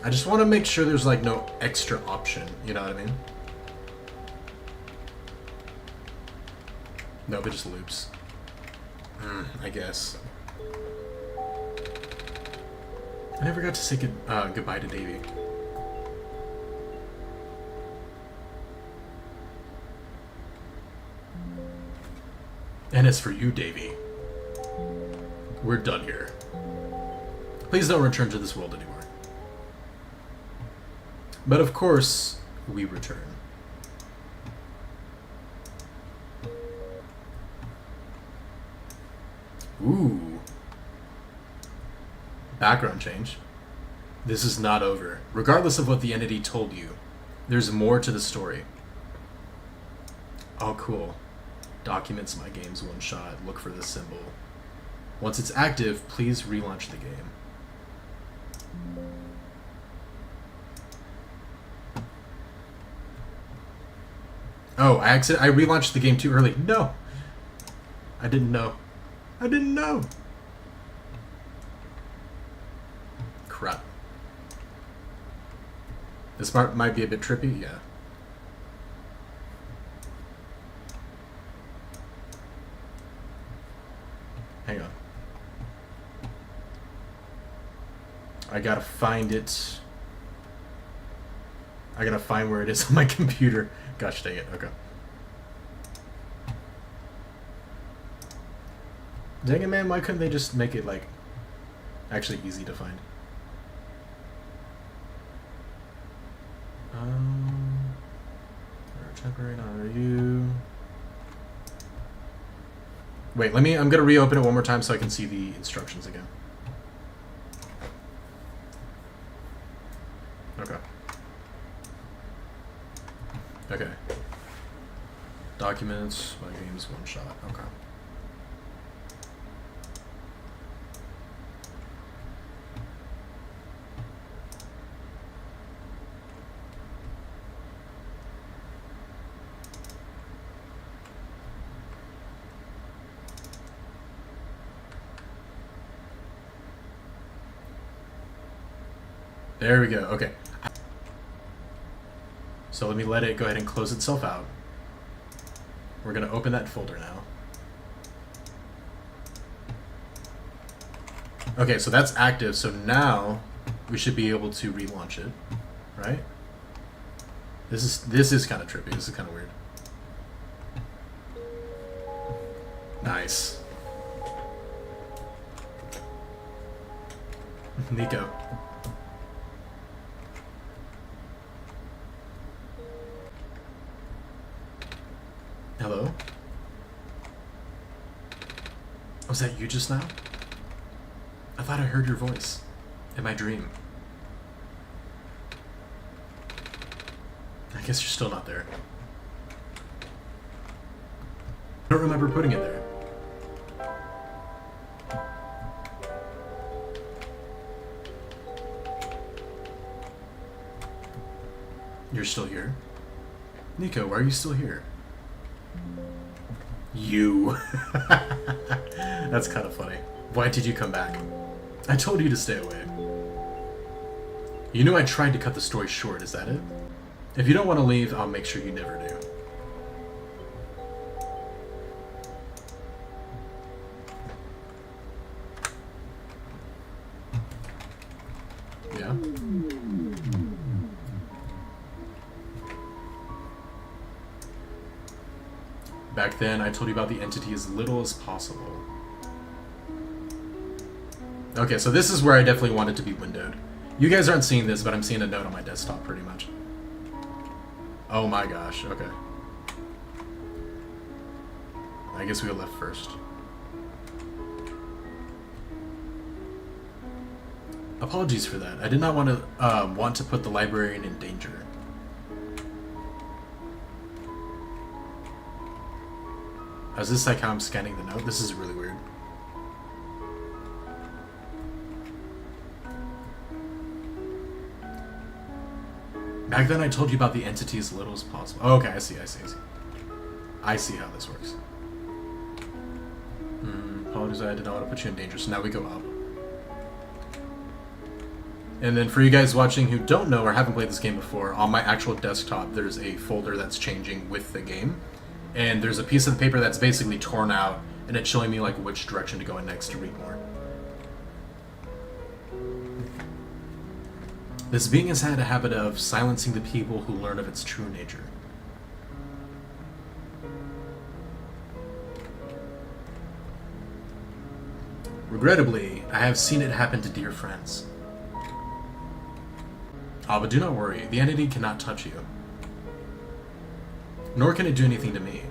Speaker 1: I just want to make sure there's like no extra option, you know what I mean? Nope, it just loops. I guess. I never got to say goodbye to Davy. And as for you, Davy, we're done here. Please don't return to this world anymore. But of course, we return. Ooh. Background change. This is not over. Regardless of what the entity told you, there's more to the story. Oh, cool. Documents my game's one shot. Look for the symbol. Once it's active, please relaunch the game. Oh, I relaunched the game too early. No! I didn't know. I didn't know! Crap. This part might be a bit trippy, yeah. Hang on. I gotta find it. I gotta find where it is on my computer. Gosh dang it, okay. Dang it, man, why couldn't they just make it, like, actually easy to find? Temporary non-review. Wait, I'm gonna reopen it one more time so I can see the instructions again. Okay. Okay. Documents, my game's one shot. Okay. There we go. Okay. So let me let it go ahead and close itself out. We're going to open that folder now. Okay, so that's active. So now we should be able to relaunch it, right? This is kind of trippy. This is kind of weird. Nice. Nico. Hello? Was that you just now? I thought I heard your voice in my dream. I guess you're still not there. I don't remember putting it there. You're still here? Nico, why are you still here? You. That's kind of funny. Why did you come back? I told you to stay away. You knew I tried to cut the story short, is that it? If you don't want to leave, I'll make sure you never do. Yeah? Back then, I told you about the entity as little as possible. Okay, so this is where I definitely want it to be windowed. You guys aren't seeing this, but I'm seeing a note on my desktop pretty much. Oh my gosh, okay. I guess we left first. Apologies for that. I did not want to put the librarian in danger. Is this like how I'm scanning the note? This is really weird. Back then I told you about the entity as little as possible. Oh, okay, I see. I see how this works. Apologies, I did not want to put you in danger, so now we go up. And then for you guys watching who don't know or haven't played this game before, on my actual desktop there's a folder that's changing with the game. And there's a piece of the paper that's basically torn out, and it's showing me like which direction to go in next to read more. This being has had a habit of silencing the people who learn of its true nature. Regrettably, I have seen it happen to dear friends. Ah, but do not worry, the entity cannot touch you. Nor can it do anything to me.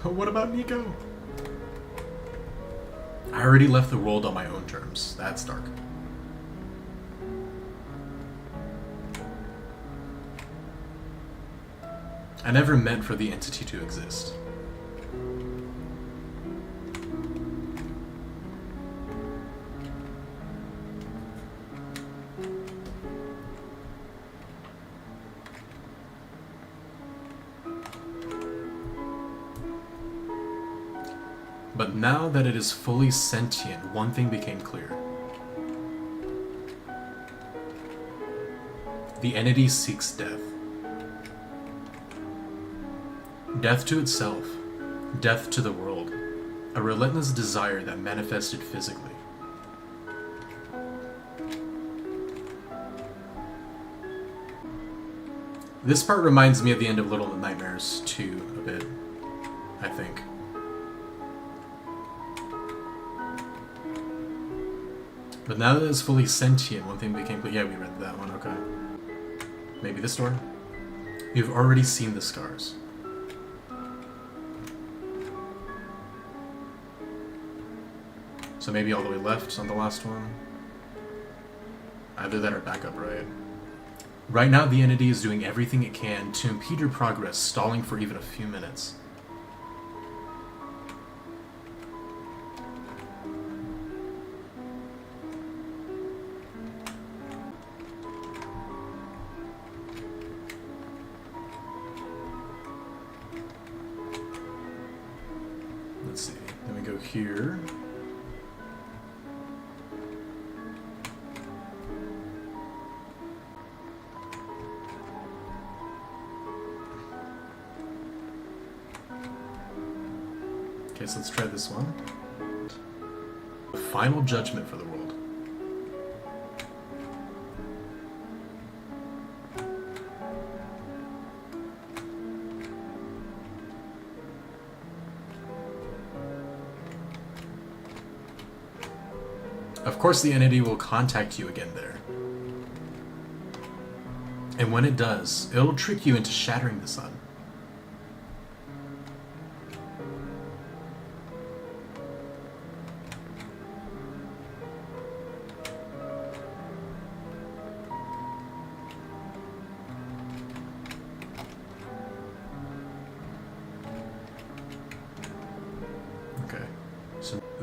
Speaker 1: But what about Nico? I already left the world on my own terms. That's dark. I never meant for the entity to exist. But now that it is fully sentient, one thing became clear. The entity seeks death. Death to itself, death to the world, a relentless desire that manifested physically. This part reminds me of the end of Little Nightmares 2 a bit, I think. But now that it's fully sentient, one thing became clear. Yeah, we read that one, okay. Maybe this door? You've already seen the scars. So maybe all the way left on the last one? Either that or back up right. Right now the entity is doing everything it can to impede your progress, stalling for even a few minutes. Let's see, then we go here. Okay, so let's try this one. The final judgment for the world. Of course the entity will contact you again there. And when it does, it'll trick you into shattering the sun.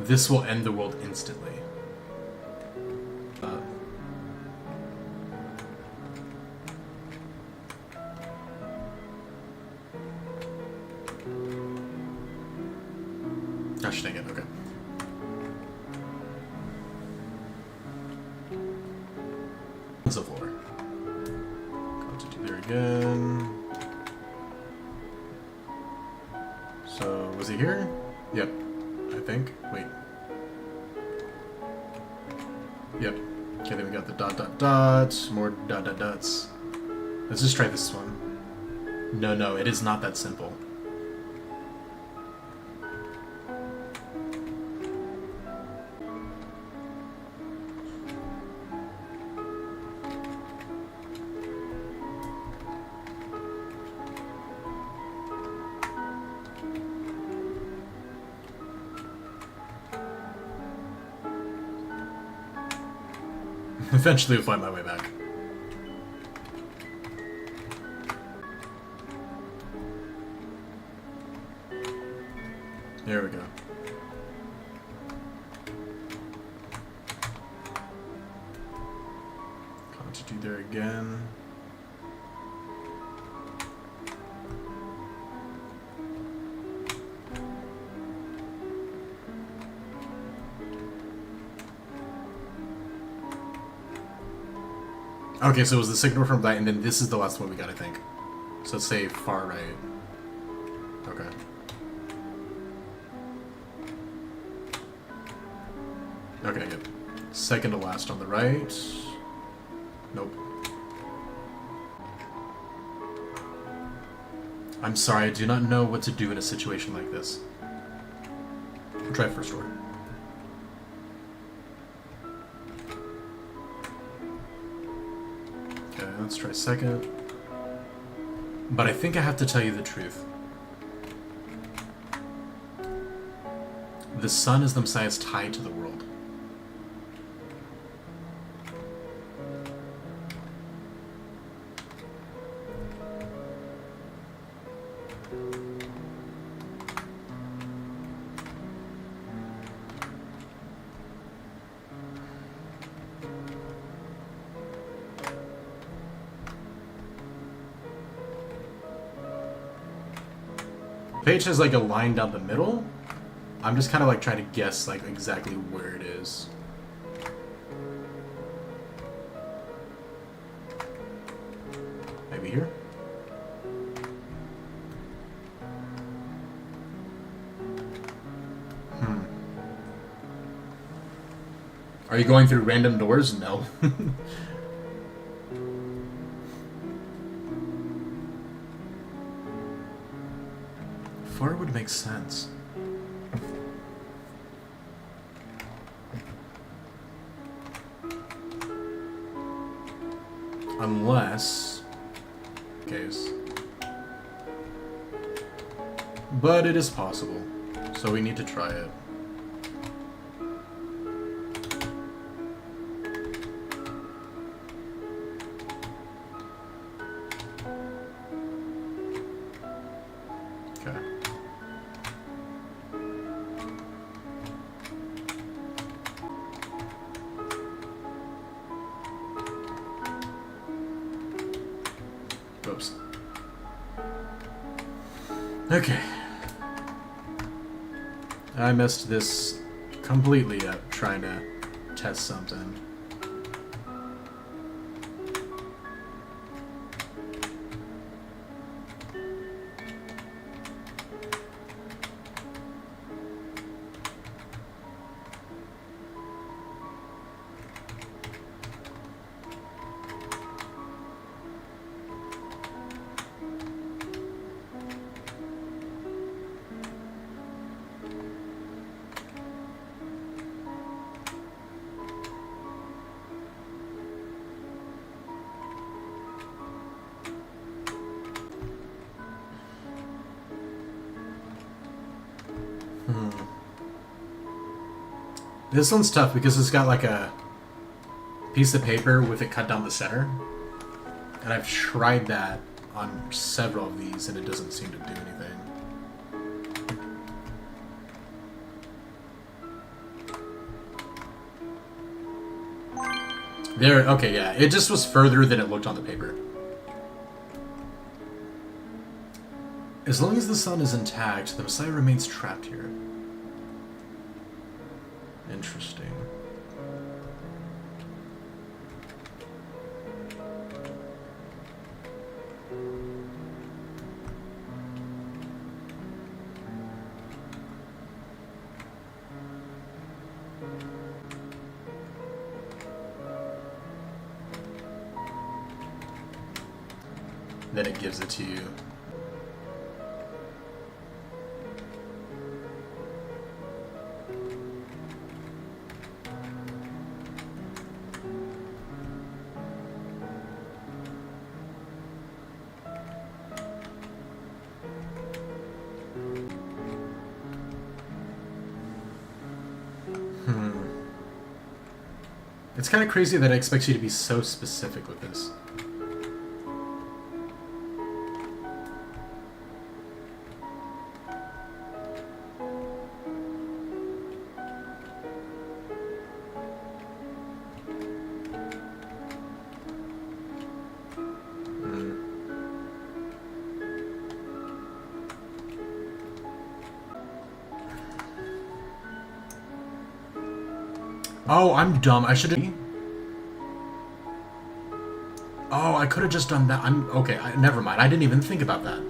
Speaker 1: This will end the world instantly. Gosh dang it, okay. What's the floor? Continue there again. So, was he here? Yep, I think. Wait. Yep. Okay, then we got the dot dot dots, more dot dot dots. Let's just try this one. No, it is not that simple. Eventually, I'll find my way back. There we go. Continue there again. Okay, so it was the signal from that, and then this is the last one we got, I think. So let's say far right. Okay. Okay, good. Second to last on the right. Nope. I'm sorry, I do not know what to do in a situation like this. We'll try first order. Okay, let's try second. But I think I have to tell you the truth. The sun is the Messiah's tie to the world. Page has like a line down the middle. I'm just kind of like trying to guess like exactly where it is. Maybe here? Are you going through random doors? No. Far would make sense. Unless... case. But it is possible, so we need to try it. Okay. Oops. Okay. I messed this completely up trying to test something. This one's tough because it's got like a piece of paper with it cut down the center. And I've tried that on several of these and it doesn't seem to do anything. There, okay, yeah. It just was further than it looked on the paper. As long as the sun is intact, the Messiah remains trapped here. Interesting. Then it gives it to you. It's kind of crazy that it expects you to be so specific with this. Oh, I'm dumb. I should have... Oh, I could have just done that. I'm... Okay, never mind. I didn't even think about that.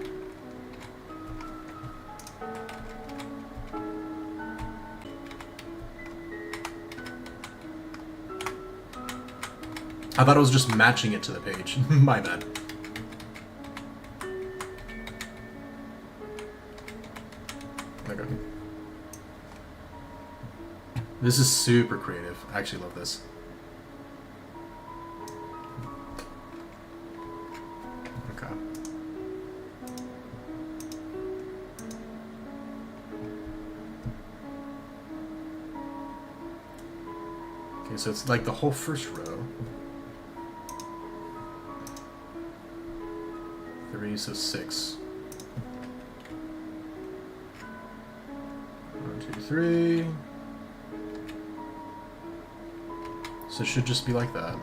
Speaker 1: I thought it was just matching it to the page. My bad. Okay. This is super creative. I actually love this. Okay. Okay, so it's like the whole first row. 3, so 6. 1, 2, 3. So it should just be like that.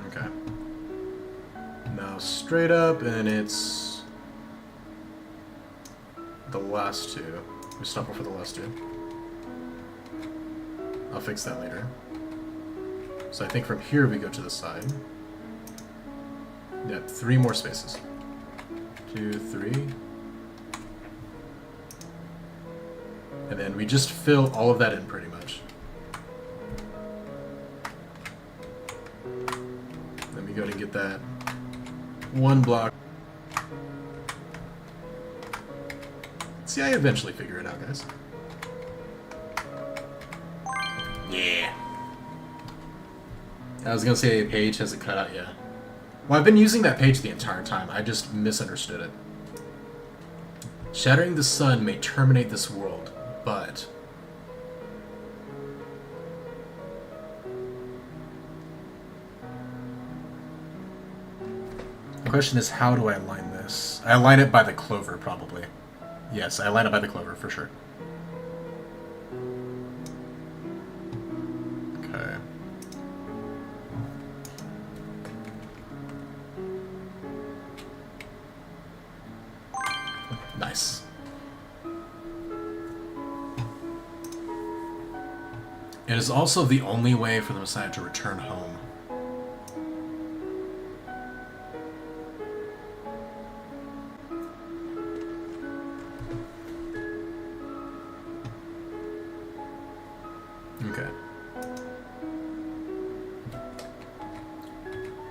Speaker 1: Okay. Now straight up, and it's the last two. We stop before the last two. I'll fix that later. So I think from here we go to the side. Yep, 3 more spaces. 2, 3. And then we just fill all of that in pretty much. Then we go to get that 1 block. See, I eventually figure it out, guys. Yeah. I was gonna say a page has a cutout, yeah. Well, I've been using that page the entire time. I just misunderstood it. Shattering the sun may terminate this world, but... The question is, how do I align this? I align it by the clover, probably. Yes, I align it by the clover, for sure. Okay. Nice. It is also the only way for the Messiah to return home. Okay.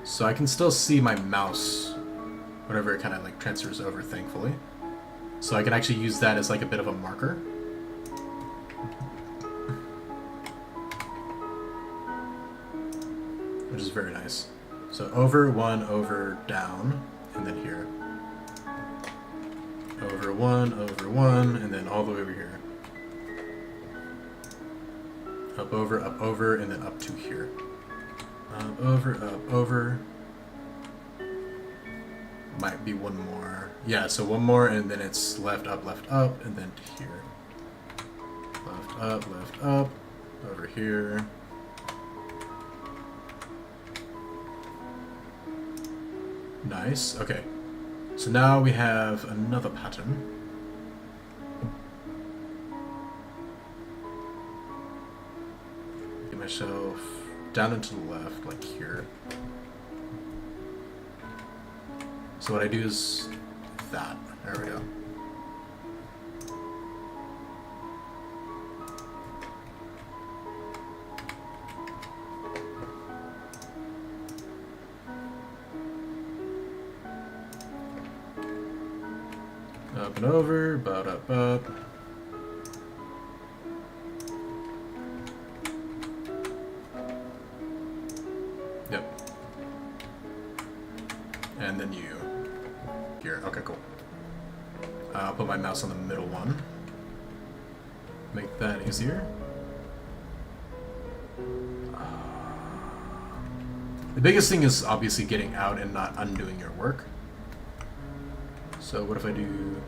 Speaker 1: So I can still see my mouse whenever it kind of like transfers over, thankfully. So I can actually use that as like a bit of a marker. Which is very nice. So over 1, over, down, and then here. Over 1, and then all the way over here. Up, over, and then up to here. Up, over. Might be one more. Yeah, so one more, and then it's left, up, and then to here. left, up, over here. Nice, okay. So now we have another pattern. Get myself down and to the left, like here. So what I do is that. There we go. Up and over, up. Yep. And then you. Here, okay, cool. I'll put my mouse on the middle one. Make that easier. The biggest thing is obviously getting out and not undoing your work. So what if I do...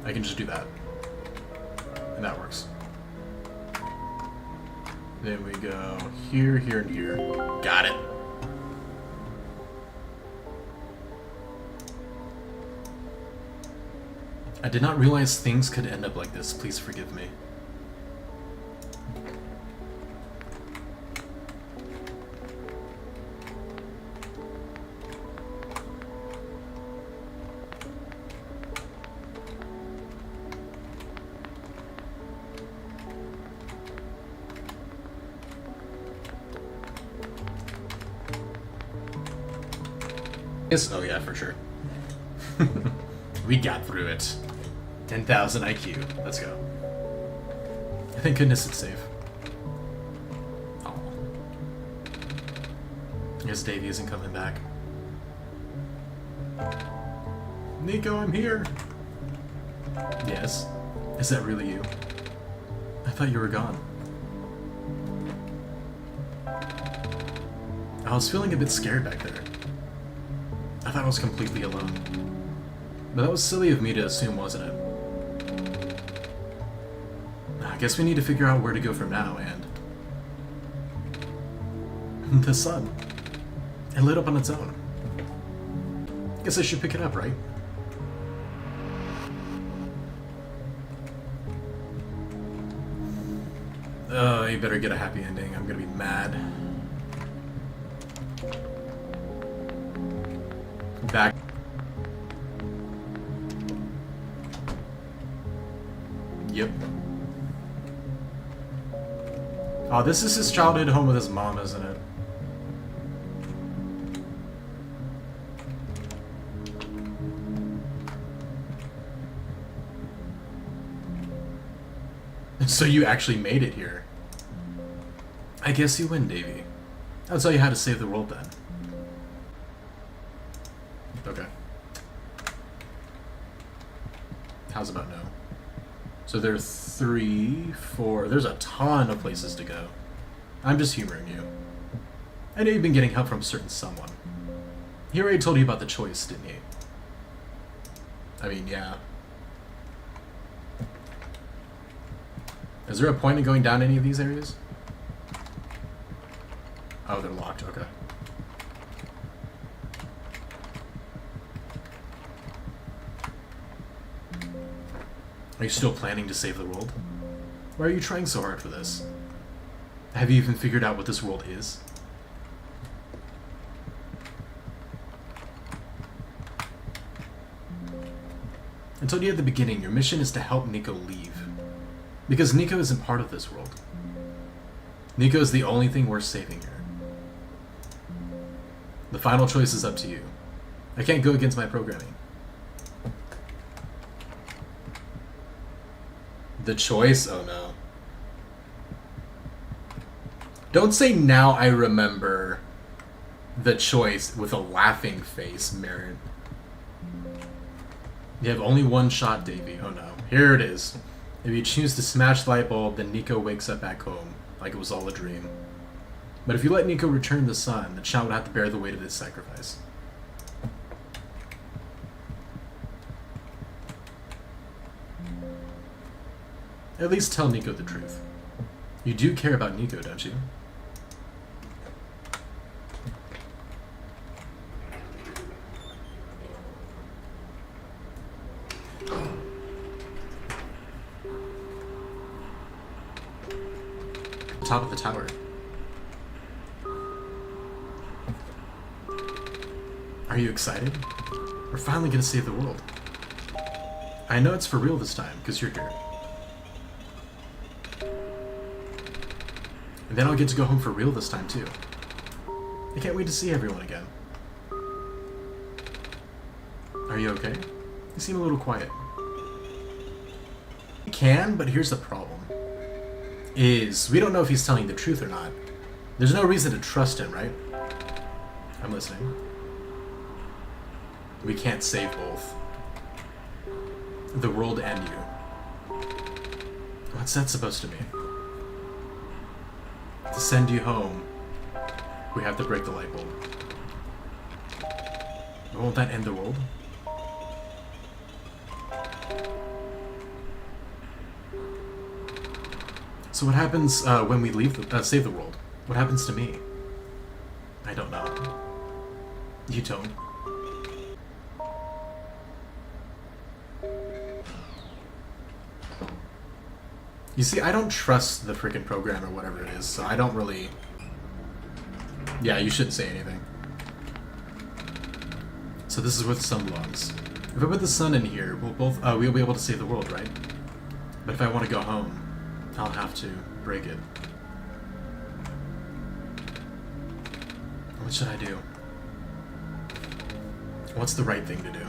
Speaker 1: I can just do that. And that works. Then we go here, here, and here. Got it. I did not realize things could end up like this. Please forgive me. Yes, oh yeah, for sure. We got through it. 10,000 IQ. Let's go. Thank goodness it's safe. Oh. I guess Davey isn't coming back. Nico, I'm here. Yes. Is that really you? I thought you were gone. I was feeling a bit scared back there. I thought I was completely alone. But that was silly of me to assume, wasn't it? I guess we need to figure out where to go from now, and... the sun. It lit up on its own. Guess I should pick it up, right? Oh, you better get a happy ending. I'm gonna be mad. Back. Yep. Oh, this is his childhood home with his mom, isn't it? So you actually made it here. I guess you win, Davey. I'll tell you how to save the world then. Okay. How's about no? So there are 3, 4... There's a ton of places to go. I'm just humoring you. I know you've been getting help from a certain someone. He already told you about the choice, didn't he? I mean, yeah. Is there a point in going down any of these areas? Oh, they're locked. Okay. Are you still planning to save the world? Why are you trying so hard for this? Have you even figured out what this world is? I told you at the beginning, your mission is to help Nico leave. Because Nico isn't part of this world. Nico is the only thing worth saving here. The final choice is up to you. I can't go against my programming. The choice? Oh no. Don't say now I remember the choice with a laughing face, Merritt. You have only one shot, Davey. Oh no. Here it is. If you choose to smash the light bulb, then Nico wakes up back home, like it was all a dream. But if you let Nico return the sun, the child would have to bear the weight of his sacrifice. At least tell Nico the truth. You do care about Nico, don't you? Top of the tower. Are you excited? We're finally gonna save the world. I know it's for real this time, because you're here. And then I'll get to go home for real this time, too. I can't wait to see everyone again. Are you okay? You seem a little quiet. I can, but here's the problem. Is we don't know if he's telling the truth or not. There's no reason to trust him, right? I'm listening. We can't save both. The world and you. What's that supposed to mean? To send you home, we have to break the light bulb. Won't that end the world? So what happens when we leave, save the world? What happens to me? I don't know. You don't. You see, I don't trust the freaking program or whatever it is, so I don't really... Yeah, you shouldn't say anything. So this is where the sun belongs. If I put the sun in here, we'll be able to save the world, right? But if I want to go home, I'll have to break it. What should I do? What's the right thing to do?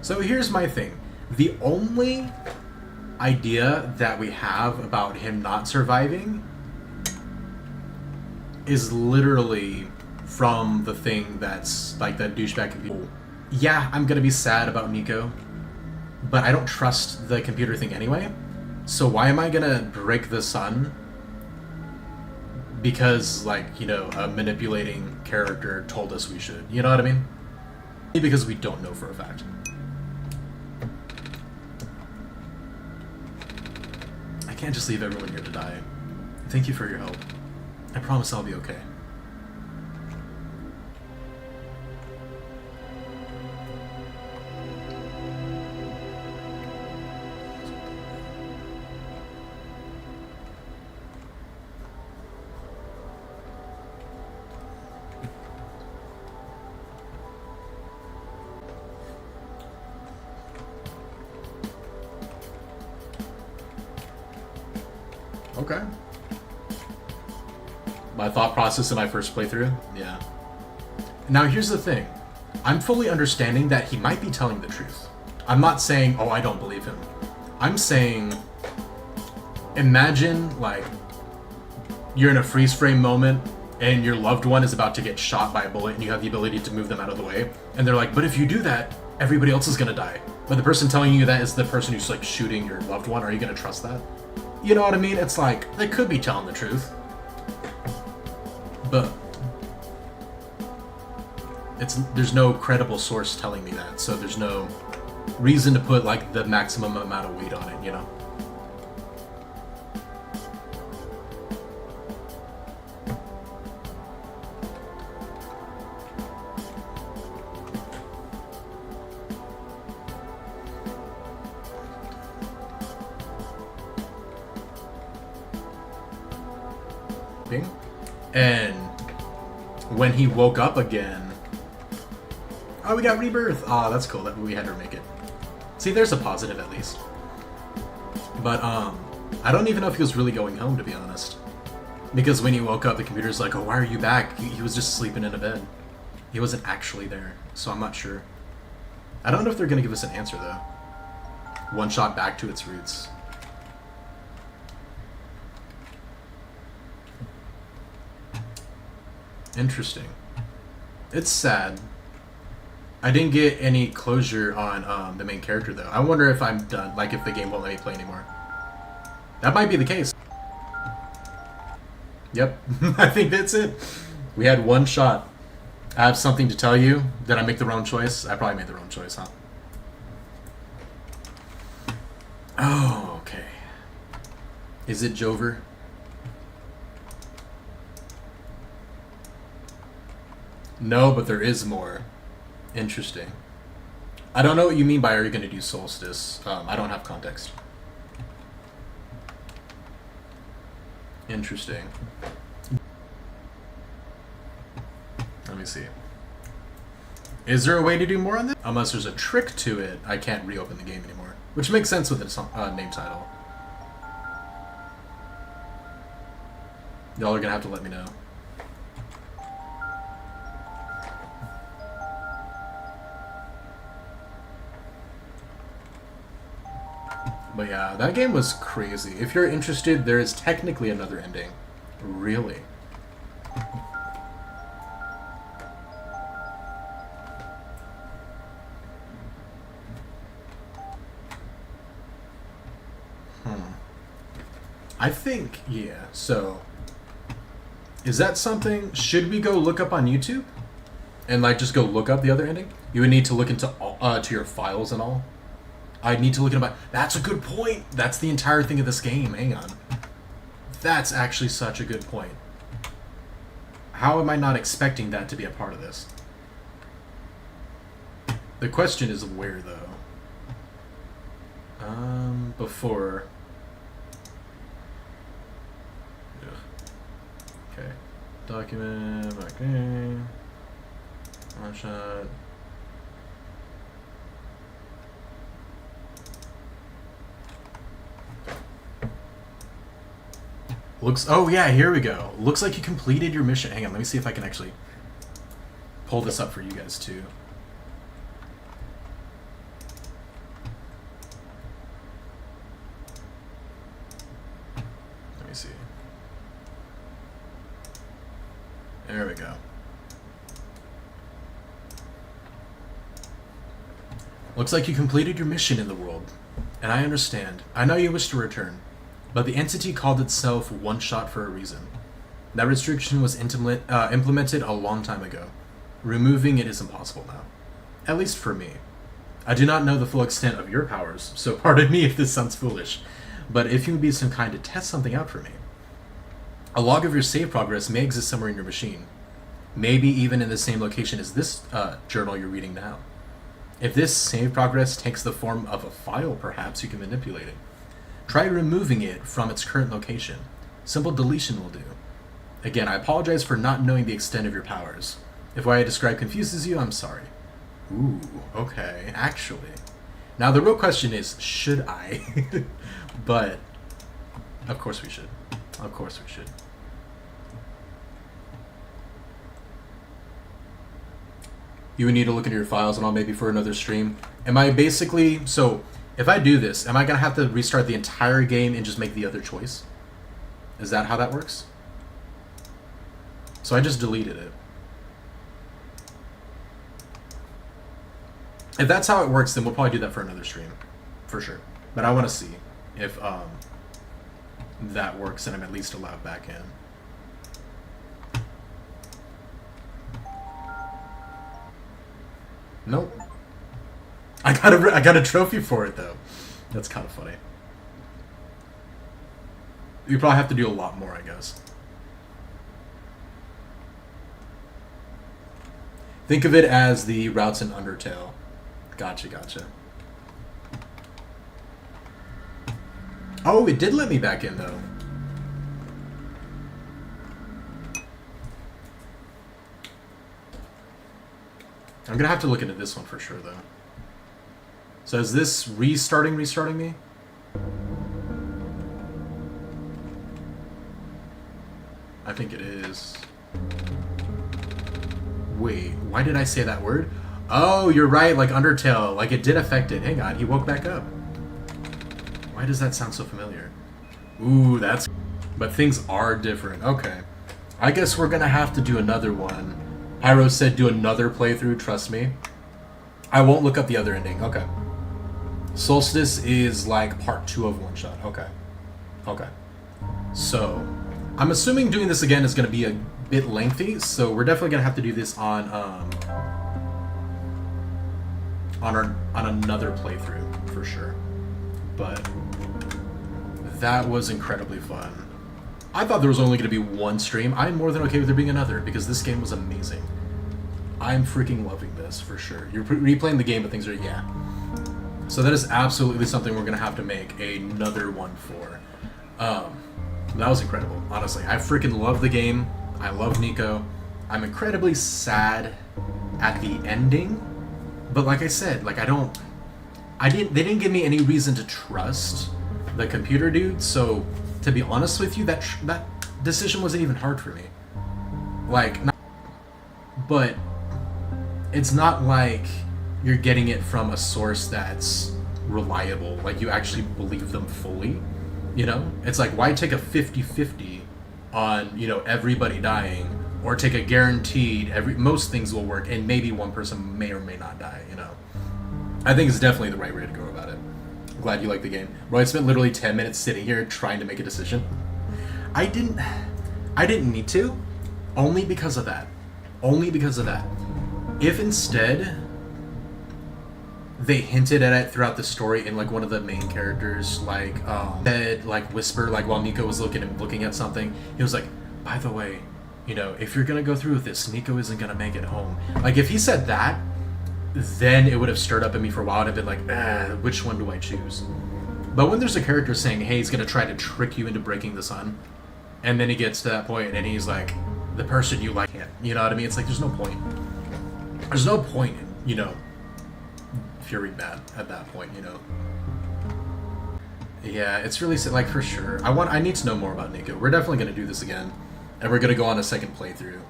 Speaker 1: So here's my thing. The only idea that we have about him not surviving is literally from the thing that's like that douchebag computer. Yeah, I'm gonna be sad about Nico, but I don't trust the computer thing anyway. So why am I gonna break the sun? Because, like, you know, a manipulating character told us we should. You know what I mean? Because we don't know for a fact. I can't just leave everyone here to die. Thank you for your help. I promise I'll be okay. Okay. My thought process in my first playthrough? Yeah. Now here's the thing. I'm fully understanding that he might be telling the truth. I'm not saying, oh, I don't believe him. I'm saying, imagine, like, you're in a freeze frame moment and your loved one is about to get shot by a bullet and you have the ability to move them out of the way. And they're like, but if you do that, everybody else is gonna die. But the person telling you that is the person who's, like, shooting your loved one. Are you gonna trust that? You know what I mean? It's like, they could be telling the truth. But there's no credible source telling me that, so there's no reason to put, like, the maximum amount of weight on it, you know? And when he woke up again, oh, we got rebirth. Oh, that's cool that we had to make it. See, there's a positive at least. But I don't even know if he was really going home, to be honest, because when he woke up, the computer's like, oh, why are you back? He was just sleeping in a bed. He wasn't actually there, so I'm not sure. I don't know if they're gonna give us an answer though. One shot back to its roots. Interesting. It's sad. I didn't get any closure on the main character though. I wonder if I'm done, like if the game won't let me play anymore. That might be the case. Yep, I think that's it. We had one shot. I have something to tell you. Did I make the wrong choice? I probably made the wrong choice, huh? Oh, okay. Is it Jover? No, but there is more. Interesting. I don't know what you mean by are you going to do Solstice. I don't have context. Interesting. Let me see. Is there a way to do more on this? Unless there's a trick to it, I can't reopen the game anymore. Which makes sense with its name title. Y'all are gonna have to let me know. But yeah, that game was crazy. If you're interested, there is technically another ending. Really? I think, yeah, so... Is that something... Should we go look up on YouTube? And, like, just go look up the other ending? You would need to look into all, to your files and all? I'd need to look into my... That's a good point! That's the entire thing of this game. Hang on. That's actually such a good point. How am I not expecting that to be a part of this? The question is where, though? Before... Okay. Document, okay. Oneshot. Looks, oh yeah, here we go. Looks like you completed your mission. Hang on, let me see if I can actually pull this up for you guys too. Let me see. There we go. Looks like you completed your mission in the world. And I understand. I know you wish to return. But the entity called itself Oneshot for a reason. That restriction was implemented a long time ago. Removing it is impossible now. At least for me. I do not know the full extent of your powers, so pardon me if this sounds foolish. But if you would be so kind to test something out for me. A log of your save progress may exist somewhere in your machine. Maybe even in the same location as this journal you're reading now. If this save progress takes the form of a file, perhaps you can manipulate it. Try removing it from its current location. Simple deletion will do. Again, I apologize for not knowing the extent of your powers. If what I describe confuses you, I'm sorry. Ooh, okay, actually. Now the real question is, should I? But, of course we should. Of course we should. You would need to look into your files and all maybe for another stream. Am I basically, so... If I do this, am I going to have to restart the entire game and just make the other choice? Is that how that works? So I just deleted it. If that's how it works, then we'll probably do that for another stream. For sure. But I want to see if that works and I'm at least allowed back in. Nope. I got a trophy for it though. That's kind of funny. You probably have to do a lot more, I guess. Think of it as the routes in Undertale. Gotcha, gotcha. Oh, it did let me back in though. I'm gonna have to look into this one for sure though. So is this restarting me? I think it is. Wait, why did I say that word? Oh, you're right, like Undertale. Like it did affect it. Hang on, he woke back up. Why does that sound so familiar? Ooh, that's... But things are different. Okay. I guess we're gonna have to do another one. Hyro said do another playthrough, trust me. I won't look up the other ending. Okay. Solstice is like part 2 of Oneshot. Okay. Okay. So, I'm assuming doing this again is going to be a bit lengthy, so we're definitely going to have to do this on another playthrough, for sure. but that was incredibly fun. I thought there was only going to be one stream. I'm more than okay with there being another because this game was amazing. I'm freaking loving this for sure. You're replaying the game, but things are, yeah. So that is absolutely something we're going to have to make another one for. That was incredible, honestly. I freaking love the game. I love Nico. I'm incredibly sad at the ending, but like I said, like they didn't give me any reason to trust the computer dude, so to be honest with you, that decision wasn't even hard for me. Like, but it's not like you're getting it from a source that's reliable, like you actually believe them fully, you know? It's like, why take a 50-50 on, you know, everybody dying, or take a guaranteed most things will work and maybe one person may or may not die, you know? I think it's definitely the right way to go about it. I'm glad you like the game. Bro, I spent literally 10 minutes sitting here trying to make a decision. I didn't need to, only because of that. Only because of that. If instead they hinted at it throughout the story in like one of the main characters, like said, like whisper, like while Nico was looking at something, he was like, by the way, you know, if you're gonna go through with this, Nico isn't gonna make it home. Like if he said that, then it would have stirred up in me for a while and I'd been like, which one do I choose? But when there's a character saying, hey, he's gonna try to trick you into breaking the sun, and then he gets to that point and he's like, the person you like can't, you know what I mean? It's like, there's no point. There's no point in, you know, Fury bad at that point, you know. Yeah, it's really, like, for sure. I need to know more about Nico. We're definitely gonna do this again, and we're gonna go on a second playthrough.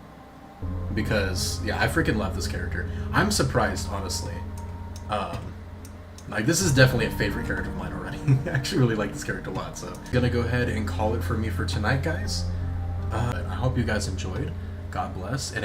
Speaker 1: Because, yeah, I freaking love this character. I'm surprised, honestly. Like, this is definitely a favorite character of mine already. I actually really like this character a lot, so. I'm gonna go ahead and call it for me for tonight, guys. I hope you guys enjoyed. God bless, and